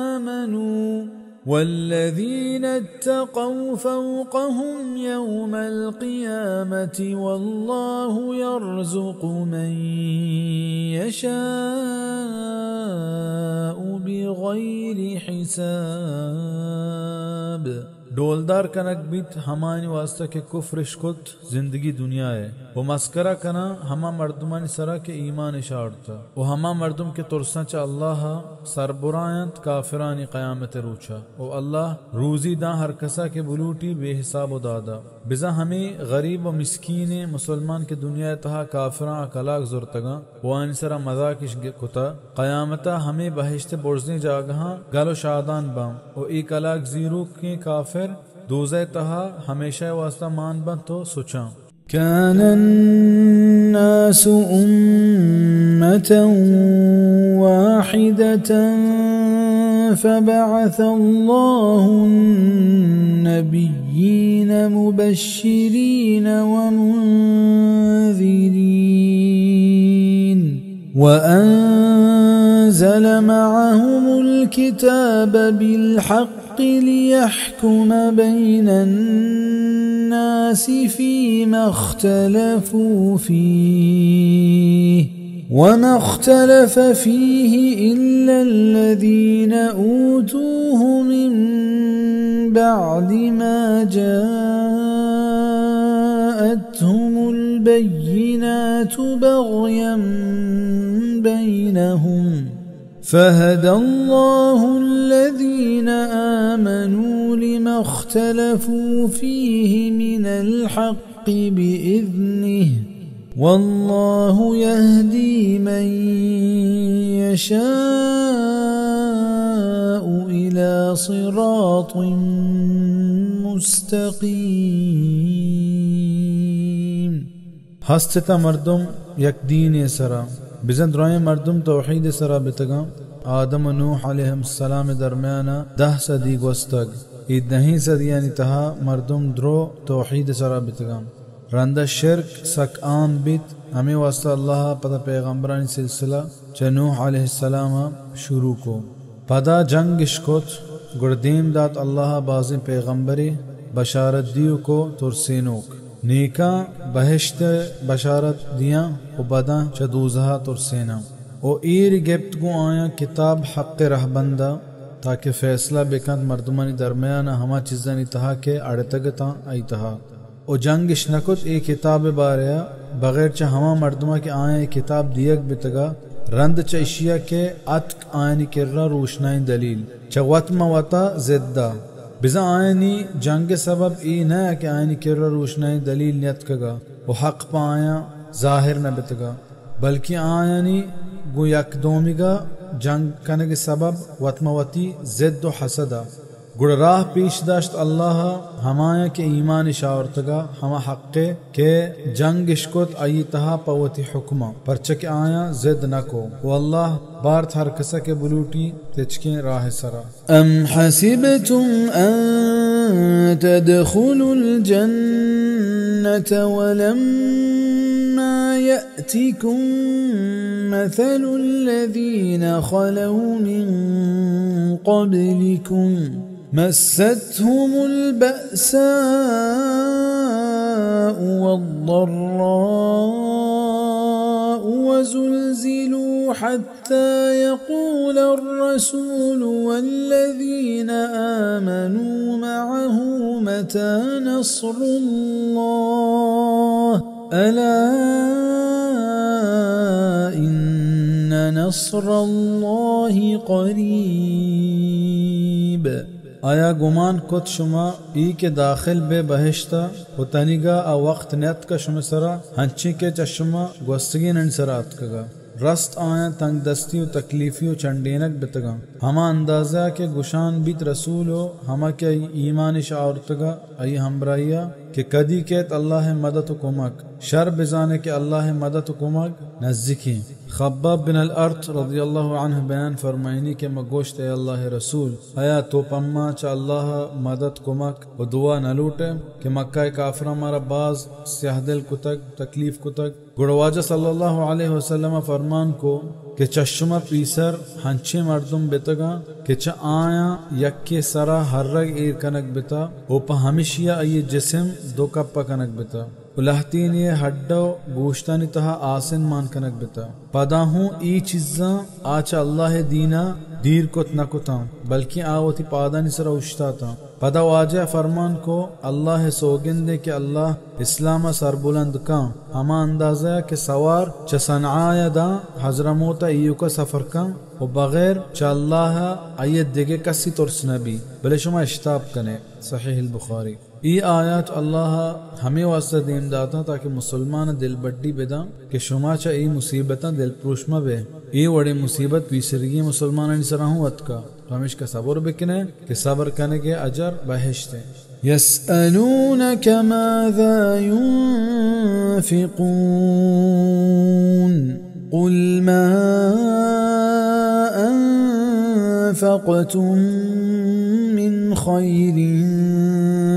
D: آمنوا والذين اتقوا فوقهم يوم القيامة والله يرزق من يشاء بغير حساب डोलदार कनक बीत हमानी वास्ता के कुफ्र इश्कुत जिंदगी दुनिया है वो मस्करा कना हमा मर्दमानी सरा के ईमान इशारता वो हमा मर्दम के तुरसा चा अल्लाह सरबुरायत काफिरानी क़यामत रूचा वो अल्लाह रूजी दा हर कसा के बुलूटी बेहिसाब दादा बिजा हमें गरीब व मिस्कीन मुसलमान के दुनिया तहा काफिरा अकलाक जुरतगा वो आनिसरा मजाक कुता क़यामता हमें बहिश्त बुर्जने जागहा गालो शादान बाम वो एक अलाक जीरो के काफिर दोज़े तहा हमेशा वास्ता मान बन तो सोचा
B: كان الناس أمة واحدة فبعث الله النبيين مبشرين ومنذرين وأنزل معهم الكتاب بالحق ليحكم بين الناس فيما اختلفوا فيه وما اختلف فيه إلا الذين أوتوه من بعد ما جاءتهم البينات بغيا بينهم فهدى الله الذين آمنوا لما اختلفوا فيه من الحق بإذنه والله يهدي من يشاء إلى صراط مستقيم
D: हस्ता मर्दम यक दीन सरा बिजन रोए मर्दम तौहीद सरा बितगा आदम नूह अलैहिस्सलाम दरमियाना 10 सदी गोस्तग ई 10 सदी यानी तहा मर्दम द्रो तौहीद सरा बितगा रंदा शिरक सक आम बित हमें वास्ता अल्लाह पता पैगंबरानी सिलसिला च नूह अलैहिस्सलाम शुरू को पदा जंग इश्कोत गुरदीम दात अल्लाह बाज़ पैगंबरी बशारत दियो को तुरसेनोक नेका बहिश्त बशारत दिया व बदा चदूजहा तुरसेना ओ ईर गिप्त गो आया किताब हक़ रहबंदा ताकि फैसला बेकंद मर्दमानी दरमियाना हमा चीज़ानी तहा के अड़तगता आई तहा ओ जंग इश्नकुत ए किताब बारया बगैर च हमा मर्दमा के आया किताब दियक बितगा रंद च इशिया के अतक आयनी किर्रा रोशनाई दलील च वतमा वता जिद्दा बिजा आयनी जंग सबब ई न कि आयनी किर्रा रोशनाई दलील नियत कगा वो हक पाया जाहिर न बितगा बल्कि आयनी गो यकदोमिगा जंग कने के सबब वतमवती जिद्द व हसदा गुड़ राह पेश दाश्त अल्लाह हमाया के ईमान इशारतगा हमा हक़े के जंग इश्कुत आई तहा पवती हुक्मा परच के आया जिद न को वो अल्लाह बार थार कसा के बुलूटी तेचके राह सरा
B: अम हसिबतुम अन तदखुलुल जन्नत वलम्मा यअतिकुम मथलुल लज़ीना खलौ मिन क़ब्लिकुम مستهم البأساء والضراء وزلزلوا حتى حتى يقول الرسول والذين آمنوا معه متى نصر الله ألا إن نصر الله قريب آیا گمان کت شما ای که داخل به بهشتا و تنیگا ا وقت نیت کا شما سرا ہنچی کے چشما گوستگی نن سرات کگا رست آیا تنگ دستی و تکلیفی و چنڈینک بتگا ہما اندازہ کے گشان بیت رسول و ہما کے ایمان شعورتگا ای ہمراہیا کہ کدی کہت اللہ مدد و کمک شر بزانے کہ اللہ مدد و کمک نزدیکی خباب بن الارت رضی اللہ عنہ بیان فرمائنی کہ مگوشت اے اللہ رسول آیا تو پما چا اللہ مدد کمک و دعا نہ لوٹے کہ مکہ کافرہ مارا باز سیاہ دل کتک تکلیف کتک گڑواجہ صلی اللہ علیہ وسلم فرمان کو کہ چشمہ پیسر ہنچے مردم بتگا کہ چا آیا یکی سرا ہر رگ ایر کنک بتا او پا ہمیشیا ای جسم دو کپا کنک بتا لہتین یہ ہڈو گوشتانی تہا آسن مان کنک بتا پدا ہوں ای چیزاں آچا اللہ دینا دیر کت نکتا بلکہ آوتی پادانی سر اشتا تا پدا واجہ فرمان کو اللہ سوگندے کہ اللہ اسلام سر بلند کا ہما اندازہ کہ سوار چا صنعایا دا حضرموتا ایو کا سفر کا و بغیر چا اللہ آیت دیگے کسی ترس نبی بلے شما اشتاب کنے صحیح البخاری ای آیات اللہ ہمیں واسطہ دیم داتا تاکہ مسلمان دل بڑی بدا کہ شما چا ای مصیبتاں دل پروشما بے ای وڑی مصیبت پیسرگی مسلمانانی سراہوں وط کا ہمیش کا صبر بکنے کہ صبر کنے کے اجر بہشتے
G: يسألونك ماذا ينفقون قل ما أنفقتم من خير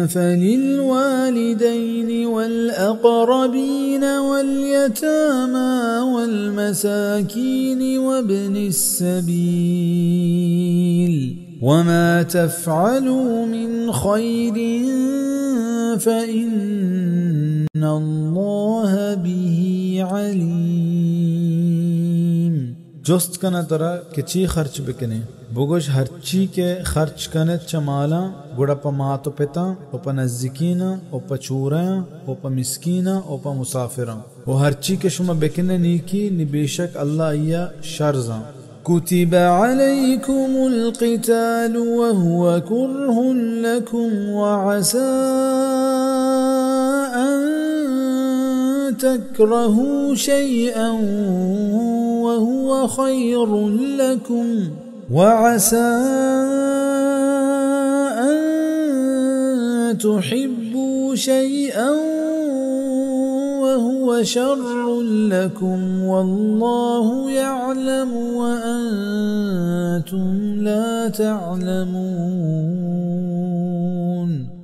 G: فللوالدين والأقربين واليتامى والمساكين وابن السبيل وما تفعلوا من خير فإن الله به عليم
B: جست کنا ترا کہ چی خرچ بکنے بگوش ہر چی کے خرچ کنے چمالا گڑا پا ماتو پتا او پا نزدیکینا او پا چوریاں او پا مسکینا او پا مسافراں او ہر چی کے شما بکنے نیکی نی بیشک اللہ ایا شرزاں
G: كتب عليكم القتال وهو كره لكم وعسى أن تكرهوا شيئا وهو خير لكم وعسى أن تحبوا شيئا وهو شر لكم والله يعلم وأنتم لا تعلمون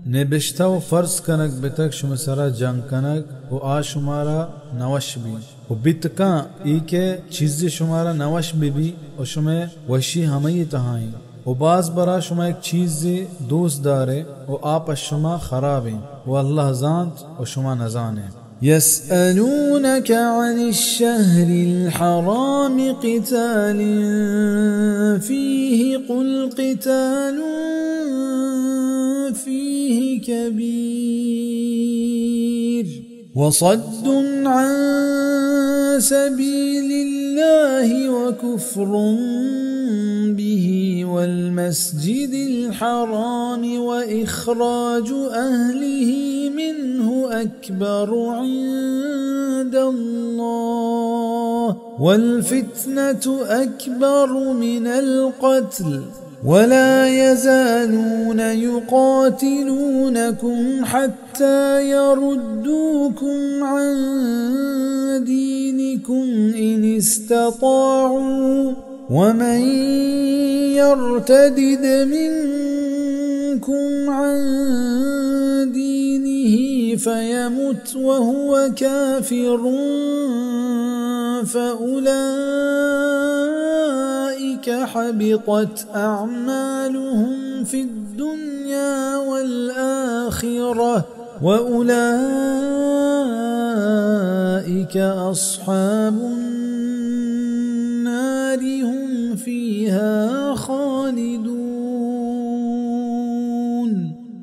B: نبشتا و فرض کنک بتک شما سرا جنگ کنک و آ شمارا نوش بی و بیتکا ای که چیز شمارا نوش بی و شما وشی ہمیں تہائیں و باز برا شما ایک چیز دوست دارے و آپ شما خرابیں و اللہ زانت و شما نزانے
G: يسألونك عن الشهر الحرام قتال فيه قل قتال فيه كبير وصد عن سبيل الله وكفر به والمسجد الحرام وإخراج أهله منه أكبر عند الله والفتنة أكبر من القتل ولا يزالون يقاتلونكم حتى يردوكم عن دينكم إن استطاعوا ومن يرتدد منكم عن دينه فيمت وهو كافر فأولئك حبطت أعمالهم في الدنيا والآخرة وأولئك أصحاب النار فيها خالدون.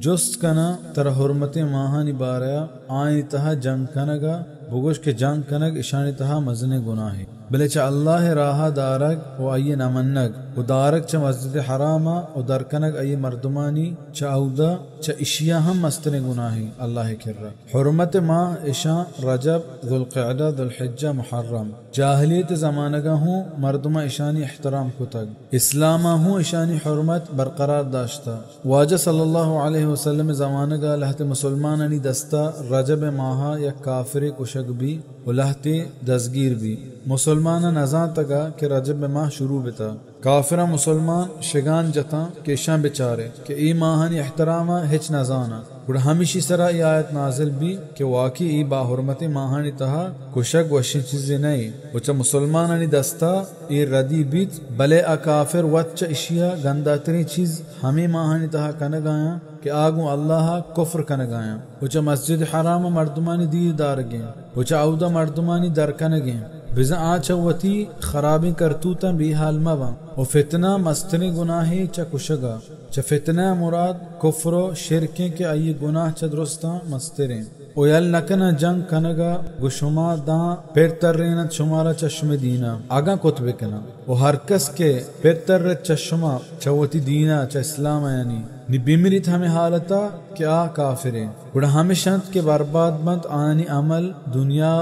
B: جست کنا تر حرمت ماہانی باریا آئین تہا جنگ کنگا بگوش کے جنگ کنگ اشانی تہا مزن گناہی بلے چا اللہ راہا دارگ و ای نمنگ و دارگ چا مسجد حراما و درکنگ ای مردمانی چا اودا چا اشیا ہم مستن گناہی اللہ کر رہا. حرمت ماہ اشان رجب ذوالقعدہ ذوالحجہ محرم. جاہلیت زمانگا ہوں مردمہ اشانی احترام کتگ. اسلامہ ہوں اشانی حرمت برقرار داشتا. واجہ صلی اللہ علیہ وسلم زمانگا لہت مسلمانانی دستا رجب ماہا یا کافر کشگ بھی و لہت دزگیر بھی. مسلمان نزان تگا کہ رجب ماہ شروع بتا. کافرہ مسلمان شگان جتا کہ شاں بچارے کہ ای ماہانی احترامہ ہچ نزانا. اور ہمیشی سرا ای آیت نازل بھی کہ واقعی ای با حرمت ماہانی تہا کشک وشی چیزی نہیں. وچا مسلمانانی دستا ای ردی بیت بلے کافر وچا اشیا گنداتری چیز ہمیں ماہانی تہا کنگ آیا کہ آگوں اللہ کفر کنگ آیا. وچا مسجد حرام مردمانی دیر دارگیں وچا عودہ مردمانی درکنگیں بزا آچوتی خرابی کرتوتا بھی حال مبا و فتنہ مستنی گناہی چا کشگا. چا فتنہ مراد کفر و شرکیں کہ ای گناہ چا درستا مسترین و یل نکنا جنگ کنگا گو شما داں پیر ترینت شمارا چشم دینا آگاں کتب کنا و ہر کس کے پیر ترت چشما چوتی دینا چا اسلام یعنی نی بیمریت ہمیں حالتا کہ آ کافرین بڑا ہمیشند کے برباد بند آنی عمل دنیا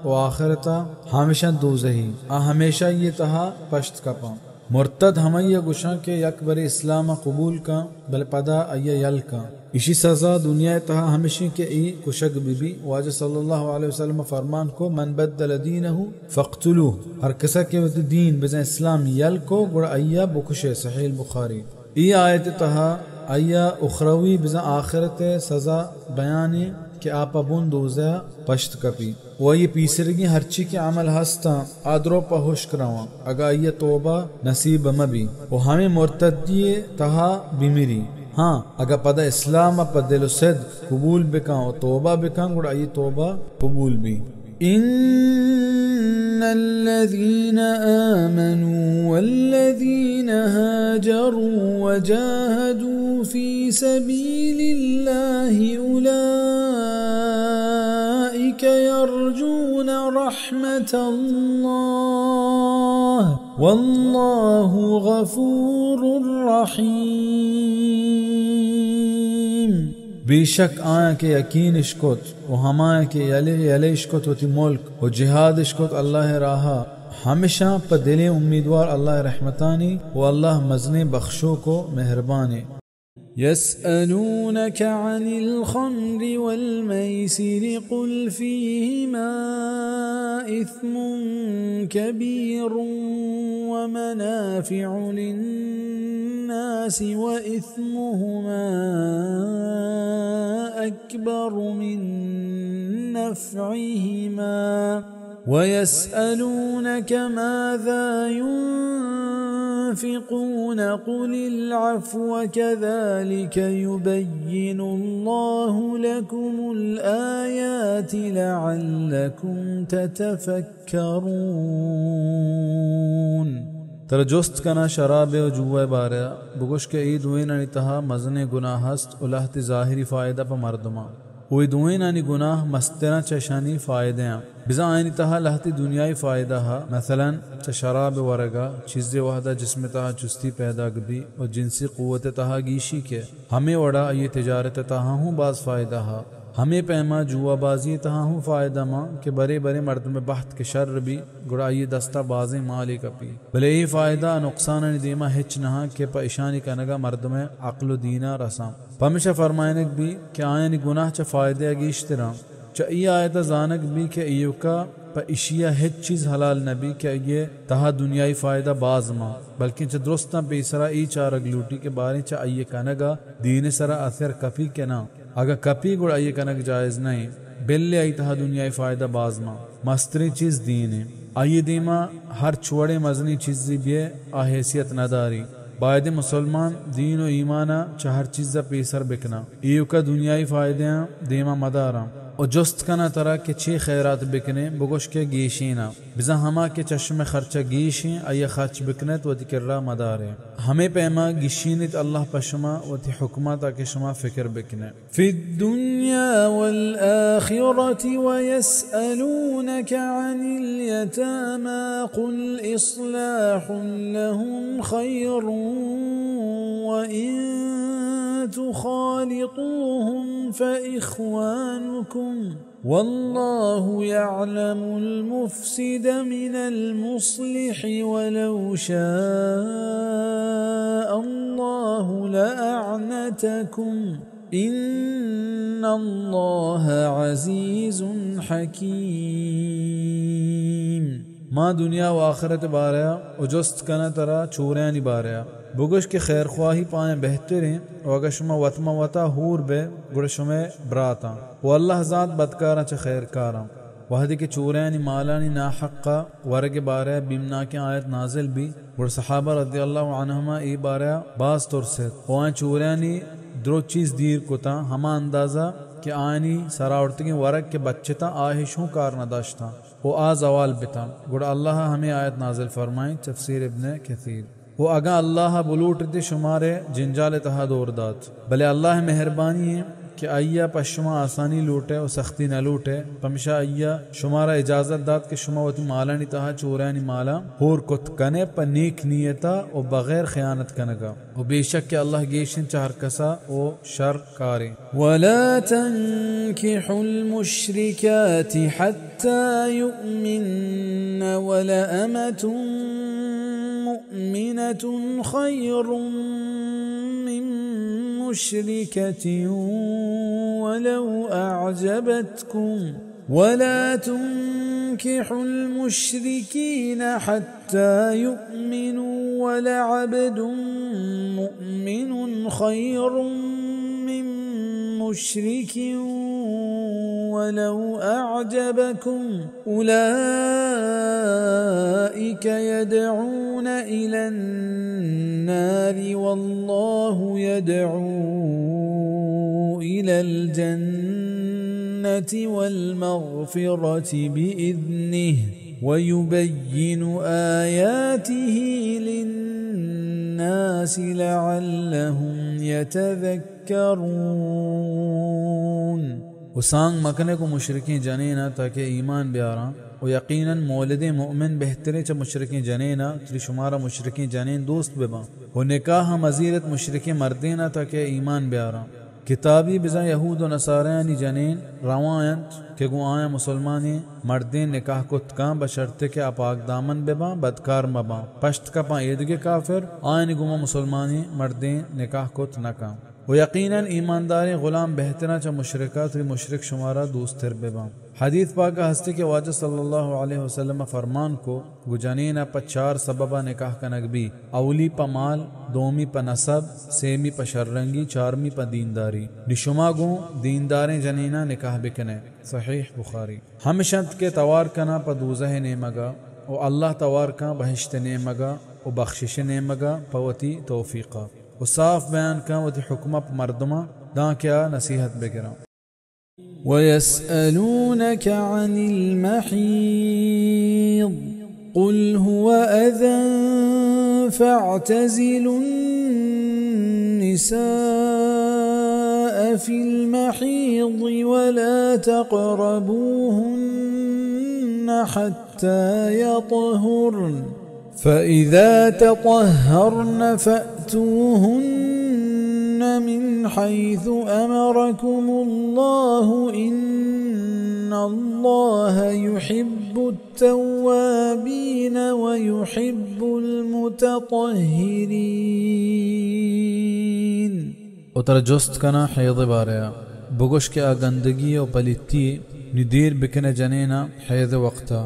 B: و آخرتا ہمیشند دوزہی آ ہمیشہ یہ تہا پشت کپا. مرتد ہمیہ گشاں کے یک بری اسلام قبول کا بل پدا ایہ یل کا اسی سزا دنیا تہا ہمیشہ کے ای کشک بی. واجہ صلی اللہ علیہ وسلم فرمان کو من بدل دینہ فاقتلوہ. ہر کسا کے دین بزن اسلام یل کو گڑا ایہ بکشے. صحیح البخاری. ای آیت تہا ایا اخروی بزا آخرت سزا بیانی کہ آپا بون دوزہ پشت کپی و یہ پیسرگی ہرچی کے عمل ہستا آدرو پا ہوش کراواں اگا یہ توبہ نصیب مبی و ہمیں مرتدی تہا بیمیری. ہاں اگا پدا اسلام پا دل و صد قبول بکاں و توبہ بکاں گوڑا یہ توبہ قبول بھی.
G: إن الذين آمنوا والذين هاجروا وجاهدوا في سبيل الله أولئك يرجون رحمة الله والله غفور رحيم. بے شک آیا کہ یقین اشکت و ہمایا کہ یلے اشکت ہوتی ملک و جہاد اشکت اللہ راہا ہمیشہ پا دل امیدوار اللہ رحمتانی و اللہ مزنے بخشو کو مہربانی.
H: يسألونك عن الخمر والميسر قل فيهما إثم كبير ومنافع للناس وإثمهما أكبر من نفعهما ويسألونك ماذا ينفقون قل العفو كذلك يبين الله لكم الآيات لعلكم تتفكرون.
B: تر جست کنا شراب و جوہ باریا بگوش کے ای دوین انی تہا مزن گناہ ہست الہت ظاہری فائدہ پا مردما وی دوین انی گناہ مستنا چشانی فائدیاں بزا آئینی تہا لہتی دنیای فائدہ ہا مثلا چا شراب ورگا چیز وحدہ جسم تہا چستی پیدا گبی و جنسی قوت تہا گیشی کے ہمیں وڑا یہ تجارت تہا ہوں باز فائدہ ہا ہمیں پیما جوا بازی تہا ہوں فائدہ ماں کہ برے برے مرد میں بحت کے شر بھی گڑائی دستہ بازی مالی کپی بلے ہی فائدہ نقصان دیما ہچ نہا کہ پا اشانی کنگا مرد میں عقل و دینہ رسام پمیشہ فرمائنک بھی کہ آئینی گناہ چا فائدہ گیشترام چا ای آیتا زانک بھی کہ ایو کا پا اشیا ہچ چیز حلال نبی کہ یہ تہا دنیای فائدہ باز ماں بلکہ چا درستاں پیسرا ای چارگ لوٹی کے بارے چا ای کنگا دین سرا اثر کپی کے نا اگر کپی گڑ آئیے کنک جائز نہیں بلے آئی تہا دنیای فائدہ بازما مستری چیز دین ہے آئیے دیما ہر چھوڑے مزنی چیزی بھی آحیثیت نداری باید مسلمان دین و ایمانا چہر چیزہ پیسر بکنا ایو کا دنیای فائدیاں دیما مدارا اور جست کنا طرح کے چھ خیرات بکنے بگوش کے گیشینا
G: बिजा हमा के चश्मे खर्चा गीश हैं अया खर्च बिकनत वति किर्रा मदार है हमें पैमा गिशीनित अल्लाह पशमा वति हुक्मा ताकि शमा फिक्र बिकने
H: फिद दुनिया वल आखिरति व यसअलूनक अनिल यतामा कुल इस्लाहुन लहुम खैरुन व इन तुखालितूहुम फइख्वानुकुम वल्लाहु यअलमुल मुफ्सिद मिनल मुस्लिह वलौ शाअ अल्लाहु लअअनतकुम इन्नल्लाह अज़ीज़ुन हकीम। माँ दुनिया व आखिरत बारया उजुस्त कना तरा चूरयानी बारया बुगश के खैर ख्वाही पाए बेहतरें और अगर शुमा वतमा वता हूर बे गुड़ शुमे ब्राता वो अल्लाह ज़ात बदकारा च खैर कारा वहदी के चूरयानी मालानी ना हक्का वर्ग बारया बिमना के आयत नाजिल भी गुड़ सहाबा रज़ियल्लाहु अन्हुमा ई बारया बास तुरसेत वहाँ चूरयानी द्रो चीज़ दीर कुता हमा अंदाज़ा कि आनी सरावरतगी वर्ग के बच्चे ता आहिशों कार नदाश्ता वो आ जवाल बिता गुड़ अल्लाह हमें आयत नाजिल फरमाई तफसीर इब्न कसीर वो अगा अल्लाह बुलूट दे शुमारे जिंजाल तहा दौरदात भले अल्लाह मेहरबानी है कि अय्या पशुमा आसानी लूटे और सख्ती न लूटे पमशा अय्या शुमारा इजाजत दात के शुमा वती मालानी तहा चोरानी माला होर कुत कने पर नेक नियता और बगैर खयानत कनगा और बेशक के अल्लाह गेशन चार कसा ओ शर कारी वला तंकिहुल मुश्रिकाति हत्ता युमिन वला अमतुन मुमिनतुन खैरुम मिन मुश्रिकतिन वलौ अअजबतकुम वला तुंकिहुल मुश्रिकीन हत्ता युमिनु वला अब्दुन मुमिनुन खैरुम मिन मुश्रिकिन वलौ अअजबकुम उलाइक यदऊन इलन नारि वल्लाहु यदऊ इलल जन्नति वल मग़फ़िरति बिइज़्निहि वयुबय्यिनु आयातिहि लिन्नासि लअल्लहुम यतज़क्करून। उसांग मकने को मुशरिकीं जनेना ताकि ईमान ब्यारा और यकीनन मौलिद मोमिन बेहतरे च मुशरिकीं जनेना त्री शुमारा मुशरिकीं जनेन दोस्त बेबा और निकाह मजीरत मुशरिकीं मर्देना ताकि ईमान ब्यारा किताबी बिजा यहूद व नसारानी जनेन रवायत के गो आया मुसलमानी मर्दें निकाह कुत्का बशर्ते के अपाक दामन बेबा बदकार मबा पश्त का पा ईदगे काफिर आयन गुमा मुसलमानी मर्दें निकाह कुत नका वो यकीनन ईमानदारी गुलाम बेहतरा च मुशरिका त्री मुशरिक शुमारा दोस्त बेबा। हदीस पाक हस्ती के वाजिब सल्लल्लाहु अलैहि वसल्लम फरमान को गुजानीना पर चार सबबा निकाह का नकबी अवली प माल दोमी प नसब सेमी प शर्रंगी चारमी प दीनदारी निशुमा गो दीनदारें जनीना निकाह बिकने सहीह बुखारी। हमशंत के तवार कना प दूज़ह ने मगा और अल्लाह तवार का बहिश्त ने मगा और बख्शिश ने मगा पवती तौफीका और साफ बयान का वती हुक्म मर्दमा दा क्या नसीहत बेगिरा। वयस्अलूनक अनिल महीद कुल हुवा अज़न फ़अतज़िलुन निसाअ फ़िल महीद वला तक़रबूहुन्न हत्ता यतहुरन فإذا تطهرن فأتوهن من حيث أمركم الله إن الله يحب التوابين ويحب المتطهرين।
G: उतर जुस्त कना हैद बारया बुगुश के गंदगी और पलिती निदीर बिकने जनेना हैद वक्ता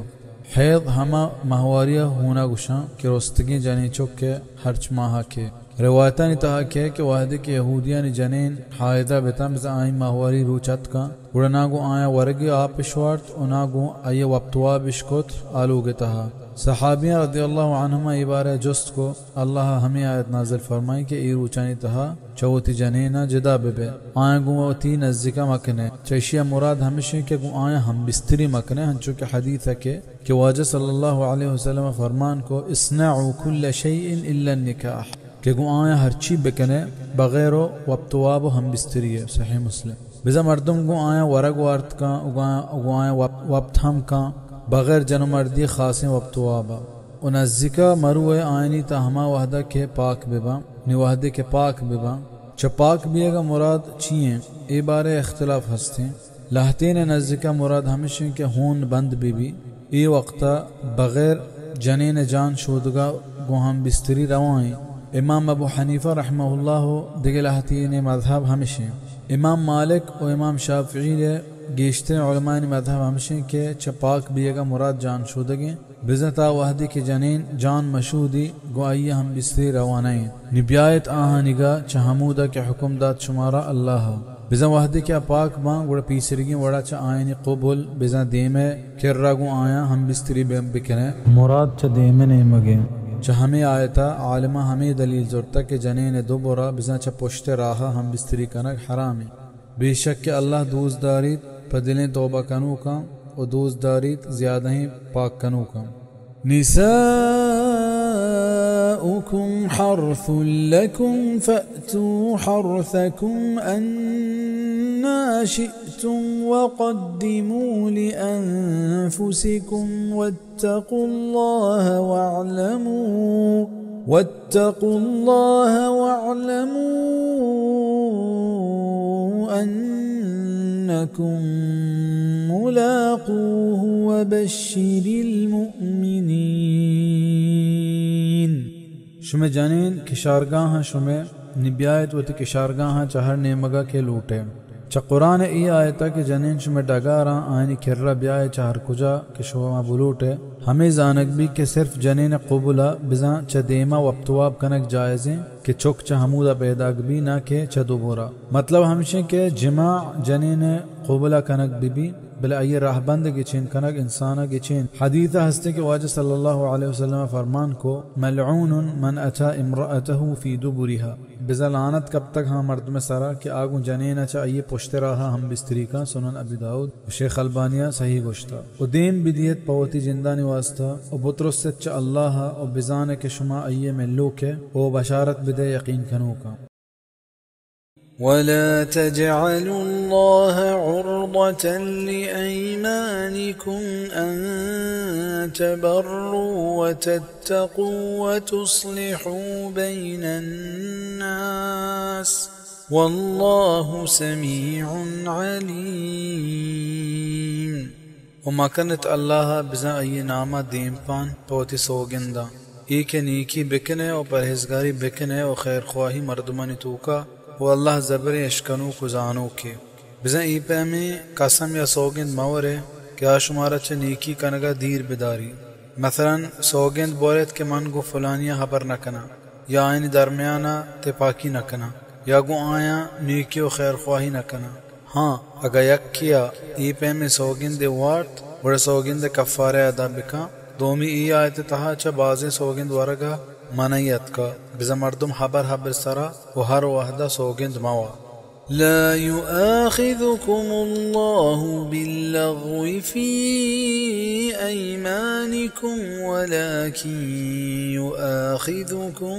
G: हैद हमा महवारिया होना गुशा कि रोस्तगी जानी चुक के हर्च माह के روایتان تها کہ وحدے کے یہودیان جنین حائدہ بتا بز آئیں ماہواری روچت کا گڑناگو آیا ورگی آپ شوارت اناگو آئی وقتوا بشکت آلوگ تها صحابیان رضی اللہ عنہما عبارہ جست کو اللہ ہمیں آیت نازل فرمائی کہ ای روچانی تہا چوتی جنینا جدا بے آیا گو تی نزدیکا مکنے چیشیا مراد ہمیشہ کہ گو آیا ہم بستری مکنے ہنچو کہ حدیث ہے کہ واجہ صلی اللہ علیہ وسلم فرمان کو اصنعوا کل شیء الا النکاح کہ گو آیا ہر چی بکنے بغیر وقتواب ہم بستری ہے صحیح مسلم بزا مردم گو آیا ورگ وارت کا گو آیا وقت ہم کا بغیر جنم مردی خاصیں وقتوابا انزکا مروے آئینی تا ہما وحدہ کے پاک ببا نی وحدے کے پاک ببا چا پاک بیگا مراد چیئیں ای بارے اختلاف ہستیں لہتین نزکا مراد ہمیشہ کے ہون بند بی ای وقتا بغیر جنین جان شودگا گو ہم بستری روائیں امام ابو حنیفہ رحمہ اللہ دیگے لہتین مذہب ہمیشہ امام مالک و امام شافعی نے گیشتر علماء مذہب ہمشہ کے چپاک بیگا مراد جان شودگیں بزتا وحدی کے جنین جان مشہودی گوائیہ ہم بستری روانائیں نبیایت آہا نگا چا حمودہ کے حکم داد شمارا اللہ بزا وحدی کے پاک بان گوڑا پیسرگیں وڑا چا آئینی قبول بزا دیمے کر راگو آیا ہم بستری بکنے مراد چا دیمے نہیں مگیں چا ہمیں آیتا عالمہ ہمیں دلیل زورتا کہ جنین دو برا بزا چا پشت راہا ہم بستری کنک حرامی بے شک کہ اللہ دوست دارید پدلیں توبہ کنو کا و دوست دارید زیادہ ہی پاک کنو کا نساؤکم حرث لکم فأتوا حرثکم انا شئتم وقدموا لأنفسکم واتقوا الله واعلموا أنكم ملاقوه وبشر المؤمنين شمع جانین کشارگاہ شمع نبیایت و کشارگاہ چہر نیمگا کے لوٹے چا قرآن ای آیتا کہ جنین شمع ڈگارا آئینی کر بیائے چہر کجا کہ شما بلوٹے ہمیں زانک بھی کہ صرف جنین قبولہ بزان چا دیما وقتواب کنک جائزیں کہ چک چا حمودہ پیداک بھی نہ کہ چا دوبورا مطلب ہمشہ کہ جماع جنین قبولہ کنک بھی بلا ای راہ بند کی چین کنک انسانہ کی چین حدیثہ ہستے کہ واجہ صلی اللہ علیہ وسلم فرمان کو ملعون من اتا امرأته فی دبرها بزا لعنت کب تک ہاں مرد میں سرا کہ آگوں جنینہ چا ای پشت راہا ہم بستری کا سنن ابی داود و شیخ البانیہ صحیح گوشتا و دین بدیت پوتی جندانی واسطہ و بطرس سے چا اللہ و بزانے کے شما ای ملو کے و بشارت بدے یقین کنو کا
E: ولا تجعلوا الله عرضة لأيمانكم أن تبروا وتتقوا وتصلحوا بين الناس والله سميع عليم وما كانت الله بزا أي نامة دیم پان پوتی سوگندہ ای کے نیکی بکنے و پرہیزگاری بکنے و خیر خواہی مردمانی توکا وہ اللہ زبر اشکنو کزانو کے بزن ای پہ میں قسم یا سوگند مورے کہ آشمارا چا نیکی کنگا دیر بداری مثلا سوگند بولت کہ من گو فلانیہ حبر نکنا یا آئین درمیانا تے پاکی نکنا یا گو آیا نیکی و خیر خواہی نکنا ہاں اگا یک کیا ای پہ میں سوگند وارت بڑے سوگند کفارہ ادا بکا دومی ای آیت تہا چا بازیں سوگند ورگا منیت کا بزا مردم حبر سرا و ہر وحدہ سوگند موا لا يؤاخذكم الله باللغو في أيمانكم ولكن يؤاخذكم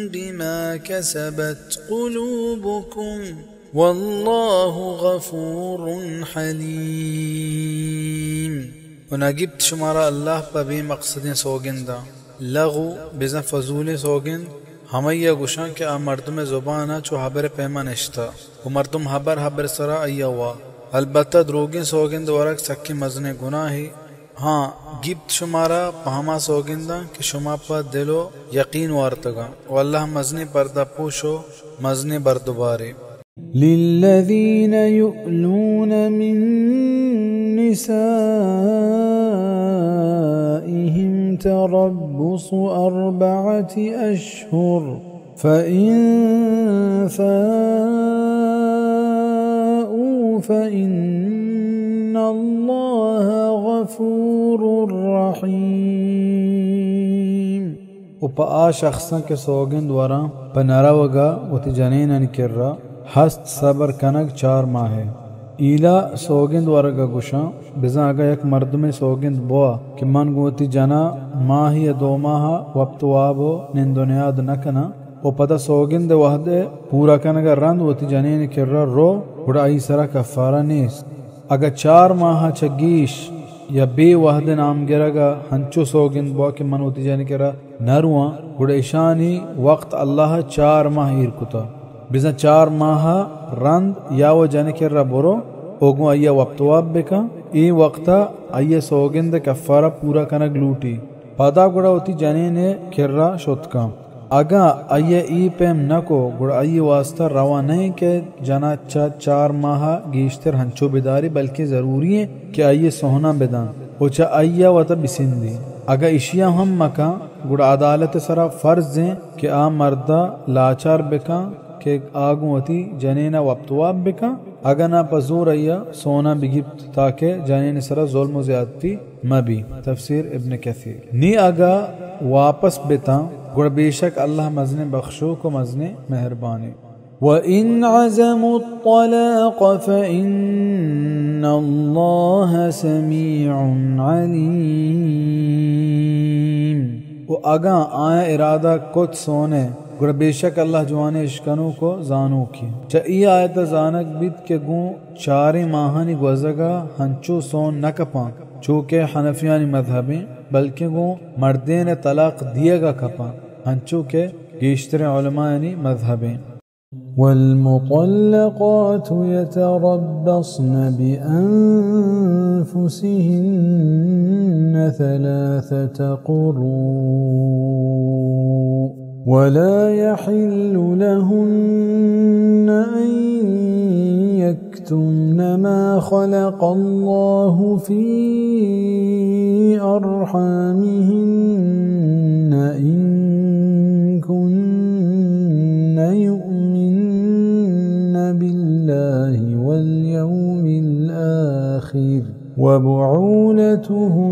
E: بما كسبت قلوبكم والله غفور حليم ونجبت شمارا الله ببي مقصد سوگندا لغو بزن فضول سوگند ہمیہ گوشان کہ آ مردم زبانا چو حبر پیما نشتا و مردم حبر سرا ایوا البتہ دروگین سوگند ورک سکی مزن گناہی ہاں گبت شمارا پہما سوگندہ کہ شما پا دلو یقین وارتگا و اللہ مزنی پردہ پوشو مزنی بردبارے
G: للذین یؤلون من نسائهم تربص 4 أشهر
A: فإن فاءوا فإن الله غفور رحيم.
B: وپا آ شخصا کے سوگند ورا پا نروگا و تی جنین نکرا ہست صبر کنگ 4 ماہ ایلا سوگند ورگا گوشا بزا اگا یک مردم سوگند بوا کہ من گوتی جنا ماہی 2 ماہ وقت وابو نندونیاد نکنا و پدا سوگند وحدے پورا کنگا رند و تی جنین کرا رو بڑا ای سرا کفارہ نیس. اگا 4 ماہ چگیش یا بے وحد نام گرگا ہنچو سوگند بوا کہ من و تی جنین کرا نروان بڑا اشانی وقت اللہ 4 ماہ ایر کتا بزا 4 ماہ رند یا و جن کرا برو اوگو ایا وقتواب بکا ای وقتا ایا سوگند کفارہ پورا کنگ لوٹی پادا گڑا ہوتی جنین کرا شدکا. اگا ایا ای پیم نکو گڑا ای واسطہ روا نہیں کہ جنا 4 ماہ گیشتر ہنچو بداری بلکہ ضروری ہے کہ ایا سونا بدان اوچا ایا وطا بسندی. اگا اشیا ہم مکا گڑا عدالت سرا فرض ہیں کہ آ مردہ لاچار بکا کہ آگوں ہوتی جنین وقتواب بکا اگا نا پزور ایا سونا بگیبت تاکہ جنین سرا ظلم و زیادتی مبی. تفسیر ابن کثیر. نی اگا واپس بتا گڑ بیشک اللہ مزن بخشو کو مزن مہربانی.
A: وَإِنْ عَزَمُوا الطَّلَاقَ فَإِنَّ اللَّهَ سَمِيعٌ عَلِيمٌ.
B: و اگا آیا ارادہ کت سونے گڑ بیشک اللہ جوانے اشکنوں کو زانو کی. چا ای آیت زانک بیت کے گوں 4 ماہانی گوزگا ہنچو سون نکپاں چونکہ حنفیانی مذہبیں بلکہ گوں مردین طلاق دیے گا کپاں ہنچو کے گیشتر علماء مذہبیں.
A: والمطلقات يتربصن بأنفسهن 3 قروء ولا يحل لهن أن يكتمن ما خلق الله في أرحامهن إن كن يؤمن بالله واليوم الآخر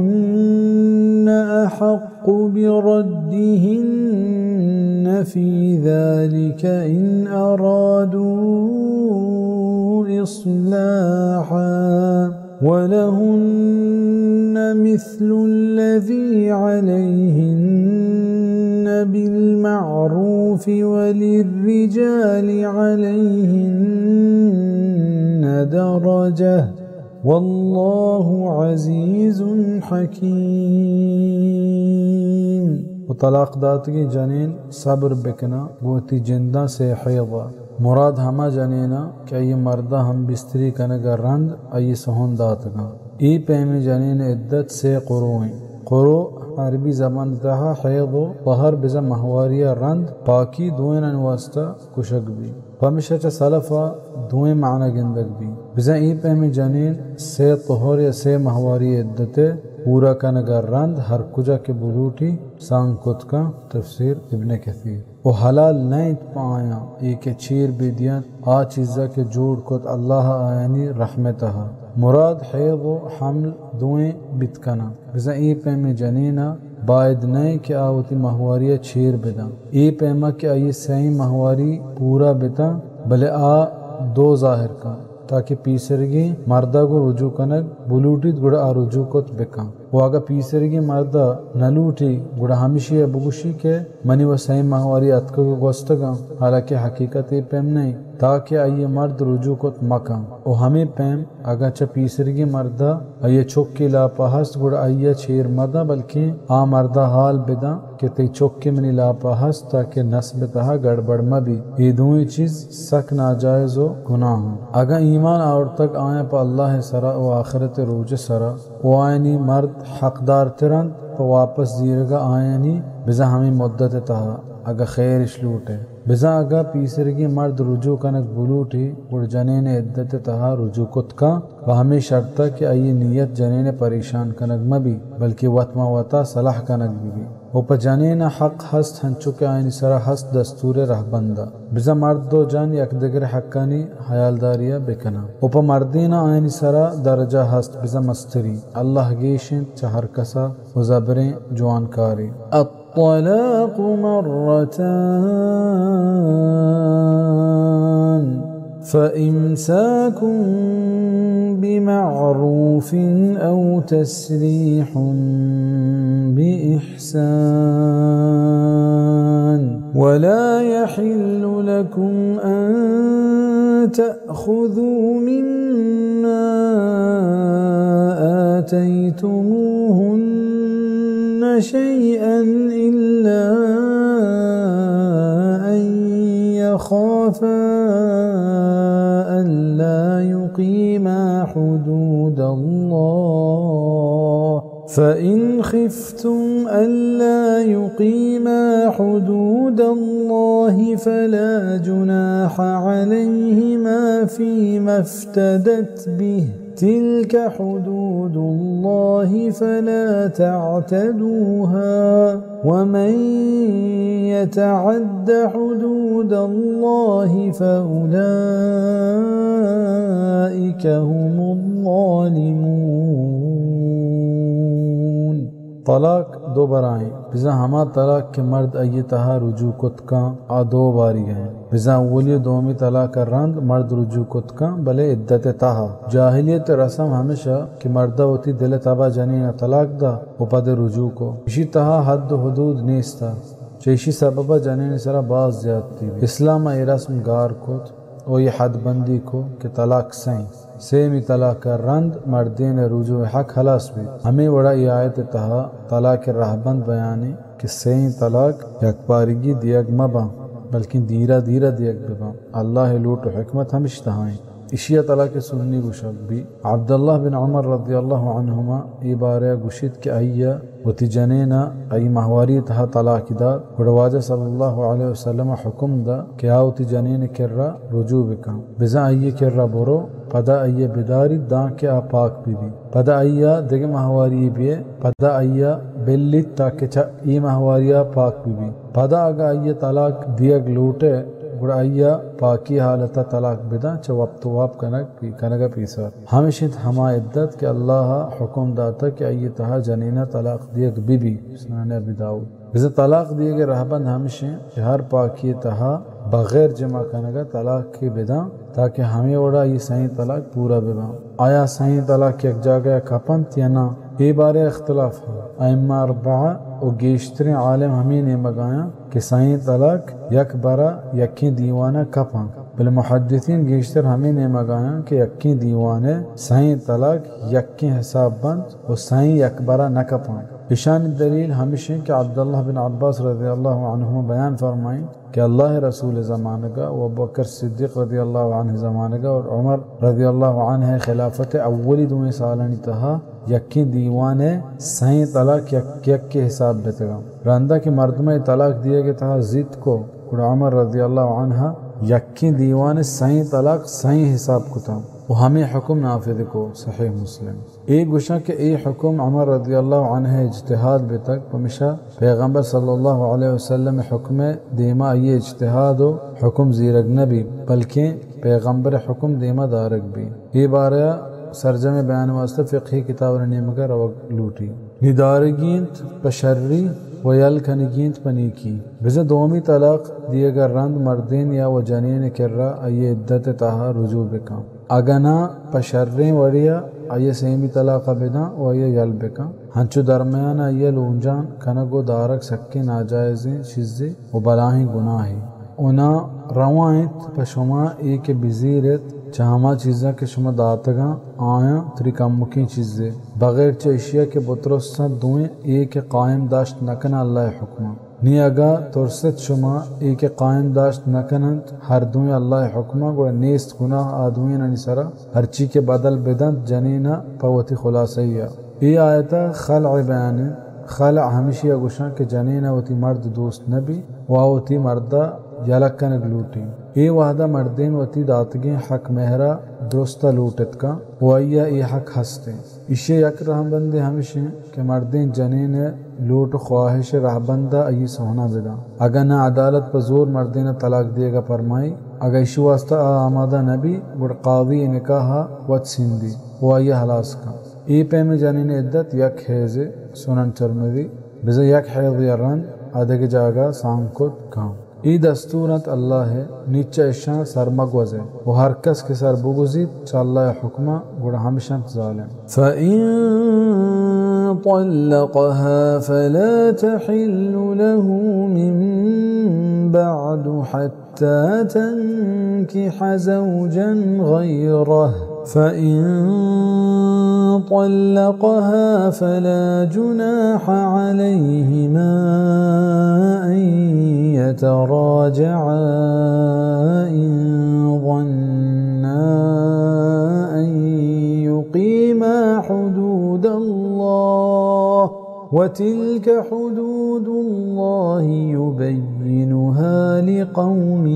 A: وبعولتهن أحق بردهن في ذلك إن أرادوا إصلاحا ولهن مثل الذي عليهن بالمعروف وللرجال عليهن درجة والله عزيز حكيم.
B: و طلاق داتگی جنین صبر بکنا گوتی جندہ سے حیضہ مراد ہما جنینا کہ ای مردہ ہم بستری کنگا رند ای سہن داتگا. ای پیمی جنین عدت 3 قروئیں. قرو عربی زبان دہا حیض و طہر بزا مہواریہ رند پاکی دوین انواسطہ کشک بھی پمیشہ چا صلفہ دوین معنی گندگ بھی بزا ای پیمی جنین 3 طہر یا 3 مہواری عدت پورا کنگا رند ہر کجا کے بلوٹی سانکت کا. تفسیر ابن کثیر. و حلال نہیں پایا ایک چیر بھی دیا آ چیزا کے جوڑ کت اللہ آیانی رحمتہا مراد حیض و حمل دوئیں بتکنا بزا ای پیمی جنینا باید نہیں کہ آوتی مہواریہ چیر بدا ای پیما کہ آئی سہی مہواری پورا بتا بلے آ 2 ظاہر کا تاکہ پیسرگی مردہ کو رجوع کنگ بلوٹیت گڑا آ رجوع کت بکا. و اگا پیسرگی مردہ نلوٹی گڑا ہمیشی بگوشی کے منی و سہی مہواری اتکا کو گوستگا حالانکہ حقیقت پیم نہیں تاکہ آئیے مرد رجوع کت مکا. و ہمیں پیم اگا چا پیسرگی مردہ آئیے چوکی لاپا ہست گڑا آئیے چیر مردہ بلکہ آ مردہ حال بدا کہ تی چوکی منی لاپا ہست تاکہ نسب تہا گڑبڑ مبی. یہ دوئی چیز سک ناجائز و گناہ ہیں. اگا ایمان اور تک آئیں پا اللہ سرا و آخرت روج سرا و آئینی مرد حقدار ترند پا واپس زیرگا آئینی بزا ہمیں مدت تہا اگا خیرش لوٹے بزا اگا پیسرگی مرد رجوع کنک بلوٹی گڑ جنین عدت تہا رجوع کت کا و ہمیں شرطہ کہ آئی نیت جنین پریشان کنک مبی بلکہ وطما وطا صلاح کنک بھی. و پا جنین حق هست هنچو که آینی سرا هست دستور رهبنده بزا مرد و جن یک دگر حقانی حیالداریا بکنا و پا مردین آینی سرا درجه هست بزا مستری الله گیشن چه هر کسا و زبر جوانکاری الطلاق مرتان فإمساك بمعروف أو تسريح بإحسان ولا يحل لكم أن تأخذوا مما آتيتموهن شيئا إلا أن يخافا ألا يقيما حدود الله فإن خفتم ألا يقيما حدود الله فلا جناح عليهما فيما افتدت به تلك حدود الله فلا تعتدوها ومن يتعد حدود الله فأولئك هم الظالمون طلاق دو برائیں بزا ہما طلاق کے مرد ای تہا رجوع کتکاں آ دو باری گئے بزا اولی دومی طلاق رند مرد رجوع کتکاں بلے عدت تہا جاہلیت رسم ہمیشہ کہ مردہ ہوتی دل تبا جنین طلاق دا و پد رجوع کو اسی تہا حد و حدود نیستا چیشی سببا جنین سرا باز زیادتی اسلام ای رسم گار کت و یہ حد بندی کو کہ طلاق سین سیمی طلاق رند مردین رجوع حق خلاص بھی ہمیں وڑا یہ آیت تہا طلاق رہبند بیانی کہ سین طلاق یک پارگی دیگ مبا بلکہ دیرہ دیرہ دیگ ببا اللہ لوٹ و حکمت ہمش تہائیں اشیاء طلاق سنی گوشک بھی عبداللہ بن عمر رضی اللہ عنہما ای بارے گوشید کہ ایہ وتی جنینا ای مہواری تہا طلاق دا وڑواجہ صلی اللہ علیہ وسلم حکم دا کہ آوتی جنین کرا رجوع بکن بزا ایہ کرا برو پدا ایہ بداری دان کے آ پاک بھی پدا ایہ دگ مہواری بھی پدا ایہ بلی تاکہ چا ای مہواریا پاک بھی پدا اگا ایہ طلاق دیگ لوٹے گڑا ایہ پاکی حالتا طلاق بدا چا وقت واب کنگا پیسا ہمیشت ہما عدت کہ اللہ حکم داتا کہ ایہ تہا جنینہ طلاق دیگ بی سنان ابی داؤد بزا طلاق دیگ رہبند ہمیشن کہ ہر پاکی تہا بغیر جمع کنگا طلاق کی بدا تاکہ ہمیں وڑا یہ صحیح طلاق پورا ببا آیا صحیح طلاق یک جاگہ کپنت یا نا یہ بارے اختلاف ہے ائمہ اربعہ و گیشترین عالم ہمیں نے مگایا کہ صحیح طلاق یک برا یکی دیوانہ کپن بل محدثین گیشتر ہمیں نے مگایا کہ یکی دیوانے صحیح طلاق یکی حساب بند و صحیح یک برا نہ کپن اشان دلیل ہمیشہ کہ عبداللہ بن عباس رضی اللہ عنہ بیان فرمائیں کہ اللہ رسول زمانہ کا و ابوبکر صدیق رضی اللہ عنہ زمانہ کا اور عمر رضی اللہ عنہ خلافت اولی دویں سالانی تہا یکی دیوانے صحیح طلاق یک کے حساب بیتگا رندہ کی مردمہ طلاق دیے گے تہا زید کو اور عمر رضی اللہ عنہ یکی دیوانے صحیح طلاق صحیح حساب کو تھا وہ ہمیں حکم نافذ کو صحیح مسلم ایک گوشہ کہ ای حکم عمر رضی اللہ عنہ اجتہاد بے تک پمشہ پیغمبر صلی اللہ علیہ وسلم حکم دیما یہ اجتہاد و حکم زیرگ نبی بلکہ پیغمبر حکم دیما دارگ بھی یہ بارہ سرجم بیان واسطہ فقہی کتاب رنیمگر روگ لوٹی ندارگینت پشری و یلکنگینت پنیکی بزا دومی طلاق دیے گا رند مردین یا و جنین کرا ای عدت تاہا رجوع بکام اگنا پشرین وڑیا ای سیمی طلاق بدا و ای یل بکام ہنچو درمیان ای لونجان کنگو دارک سکی ناجائزیں چیزیں و بلاہیں گناہیں اونا روائنت پشما ایک بزیرت چہما چیزاں کے شما داتگاں آیا تری کمکی چیزیں بغیر چہ اشیاء کے بطرستہ دوئیں ایک قائم داشت نکنا اللہ حکمہ نی اگا ترست شما ایک قائم داشت نکنند ہر دوئیں اللہ حکمہ گوڑا نیست گناہ آدوئیں نسرا ہر چی کے بدل بدند جنینا پوتی خلاصیہ ای آیتا خلع بیان خلع ہمیشہ گوشاں کہ جنینا وتی مرد دوست نبی واوتی مردہ یلکنگ لوٹی
A: ए वाहदा मर्देन वती दातगे हक मेहरा दुरुस्ता लूटत का वैया ए हक हस्ते इशे यक रहबंदे हमेशा के मर्देन जनीन लूट ख्वाहिश रहबंदा अई सोना बिदा अगर ना अदालत पर जोर मर्देन तलाक देगा फरमाई अगर इशु वास्ता आमादा नबी गुड़ कावी निकाह वत सिंधी वैया हलास का ए पे में जनीन इद्दत यक हेजे सुनन तिरमिज़ी बिजा यक हेज यरन आधे जागा सांकुत काम ई दस्तूरत अल्लाह है नीचे इशा सरमगवज़े वो हर कस के सर बुगुज़ी चाल्ला हुक्मा गुड़ हमेशा ज़ालिम फ़इन तल्लक़हा फ़ला तहिल्लु लहू मिन बअदु हत्ता तंकिह ज़ौजन गयरह फ़इन طلقها فلا جناح عليهما أن يتراجعا إن ظنا أن يقيما حدود الله وتلك حدود الله يبينها لقوم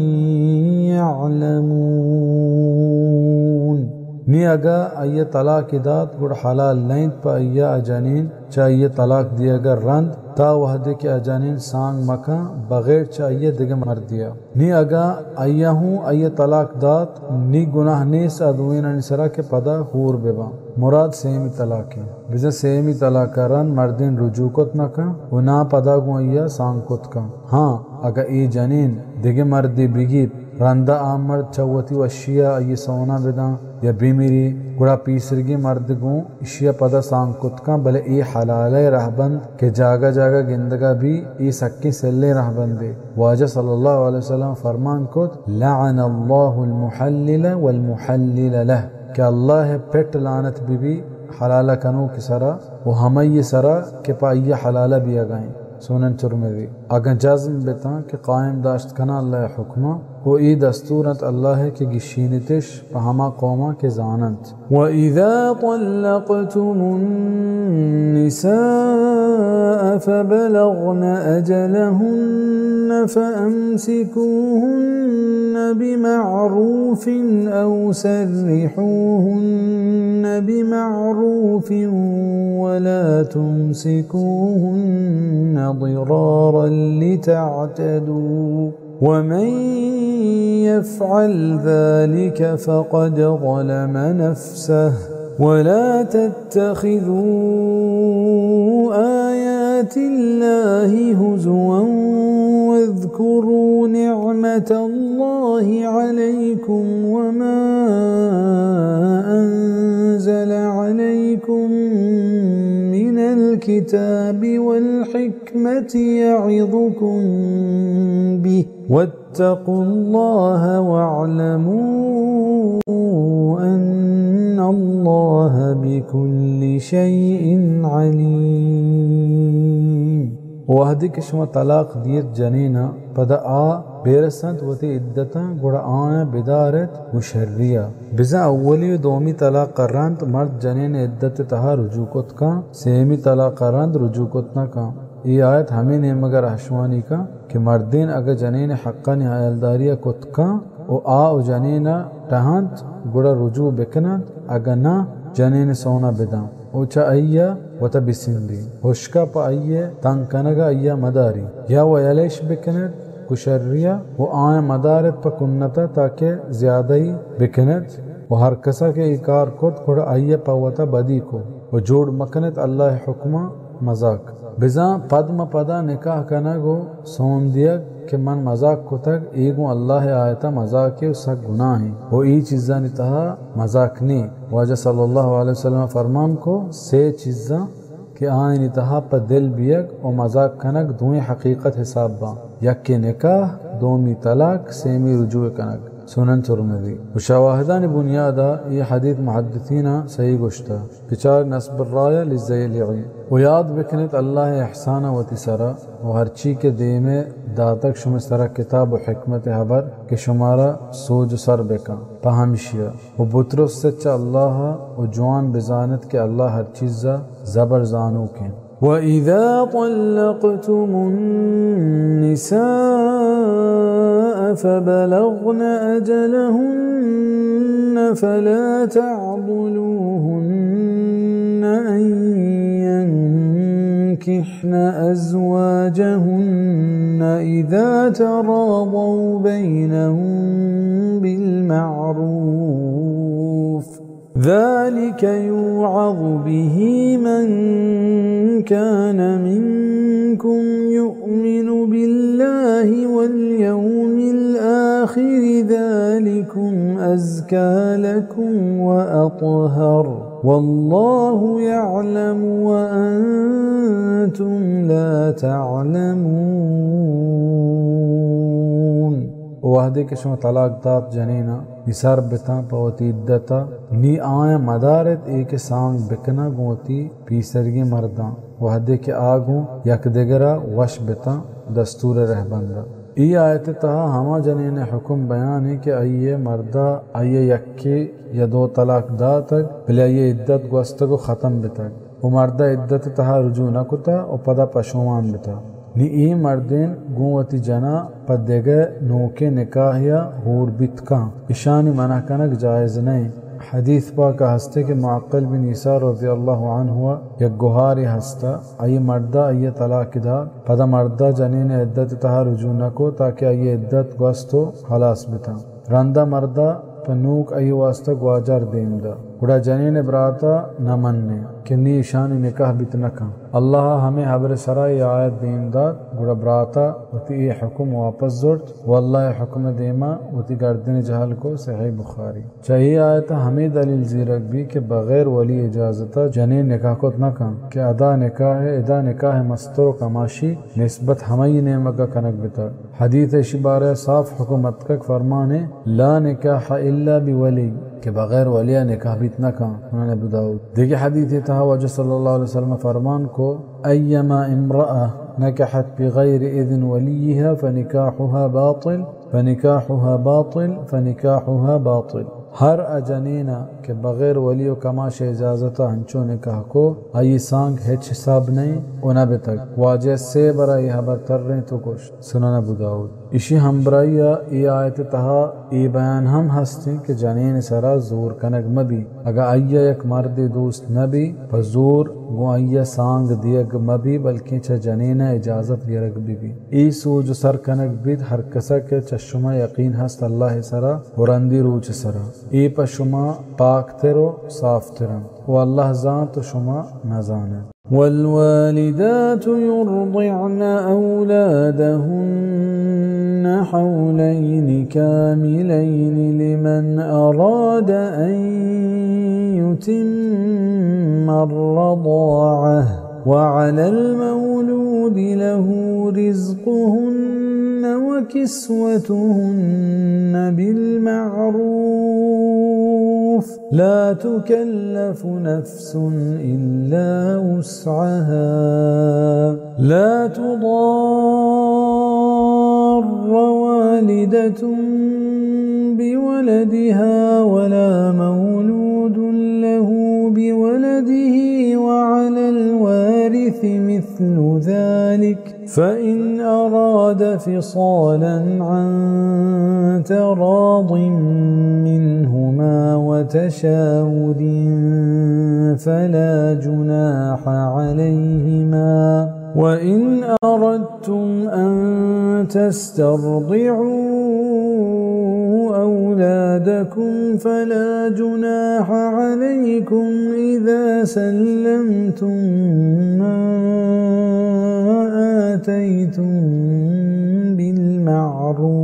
A: يعلمون नी अगा अय्य तलाक दात गुड़ हलाल लैंद पर अय्या अजानीन चाहिए तलाक दिया अगर रंद ता वहदे के अजानीन सांग मका बगैर चाहिए दिगे मर दिया नी अगा अय्या हूँ अय्य तलाक दात नी गुनाह नेस अदुएना निसरा के पदा हूर बेबा मुराद सेमी तलाक है बिजा सेमी तलाक का रंद मर्दिन रुजूकत न का उना पदा गु अय्या सांग कुत का हाँ अगर ए जनीन दिगे मर्दी बिगी रंदा आमर चौवती वशिया ये सोना बिदा या बीमिरी गुड़ा पीसरगी मर्द गु इशिया पदा सांकुत का भले ए हलाले रहबंद के जागा जागा गिंदगा भी ए सक्की सल्ले रहबंदे वाजा सल्लल्लाहु अलैहि वसल्लम फरमान कुत लअनल्लाहुल मुहल्लिल वल मुहल्लिल लह के अल्लाह पेट लानत बीबी हलाला कनो की सरा वो हमय सरा के पाइया हलाला भी अगाएं सुनन तिरमिज़ी अगर जज़्म बेता के कायम दाश्त कना अल्लाह हुक्मा वो ई दस्तूरत अल्लाह के गिशीनतिश पहमा कौमा के जानत व इज़ा तल्लक़तुमुन निसाअ फबलग़न अजलहुन्न फअमसिकूहुन्न बिमअरूफ़िन औ सर्रिहूहुन्न बिमअरूफ़िन वला तुमसिकूहुन्न ضرارا لتعتدوا ومن يفعل ذلك فقد ظلم نفسه ولا تتخذوا آيات الله هزوا واذكروا نعمة الله عليكم وما أنزل عليكم من الكتاب والحكمة يعظكم به واتقوا الله واعلموا أن الله بكل شيء عليم वहदी के शुमा तलाक दियत जनीना पदा आ बेरसंत वती इद्दता गुड़ा आया बिदारत मुशर्रिया बिजा अव्वली दोमी तलाक करंत मर्द जनीन इद्दत तहा रुजूकत का सेमी तलाक करंत रुजूकत न का ये आयत हमें ने मगर हशवानी का कि मर्दीन अगर जनीन हक्का निहायलदारिया कुत का ओ आ जनीना टहंत गुड़ा रुजू बिकनत अगर ना जनीन सोना बिदा ओचा अय्या वता बिसिंदी होशका पा अय्ये तंकनगा अय्या मदारी या वो यलेश बिकनत कुशर्रिया वो आए मदारत पर कुन्नता ताकि ज्यादा ही बिकनत वो हर कसा के इकार को थोड़ा अय्या पावता बदी को वो जोड़ मकनत अल्लाह हुक्मा मजाक बिजा पद्म पदा निकाह कना गो सोन दिया कि मन मजाक को तक एगो अल्लाह आयता मजाक के उसका गुनाह है वो ई चीज़ा नितहा मजाक नहीं वाजा सल्लल्लाहु अलैहि वसल्लम फरमान को से चीज़ा कि आए नितहा पर दिल बियक और मजाक कनक दुए हकीकत हिसाब बा यक के निकाह दोमी तलाक सेमी रुजू कनक सुनन तिरमिज़ी मुशावाहदान बुनियादा ये हदीथ मुहद्दिसीना सही गुश्ता बिचार नस्ब राया लिज़ैली वो याद बिकनत अल्लाह एहसाना वती सरा वो हर ची के दे में दातक शुम सरा किताब व हिकमत हबर के शुमारा सोज सर बेका पहमिशिया वो बुतरुस सच्चा अल्लाह वो जवान बिजानत के अल्लाह हर चीज़ा ज़बर जानू के وإذا طلقتم النساء فبلغن أجلهن فلا تعضلوهن أن ينكحن أزواجهن إذا تراضوا بينهم بالمعروف ذلك يوعظ به من كان منكم يؤمن بالله واليوم الآخر ذلكم أزكى لكم وأطهر والله يعلم وأنتم لا تعلمون وحده के शुमा तलाक दात जनीना निसार बिता पवती इद्दता नी आया मदारत एक सांग बिकना गोती पीसरगी मर्दा वहदे के आगू यक दिगरा वश बिता दस्तूर रहबंदा ई आयत तहा हमा जनीने हुक्म बयान है कि आइये मर्दा आइये यक्के या दो तलाक दा तक भले आइये इद्दत गोस्त को ख़त्म बिता वो मर्दा इद्दत तहा रुजू न कुता और पदा पशुमान बिता नी ई मर्देन गुवती जना पदेगे नोके निकाह या हूर बितका इशानी मना कनक जायज़ नहीं हदीस पाक हस्ते के मुअक्किल बिन ईसा रज़ियल्लाहु अन्हु हुआ या गुहारी हस्ता आई मर्दा आई तलाक दा पदा मर्दा जनीन इद्दत तहा रुजू न को ताकि आई इद्दत गोस्तो हलास बिता रंदा मर्दा पनूक आई वास्ता ग्वाजार देंदा उड़ा जनीन बराता न मनने कि नी ईशानी निकाह बितनका अल्लाह हमें हबर सराय आयत देमदाद गुड़ा बराता उती ये हुक्म वापस जोड़ वल्लाह हुक्म देमा उती गर्दन जहल को सही बुखारी चाहिए आयत हमें दलील जीरक भी के बगैर वली इजाजता जनीन निकाह को न का कि अदा निकाह मस्तर कमाशी निस्बत हमें ने मगा कनक बिता हदीस शिबारे साफ हुकूमत का फरमान है ला निकाह इल्ला बिवली के बगैर वलिया निकाह भी इतना का उन्होंने अबू दाऊद देखिए हदीस था वजह सल्लल्लाहु अलैहि वसल्लम फरमान को अय्यमा इम्रअ नकहत बगैर इज़्न वलीहा फनिकाहुहा बातिल हर अजनीना के बगैर वली कमाश इजाजत हंचो निकाह को आई सांग हेच हिसाब नहीं उना बेतक वाजे से बरा यह बतर रहे तो कुछ सुनन अबू दाऊद इसी हम बराइया ये आयत तहा ये बयान हम हस्ते कि जनीन सरा जोर कनक मबी अगर आइया एक मर्द दोस्त नबी फजूर गो आइया सांग दियग मबी बल्कि छ जनीन इजाजत गिरग भी ई सूज सर कनक बिद हर कसा के चशुमा यकीन हस्त अल्लाह सरा वरंदी रूच सरा ई पशुमा पाक तेरो साफ तेरम वो अल्लाह जान तो शुमा न जाने والوالدات يرضعن أولادهن حولين كاملين لمن أراد أن يتم الرضاعة وعلى المولود له رزقهن وكسوتهن بالمعروف لا تكلف نفس إلا وسعها لا تضار والدة بولدها ولا مولود له بولده وعلى الوارث مثل ذلك فإن أراد فصالا عن تراض منهما وتشاور فلا جناح عليهما وإن أردتم أن تسترضعوا أولادكم فلا جناح عليكم إذا سلمتم ما آتيتم بالمعروف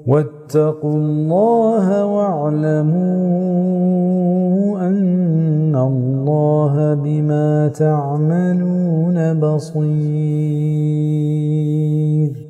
A: واتقوا الله واعلموا أن الله بما تعملون بصير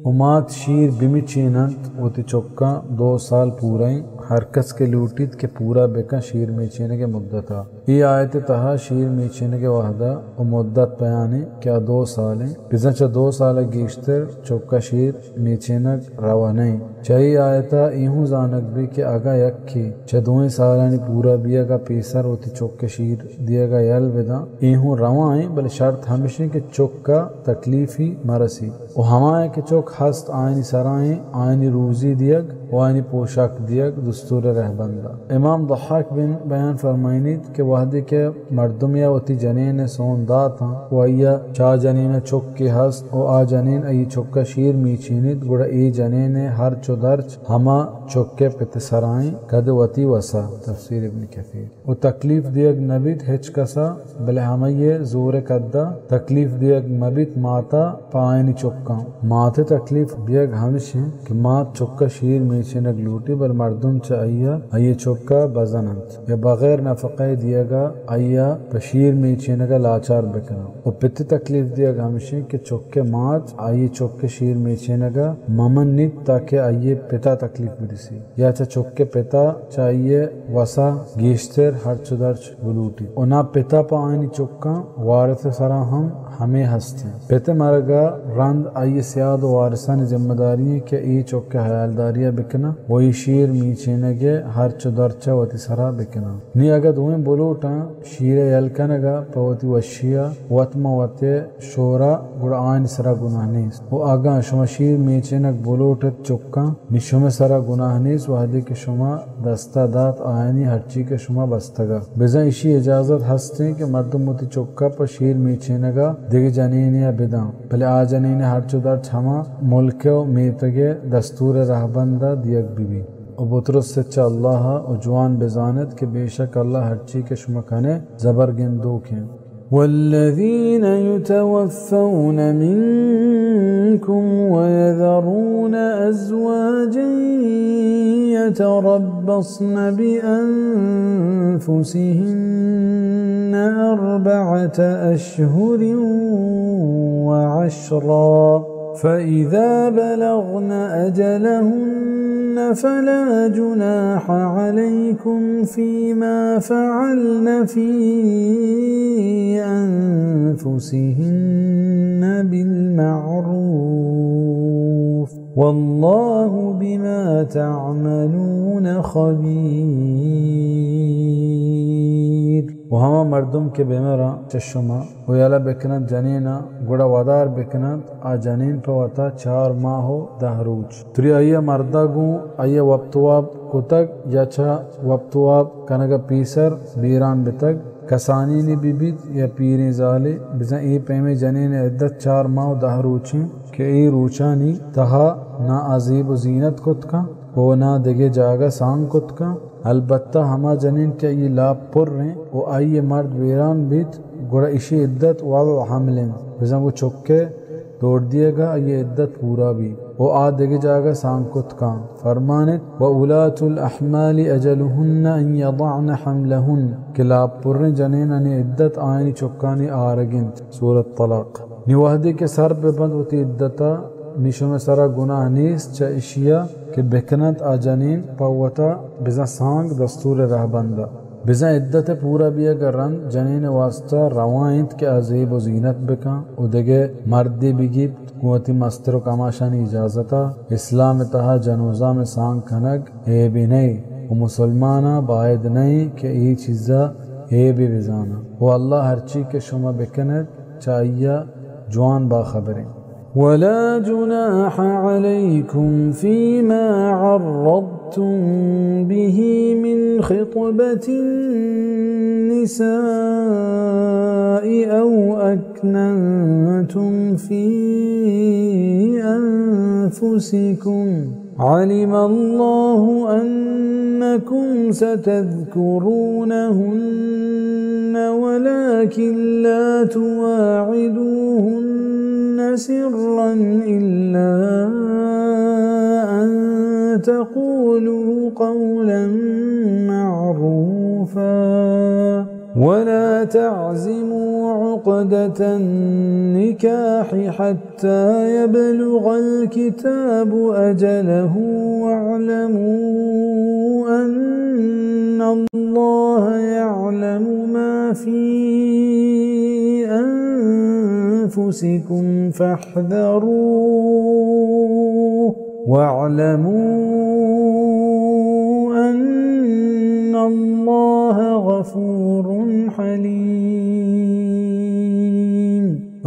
A: उमात शीर बिमि चीनंत ओति चौक्का 2 साल पूरा हर कस के लूटित के पूरा बेका शीर में चीने के मुद्दता ये आयत तहा शीर मीचीन के वाहदा व मुद्दत बयानी क्या 2 सालें बिजनचा 2 साल गीश्तर चौका शीर मीचीनक रवा नहीं चाही आयता इहू जानक भी कि आगा यक्की चदोई सालानी पूरा बियागा पेसर होती चौके शीर दियागा यल विदा इहू रवा आई बल शर्त हमेशा के चौका तकलीफी मरसी वो हमाए के चौक हस्त आयनी सराएं आयनी रूजी दियग व आयनी पोशाक दियग दस्तूर रहबंदा। इमाम दहाक बिन बयान फरमाइनीत के वाहदे के मर्दुमिया वती जनीन सोन दा था वैया चा जनीन चौक के हस्त ओ आ जनीन आई चौका शीर मीचीनित गुड़ा ए जनीन हर चुदर्च हमा चौके पित सराएं कद वती वसा तफसीर इब्न कसीर वो तकलीफ दियग नबीत हिच कसा बले हमें जोर कद्दा तकलीफ दियग मबित माता पायनी चौका माथे तकलीफ दियग हमेशा कि मात चौका शीर मीचीनक लूटी बल मर्दुम चाहिए आइए चौका बजनत या बगैर नफक़े दिएगा आइया बशीर मीचीनका लाचार बिकना और पित तकलीफ दिएगा हमेशा कि चौके मात आइए चौके शीर मीचीनका ममन नित ताकि आइए पिता तकलीफ बिरसी या चौके पिता चाहिए वसा गेश्तर हर चुदर्च बुलूटी और ना पिता पानी चौका वारिस सरा हम हमें हंसते पिता मरगा रंद आइए सियाद वारिसान जिम्मेदारी है कि ये चौके हयालदारिया बिकना वही शीर मीचीनगे हर चुदर्चा वती सरा बिकना नी अगर तुम्हें बोलोटा शीर यलकनगा पवती वशिया वतमा वते शोरा गुड़ आन सरा गुनाहनीस वो आगा शुमा शीर मीचीनक बोलोट चौका निशुम सरा गुनाहनीस वादे के शुमा दस्ता दात आयनी हर्ची के शुमा बस्तगा बिजा इशी इजाजत हस्ते के मर्दम मोती चौका पर शीर मीचीनगा दिग जनीन या बिदा भले आ जनीन हर चुदर छमा मुल्क मीतगे दस्तूर रहबंदा दियक बीबी और बुतरस सच्चा अल्लाह उजवान बेजानत के बेशक अल्लाह हर चीज के शुमकाने जबर गिंदूक हैं।
B: वल्लज़ीन युतवफ़्फ़ौन मिनकुम वयज़रून अज़वाजन यतरब्बस्न बिअन्फुसिहिन्न अर्बअत अश्हुरिन वअश्रा فإذا بلغن أجلهن فلا جناح عليكم فيما فعلن في أنفسهن بالمعروف والله بما تعملون خبير। वहाँ मर्दुम के बेमरा चशमा वयाला बिकनत जनीना गुड़ा वदार बिकनत आ जनीन पर वता 4 माह हो दहरूज तुरी आइया मर्दा गु आइया वक्तवाब कुतक या छा वक्तवाब कनगा पीसर बीरान बितक कसानी ने बीबीत या पीरे जाले बिजा ए पेमे जनीन इद्दत 4 माह दहरूची के ए रूचानी तहा ना अजीब जीनत कुतका वो ना दिगे जागा सांग कुतका अलबत्ता हमा जनीन के ये लाभ पुर रहे वो आइए मर्द वीरान बीत गुड़ा इशी इद्दत वाल हमलिन बिजा वो चुक्के तोड़ दिएगा ये इद्दत पूरा भी वो आ देगे जाएगा सांकुत का फरमानित व उलातुल अहमाली अजलुहुन्न अन यदअन हमलहुन के लाभ पुर जनीन ने इद्दत आयनी चुक्कानी आरगिंत सूरत तलाक निवाहदी के सर पे बंद होती इद्दता निशो में सरा गुनाह नीस च इशिया के बेकनत आ जनीन पवता बिजा सांग दस्तूर रहबंदा बिजा इद्दत पूरा बिया रन जनीन वास्ता रवायत के अजीब व जीनत बिका उदगे मर्दी बिगिब कुवती मस्तर कमाशानी इजाजता इस्लाम तहा जनोजा में सांग खनग ए भी नहीं वो मुसलमाना बायद नहीं के ये चीज़ा ए भी बिजाना वो अल्लाह हर चीज के शुमा बिकनत चाहिए जवान बाखबरें ولا جناح عليكم فيما عرضتم به من خطبة النساء أو أكننتم في أنفسكم علم الله أنكم ستذكرونهن ولكن لا تواعدوهن سرا إلا أن تقولوا قولا معروفا ولا تعزموا عقدة النكاح حتى يبلغ الكتاب أجله واعلموا
A: أن الله يعلم ما في أنفسكم فاحذروه واعلموا أن الله غفور حليم.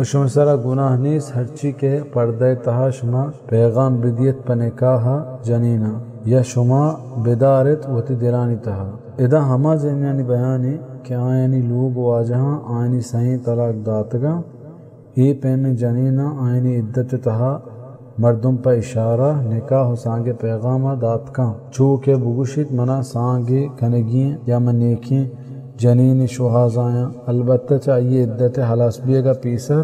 B: شما سرا گناه نیست هرچی که پرده تها شما پیغام بدیت پا نکاح جنینا یا شما بدارت وتی دلانی تها ادا ہما زینیانی بیانی کہ آئینی لوگ واجہاں آئینی صحیح طلاق داتگا ای پیم جنینا آئینی عدت تها مردم پا اشارہ نکاح و سانگ پیغام داتکا چوکے بگوشت منا سانگ کنگیں یا منیکیں جنین شوہازایاں البتہ چاہیے عدت حلاس بیے گا پیسر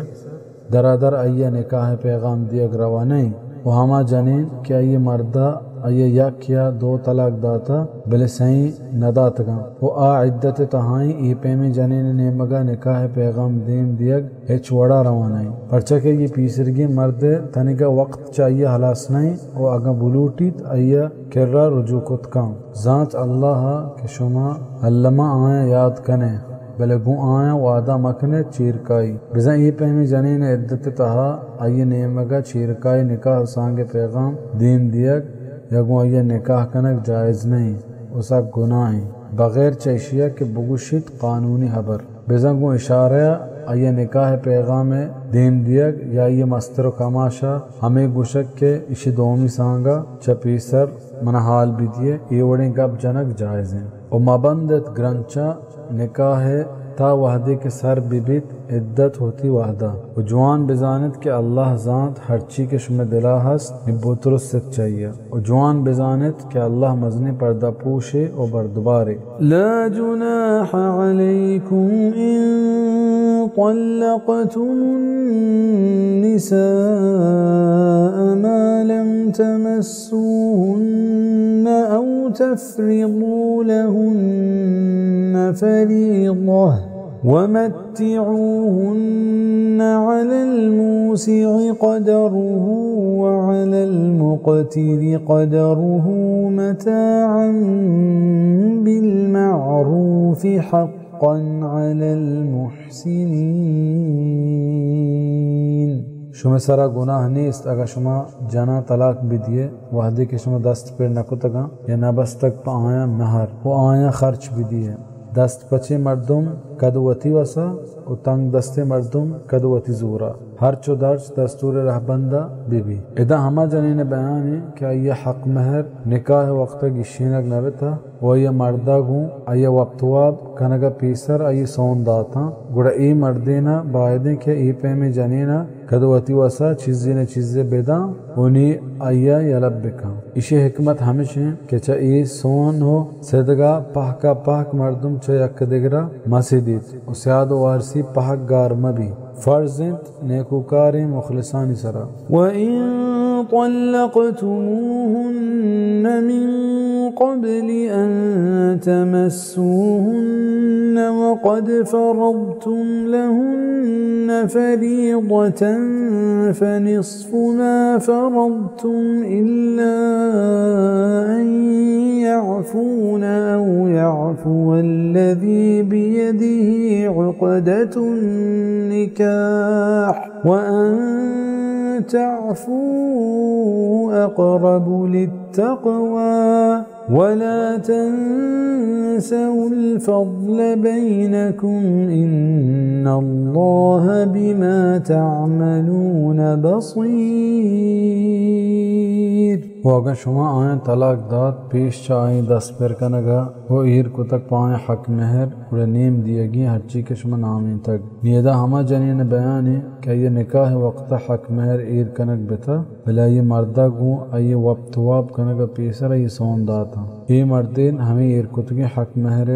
B: درادر آئیے نکاح پیغام دیے گروا نہیں وہ ہما جنین کہ آئیے مردہ آئیے یک یا دو طلاق داتا بلے صحیح نداتگا وہ عدت تہائیں ای پیمی جنین نیمگا نکاح پیغام دیم دیگ ہیچ وڑا روانائیں پرچہ کہ یہ پیسرگی مرد تنگا وقت چاہیے حلاس نہیں وہ اگا بلوٹیت آئیے کررا رجوع کت کام ذات اللہ کہ شما علمہ آئیں یاد کنے بلے گو آئیں وعدہ مکنے چیرکائی بزن ای پہمی جنین عدت تہا آئیے نیمگا چیرکائی نکاح سانگ پیغام دین دیگ یا گو آئیے نکاح کنک جائز نہیں اسا گناہیں بغیر چیشیہ کے بگوشت قانونی حبر بزن گو اشارہ آئیے نکاح پیغام دین دیگ یا یہ مستر و کماشا ہمیں گوشک کے اشی دومی سانگا چپیسر منحال بھی دیے یہ وڑیں گب جنک جائز ہیں و مبندت گرنچا نکاح تا وحدے کے سر بیبیت عدت ہوتی وحدہ و جوان بزانت کہ اللہ ذات ہر چی کے شمع دلا ہست نبوترس ست چاہیے و جوان بزانت کہ اللہ مزنی پردہ پوشے و بردبارے
A: لا جناح علیکم ان طلقتم النساء ما لم تمسوهن او تفرضوا لهن فريضة ومتعوهن على الموسع قدره وعلى المقتر قدره متاعا بالمعروف حقا على المحسنين.
B: شما سرا گناہ نیست اگر شما جنا طلاق بھی دیے وحدے کے شما دست پر نکو تگا یا نبس تک پا آیا مہر وہ آیا خرچ بھی دیے دست پچے مردم کدوتی وسا و تنگ دست مردم کدوتی زورا ہر چو درچ دستور رہبندہ بی بی ادا ہما جنین بیانی کہ یہ حق مہر نکاح وقت گشینک نبتا و یہ مردہ گوں آیا وقتواب کنگا پیسر آئی سون داتا گوڑا ای مردینا باعدیں کہ ای پیمی جنینا کدوتی وسا چیزی نے چیزیں بیدا انہی آیا یلب بکا اسی حکمت ہمیشہ کہ چا ای سون ہو صدگا پاکا پاک مردم چا یک دگرا مسیدیت و سیاد و وارسی پاک گار مبی فرزند نیکوکار مخلصانی سرا
A: وَإِن طَلَّقْتُمُوهُنَّ مِن قَبْلِ أَن تَمَسُّوهُنَّ وَقَدْ فَرَضْتُمْ لَهُنَّ فَرِيضَةً فَنِصْفُ مَا فَرَضْتُمْ إِلَّا أَن يَعْفُونَ أَوْ يَعْفُوَ الَّذِي بِيَدِهِ عُقْدَةُ النِّكَاحِ وَأَن تعفوا أقرب للتقوى ولا تنسوا الفضل بينكم إن الله بما تعملون بصير.
B: وہ اگر شما آئیں طلاق داد پیش چاہیں دست پر کنگا وہ ایر کو تک پائیں حق مہر اور نیم دیگی ہر چی کے شما نامین تک نیدہ ہما جنین بیانی کہ یہ نکاح وقت حق مہر ایر کنگ بتا بلا یہ مردہ گوں آئیے وقتواب کنگا پیسر آئیے سون داتا یہ مردین ہمیں ایر کتگی حق مہر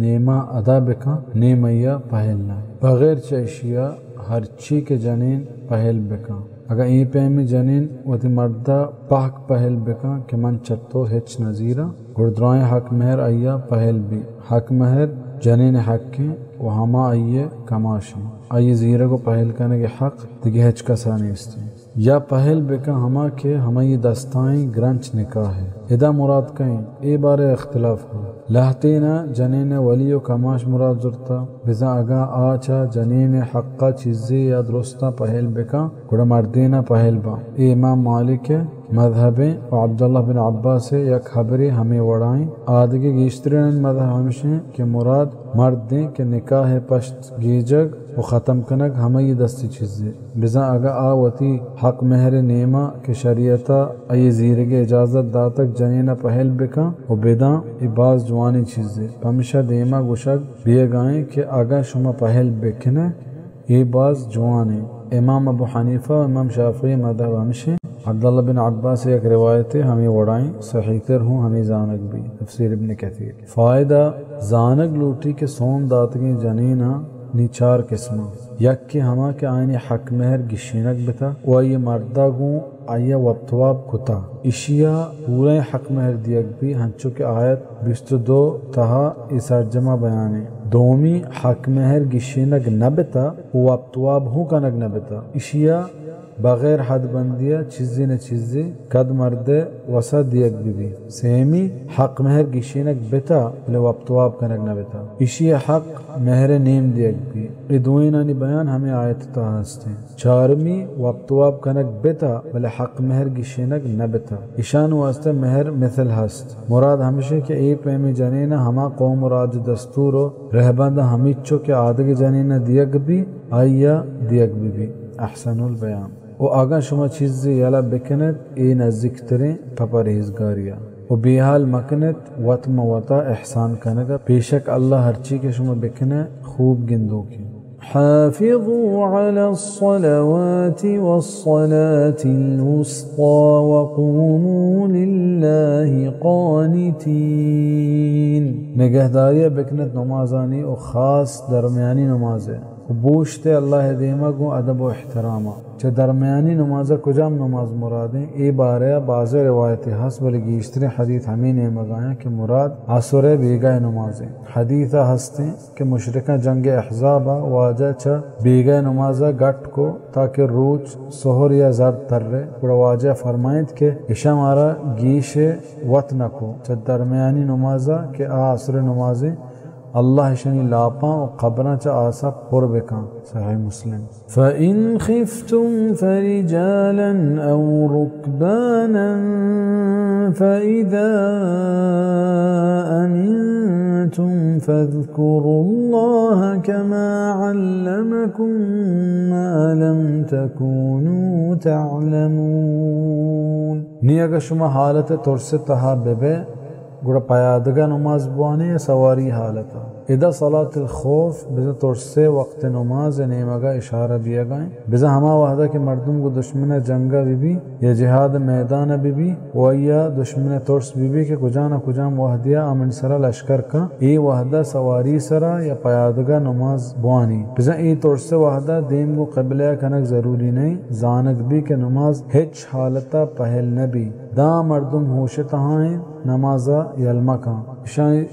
B: نیمہ ادا بکا نیمیا پہلنا بغیر چیشیا ہر چی کے جنین پہل بکا اگر ای پیمی جنین وتی مردہ پاک پہل بکا کہ من چتو ہچ نظیرہ گردرائیں حق مہر آئیا پہل بھی حق مہر جنین حق کے وہ ہما آئیے کماشیں آئیے زیرہ کو پہل کرنے کے حق دیکھ ہچ کا سانی استے یا پہل بکا ہما کے ہما یہ دستائیں گرنچ نکاح ہے
A: इदा मुराद कहीं ए बारे इख्तिलाफ हो लहतीना जनीन वलियो कमाश मुराद जुरता बिजा अगा आचा जनीन हक्का चीज़े या दुरुस्ता पहल बेका गुड़ा मर्दीना पहल बा ए इमाम मालिक मजहबें और अब्दुल्लाह बिन अब्बास से या खबरें हमें वड़ाएं आदि गीश्तरीन मजहब हमेशा के मुराद मर्द दें के निकाह पश्त गीजग वो ख़त्म कनक हमें ये दस्ती चीज़ें बिजा अगा आवती हक महर नेमा के शरीयता ये जीरगे इजाज़त दातक जनीना पहल बिका और बेदा इबाज जवानी चीज़ें हमेशा देमा गुशक बिये गाएं के आगा शुमा पहल बिकने ये बाज जवानी इमाम अबू हनीफा और इमाम शाफी मज़हब हमेशा अब्दुल्लाह बिन अब्बास से एक रिवायत है हमें वड़ाएं सही कर हूँ हमें जानक भी तफसीर इब्न कसीर फ़ायदा जानक लूटी के सोन दातगी जनीना निचार किस्म यक के हमा के आयने हक महर गिशीनक बिता व ये मर्दा गूँ आया वब्तवाब कुता इशिया पूरे हक महर दियक भी हंचो के आयत 22 तहा इस अर्जमा बयाने दोमी हक महर गिशीनक न बिता वब्तवाब हूँ कनक न बिता इशिया बगैर हद बंदिया चीज़े न चीज़े कद मर्दे वसा दियक भी सेमी हक महर गिशीनक बेता ले वब्तवाब कनक न बेता इशी हक महर नेम दियक भी ये दोइनानी बयान हमें आयत हस्ते चारमी वब्तवाब कनक बेता बले हक महर गिशीनक न बेता ईशान वास्ते महर मिसल हस्त मुराद हमेशा के ए पैमी जनीना हमा कौम मुराद दस्तूर रहबंदा हमीचो के आदगे जनीना दियक भी आया दियक भी अहसनुल बयान वो आगा शुमा चीज़ याला बिकनत ए नज़दीक तरें परहेज़गारिया वो बेहाल मकनत वतम वता एहसान कनगा बेशक अल्लाह हर चीज़ के शुमा बिकने खूब गिंदो की हाफिज़ू अला अस्सलावाति वस्सलातिल वुस्ता वक़ूमू लिल्लाहि क़ानितीन निगहदारिया बिकनत नमाज़ानी और ख़ास दरमियानी नमाज है बूझते अल्लाह देमा को अदब व एहतरामा च दरमियानी नमाज कुजाम नमाज मुरादें ए बारे बाज़ रिवायत हस बल गीश्तरे हदीत हमें ने मगाया कि मुराद आसुर बेगा नमाजें हदीता हंसते कि मुशरिका जंग अहज़ाबा वाजा च बेगा नमाजा गट को ताकि रोज सोहर या जर तर्रे बड़ा वाजा फरमाइद के इशा मारा गीशे वत न को च दरमियानी नमाजा के आसुर नमाजें अल्लाह शनी लापा और खबरा च आसा पुरबेका सही मुस्लिम फ़इन खिफ्तुम फरिजालन औ रुकबानन फ़इज़ा अमिनतुम फ़ज़्कुरुल्लाह कमा अल्लमकुम मा लम तकूनू तअलमून नी अगर शुमा हालत तुरसे तहा बेबे गुड़ा पायादगा नमाज बुआने सवारी हालता इदा सलातुल खौफ बिजा तुरसे वक्त नमाज नेमगा इशारा दिया गए बिजा हमा वाहदा के मर्दुम को दुश्मन जंगा बीबी या जिहाद मैदान बीबी वया दुश्मन तुर्स बीबी के कुजाना कुजाम वाहदिया अमन सरा लश्कर का ए वाहदा सवारी सरा या पायादगा नमाज बुआनी बिजा ए तुरसे वाहदा देम को क़िबला कनक जरूरी नहीं जानक भी के नमाज हिच हालता पहल नबी दा मर्दुम होश तहाएं नमाजा यलमा का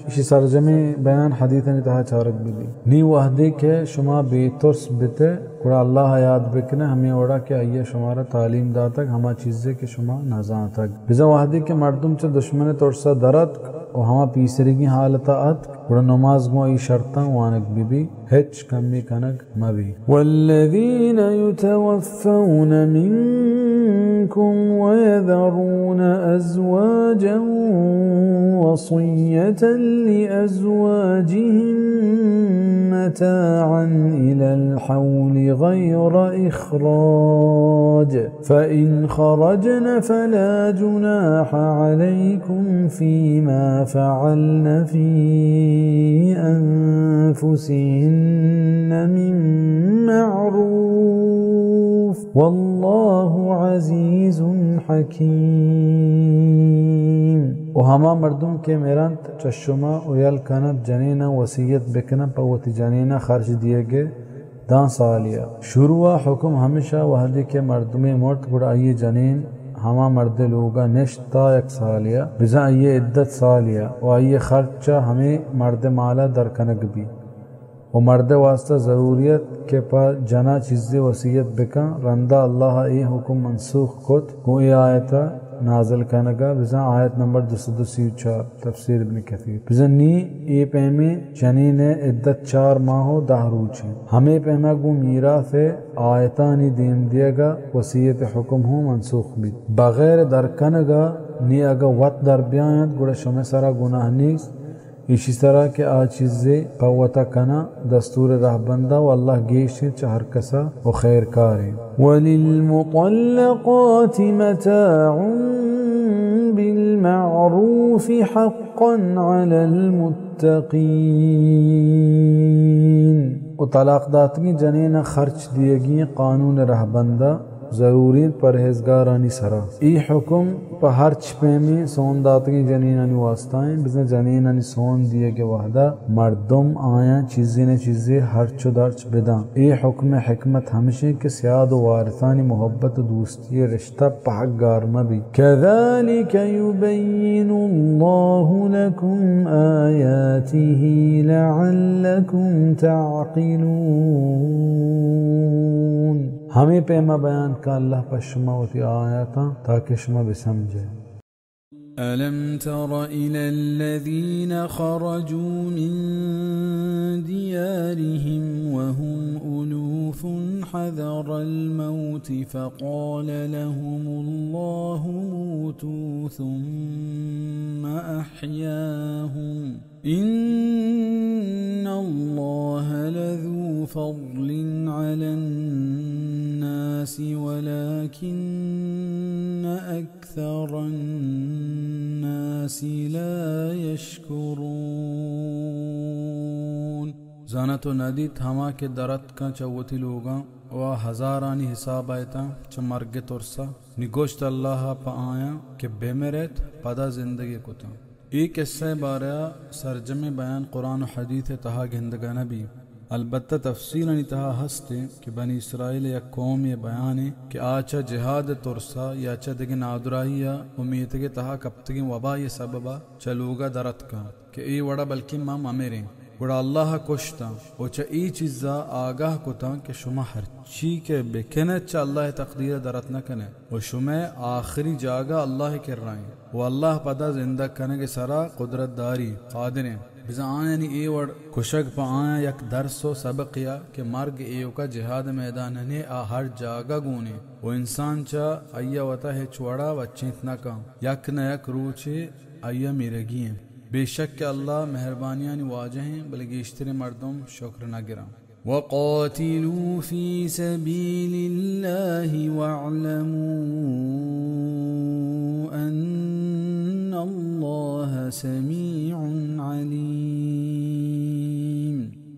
A: इसी सरजमे बयान हदीत ने तहा चारक बिली नी वहदे के शुमा बेतुर्स बिते कुड़ा अल्लाह याद बिकने हमें ओड़ा के आइए शुमारा तालीम दा तक हमा चीज़ें के शुमा नजा तक बिजा वहदे के मर्दुम च दुश्मन तुरसा दरत और हमा पीसरी की हालत अत कुड़ा नमाज गो ई शर्ता वानक बीबी हिच कमी कनक मबी वल्लज़ीन युतवफ़्फ़ौन मिनकुम वयज़रून अज़वाजन वसिय्यतन लिअज़वाजिहिम मताअन इलल हौल गैर इख़राज फ़इन ख़रजन फला जुनाह अलैकुम फ़ीमा फ़अल्न फ़ी अनफुसिहिन्न मिन मअरूफ़ वल्लाहु अज़ीज़ुन हकीम ओ हमा मर्दुम के मेरंत चशुमा उयल कनब जनीना वसीयत बिकना पवती जनीना खर्च दिए गए दां सालिया शुरुआ हुक्म हमेशा वहदी के मर्दुम मर्द गुड़ा ये जनीन हमा मर्द लोगा निश्ता एक सालिया बिजा ये इद्दत सालिया और ये खर्चा हमें मर्द माला दर कनक भी वो मर्द वास्ता ज़रूरियत के पास जना चीज़ें वसीयत बिका रंदा अल्लाह ए हुक्म मनसूख कुत कोई आयता नाजल कनगा बिजा आयत नंबर 234 तफसीर इब्न कथीर बिजनी ए पैमे जनीन इद्दत 4 माह 10 रोज है हमें पैमा गु मीरा से आयतानी दीन दिएगा वसीयत हुक्म हो मनसूख भी बगैर दरकनगा नी अगर वत दर बयान गुड़ा शुमे सरा गुनाह नीस इसी तरह के आ चीज़ें पवता कना दस्तूर रहबंदा व अल्लाह गेश चाहर कसा व खैर कार है वलिलमुतल्लक़ात मताउन बिलमअरूफ हक़्क़न अलल मुत्तक़ीन व तलाक़दातगी जनीन खर्च दिएगी कानून रहबंदा जरूरी परहेजगारानी सरा ई हुक्म पर हर छपे में सोन दातगी जनीनानी वास्ताएं बिजने जनीनानी सोन दिए के वाहदा मर्दम आया चीज़ें ने चीज़ें हर चुदर्च बिदा ई हुक्म हिकमत हमेशा के सियाद वारिसानी मोहब्बत दोस्ती रिश्ता पाकगार मबी कज़ालिक युबय्यिनुल्लाहु लकुम आयातिही लअल्लकुम तअक़िलून हमें पैमा बयान का अल्लाह पर शुमा होती आयाता ताकि शुमा भी समझे
B: ألم تر إلى الذين خرجوا من ديارهم وهم ألوف حذر الموت فقال لهم الله موتوا ثم أحياهم إن الله لذو فضل على الناس ولكن أكثر الناس لا يشكرون
H: जानत नदी थमा के दरत का चौथी लोगा व हजारानी हिसाब आयता च मर्गे तुरसा निगोश्त अल्लाह पा आया के बेमेरत पदा जिंदगी कुता एक किस्से बारा सरजमे बयान कुरान व हदीथ तहा गिंदगा नबी अलबत्ता तफसील तहा हस्ते कि बनी इसराइल या कौम ये बयान है कि आचा जिहाद तुरसा या चा दिगे नादुराही या उम्मीद के तहा कप्तगी वबा ये सबबा चलूगा दरत का कि ए वड़ा बल्कि माम अमेरे गुड़ा अल्लाह कुश्ता वो चा ई चीज़ा आगाह कुता कि शुमा हर ची के बेकने चा अल्लाह तकदीर दरत न कने वो शुमे आखिरी जागा अल्लाह कर रहे हैं वो अल्लाह पदा जिंदा कने के सरा कुदरत दारी कादिर बिजा आने ए वड़ कुशक पा आया यक दरसो सबक या कि मर्ग एयो का जिहाद मैदान ने आ हर जागा गुने वो इंसान चा अय्या वता है चुड़ा वच्चित न का यक न यक रूचे अय्या मिरगी हैं बेशक के अल्लाह मेहरबानियां वाजे हैं बल्कि इश्तरे मर्दों शुक्र न गिरा
B: वक़ातिलू फी सबीलिल्लाहि वअलमू अन्नल्लाह समीउन अलीम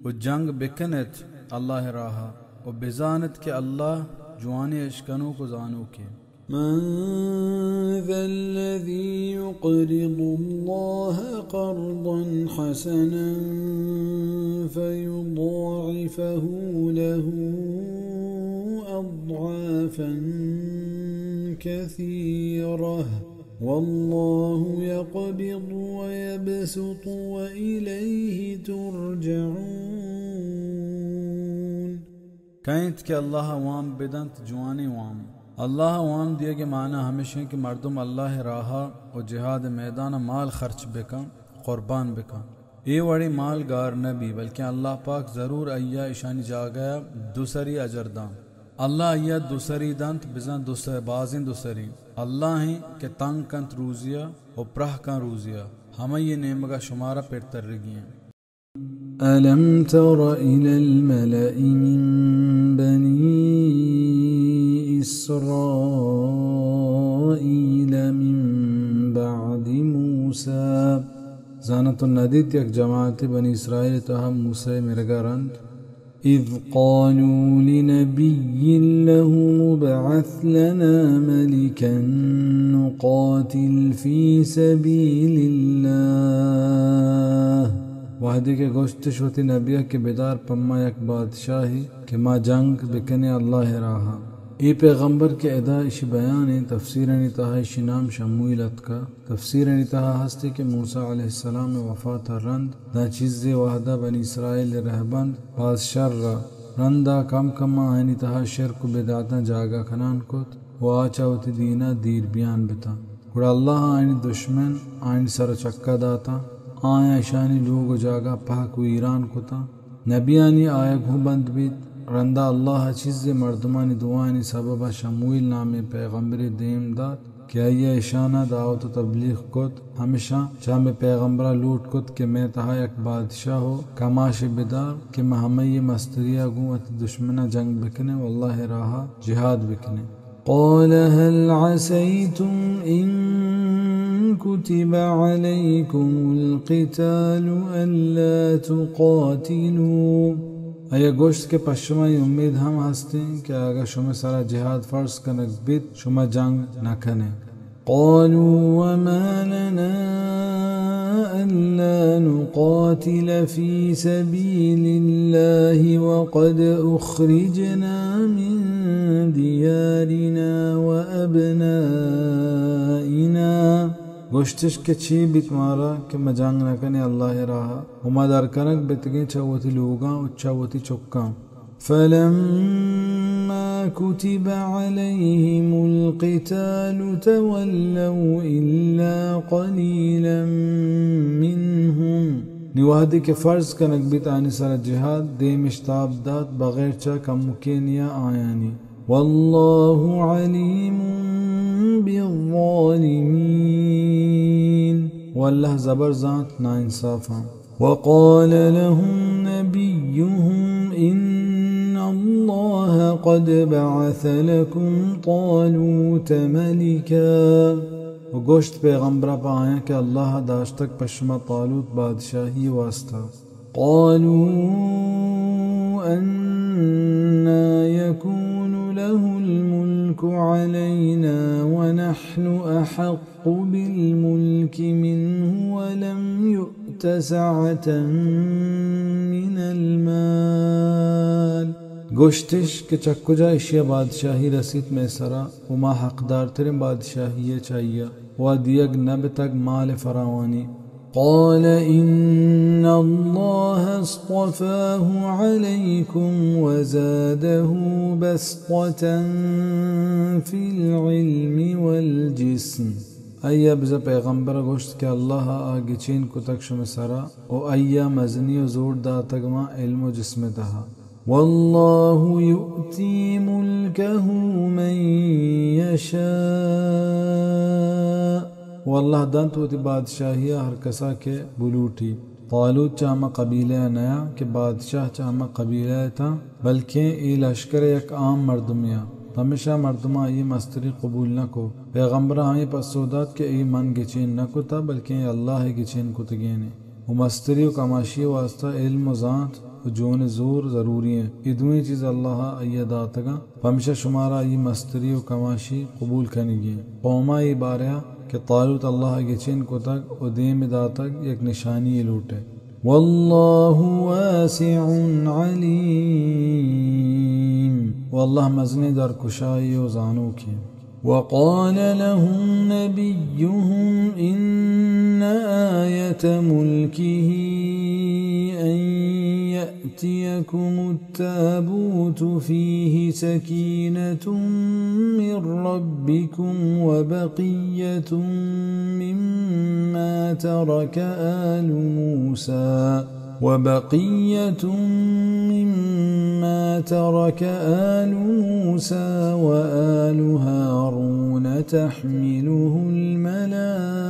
H: वो जंग बिकनत अल्लाह राहा वो बेजानत के अल्लाह जुआने अशकनों को जानू के
B: من ذا الذي يقرض الله قرضا حسنا فيضاعفه له أضعافا كثيرة والله يقبض ويبسط وإليه ترجعون
H: كانت के अल्लाह वाम बिदंत जुआने वाम अल्लाह वाम दिए के माना हमेशा कि मर्दुम अल्लाह राहा और जिहाद मैदान माल खर्च बेका कुर्बान बेका ये वड़ी माल गार नबी बल्कि अल्लाह पाक ज़रूर अय्या ईशानी जा गया दूसरी अजरदां अल्लाह अय्या दूसरी दंत बिजा दूसरे बाजिन दूसरी अल्लाह ही के तंग कंत रूजिया और प्रह का रूजिया हमें ये नेमगा शुमारा पेट तर रही हैं
B: ألم تر إلى الملأ من بني إسرائيل من بعد موسى
H: जानत नदीत एक जमात बनी इसराइल तहा मूसा मिरगारंद
B: إذ قالوا لنبي له ابعث لنا ملكا نقاتل في سبيل الله
H: वाहदी के गोश्तिश होती नबिया के बेदार पम्मा एक बादशाही के माँ जंग बिकने अल्लाह राहा ए पैगंबर के अदा इश बयान तफसीर तहा इश नाम शमूलत का तफसीर तहा हस्ते के मूसा अलैहिस्सलाम में वफात रंद ना चीज़ वाहदा बनी इसराइल रहबंद बादशाह रंदा कम कमा आनी तहा शर को बेदाता जागा खनान कुत वो आचा होती दीना दीर बयान बिता
A: गुड़ा अल्लाह आयनी दुश्मन आयनी सर चक्का दाता आया शानी लोग जागा पाक वीरान कुता नबियानी आया घुबंद बीत रंदा अल्लाह चीज़ मर्दमानी दुआनी सबबा शमूल नामे पैगम्बर देम दात क्या ये ईशाना दावत तबलीग कुत हमेशा चाह में पैगम्बरा लूट कुत के मैं तहा एक बादशाह हो कमाश बिदार के महमय मस्तरिया गुत दुश्मना जंग बिकने वल्लाह राहा जिहाद बिकने क़ाल हल असैतुम इन कुतिब अलैकुमुल क़ितालु अल्ला तुक़ातिलू अया गोश्त के पश्चिमाई उम्मीद हम हंसते हैं कि अगर शुमा सारा जिहाद फर्ज कनक बित शुमा जंग न कने क़ालू वमा लना अल्ला नुक़ातिल फ़ी सबीलिल्लाहि वक़द उख़रिजना मिन दियारिना व अब्नाइना गोश्तिश के छी बित मारा कि मजांग न कने अल्लाह राहा उमादार कनक बितगे चवती लोगा उच्चावती चुक्का फलम्मा कुतिब अलैहिमुल क़ितालु तवल्लौ इल्ला क़लीलन मिनहुम निवाहदी के फ़र्ज कनक बित आनी सर जिहाद देम इश्ताब दात बगैर चा कम मुकेनिया आयानी वल्लाहु अलीमुन बिज़्ज़ालिमीन वल्लाह ज़बर ज़ात नाइंसाफ़ा वक़ाल लहुम नबियुहुम इन्नल्लाह क़द बअथ लकुम तालूत मलिका वो गोश्त पैगम्बरा पा आया कि अल्लाह दाश्तक पश्मा तालूत बादशाही वास्ता क़ालू अन्ना यकूनु लहुल मुल्कु अलैना व नहनु अहक्कु बिल मुल्कि मिन्हु व लम युअत सअतन मिनल माल गोश्तिश के चक्कुजा इशिया बादशाही रसीद में सरा उमा हकदार तेरे बादशाही चाहिए वह दियग नब तक माल फरावानी क़ाल इन्नल्लाह अस्तफ़ाहु अलैकुम व ज़ादहु बस्ततन फ़िल इल्मि वल जिस्म अय्या बिज़ा पैगम्बर गोश्त के अल्लाह आगे चीन को तक शुम सरा ओ अय्या मजनी व जोर दा तक मा इल्म जिस्म दहा वल्लाहु युअती मुल्कहु मन यशा वल्लाह दंत होती बादशाहिया हर कसा के बुलूटी तालूत चामा कबीला नया के बादशाह चामा कबीला था बल्कि ये लश्कर एक आम मर्दमिया हमेशा मर्दमा ये मस्तरी कबूल न को पैगम्बर हमें पसोदात के ये मन गिचीन न को था बल्कि अल्लाह गिचीन को तगेने वो मस्तरी व कमाशी वास्ता इल्म ज़ात जोन जोर ज़रूरी है इदुई चीज़ अल्लाह अयदातगा हमेशा शुमारा ये मस्तरी व कमाशी कबूल करेंगे कौमा ये बारया कि तालूत अल्लाह के चीन को तक उदीम दा तक एक निशानी लूटे वल्लाहु वासिउन अलीम वल्लाह मज़ने दर कुशाई व जानू की वक़ाल लहुम नबियुहुम इन्न आयत मुल्किही अन यअतियकुमुत ताबूतु फीहि सकीनतुम मिर रब्बिकुम व बक़िय्यतुम मिम्मा तरक आलु मूसा وبقية مما ترك آل موسى وآل هارون تحمله الملائكة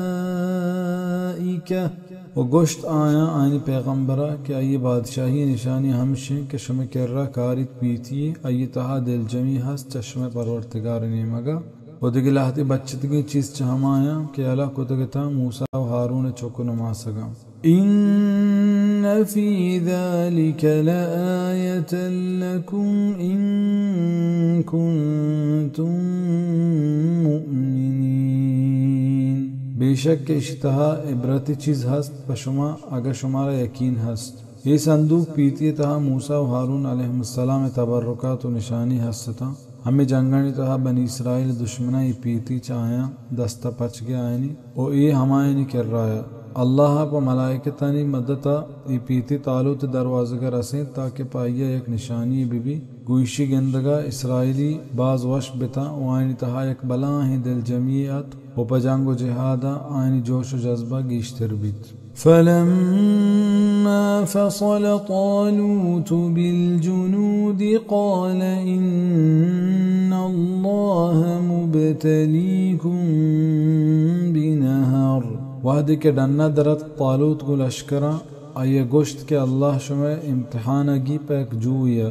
A: وگوشت آیا آنی پیغمبرہ کہ ای بادشاہی نشانی ہمشیں کہ شم کررہ کارت پیتی ای تہا دل جمی ہست چشم پرورتگار نیمگا و دیگی لحظی بچتگی چیز چہم آیا کہ اللہ کو تگتا موسیٰ و ہارون چوکو نماسگا إن في ذلك لآية لكم إن كنتم مؤمنين बेशक इश्तहा इबरती चीज़ हस्त पशुमा अगर शुमारा यकीन हस्त ये संदूक पीती तहा मूसा व हारून अलैहिस्सलाम तबर्रुकात व निशानी हस्ता हमें जंगनी तहा बनी इसराइल दुश्मना ये पीती चाया दस्ता पच के आयनी और ये हमायनी कर रहा है अल्लाह प मलाइकतानी मदता ई पीती तालूत दरवाज़ा रसें ताकि पाइया एक निशानी बीबी गुइशी गंदगा इसराइली बाज वश बिता वाइनी तहा एक बला ही दिल जमीयत व पजांगो जिहादा आइनी जोश व जज्बा गीश्तर बीत
G: फलम्मा फसल तालूत बिलजुनूद क़ाल इन्नल्लाह मुब्तलीकुम बिनहर
A: वादे के डन्ना दरत तालूत को लश्करा आये गोश्त के अल्लाह शुमे इम्तिहान की पैक जूया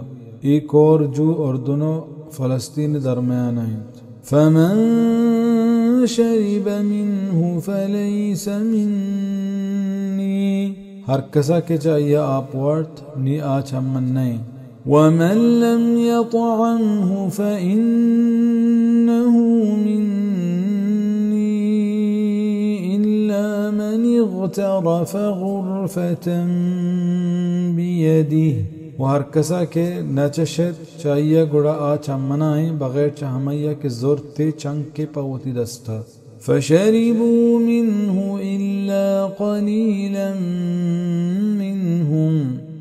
A: एक और जू और दोनों फ़लस्तीन दरमियान हैं
G: फमन शरिब मिन्हु फलैस मिन्नी
A: हर कसा के चाहिए आप वर्त नी आज हमन नहीं
G: वमन लम यतअमहु फइन्नहु मिन्नी इल्ला मन इग़तरफ गुरफतन बियदिहि
A: वो हर कसा के नचशत चाहिए गुड़ा आ चमनाएं बगैर चहमैया के जोर ते चंग के पवती दस्ता
G: फशरिबू मिन्हु इल्ला क़लीलन मिन्हुम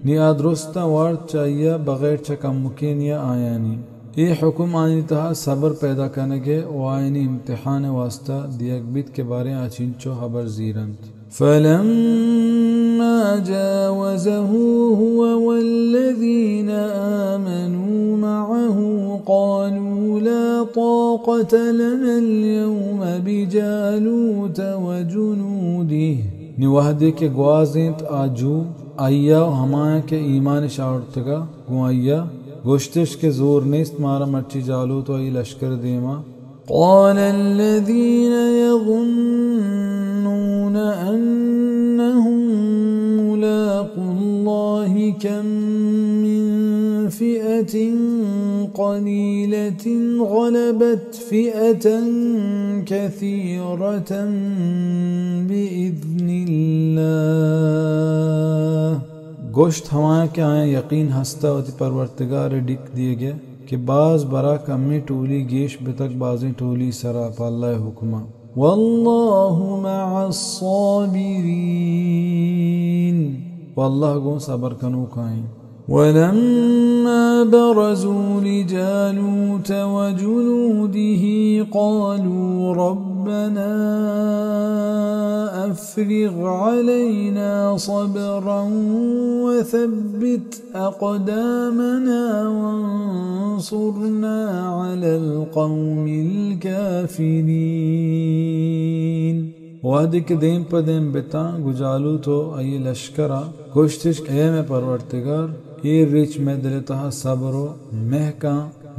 A: निया दुरुस्ता वार चाहिए बगैर चकम मुकेनिया आयानी ये हुक्म आनी तहा सब्र पैदा करने के वायनी इम्तिहान वास्ता दियकबित के बारे आचिंचो खबर जीरंत
G: फलम्मा जावज़हु हुवा वल्लज़ीन आमनू मअहु क़ालू ला ताक़त लना अल-यौम बिजालूत वजुनूदिहि
A: निवाहदे के ग्वाज़ेंत आजू आया हमाया के ईमान शावर्तगा गुआया गोश्तिश के जोर नेस्त मारा मर्ची जालू तो आई लश्कर देमा
G: قال الذين يظنون أنهم ملاقو الله كم من فئة قليلة غلبت فئة كثيرة بإذن الله
A: गोश्त हमाया के आए यकीन हंसता होती परवरदिगार डिक दिए गए कि बाज बरा कम्मी टोली गेश बेतक बाजें टोली सरा पाल्लाह हुक्मा
G: वल्लाहु मअस-साबिरीन
A: वल्लाह गो सबर कनु काएं
G: ولما برزوا لجالوت وجنوده قالوا ربنا أفرغ علينا صبرا وثبت أقدامنا وانصرنا على القوم الكافرين
A: वादे के देम पदेम बेता गुजालू तो आई लश्करा कोशिश ए में परवरदिगार ये रिच में दिल तहा सबरो महका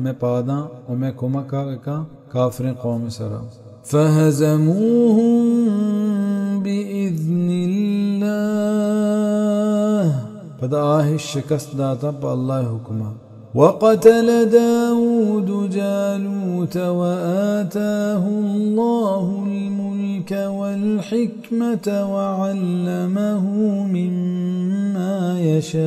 A: में पादा और मैं कुमका का काफिर कौम सरा
G: फहज़मूहुम बिइज़्निल्लाह
A: पदा आहि शिकस्त दाता पर अल्लाह हुक्मा
G: وقتل داود جالوت وآتاه الله الملك والحكمة وعلمه مما يشاء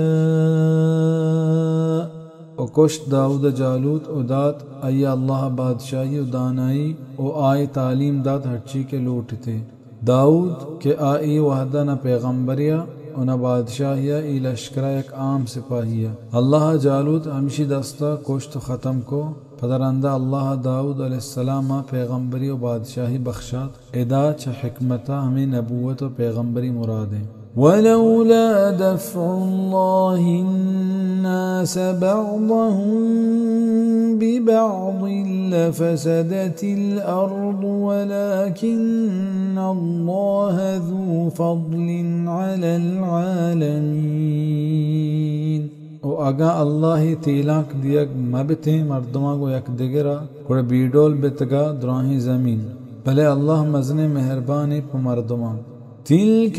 A: وكشت داود جالوت ودات أي الله بادشاهي ودانائی و آئی تعلیم دات ہرچی کے لوٹتے दाऊद के आई वहदा न पैगम्बरिया और न बादशाहिया ई लश्करा एक आम सिपाहिया अल्लाह जालूद हमशी दस्ता कोश्त ख़त्म को पदरंदा अल्लाह दाऊद अलैहिस्सलाम पैगम्बरी और बादशाही बख्शात एदा छ हिकमता हमें नबूवत और पैगम्बरी मुरादें
G: ولولا دفع الله الناس بعضهم ببعض لفسدت الأرض ولكن الله ذو فضل على العالمين
A: और अगा अल्लाह तीलाक दियक मबते मर्दमा को यक दिगरा कोड़ बीडोल बितगा द्राही जमीन भले अल्लाह मजने मेहरबानी प मर्दमा
G: تلك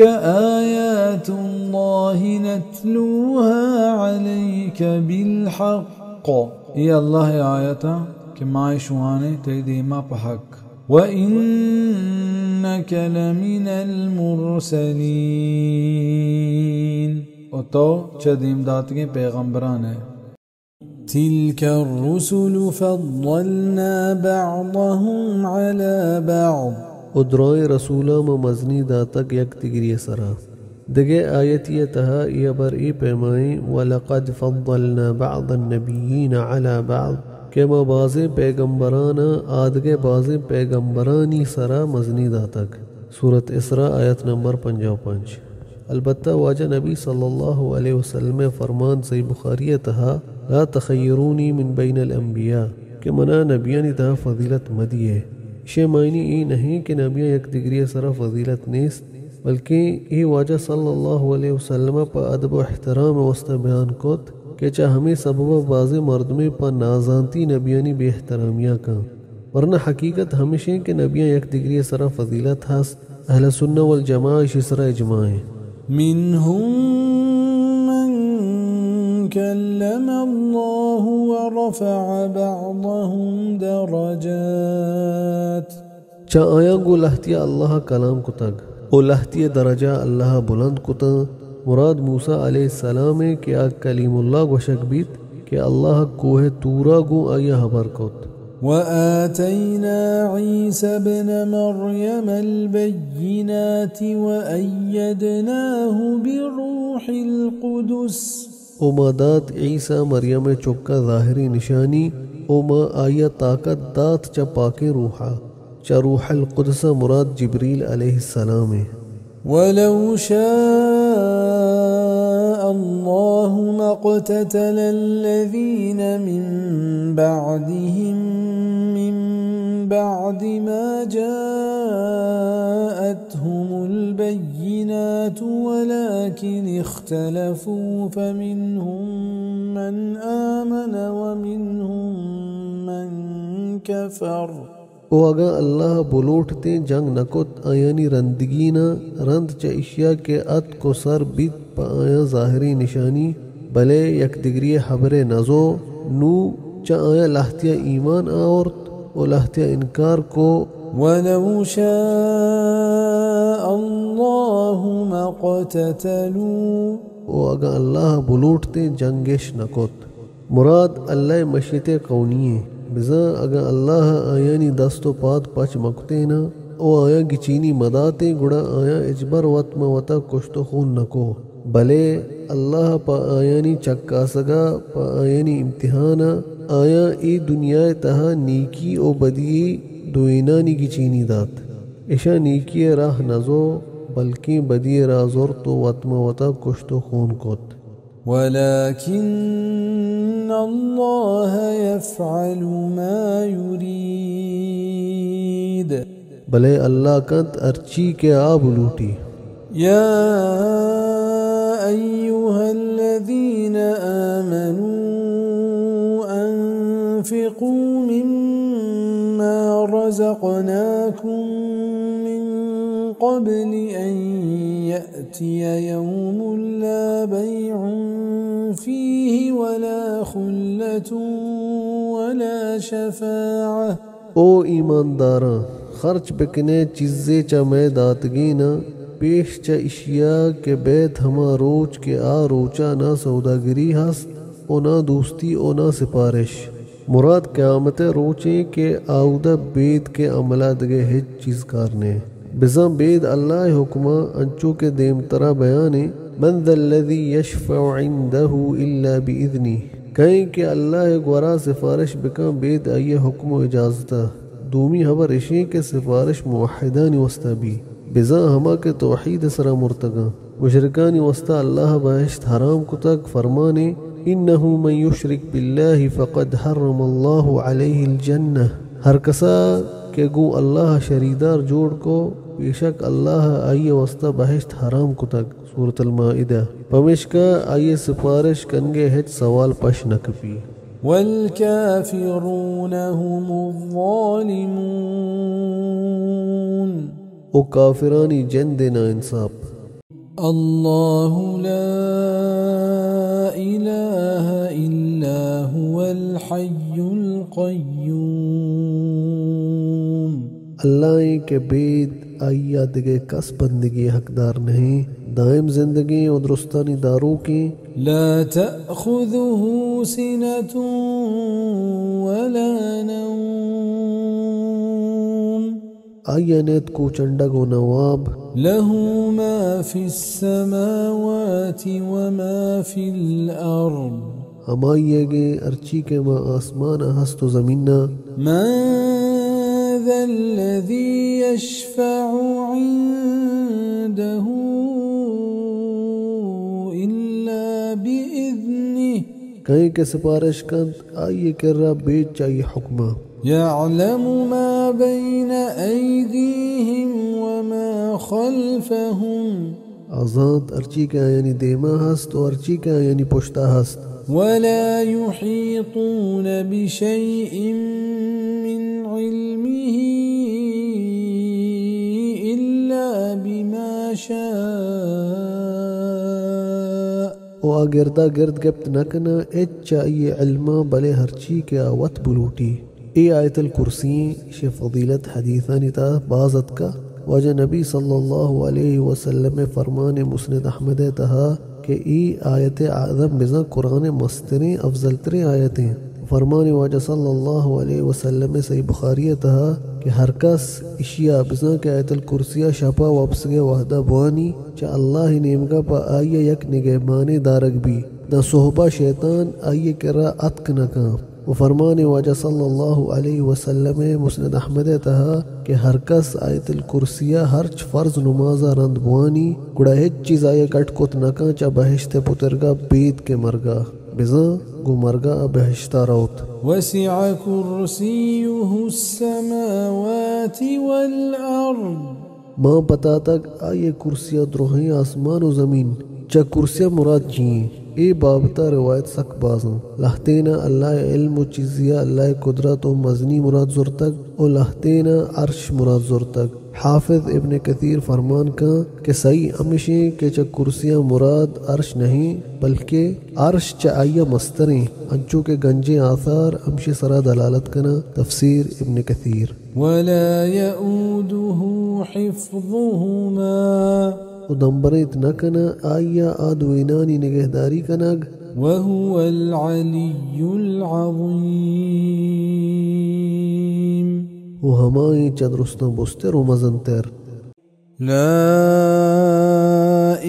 G: آيات الله نتلوها عليك بالحق
A: ये अल्लाह आयता कि माए शुआने तेदीमा पहक
G: وإنك لمن المرسلين
A: और तो चदीम दात के पैगम्बरान है
G: تلك الرسل فضلنا بعضهم على بعض
I: ودرای رسولا مزنی داتک یک تگری سرا دگه آیتی تها یبر ای پیمائی ولقد فضلنا بعض النبیین علی بعض کہ ما بعض پیغمبران آدگے بعض پیغمبرانی سرا مزنی داتک سورة اسراء آیت نمبر 55 البتہ واجہ نبی صلی اللہ علیہ وسلم فرمان صحیح بخاری تہا لا تخیرونی من بین الانبیاء کہ منا نبیانی تہا فضیلت مدیے شے معنی ای نہیں کہ نبیان یک دگری سرا فضیلت نیست بلکہ ای واجہ صلی اللہ علیہ وسلم پا ادب و احترام وسط بیان کت کہ چاہ ہمیں سبب باز مردمی پا نازانتی نبیانی بے احترامیاں کا ورنہ حقیقت ہمیشہ کہ نبیان یک دگری سرا فضیلت ہاس اہل سنہ والجماع شسرا اجماع
J: منهم من كلم الله ورفع بعضهم درجات
I: چا آیا گو لہتیا اللہ کلام کتگ او لہتیا درجہ اللہ بلند کتا مراد موسیٰ علیہ السلام کہ کلیم اللہ گوشک بیت کہ اللہ کوہ تورا گو آیا حبر کت
J: وآتينا عيسى ابن مريم البينات وأيدناه بروح القدس
I: وما دات عیسیٰ مریم چکا ظاہری نشانی وما آیا طاقت دات چا پاک روحا چا روح القدس مراد جبریل علیہ السلام
J: ولو شاء الله ما اقتتل الذين من بعدهم من بعد ما جاءتهم البينات ولكن اختلفوا فمنهم من آمن ومنهم من كفر
I: او اگا اللہ بلوٹتے جنگ نکت آیانی رندگینا رند چا اشیاء کے ات کو سر بیت پا آیا ظاہری نشانی بلے یک دگری حبر نزو نو چا آیا لہتیا ایمان آورت و لہتیا انکار کو
J: ولو شاء الله ما قتتلوا
I: او اگا اللہ بلوٹتے جنگش نکت مراد اللہ مشیت قونیے بزا اگا اللہ آیانی دست و پات پچ مکتے نا او آیا گچینی مداتے گڑا آیا اجبر وطم وطا کشت خون نکو بلے اللہ پا آیانی چکا سگا پا آیانی امتحانا آیا ای دنیا تہا نیکی او بدی دوینانی گچینی دات اشا نیکی راہ نزو بلکہ بدی راہ زور تو وطم وطا کشت خون کت
J: ولكن الله يفعل ما يريد
I: بلے اللہ کنت ارچی کے آب لوٹی
J: يا أيها الذين آمنوا أنفقوا مما رزقناكم من قبل أن يأتي يوم لا بيع فيه ولا خلة ولا شفاعة
I: او ایمانداراں خرچ بکنے چیزیں چا میں داتگینا پیش چا اشیاء کے بیت ہما روچ کے آ روچا نہ سوداگری ہس او نہ دوستی او نہ سپارش مراد قیامت روچیں کے آودہ بید کے عملہ دگے ہج چیز کارنے بزاں بید اللہ حکمہ انچو کے دیم ترا بیانے من ذا الذی یشفع عنده الا باذنہ کہیں کہ اللہ گورا سفارش بکاں بید آئیے حکم و اجازتا دومی حبر اشیں کے سفارش موحدانی وسطہ بھی بزاں ہما کے توحید سرا مرتگا مشرکانی وسطہ اللہ بہشت حرام کو تک فرمانے انہو من یشرک باللہ فقد حرم اللہ علیہ الجنہ ہر کسا کہ گو اللہ شریدار جوڑ کو بیشک اللہ آئیے وسطہ بہشت حرام کو تک سورة المائدہ پمشکا آئیے سفارش کنگے ہج سوال پش نکپی
J: والکافرون هم الظالمون
I: او کافرانی جند نا انصاف
J: اللہ لا الہ الا هو الحی القیوم
I: اللہ کے بید آئیہ دگے کس بندگی حقدار نہیں دائم زندگی و درستانی دارو کی
J: لا تأخذه سنة ولا نوم
I: आयनेत को चंडग व नवाब
J: له ما في السماوات وما في الأرض
I: हमाइएगे अर्ची के माँ आसमान हस्त ज़मीना
J: من ذا الذي يشفع عنده إلا بإذنه
I: कहीं के सिफारिश कंद आइए कर रहा बेच चाहिए हुक्मा
J: يعلم ما بين أيديهم وما خلفهم
I: आज़ाद अर्ची का यानी देमा हस्त और अर्ची का यानी पुश्ता हस्त
J: ولا يحيطون بشيء من علمه إلا بما شاء
I: ओ गिरदा गिर्द गिफ्त न कना एच चाहिए इल्मा भले हरची के आवत बुलूटी ए आयतल कुर्सी शे फजीलत हदीसानी था बाज़त का वजह नबी सल्लल्लाहु अलैहि वसल्लम फरमान मुस्नद अहमद तहा कि ई आयत आज़म बिज़ा कुरान मस्तरी अफजल तरी आयतें फरमान वजह सल्लल्लाहु अलैहि वसल्लम सही बुखारी तहा कि हर कस इशिया बिज़ा के आयतल कुर्सिया शपा वापस गए वहदा बुआनी चा अल्लाह नेमका पा आइए यक निगहबाने दारक भी न सोहबा शैतान आइए करा अतक न काम वो फरमान वाजा सल्लल्लाहु अलैहि वसल्लम मुस्नद अहमद तहा कि हर कस आयतल कुर्सिया हर्च फर्ज नुमाजा रंद बुआनी गुड़ा हिच चीज आये कट कोत नका चा बहिश्ते पुतरगा बीत के मरगा बिज़ा गु मरगा बहिश्ता रौत
J: وسع كرسيه السماوات والأرض
I: माँ पता तक आये कुर्सिया द्रोहें आसमान व ज़मीन चा कुर्सिया मुराद चाहिए ए बाबता रिवायत सक बाज़ों लहतेना अल्लाह इल्म व चीज़िया अल्लाह कुदरत व मजनी मुराद ज़ुर तक और लहतेना अर्श मुराद ज़ुर तक हाफिज इब्न कसीर फरमान का कि सही अमशे के चा कुर्सिया मुराद अर्श नहीं बल्कि अर्श चा आया मस्तरें अंचों के गंजे आसार अमशे सरा दलालत कना तफसीर इब्न कसीर
J: ولا يؤوده حفظهما
I: उदम्बरे इतना कना आया आदवीनानी निगहदारी कनग
J: وهو العلي العظيم
I: वो हमारी चंद्रुस्ता बुस्तर व मजंतर
J: لا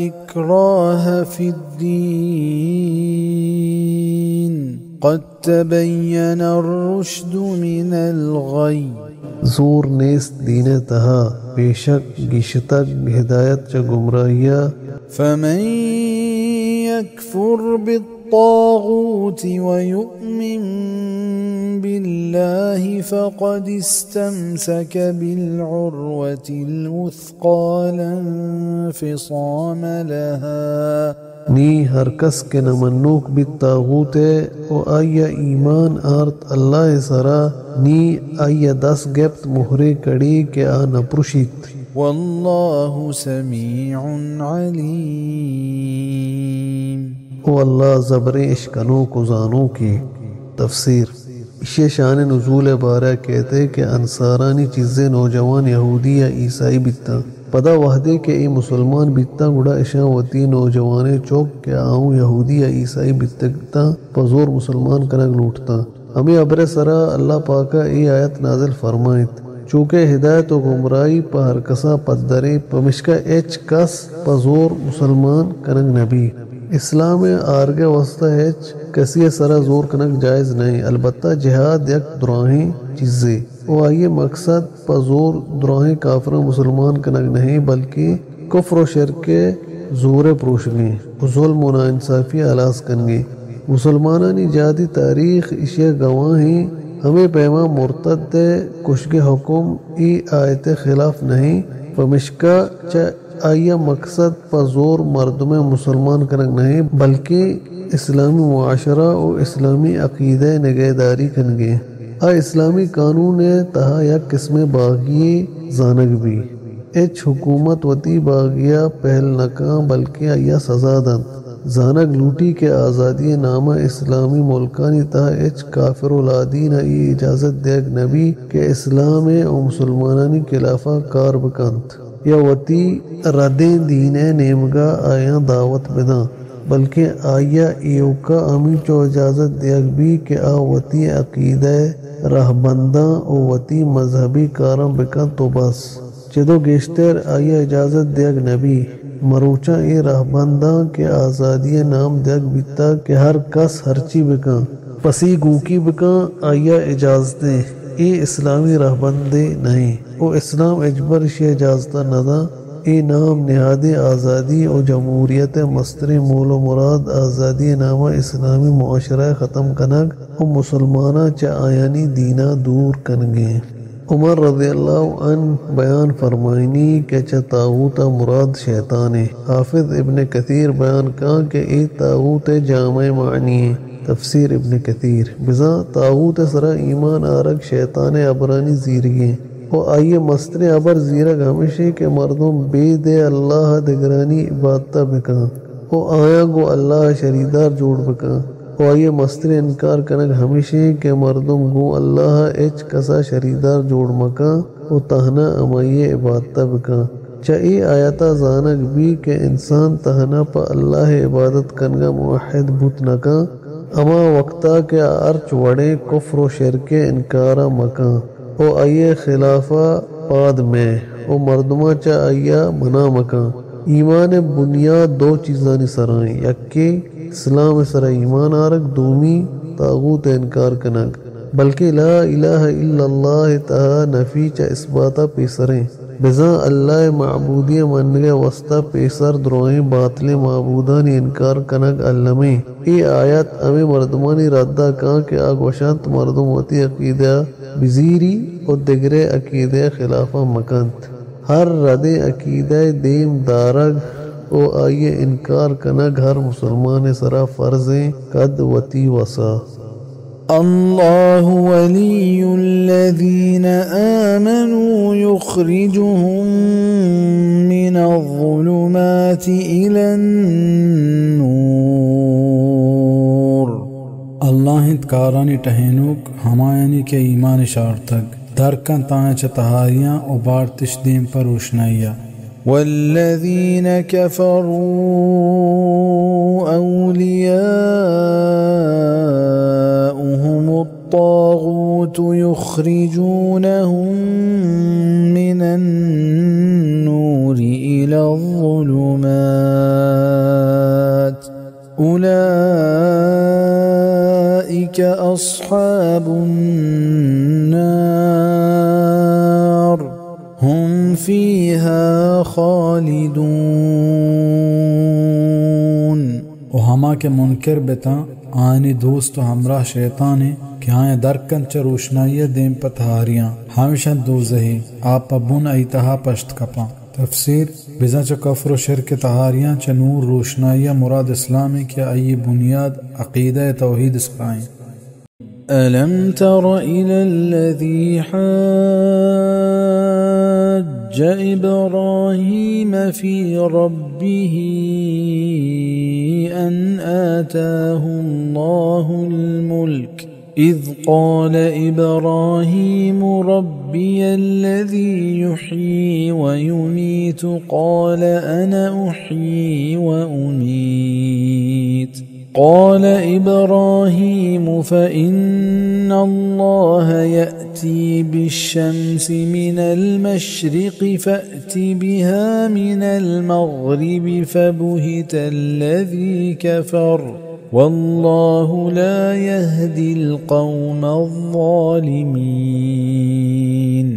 J: إكراه في الدين قد تبين الرشد من الغي
I: जोर नेस दीने तहा बेशक गिशतक हिदायत च गुमराहिया
J: فمن يكفر بالطاغوت ويؤمن بالله فقد استمسك بالعروة الوثقى لا انفصام لها
I: नी हर कस के नमन्नूक भी तागूत है ओ आया ईमान आर्त अल्लाह सरा नी आया 10 गेप्त मुहरे कड़ी के आ नपुरुषित
J: والله سميع عليم
I: ओ अल्लाह ज़बरे इश्कनों को जानों की तफसीर इसे शान नुज़ूल बारह कहते कि अंसारानी चीज़ें नौजवान यहूदी या ईसाई बिता पदा वहदे के ए मुसलमान बिता गुड़ा इशा वती नौजवाने चौक के आऊँ यहूदी या ईसाई बिता पजोर मुसलमान कनक लूटता हमें अबरे सरा अल्लाह पाका ए आयत नाजिल फरमाइत चूँकि हिदायत व गुमराही पर कसा पदरे पमिश्का एच कस पजोर मुसलमान कनक नबी इस्लाम आरगे वस्ता एच कसी सरा जोर कनक जायज़ नहीं अलबत्ता जिहाद यक दुराही चीज़ें वो आइए मकसद पजोर दुराही काफर मुसलमान कनक नहीं बल्कि कुफ्र व शिर्क के जोर प्रोशनी जुल्म व नाइंसाफ़ी अलास कनगे मुसलमानी जादी तारीख इशे गवाही हमें पैमा मुर्तद कुशगे हुकुम ई आयत खिलाफ नहीं फमिश्का च आया मकसद पजोर मर्दम मुसलमान कनक नहीं बल्कि इस्लामी मुआशरा और इस्लामी अकीदे नगहदारी कनगे आ इस्लामी कानून तहा या किस्म बागिए जानक भी एच हुकूमत वती बागिया पहल नका बल्कि आया सजादन जानक लूटी के आज़ादी नामा इस्लामी मुल्कानी तहा एच काफिर उलादीन ये इजाज़त देग नबी के इस्लाम और मुसलमानी खिलाफा कारबकंत या वती रदे दीन नेमगा आया दावत बिदा बल्कि आया एवका अमी चो इजाज़त दियक भी कि आ वती अकीदे रहबंदा ओ वती मजहबी कारम बिका तो बस चदो गेश्तर आया इजाज़त दियक नबी मरोचा ए रहबंदा के आज़ादी नाम दियक बीता कि हर कस हरची बिका पसी गूकी बिका आया इजाज़ते ए इस्लामी रहबंदे नहीं ओ इस्लाम अजबर शे इजाज़ता नदा ए नाम निहादे आज़ादी और जमहूरियत मस्तर मूल मुराद आज़ादी नामा इस्लामी मुआशरा ख़त्म कनक और मुसलमाना च आयानी दीना दूर कनगे। उमर रज़ियल्लाहु अन्हु बयान फरमाइनी के च तागूत मुराद शैतान है। हाफिज इब्न कसीर बयान का के ए तागूत जामे मानी है। तफसीर इब्न कसीर बिज़ा तागूत सरा ईमान आरक शैतान अबरानी जीरगे ओ आइए मस्तर अबर जीरक हमेशे के मर्दों बेदे अल्लाह दिगरानी इबादत बिका ओ आया गो अल्लाह शरीदार जोड़ बिका ओ आइए मस्तर इनकार कनक हमेशे के मर्दों गो अल्लाह एच कसा शरीदार जोड़ मका ओ तहना अमाइए इबादत बिका चाहे आयता जानक भी के इंसान तहना पर अल्लाह इबादत कनगा मुवहिद बुत नका अमा वक्ता के अर्च वड़े कुफ्र शिरके इनकारा मका ओ आइए खिलाफा पाद में ओ मर्दमा चा आइया मना मका ईमान बुनियाद दो चीज़ां सराएं यक्के इस्लाम सरा ईमान आरक दूमी तागूत इनकार कनक बल्कि ला इलाहा इल्लल्लाह तहा नफी चा इसबाता पेसरें बिज़ा अल्लाह माबूदिया मनगे वस्ता पेसर द्रोहें बातले माबूदानी इनकार कनक अल्लमे ए आयत अमे मर्दमानी रद्दा का के आगोशांत मर्दमती अकीदा बिजीरी और दिगरे अकीदे खिलाफा मकंत हर रदे अकीदे देम दारग ओ आइए इनकार कनक हर मुसलमान सरा फर्ज़े कद वती वसा।
J: الله ولي الذين آمنوا يخرجهم من الظلمات إلى النور
B: अल्लाह कारani टहनुक हमायनी के ईमान शारतक दरकन ताने च तहारियां और बारतिश दीन पर रोशनाइया
J: والذين كفروا أولياؤهم الطاغوت يخرجونهم من النور إلى الظلمات أولئك أصحاب النار هم فيها खालिदून।
B: और हमा के मुनकर बेता आनी दोस्त हमरा शैतान कि हाँ दरकन च रोशनाइया देम पतहारियां हमेशा दोज़ही आप बुन अतहा पश्त कपा। तफसीर बिजा च कफ्र शिर के तहारियां च नूर रोशनाइया मुराद इस्लामी के आई बुनियाद अकीदा तौहीद इसराएं।
J: ألم تر إلى الذي حاج إبراهيم في ربه أن آتاه الله الملك إذ قال إبراهيم ربي الذي يحيي ويميت قال أنا أحيي وأميت قال إبراهيم فإن الله يأتي بالشمس من المشرق فأت بها من المغرب فبهت الذي كفر والله لا يهدي القوم الظالمين।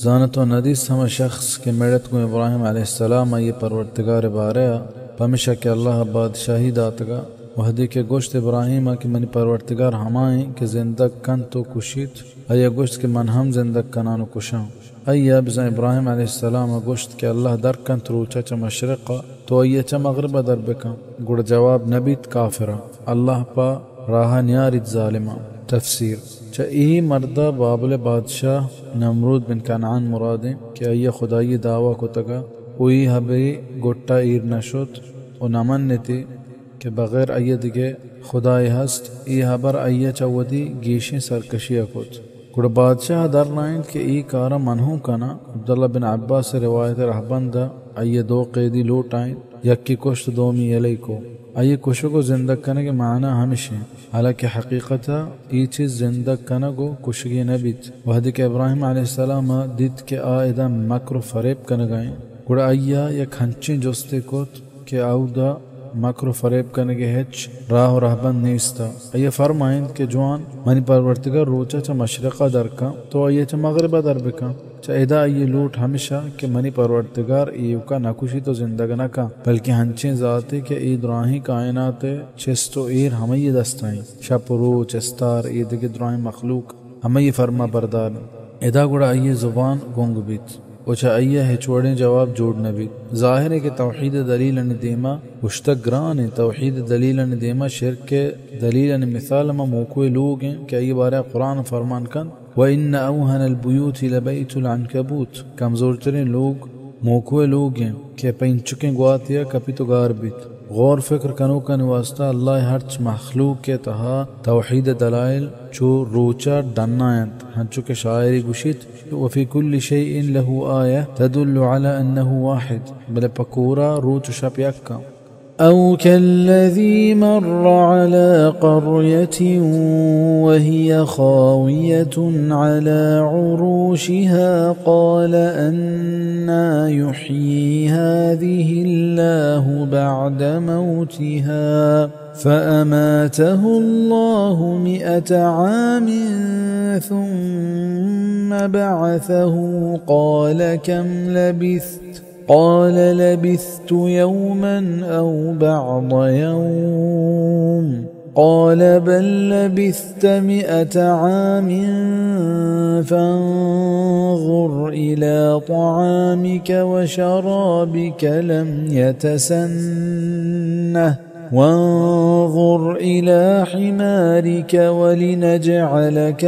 D: जानत व नदीस हम शख्स के मेड़त को इब्राहिम अलैहिस्सलाम ये परवरदिगार बारया पमिशा के अल्लाह बादशाही दातगा वहदी के गोश्त इब्राहिम की मनी परवरदिगार हमाएं के जिंदग कन तो कुशित अया गोश्त के मन हम जिंदग कनानो कुशां अया बिज़ा इब्राहिम अलैहिस्सलाम गोश्त के अल्लाह दर कन तरूचा च मशरक़ तो अया च मगरब दर बेका गुड़ जवाब नबीत काफिरा अल्लाह पा राह न्यारित जालिमा। तफसीर च ई मर्दा बाबल बादशाह नमरूद बिन कनान मुरादे के अया खुदाई दावा को तगा वही हबे गोट्टा ईर नशुत और नमन नेति के बगैर अय्य दिगे खुदाई हस्त ई हबर अय्य चवदी गीशी सरकशी अकुत गुड़ बादशाह दर नाइन के ई कारा मनहू कना अब्दुल्ला बिन अब्बास से रिवायत रहबंदा अय्य दो कैदी लूट आइन यक्की कुश्त दोमी यलई को
B: आइए कुशो को जिंदा करने के माना हमेशा, हालांकि हकीकत ये चीज़ जिंदा करने को कुशगी नबीत वहदी के इब्राहिम अलैहिस्सलाम दित के आयदा मक्र फरेब करने गए गुड़ा आइया या खंची जोस्ते को के आउदा मक्र फरेब करने के हेच राह रहबन नेस्ता आइए फरमाइंद के जवान मनी परवर्तिगर रोचा चा मशरक़ा दर का तो आइए चा मगरबा दर बिका चाहेदा ये लूट हमेशा के मनी परवर्तिगार ईव का नाकुशी तो जिंदग न का बल्कि हंचे जाते के ईद राही कायनात चेस्तो ईर हमें ये दस्ताएं शपरो चस्तार ईद के द्राही मखलूक हमें ये फरमा बरदार एदा गुड़ा ये जुबान गोंग बीत ओछा अय्या है छोड़े जवाब जोड़ नबी जाहिर है कि तौहीद दलील निदेमा मुश्तगरान तौहीद दलील निदेमा शिरक के दलील मिसाल में मौक़े लोग हैं कि ये बारे कुरान फरमान कन व इन अवहन अलबुयूत लबैतुल अनकबूत कमज़ोर तरीन लोग मौक़े लोग हैं कि पैंचुके गुआतिया कपी तो गार बीत गौर फिक्र कनो का वास्ता अल्लाह हर मखलूक के तहा तौहीद दलाइल जो रोचा डन्नायंत हंचु के शायरी गुशित वफ़ी कुल्लि शैइन लहू आया तदुल्लु अला अन्नहु वाहिद बले पकोरा रोच शप यक्का
J: أو كالذي مر على قرية وهي خاوية على عروشها قال أنى يحيي هذه الله بعد موتها فأماته الله 100 عام ثم بعثه قال كم لبثت قال لبثت يوما أو بعض يوم قال بل لبثت 100 عام فانظر إلى طعامك وشرابك لم يتسنه وانظر إلى حمارك ولنجعلك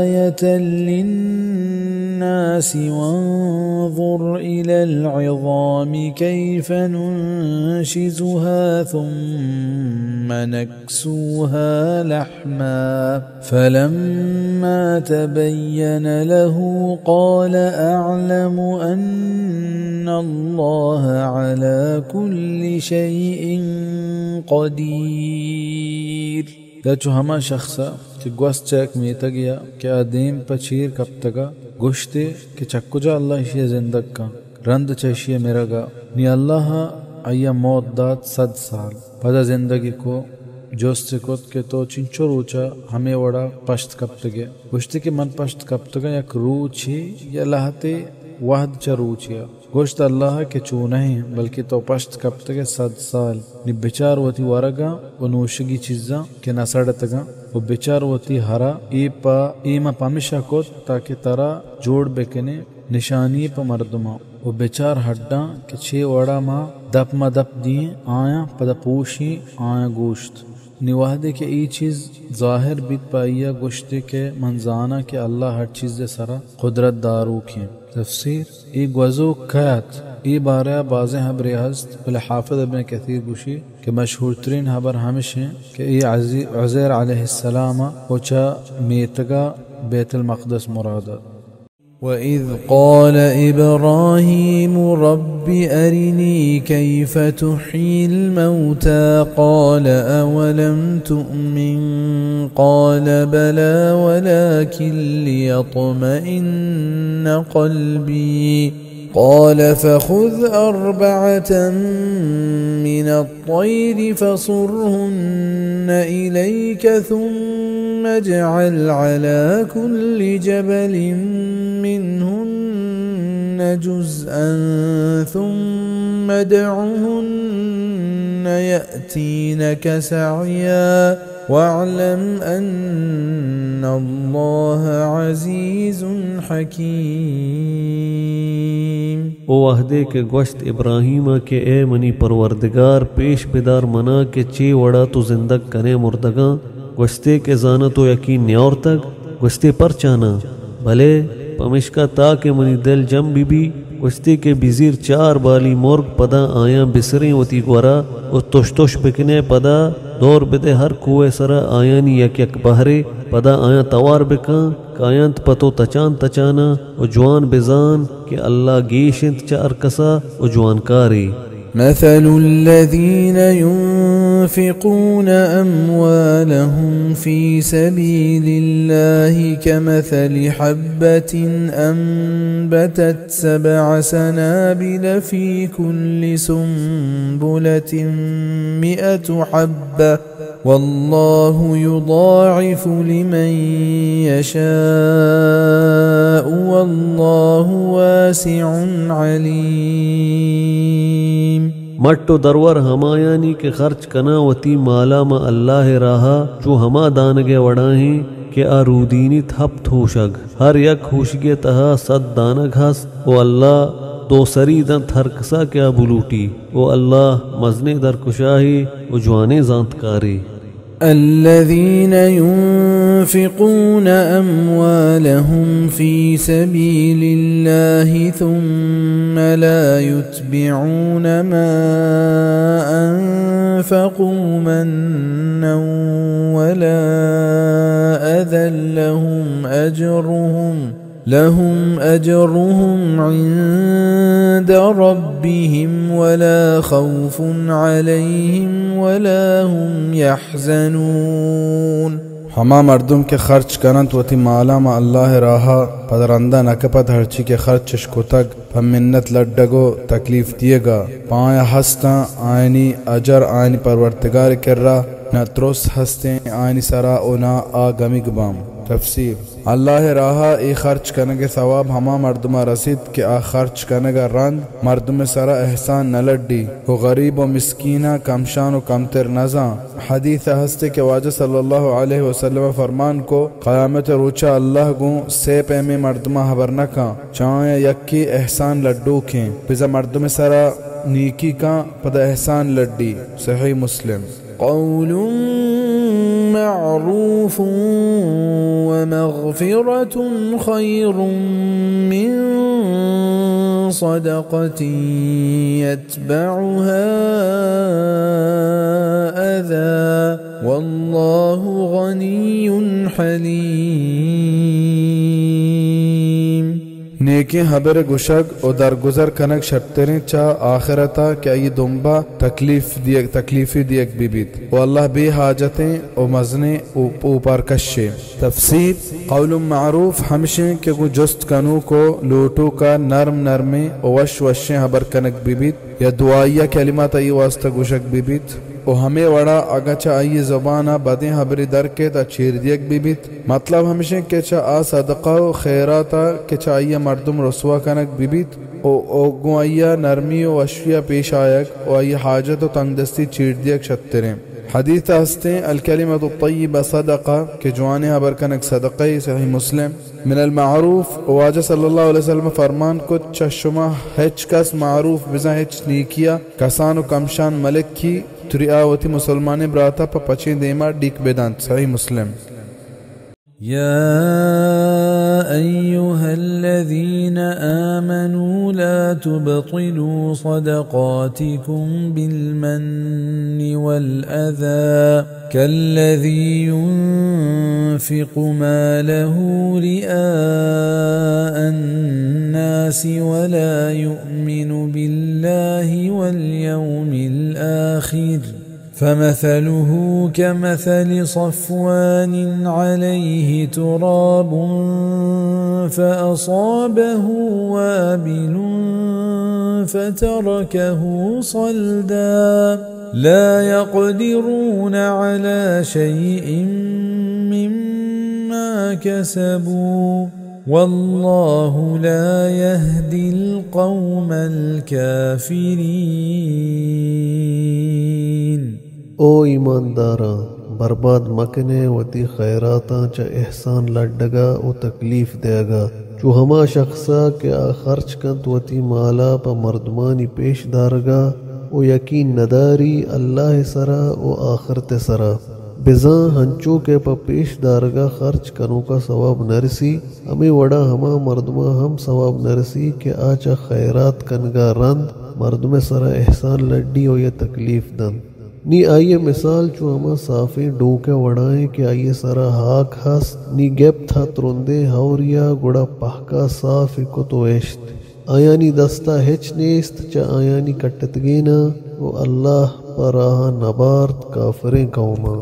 J: آية للناس وانظر إلى العظام كيف ننشزها ثم نكسوها لحما فلما تبين له قال أعلم أن الله على كل شيء قدیر تچو ہما شخصا کہ گوست چیک میتا گیا کہ آدیم پچیر کب تگا گوشتے کہ چکو جا اللہ اشیاء زندگ کا رند چیشیاء میرا گا نی اللہ آیا موت داد 100 سال پدا زندگی کو جوست کت کہ تو چنچو روچا ہمیں وڑا پشت کب تگیا گوشتے کہ من پشت کب تگا یک روچی یا لہتے وحد چا روچیا گوشت اللہ کے چو نہیں بلکہ تو پشت کب تک 100 سال نی بیچار وتی ورگا و نوشگی چیزاں کہ نہ سڑتگا و بیچار وتی ہرا ایما پامشا کو تاکہ ترا جوڑ بکنے نشانی پا مردما و بیچار ہڈا کہ 6 وڑا ما دپ دیں آیا پدا پوشی آیا گوشت निवाहदे के ई चीज़ ज़ाहिर बीत पाइया गुश्ते के मंजाना के अल्लाह हर चीज़ दे सरा कुदरत दारू की तफसीर ई गवज़ो कयात ई बारे बाज़े हबरे हस्त बले हाफिज़ इब्न कसीर गुशी के मशहूर तरीन हबर हमेश हैं कि ई उज़ैर अलैहिस्सलाम ओचा मेतगा बैतुल मक़दस मुरादा وإذ قال إبراهيم رب أرني كيف تحيي الموتى قال أولم تؤمن قال بلى ولكن ليطمئن قلبي قال فخذ 4 من الطير فصرهن إليك ثم اجعل على كل جبل منهن جزءا ثم ادعهن يأتينك سعيا واعلم أن الله عزيز حكيم
I: او وحدے کے گوشت ابراہیمہ کے اے منی پروردگار پیش بدار منا کے چی وڑا تو زندگ کنے مردگاں گوشتے کے زانت و یقین نیور تک گوشتے پر چانا بھلے پمشکا تا کے منی دل جم بی گوشتے کے بزیر 4 بالی مرگ پدا آیاں بسریں وتی گورا او توش بکنے پدا دور بدے ہر کوئے سرا آیانی یک بہرے پدا آیاں توار بکاں کایانت پتو تچانا و جوان بزان کہ اللہ گیشنت چار کسا و جوان کاری
J: مثل الذين
K: ينفقون أموالهم في سبيل الله كمثل حبة أنبتت 7 سنابل في كل سنبلة 100 حبة والله يضاعف لمن يشاء والله واسع عليم.
I: मट्टो दरवर हमायानी के खर्च कना वती माला मा अल्लाह राहा जो हमा दानगे वड़ाही के आरूदीनी थप थूशग हर यक हुशगे तहा 100 दाना घास ओ अल्लाह दो सरी दन थरकसा क्या बुलूटी ओ अल्लाह मजने दर कुशाही ओ जवाने जानतकारी।
K: الذين ينفقون أموالهم في سبيل الله ثم لا يتبعون ما أنفقوا منا ولا أذى لهم أجرهم عند ربهم ولا خوف عليهم ولا هم يحزنون.
A: हमा मर्दुम के खर्च करंत वती माला मा अल्लाह राहा पदरंदा नकपत हरची के खर्च शकोतक पर मिन्नत लड्डगो तकलीफ दिएगा पाया हस्ता आयनी अजर आयनी परवरतगार कर्रा न त्रोस हस्ते आयनी सरा ओ ना आ गमिगबाम। तफसीर अल्लाह राहा ए खर्च करने के सवाब हमा मर्दमा रसीद के आ खर्च करने का रंद मर्दम सरा एहसान न लड्डी हो गरीब व मिस्कीना कमशान व कमतर नजा। हदीस हस्ते के वाजा सल्लल्लाहु अलैहि वसल्लम फरमान को क़यामत रोचा अल्लाह गो से पे में मर्दमा हबर न का चाहे यक्की एहसान लड्डू के बिजा मर्दम सरा नीकी का पद एहसान लड्डी। सही मुस्लिम।
K: قول معروف ومغفرة خير من صدقة يتبعها أذى والله غني حليم.
A: नेकी हबर गुशग और दरगुजर कनक शर्तरें चा आखिरता क्या ये दुम्बा तकलीफी दियक बीबीत वो अल्लाह बे हाजतें और मजने ऊपर कश्ये। तफसीर कौलुम मारूफ हमेशे के गु जुस्त कनू को लोटू का नरम नरमे और वश वशे हबर कनक बीबीत या दुआया कलिमा तई वास्ता गुशक बीबीत ओ हमें वड़ा अगचा आइए ज़बाना बदे हबरी दर के ता चीर दियक बीबीत मतलब हमेशा के चा आ सदका व खैराता के चा आइए मर्दुम रसवा कनक बीबीत ओ गुआइया नरमी व अशिया पेश आयक ओ आइए हाजत व तंगदस्ती चीर दियक शत्तरें। हदीस हस्ते अल कलिमतु तय्यिबा सदका के जवाने हबर कनक सदक़ा। सही मुस्लिम। मिनल मारूफ वाजा सल्लल्लाहु अलैहि वसल्लम फरमान को चशमा हेच कस मारूफ बिजा हेच नीकिया कसानो कमशान मलिक की तुरियावती मुसलमान ब्राता पर पचे देमा डिक बेदांत। सही मुस्लिम।
K: يا أيها الذين آمنوا لا تبطلوا صدقاتكم بالمن والأذى كالذي ينفق ماله رئاء الناس ولا يؤمن بالله واليوم الآخر فمثله كمثل صفوان عليه تراب فأصابه وابل فتركه صلدا لا يقدرون على شيء مما كسبوا والله لا يهدي القوم الكافرين.
I: ओ ईमानदारा बर्बाद मकने वती खैराता च एहसान लड्डगा ओ तकलीफ देगा जो हमा शख्सा के आ खर्च कंत वती माला प मर्दमानी पेश दारगा ओ यकीन नदारी अल्लाह सरा ओ आखरत सरा बिजा हंचो के प पेश दारगा खर्च कनो का सवाब नरसी हमें वड़ा हमा मर्दमा हम सवाब नरसी के आचा खैरात कनगा रंद मर्दमे सरा एहसान लड्डी ओ ये तकलीफ दन नी आइए मिसाल जो हमा साफे डोके वड़ाए कि आइए सरा हाक हस नी गेप था त्रोंदे हावरिया गुड़ा पहका साफ को तो एश्त आयानी दस्ता हेच नेस्त चा आयानी कट्टतगेना वो अल्लाह براها نبارت كافرين قوما.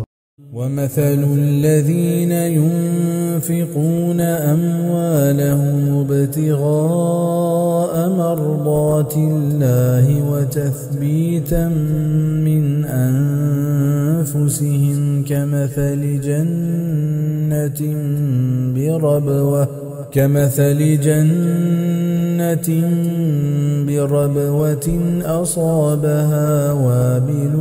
K: ومثل الذين ينفقون أموالهم ابتغاء مرضات الله وتثبيتا من أنفسهم كمثل جنة بربوة أصابها وابل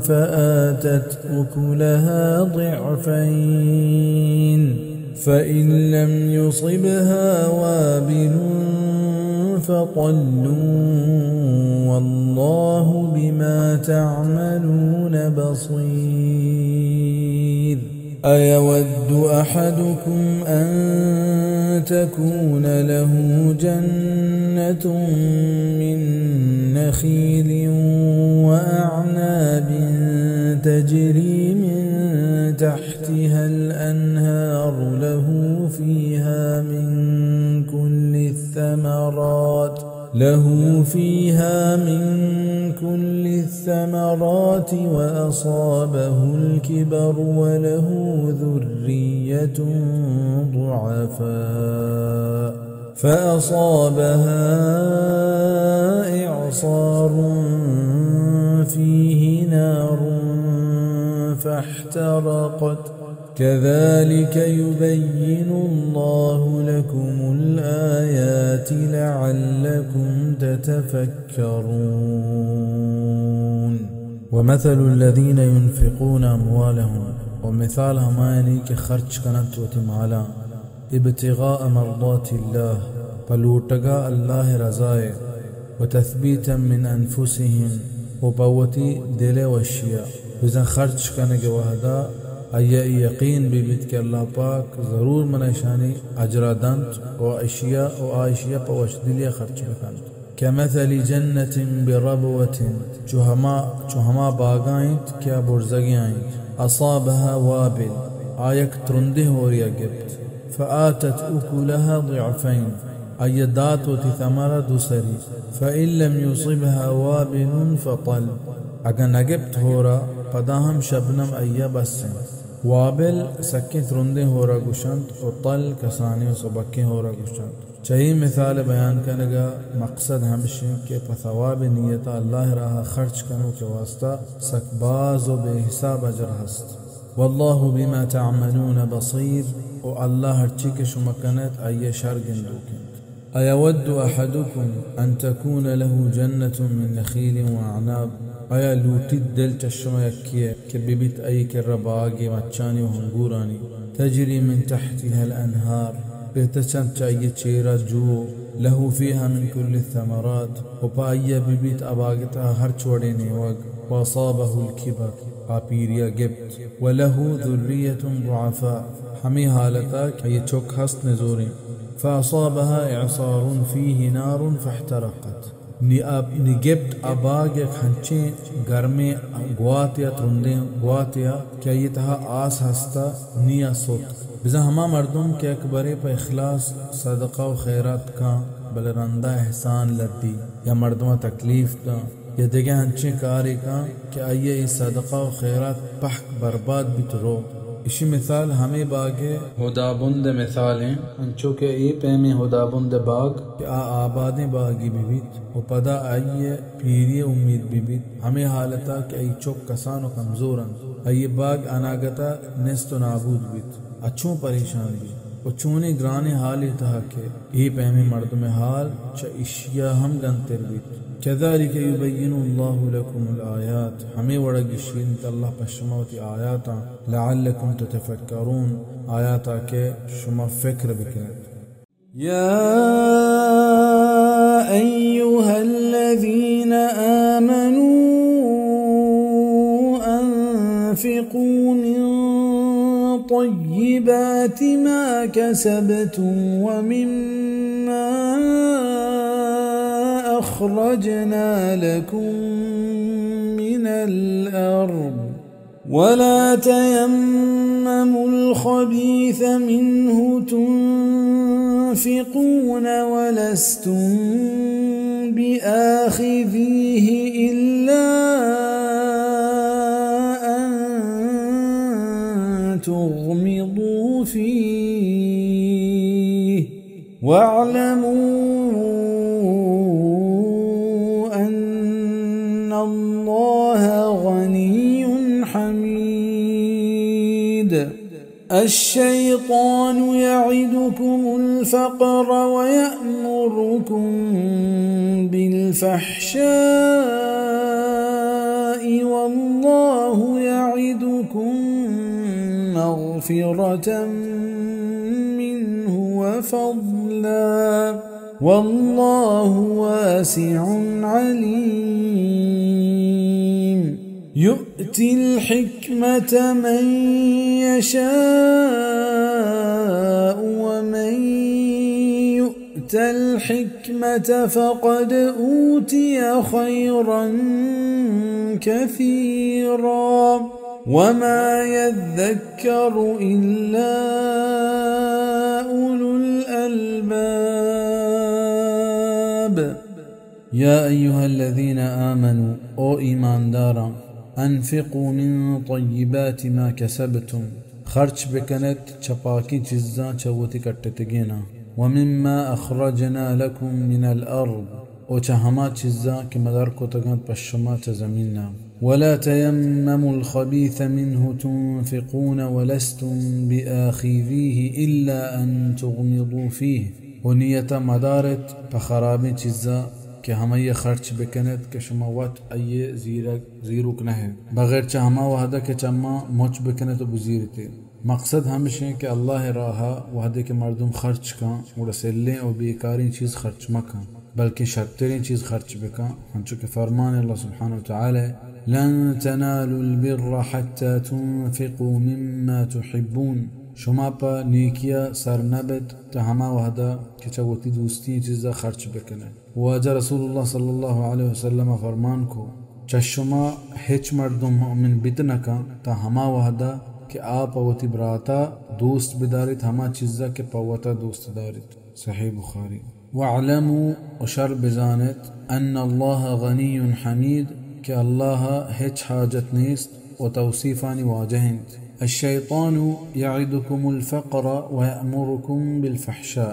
K: فآتت أكلها ضعفين فإن لم يصبها وابل فطل والله بما تعملون بصير. أيود أحدكم أن تكون له جنة من نخيل وأعناب تجري من تحتها الأنهار له فيها من كل الثمرات وأصابه الكبر وله ذرية ضعفاء فأصابها إعصار فيه نار فاحترقت كذلك يبين الله لكم الآيات لعلكم تتفكرون. ومثل الذين ينفقون أموالهم ومثال هماني كخرج كانت وتمالا ابتغاء مرضات الله فلوتغا الله رضائے وتثبيتا من أنفسهم وبوتي دل وشيا بزن خرج کرنے کے وحدا آیا یقین بیت کہ اللہ پاک ضرور منشانی اجرا دنت و اشیاء پوش دلیا خرچ بکند. كمثل جنة بربوة چوہما باغائنت کیا برزگی آئنت اصابها وابل آیک ترنده وریا گبت فآتت أكلها ضعفين آیا دات وتی ثمرہ دوسری فإن لم يصبها وابل فطل اگر نگبت ہو رہا پداہم شبنم آیا بسن وابل سکے ترندے ہو رہا گشند اور طل کسانی و سبکے ہو رہا گشند. چاہی مثال بیان کرنے کا مقصد ہمشہ کہ پثواب نیتا اللہ راہ خرچ کرنے کے واسطہ سکباز و بے حساب اجر ہست. واللہ بما تعملون بصیر و اللہ ہر چی کے شمکنت آئیے شرگن دوکن. أيود أحدكم أن تكون له جنة من نخيل وأعناب آیا لوٹی دل چشمہ یکیے کہ ببیت ای کرباگی مچانی و ہنگورانی تجری من تحتها الانہار بہتچند چاہیے چیرہ جو لہو فیہا من کل الثمرات و پائیہ ببیت اباگتا ہر چھوڑے نیوگ واصابہ الکبر آپیریا گبت ولہو ذریت ضعفاء ہمیں حالتا کہ یہ چوک ہست نزوریں فاصابها اعصار فیہ نار فاحترقت نگبت اباگ کھنچے گرمے گواتیا ترندیں گواتیا کیا یہ تہا آس ہستا نیا سوت بزا ہما مردم کے اکبرے پہ اخلاص صدقہ و خیرات کا بلرندہ احسان لردی یا مردمہ تکلیف کا یا دیگے ہنچے کاری کا کہ آئیے اس صدقہ و خیرات پحک برباد بھی ترو. اسی مثال ہمیں باغے ہدابند مثال ہیں انچو کہ ای پیمیں ہدابند باغ کہ آبادیں باغی بیت و پدا آئیے پیری امید بیت ہمیں حالتا کہ ای چوک کسان و کمزورن ای باغ اناگتا نست و نابود بیت اچھوں پریشان بھی و چونی گرانے حالی تہا کہ ای پیمیں مردم حال چا اشیاء ہم گنتر بیت. كذلك يبين الله لكم الآيات ہمیں وڑگی شیرن اللہ پشموتی آیاتا لعلكم تتفكرون آیاتا کے شما فکر بکرد. يا أيها الذين آمنوا أنفقوا من طيبات ما كسبتم ومما أخرجنا لكم من الأرض ولا تيمموا الخبيث منه تنفقون ولستم بآخذيه إلا تغمضوا فيه واعلموا أن الله غني حميد الشيطان يعدكم الفقر ويأمركم بالفحشاء والله يعدكم مغفرة منه وفضلا والله واسع عليم يؤتي الحكمة من يشاء ومن يؤت الحكمة فقد أوتي خيرا كثيرا وما يذكر إلا أولو الألباب يا أيها الذين آمنوا أو إيمان دارا أنفقوا من طيبات ما كسبتم خرچ بكنت چپاکی چیزاں چوتی کٹتگینا ومما أخرجنا لكم من الأرض او چهما چیزاں کہ مدار کو تگان پشما چ زمیننا ولا تيمموا الخبيث منه تنفقون ولستم بآخذيه إلا أن تغمضوا فيه ونية مدارت پخرابی چیزاں کہ ہمیں یہ خرچ بکند کہ شما وقت ایے زیروک نہ ہے بغیر چاہما وحدہ کے چما موچ بکند تو بزیرتے مقصد ہمیشہ کہ اللہ راہا وحدہ کے مردم خرچ کان اور سلیں اور بیکاری چیز خرچ مکان بلکہ شرطرین چیز خرچ بکان ہنچو کہ فرمان اللہ سبحانہ وتعالی لن تنالوا البر حتى تنفقوا مما تحبون شما پا نیکیا سر نبت تا ہما وحدہ کہ چاوتی دوستی چیزا خرچ بکند واجہ رسول اللہ صلی اللہ علیہ وسلم فرمان کو چشما ہچ مردم مؤمن بتنکا تا ہما وحدہ کہ آپ پوتی براتا دوست بدارت ہما چیزا کہ پوتا دوست دارت صحیح بخاری وعلموا وشر بزانت ان اللہ غنی حمید کہ اللہ ہچ حاجت نیست و توصیفانی واجہند الشیطان یعدکم الفقر ویأمرکم بالفحشاء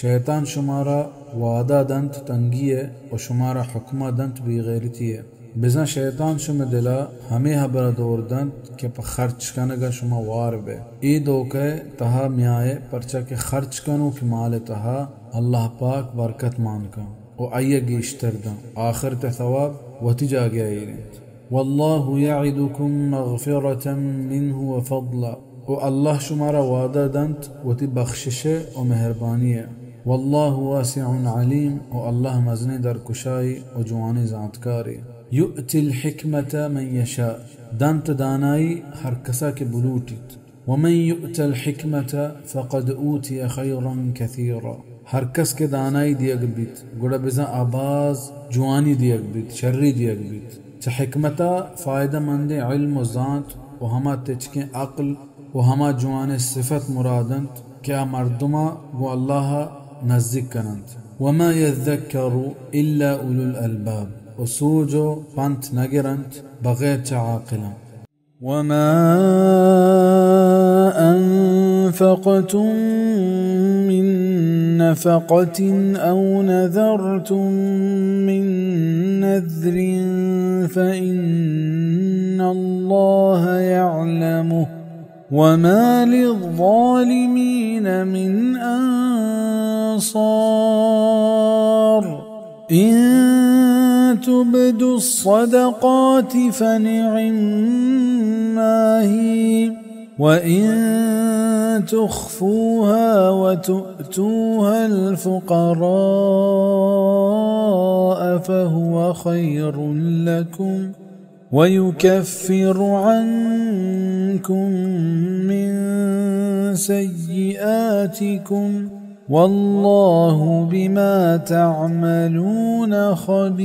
K: شیطان شمارا وعدہ دنت تنگیه و شمارا حکمہ دنت بیغیرتیه بزن شیطان شما دلا ہمیں حبر دور دنت کہ پا خرچ کنگا شما وار بے ای دوکے تہا میائے پرچا کہ خرچ کنو کہ مال تہا اللہ پاک برکت مان کا و ایہ گیشتر دن آخر تے ثواب وتی جا گیا ایرنت واللہ یعدکم مغفرة منه وفضلا و اللہ شمارا وعدہ دنت وتی بخشش و مہربانی واللہ واسع علیم و اللہ مزنی در کشائی و جوانی ذاتکاری یؤتی الحکمت من یشاء دنت دانائی ہر کسا کے بلوٹیت ومن یؤت الحکمت فقد اوتی خیرا کثیرا ہر کس کے دانائی دیگ بیت گوڑا بزا آباز جوانی دیگ بیت شری دیگ بیت چا حکمتا فائدہ مند علم و ذات و ہما تچکیں عقل و ہما جوان صفت مرادنت کیا مردما و اللہ نزدیک کنند وما يذكر إلا أولو الألباب وسوجو پنت نگرند بغیر چا عاقلا وما أنفقتم من نفقة أو نذرتم من نذر فإن الله يعلمه وما للظالمين من أنصار إن تبدوا الصدقات فنعما هي وإن تخفوها وتؤتوها الفقراء فهو خير لكم ويكفر عنكم من سيئاتكم والله بما تعملون خبير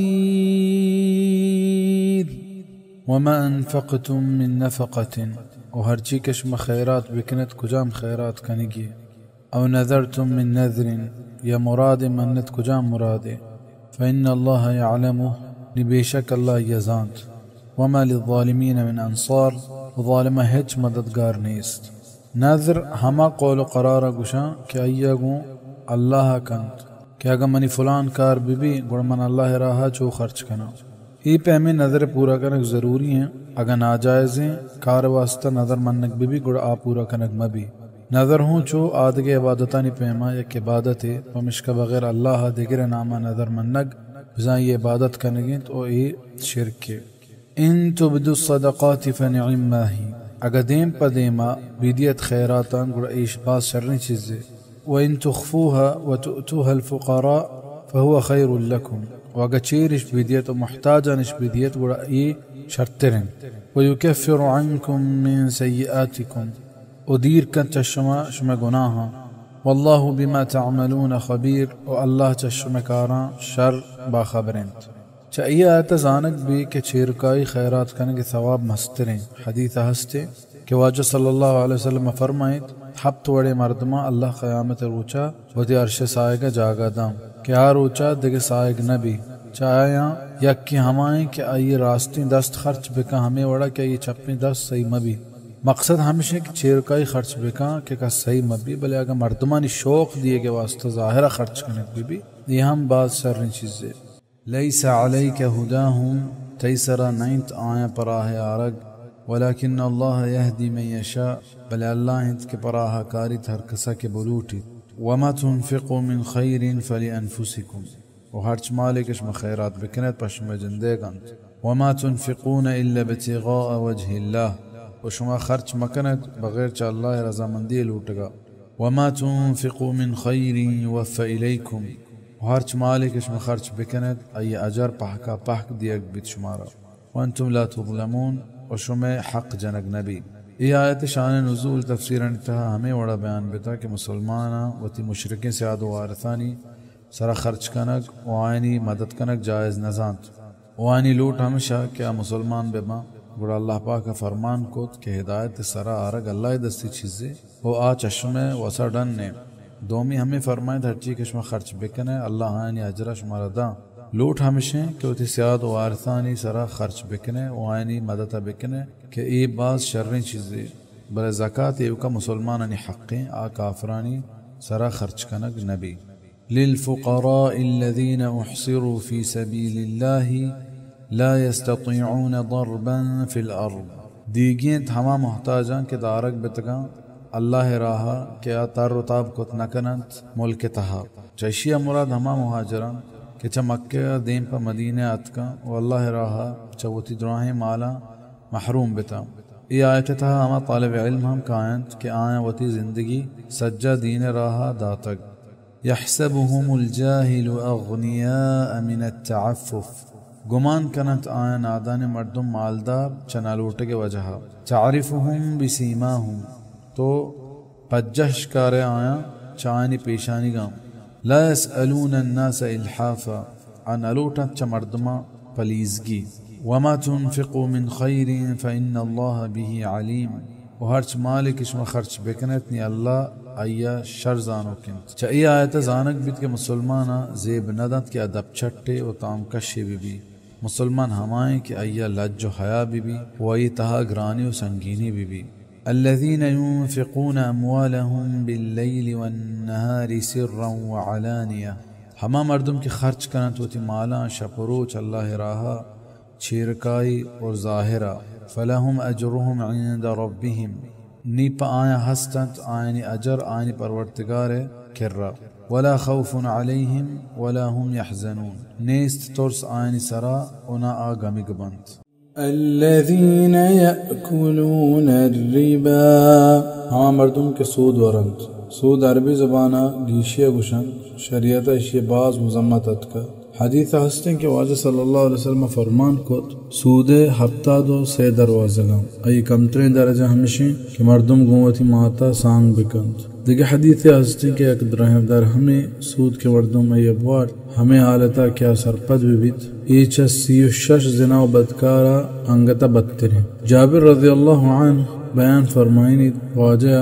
J: وما أنفقتم من نفقة وهرچی کشم خیرات بکنت کجام خیرات کنگی او نذرتم من نذر یا مراد منت کجام مراد فإن الله يعلمه لبیشک الله یزانت وما للظالمین من انصار وظالمه هیچ مددگار نیست नजर हमा कौल करार गुशा कि अय्या गो अल्लाह कंत कि अगर मनी फलान कार बीबी गुड़ मन अल्लाह राह चो खर्च कना ई पे हमें नजर पूरा करना जरूरी है। अगर नाजायजें कार वास्ता नजर मनक बीबी गुड़ आ पूरा कनक मबी नजर हूँ चो आदगे इबादता नि पैमा एक इबादत है पमिश का बगैर अल्लाह दिगर नामा नजर मनक बिजा ये इबादत कनेगे तो ये शिरक के। इन तुबदु सदक़ात फनिअम्मा ही अगर देम पदेमा बिदियत खैरातान गुड़ ईश बात शर्नी चीज़े व इन तुख्फूहा व तुअतूहा अलफुक़रा फहुव खैरुल लकुम व अगर चेरिश बिदियत व मुहताजानिश बिदियत गुड़ ये शर्तरन व युकफ्फिरु अन्कुम मिन सय्यिआतिकुम उदीर कन चश्मा शुम गुनाह वल्लाहु बिमा तअमलून खबीर व अल्लाह चश्मा कारा शर बाखबरंत। चाहिए आयत जानक भी के चेरकाई खैरात करने के सवाब मस्तरें हदीस हस्ते के वाजह सल्लल्लाहु अलैहि वसल्लम फरमाए हफ्त वड़े मर्दमा अल्लाह क़यामत रोचा वती अर्श सायगा जागा दाम के आ रोचा दिगे सायग नबी चाया यक की हमाएं के आइए रास्ते दस्त खर्च बिका हमें वड़ा के ये चप्पी दस्त सही मबी मकसद हमेशा कि चेरकाई खर्च बिका के का सही मबी भले अगर मर्दमानी शौक दिए के वास्ते ज़ाहिरा खर्च करने भी ये हम बात सरनी चीज़ें लैसा अलैका हुदाहुम तैसरा नैंत आया पराह आरग वलाकिन अल्लाह यहदी मन यशा बल अल्लाह हिंद के पराह कारी हर कसा के बलूटी वमा तुनफिकु मिन खैरिन फलिअनफुसिकुम व हर्च मालिक इश्म खैरात बिकनत पश्म जिंदेगंत वमा तुनफिकून इल्ला बितिगाअ वजहिल्लाह व शुमा खर्च मकनत बगैर च अल्लाह रज़ामंदी लूटगा वमा तुनफिकु मिन खैरिन युवफ़्फ़ा इलैकुम हर्च मालिक इसमें खर्च बिकनत अय अजर पहका पहक दिया बित शुमारा वंतुम ला तुज़लमून और शुमे हक जनक नबी। ये आयत शान नुज़ूल तफसीर इंतहा हमें वड़ा बयान बिता कि मुसलमाना वती मुशरिकिन से आदो वारसानी सरा खर्च कनक वानी मदद कनक जायज़ नजात वानी लूट हमेशा क्या मुसलमान बेमा गुड़ा अल्लाह पाक का फरमान कोत के हिदायत सरा आरग अल्लाह दस्ती चीज़ें वो आ चश्मे वसा डन ने दोमी हमें फरमाए हर चीज़ कश्मा खर्च बिकने अल्लाह आनी अजरा शुमारा दा लूट हमेशा के उती सियाद वारसानी सरा खर्च बिकने वानी मदद बिकने के ये बात शर्री चीज़ें बल ज़कात ये का मुसलमान हक़ें आ काफरानी सरा खर्च कनक नबी लिलफुक़राइल्लज़ीना उहसिरू फ़ी सबीलिल्लाहि ला यस्ततीऊन दरबन फ़िल अर्द दीगियत हमा मोहताजां के दारक बितगा अल्लाह राह के तार ताब को नकनत मुल्क तहा चशिया मुराद हमा मुहाजरा के च मक्के देम पर मदीने अतका व अल्लाह राह चवती दुराहें माला महरूम बिता ये आयत था हमा तालिब इल्म हम कायंत के आया वती जिंदगी सज्जा दीन राह दातक यहसबुहुमुल जाहिलु अग़नियाअ मिन अत्तअफ़्फ़ुफ़ गुमान कनत आया नादान मर्दुम मालदार चना लूट के वजह तारिफुहुम बिसीमाहुम तो पज्जश कारे आया चानी पेशानी गाम ला यसअलून अन्नास इल्हाफा अन अलूटा च मर्दमा पलीजगी वमा तुनफिकु मिन खैरिन फइन्नल्लाह बिही अलीम व हर्च मालिक इसमें खर्च बिकनत नि अल्लाह अय्या शरजानो किन चाहिए आयत जानक बित के मुसलमाना जेब नदत के अदब छट्टे व ताम कशे भी मुसलमान हमाए के अय्या लज्ज हया भी वही तहा ग्रानी व संगीनी भी الذين ينفقون أموالهم بالليل والنهار سرا وعلانية हमा मर्दुम की खर्च करना तो माला शपरोच अल्लाह राहा छिरकाई और ज़ाहिरा फलहुम अजरुहुम इंद रब्बिहिम नीप आया हस्तंत आयनी अजर आयनी परवरदिगार किर्रा वला खौफुन अलैहिम वला हुम यहज़नून नेस्त तुर्स आयनी सरा उना आगमी गबंत
K: الذين يأكلون الربا हाँ मर्दुम के सूद वरंत सूद अरबी ज़बाना गीशिया गुशन शरीयत इशिया बाज मुज़म्मत का हदीस हस्ते के वाजह सल्लल्लाहु अलैहि वसल्लम फरमान को सूद हफ्ता दो से दरवाज़गम अई कमतरे दर्जा हमेशा कि मर्दुम गुवती माता सांग बिकंत देखिए हदीस हस्ते के एक दर हमें सूद के मर्दुम अय्यबार हमें हालता क्या सरपद विविध ईच शश जना बदकारा अंगता बदतर जाबिर रज़ियल्लाहु अन्हु बयान फरमाइनी वाजह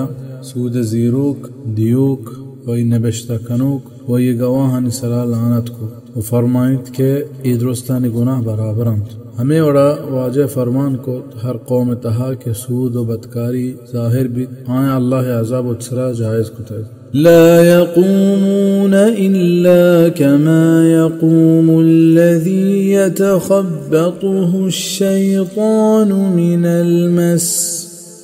K: सूद ज़ीरूक दियूक वही नबश्ता कनूक वही गवाहानी सलाह लानत को वो फरमाइत के ईदरुस्तानी गुनाह बराबरंत
J: हमें वड़ा वाजह फरमान को हर कौम तहा के सूद व बदकारी ज़ाहिर भी आए अल्लाह अज़ाब उत्सरा जायज़ कुतै
G: لا يقومون إلا كما يقوم الذي يتخبطه الشيطان من المس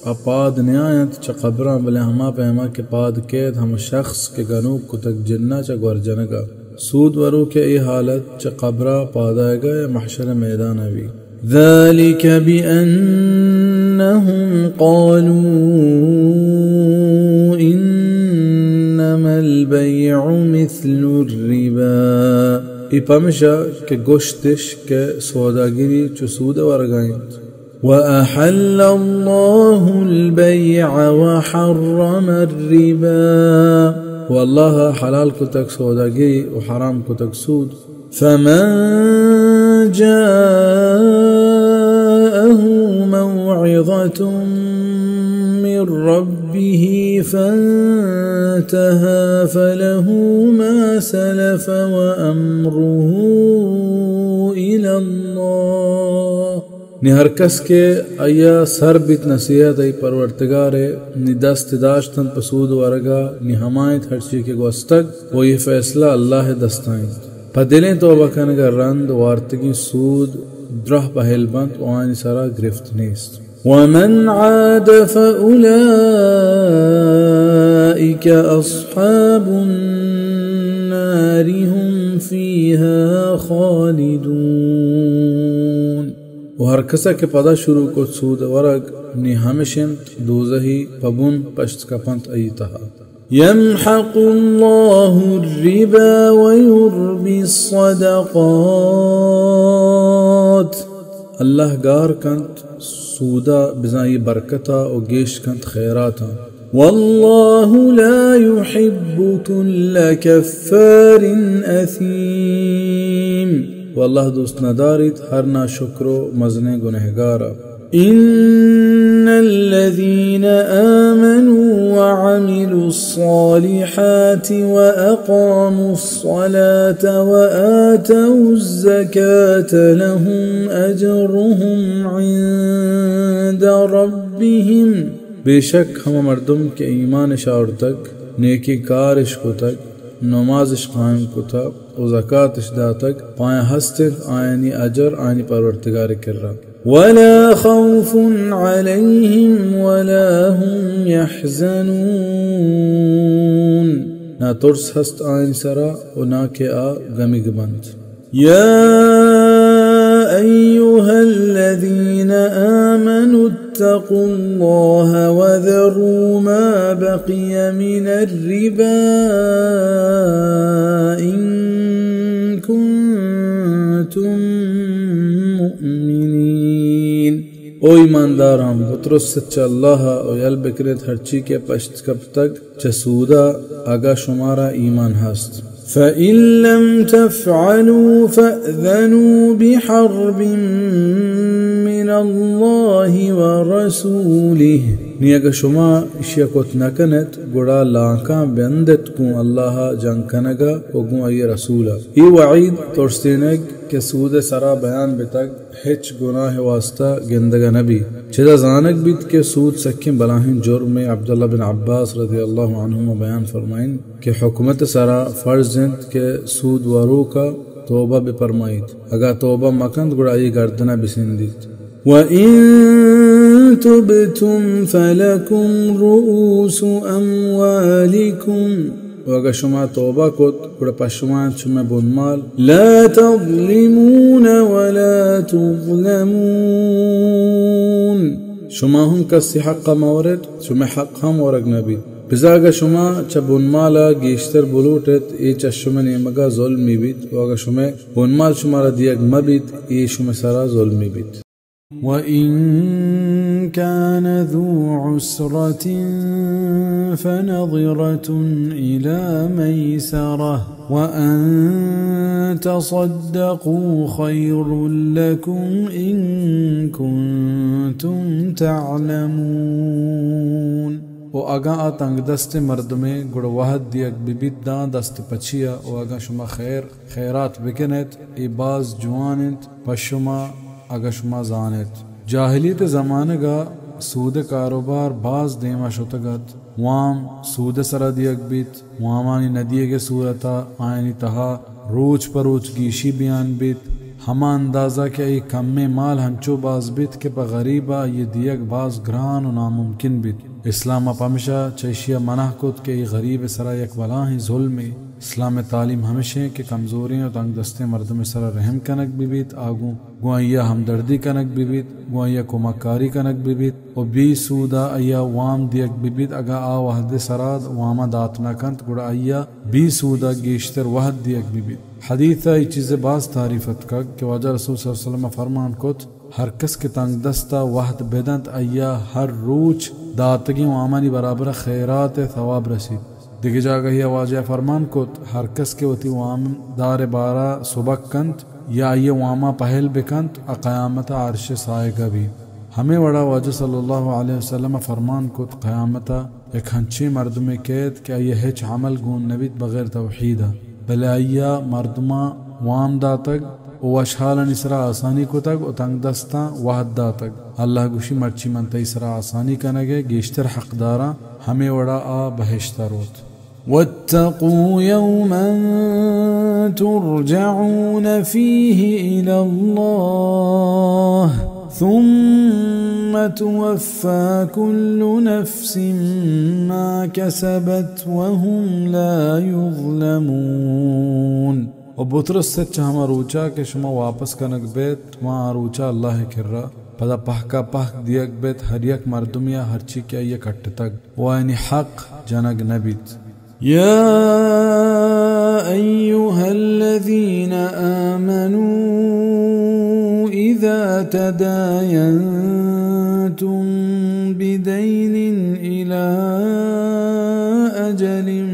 J: अपाद न्यायत च कब्रा बले हमा पैमा के पाद कैद हम शख्स के गनूक को तक जिन्ना च ग्वर जनगा सूद वरू के ये हालत च कब्रा पादाएगा या महशर मैदान अभी
G: ذلك بأنهم قالوا إنما البيع مثل الربا
J: इपमशा के गोश्तिश के सौदागिरी च सूद वरगाइंत
G: وأحل الله البيع وحرم الربا
J: والله حلال كتك سوداگيري وحرام كتك سود
G: فمن جاءه موعظة من ربه فانتهى فله ما سلف وأمره إلى الله
J: नि हर कस के अया सर बित नसीहत आई परवरतगारे नि दस्त दाश्तन पसूद वरगा नि हमायत हर्ची के गोस्तक वो ये फैसला अल्लाह दस्ताइन पदिलें तौबा कनगा रंद वार्तगी सूद द्रह पहल बंद वानी सारा गिरफ्त नीस्त
G: ومن عاد فأولئك أصحاب النار هم فيها خالدون
J: वो हर कसा के पदा शुरू को सूद वरग नि हमेशंत दोजही पबुन पश्त का पंत अयतहा
G: يمحق الله الربا ويربي الصدقات
J: अल्लाह गार कंत सूदा बिजाई बरकता और गेश कंत खैराता
G: والله لا يحب كل كفار أثيم
J: والله دوست ندارت हर ना शुक्रो मजने गुनहगारा
G: إن الذين آمنوا وعملوا الصالحات وأقاموا الصلاة وآتوا الزكاة لهم أجرهم عند ربهم
J: बेशक हम मर्दुम के ईमान शार तक नेकी कार इश्को तक नमाज कायम को था और ज़कात इशदा तक पाए हस्ते आयनी अजर आयनी परवरदिगार कर रहा
G: ولا خوف عليهم ولا هم يحزنون
J: ना तुर्स हस्त आयन सरा और ना के आ गमी गबंद
G: يا أيها الذين آمنوا اتقوا الله وذروا ما بقي من الربا إن كنتم مؤمنين
J: ओ ईमानदार हम बुतरस सच्चा अल्लाह और यल बकरत हरची के पश्त कब तक चसूदा आगा शुमारा ईमान हस्त
G: فإن لم تفعلوا فأذنوا بحرب من الله ورسوله
J: नियग शुमा इशिया कोत नकनत गुड़ा लाका बंदत को अल्लाह जंकनगा ओगु अय रसूला ई वईद तोरस्तिनग के सूद सरा बयान बेतक हिच गुनाह वास्ता गिंदगा नबी छिदा जानक बित के सूद सख्य बलाहिन जुर्म में अब्दुल्लाह बिन अब्बास रज़ियल्लाहु अन्हुमा बयान फरमाइन कि हुकूमत सरा फर्ज के सूद वारो का तौबा बे फरमाइत अगर तौबा मकंद गुड़ाई गर्दना बिसिंदित
G: وإن تبتم فلكم رؤوس أموالكم
J: وأجا شما توبة كت ولا بشمان شما بنمال
G: لا تظلمون ولا تظلمون
J: شما هم كسي حق مورد شما حق هم ورق نبي بزاگا شما چه بنمالا گیشتر بلوٹت ای چه شما نیمگا ظلمی بید وأجا شما بنمال شما را دیگ مبید ای شما سرا ظلمی بید
G: وإن كان ذو عسرة فنظرة إلى ميسرة وأن تصدقوا خير لكم إن كنتم تعلمون
J: و اگا تنگ دست مردمه گڑ وحد دیگ ببید دان دست پچیا و اگا شما خیرات بکنید ای باز جوانید و شما अगर शुमा जानेत जाहिलियत ज़माने गा सूद कारोबार बाज देमा शुतगत वाम सूद सरा दियक बीत वामानी नदिये के सूरता आयनी तहा रोज परोज गीशी बयान बीत हमा अंदाज़ा के ये कम में माल हंचो बाज बीत के पर गरीबा ये दियक बाज ग्रान और नामुमकिन बीत इस्लाम पमशा चैशिया मनाह कुत के ये गरीब सरा एक वला ही जुल्म इस्लाम तालीम हमेशा के कमज़ोरियों तंग दस्ते मर्दम सरा रहम कनक बिबीत आगू गुआइया हमदर्दी कनक बिबीत गुआइया कुमक्कारी कनक बिबीत और बी सूदा अय्या वाम दियक बिबीत अगा आ वहद सराद वामा दातना कंत गुड़ा अय्या बी सूदा गेश्तर वहद दियक बिबीत हदीथा ये चीज़ें बाज तारीफत का कि वाजा रसूल सल्लल्लाहु अलैहि वसल्लम फरमान कुत हर कस के तंग दस्ता वहद बेदंत अय्या हर रोज दातगी वामानी बराबर खैरात थवाब रसीद दिखे जागा ही वाजा फरमान कुत हर कस के वती वाम दार बारा सुबह कंत या ये वामा पहल बेकंत क़यामत अर्श साएगा भी हमें वड़ा वाजा सल्लल्लाहु अलैहि वसल्लम फरमान कुत क़यामत एक हंची मर्द में कैद क्या ये हेच अमल गुन नबीत बगैर तौहीदा भले अय्या मर्दमा वाम दातक वशहाल इसरा आसानी को तक उतंग दस्ता वाहद दातक अल्लाह गुशी मर्ची मनता इसरा आसानी कनगे गेश्तर हकदारा हमें वड़ा आ बहिश्ता रोत
K: वत्तक़ू यौमन तुरजऊन फीही इलल्लाह थुम्मा तुवफ़्फ़ा कुल्लु नफ्सिन मा कसबत वहुम ला युज़्लमून और बुतरस से चाहमा रूचा के शुमा वापस कनक बेत वहाँ रूचा अल्लाह किर्रा पदा पहका पहक दियक बेत हर यक मर्दुमिया हरची क्या ये कट्ट तक वानी हक जनक नबीत या अय्युहल्लज़ीना आमनू इज़ा तदायंतुम बिदैनिन इला अजलिन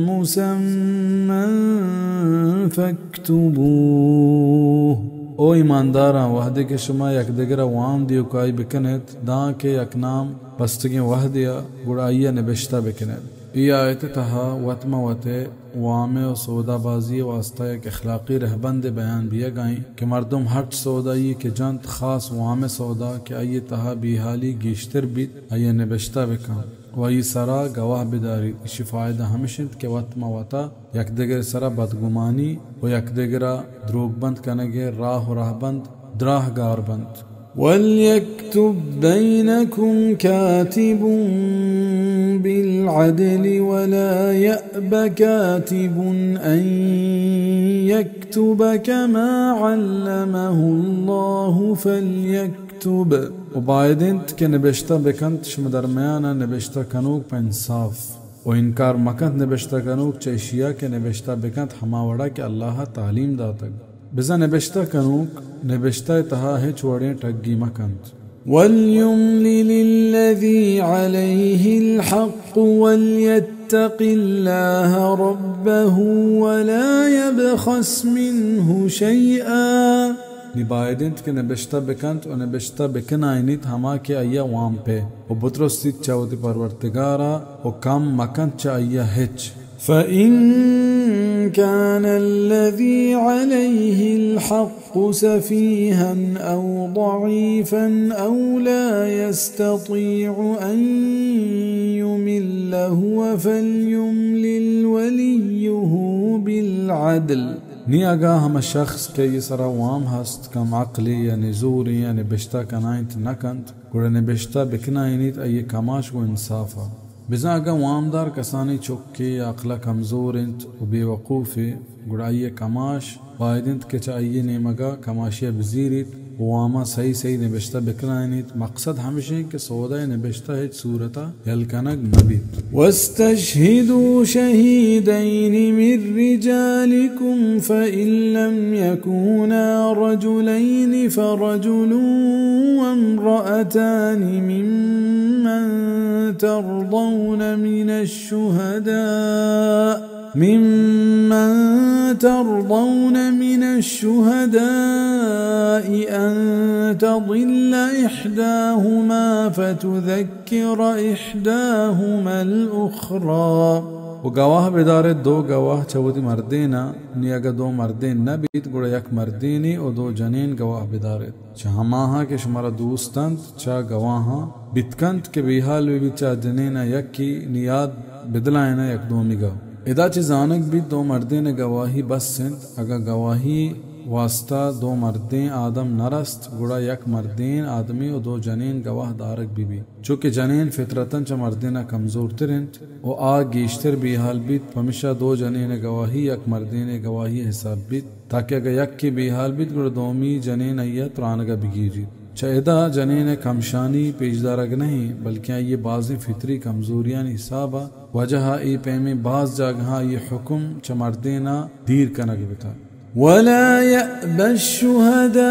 K: मुसम्मन फक्तुबूह
J: ओ ईमानदारा वहदे के शुमा यक दिगरा वाम दियो काई बिकनेत दां के यक नाम पस्तगी वहदिया गुड़ाइया निबिश्ता बिकनेत ये आयत तहा वतमा वते वामे और सौदाबाजी वास्ता एक अखलाकी रहबंद बयान भी गाई कि मर्दम हट सौदाई के जंत खास वामे सौदा के आइए तहा बिहाली गिश्तर बीत आइए निबिश्ता बिका वही सरा गवाह बिदारी इसी फ़ायदा हमेशा के वतमा वता यक दिगर सरा बदगुमानी व यक दिगरा द्रोगबंद कनगे राह राहबंद द्राह गारबंद
K: वल्यक्तुब बैनकुम कातिबुन बिलअदल वला यअब कातिबुन अन यक्तुब कमा अल्लमहुल्लाहु फल्यक्तुब
J: उबायदिंत के निबिश्ता बेकंत शुम दरमियाना निबिश्ता कनूक पे इंसाफ और इनकार मकंत निबिश्ता कनूक चेशिया के निबिश्ता बेकंत हमावड़ा के अल्लाह तालीम दातक बिजा निबिश्ता कनूक निबिश्ता तहा है छोड़े टग्गी मकंत
K: वल्युमलिल्लज़ी अलैहिल हक़्क़ु वल्यत्तक़िल्लाह रब्बहु वला यबख़स मिन्हु शैआ
J: निबायदिंत के निबिश्ता बेकंत और निबिश्ता बेकन आइनित हमा के अय्या वाम पे और बुतरस्तित चावती परवर्तिगारा और कम मकंत चा अय्या हिच
K: फ़इन कान अल्लज़ी अलैहि अल-हक़्क़ु सफ़ीहन औ ضعीफ़न औ ला यस्ततीअु अन युमिल्ल हुव फ़ल्युमलिल वलियुहु बिलअदल
J: नी अगा हम शख्स के ये सरा वाम हस्त कम अक्ली या निजूरी या निबिश्ता कनाइंत नकंत गुड़ा निबिश्ता बिकनाइनित अये कमाश को इंसाफा बिजा अगा वामदार कसानी चुक्की या अकला कमजोरिंत व बेवकूफ़ी गुड़ा ये कमाश वायदिंत के चाहिए नेमगा कमाशिया बजीरित वामा सही सही निबिश्ता बिकनाइनित मकसद हमेशा के सौदा निबिश्ता है सूरता यलकनक नबी
K: वस्तशहिदू शहीदैन मिन रिजालिकुम फ़इन लम यकूना रजुलैन फ़रजुलुन वम्रअतान मिम्मन तर्दौन من الشهداء أن تضل إحداهما فتذكر إحداهما الأخرى
J: वो गवाह बेदारे दो गवाह चवती मर्देना नी अगर दो मर्दे न बीत गुड़ा यक मर्देनी और दो जनीन गवाह बेदारे चहमाहा के शुमारा दोस्तंत चा गवाहा बितकंत के बेहाल भी चा जनीना यक की नियाद बिदलायना यक दो मिगा इदा जानक भी दो मर्दे ने गवाही बस सिंत अगर गवाही वास्ता दो मर्दें आदम नरस्त गुड़ा यक मर्देन आदमी और दो जनीन गवाह दारक बीबी चूँकि जनीन फितरतन च मर्देना कमजोर तिरंत वो आ गेश्तर बेहाल बीत हमेशा दो जनीन गवाही यक मर्देन गवाही हिसाब बीत ताकि अगर यक की बेहाल बीत गुड़ा दोमी जनीन अय्या त्रानगा बिगीरी चेदा जनीन कमशानी पेशदारग नहीं बल्कि ये बाज़ फितरी कमजोरियां हिसाबा वजह ई पैमे बाज जगह ये हुक्म च मर्देना दीर कनग बता
G: ولا يأبى الشهداء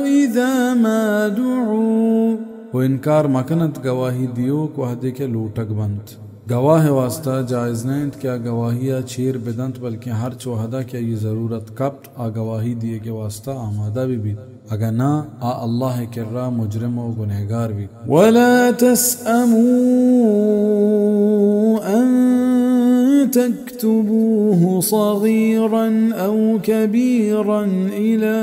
G: إذا ما دعوا
J: वो इनकार मकनत गवाही दियो को हदे के लूटक बंद गवाह वास्ता जायज नहीं क्या गवाहिया छीर बेदंत बल्कि हर चौहदा क्या ये जरूरत कब्त आ गवाही दिए के वास्ता आमादा भी अगर ना आ अल्लाह कर्रा मुजरिम व गुनहगार भी
G: वला तस्अमू अन تكتبوه صغيرا أو كبيرا إلى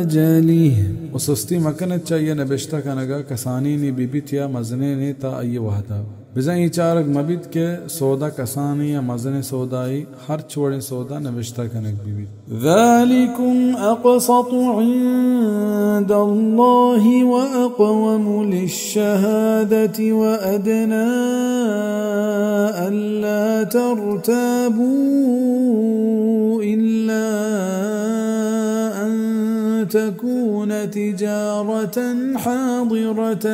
G: أجله
J: وسستی مکنت चाहिए नबिश्ता कनगा कसानी नी बीबित या मजने ने ता अये वहदा बिज़ाई चारक मबित के सौदा कसानी या मजने सौदाई हर छोड़े सौदा नबिश्ता कनक बीबित
G: ذلكم أقسط عند الله وأقوم للشهادة وأدنى ألا ترتابوا إلا أن تكون تجارة حاضرة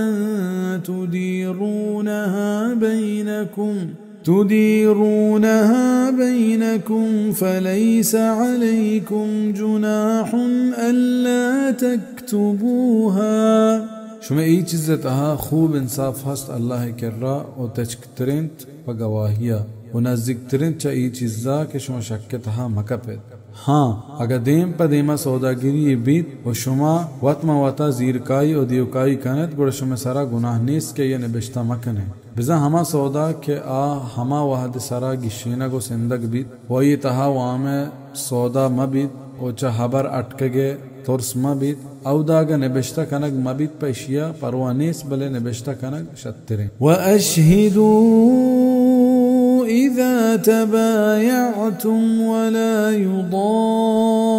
G: تديرونها بينكم فليس عليكم جناح ألا تكتبوها
J: شما ای چیز تها خوب انصاف هست الله کرا و تشکترینت و گواهیا و نزدیکترین چا ای چیزا که شما شکتها مکپید हाँ अगर देम पर देमा सौदागिरी बीत व शुमा वतमा वता जीरकाई और दियोकाई कनत गुड़ शुमा सारा गुनाह नीस के ये नबिश्ता मकने बिजा हमा सौदा के आ हमा वहद सारा गिशेना को सिंदक बीत व ये तहा वामे सौदा मबीत ओ चा हबर अटके तोर्स मबीत औदाग नबिश्ता कनक मबीत पैशिया परवानीस बले नबिश्ता कनक शत्तरे
G: व अशहिदू إذا تبايعتم ولا يضار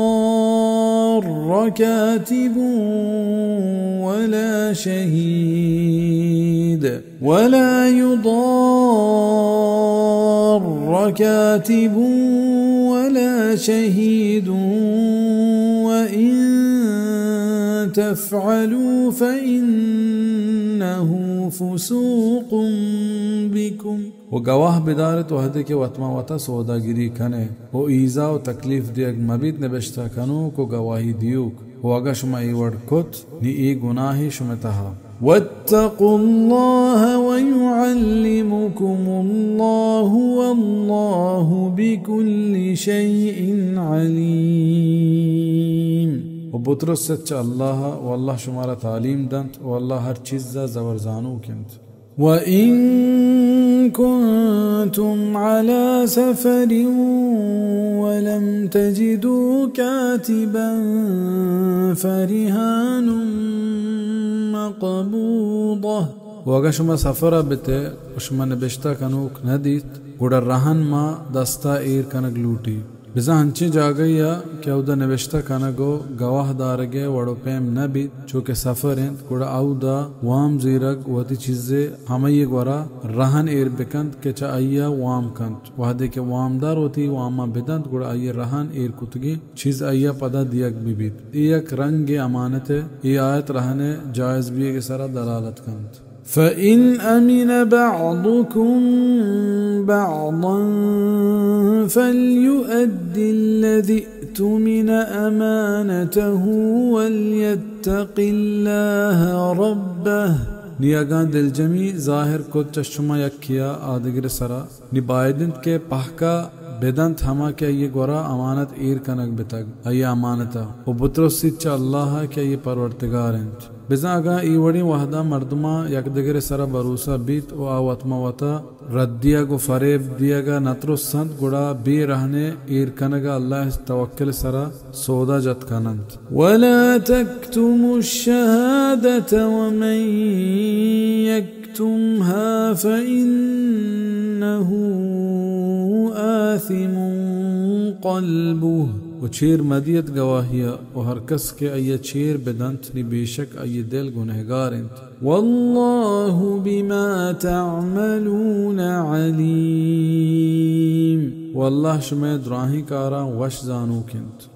G: كاتب ولا شهيد وإن تفعلوا فإنه فسوق بكم
J: वो गवाह बिदार तो हदे के वतमा वता सौदागिरी कने वो ईजा व तकलीफ दियग मबीत नबिश्ता कनो को गवाही दियुक वो अगा शुमा ई वर्ड कुत नी ई गुनाही शुमा तहा
G: वत्तकुल्लाह वयुअल्लिमुकुमुल्लाह वल्लाहु बिकुल्लि शैइन अलीम
J: वो बुतरस सच्चा अल्लाह व अल्लाह शुमारा तालीम दंत व अल्लाह हर चीज़ ज़बर जानू किंत
G: وإن كنتم على سفر ولم تجدوا كاتبا فرهان مقبوضة
J: وأجا شما سفر بته وشما نبشتا كنوك نديت गुड़ा रहन मा दस्ता एर कनक लूटी बिजा हंची जागया क्या उदा नवेश्ता कनगो गवाह दारगे वड़ो पेम नबी चूँकि सफर हैं गुड़ा आउदा वाम जीरग वती चीज़े हमें गुरा रहन एर बिकंत के चा आया वाम कंत वहदे के वामदार होती वामा बिदंत गुड़ा आया रहन एर कुतगी चीज़ आया पदा दियक बीबीत एक रंग अमानत ये आयत रहने जायज़ भी के सारा दलालत कंत
G: فإن أمن بعضكم بعضا فليؤد الذي اؤتمن أمانته وليتق الله ربه
J: नियागां दिल जमी जाहिर को चश्मा यकिया आदगिर सरा निबायदंत के पहका बेदंत हमा क्या ये गोरा अमानत ईर कनक बितग अय अमानता वो बुत्रो सिच्चा अल्लाह क्या ये परवरदिगार हैं
B: बिजागा ईवड़ी वहदा मर्दमा यकदगर सरा भरोसा बीत व आवतमा वता रद्दिया गो फरेब दियागा नत्रो संत गुड़ा बी रहने ईर कनगा अल्लाह तवक्कल सरा सौदा जत कनंत
G: वला तक्तुमु शहादत वमन यक्तुमहा फइन्नहु आथिमुन क़ल्बुहु उछीर मदियत गवाहिया और हर कस के अये चीर बेदंत नि बेशक अये दिल गुनहगार इंत वल्लाहु बिमा तअमलून अलीम वल्लाह शुमे द्राही कारा वश जानू किंत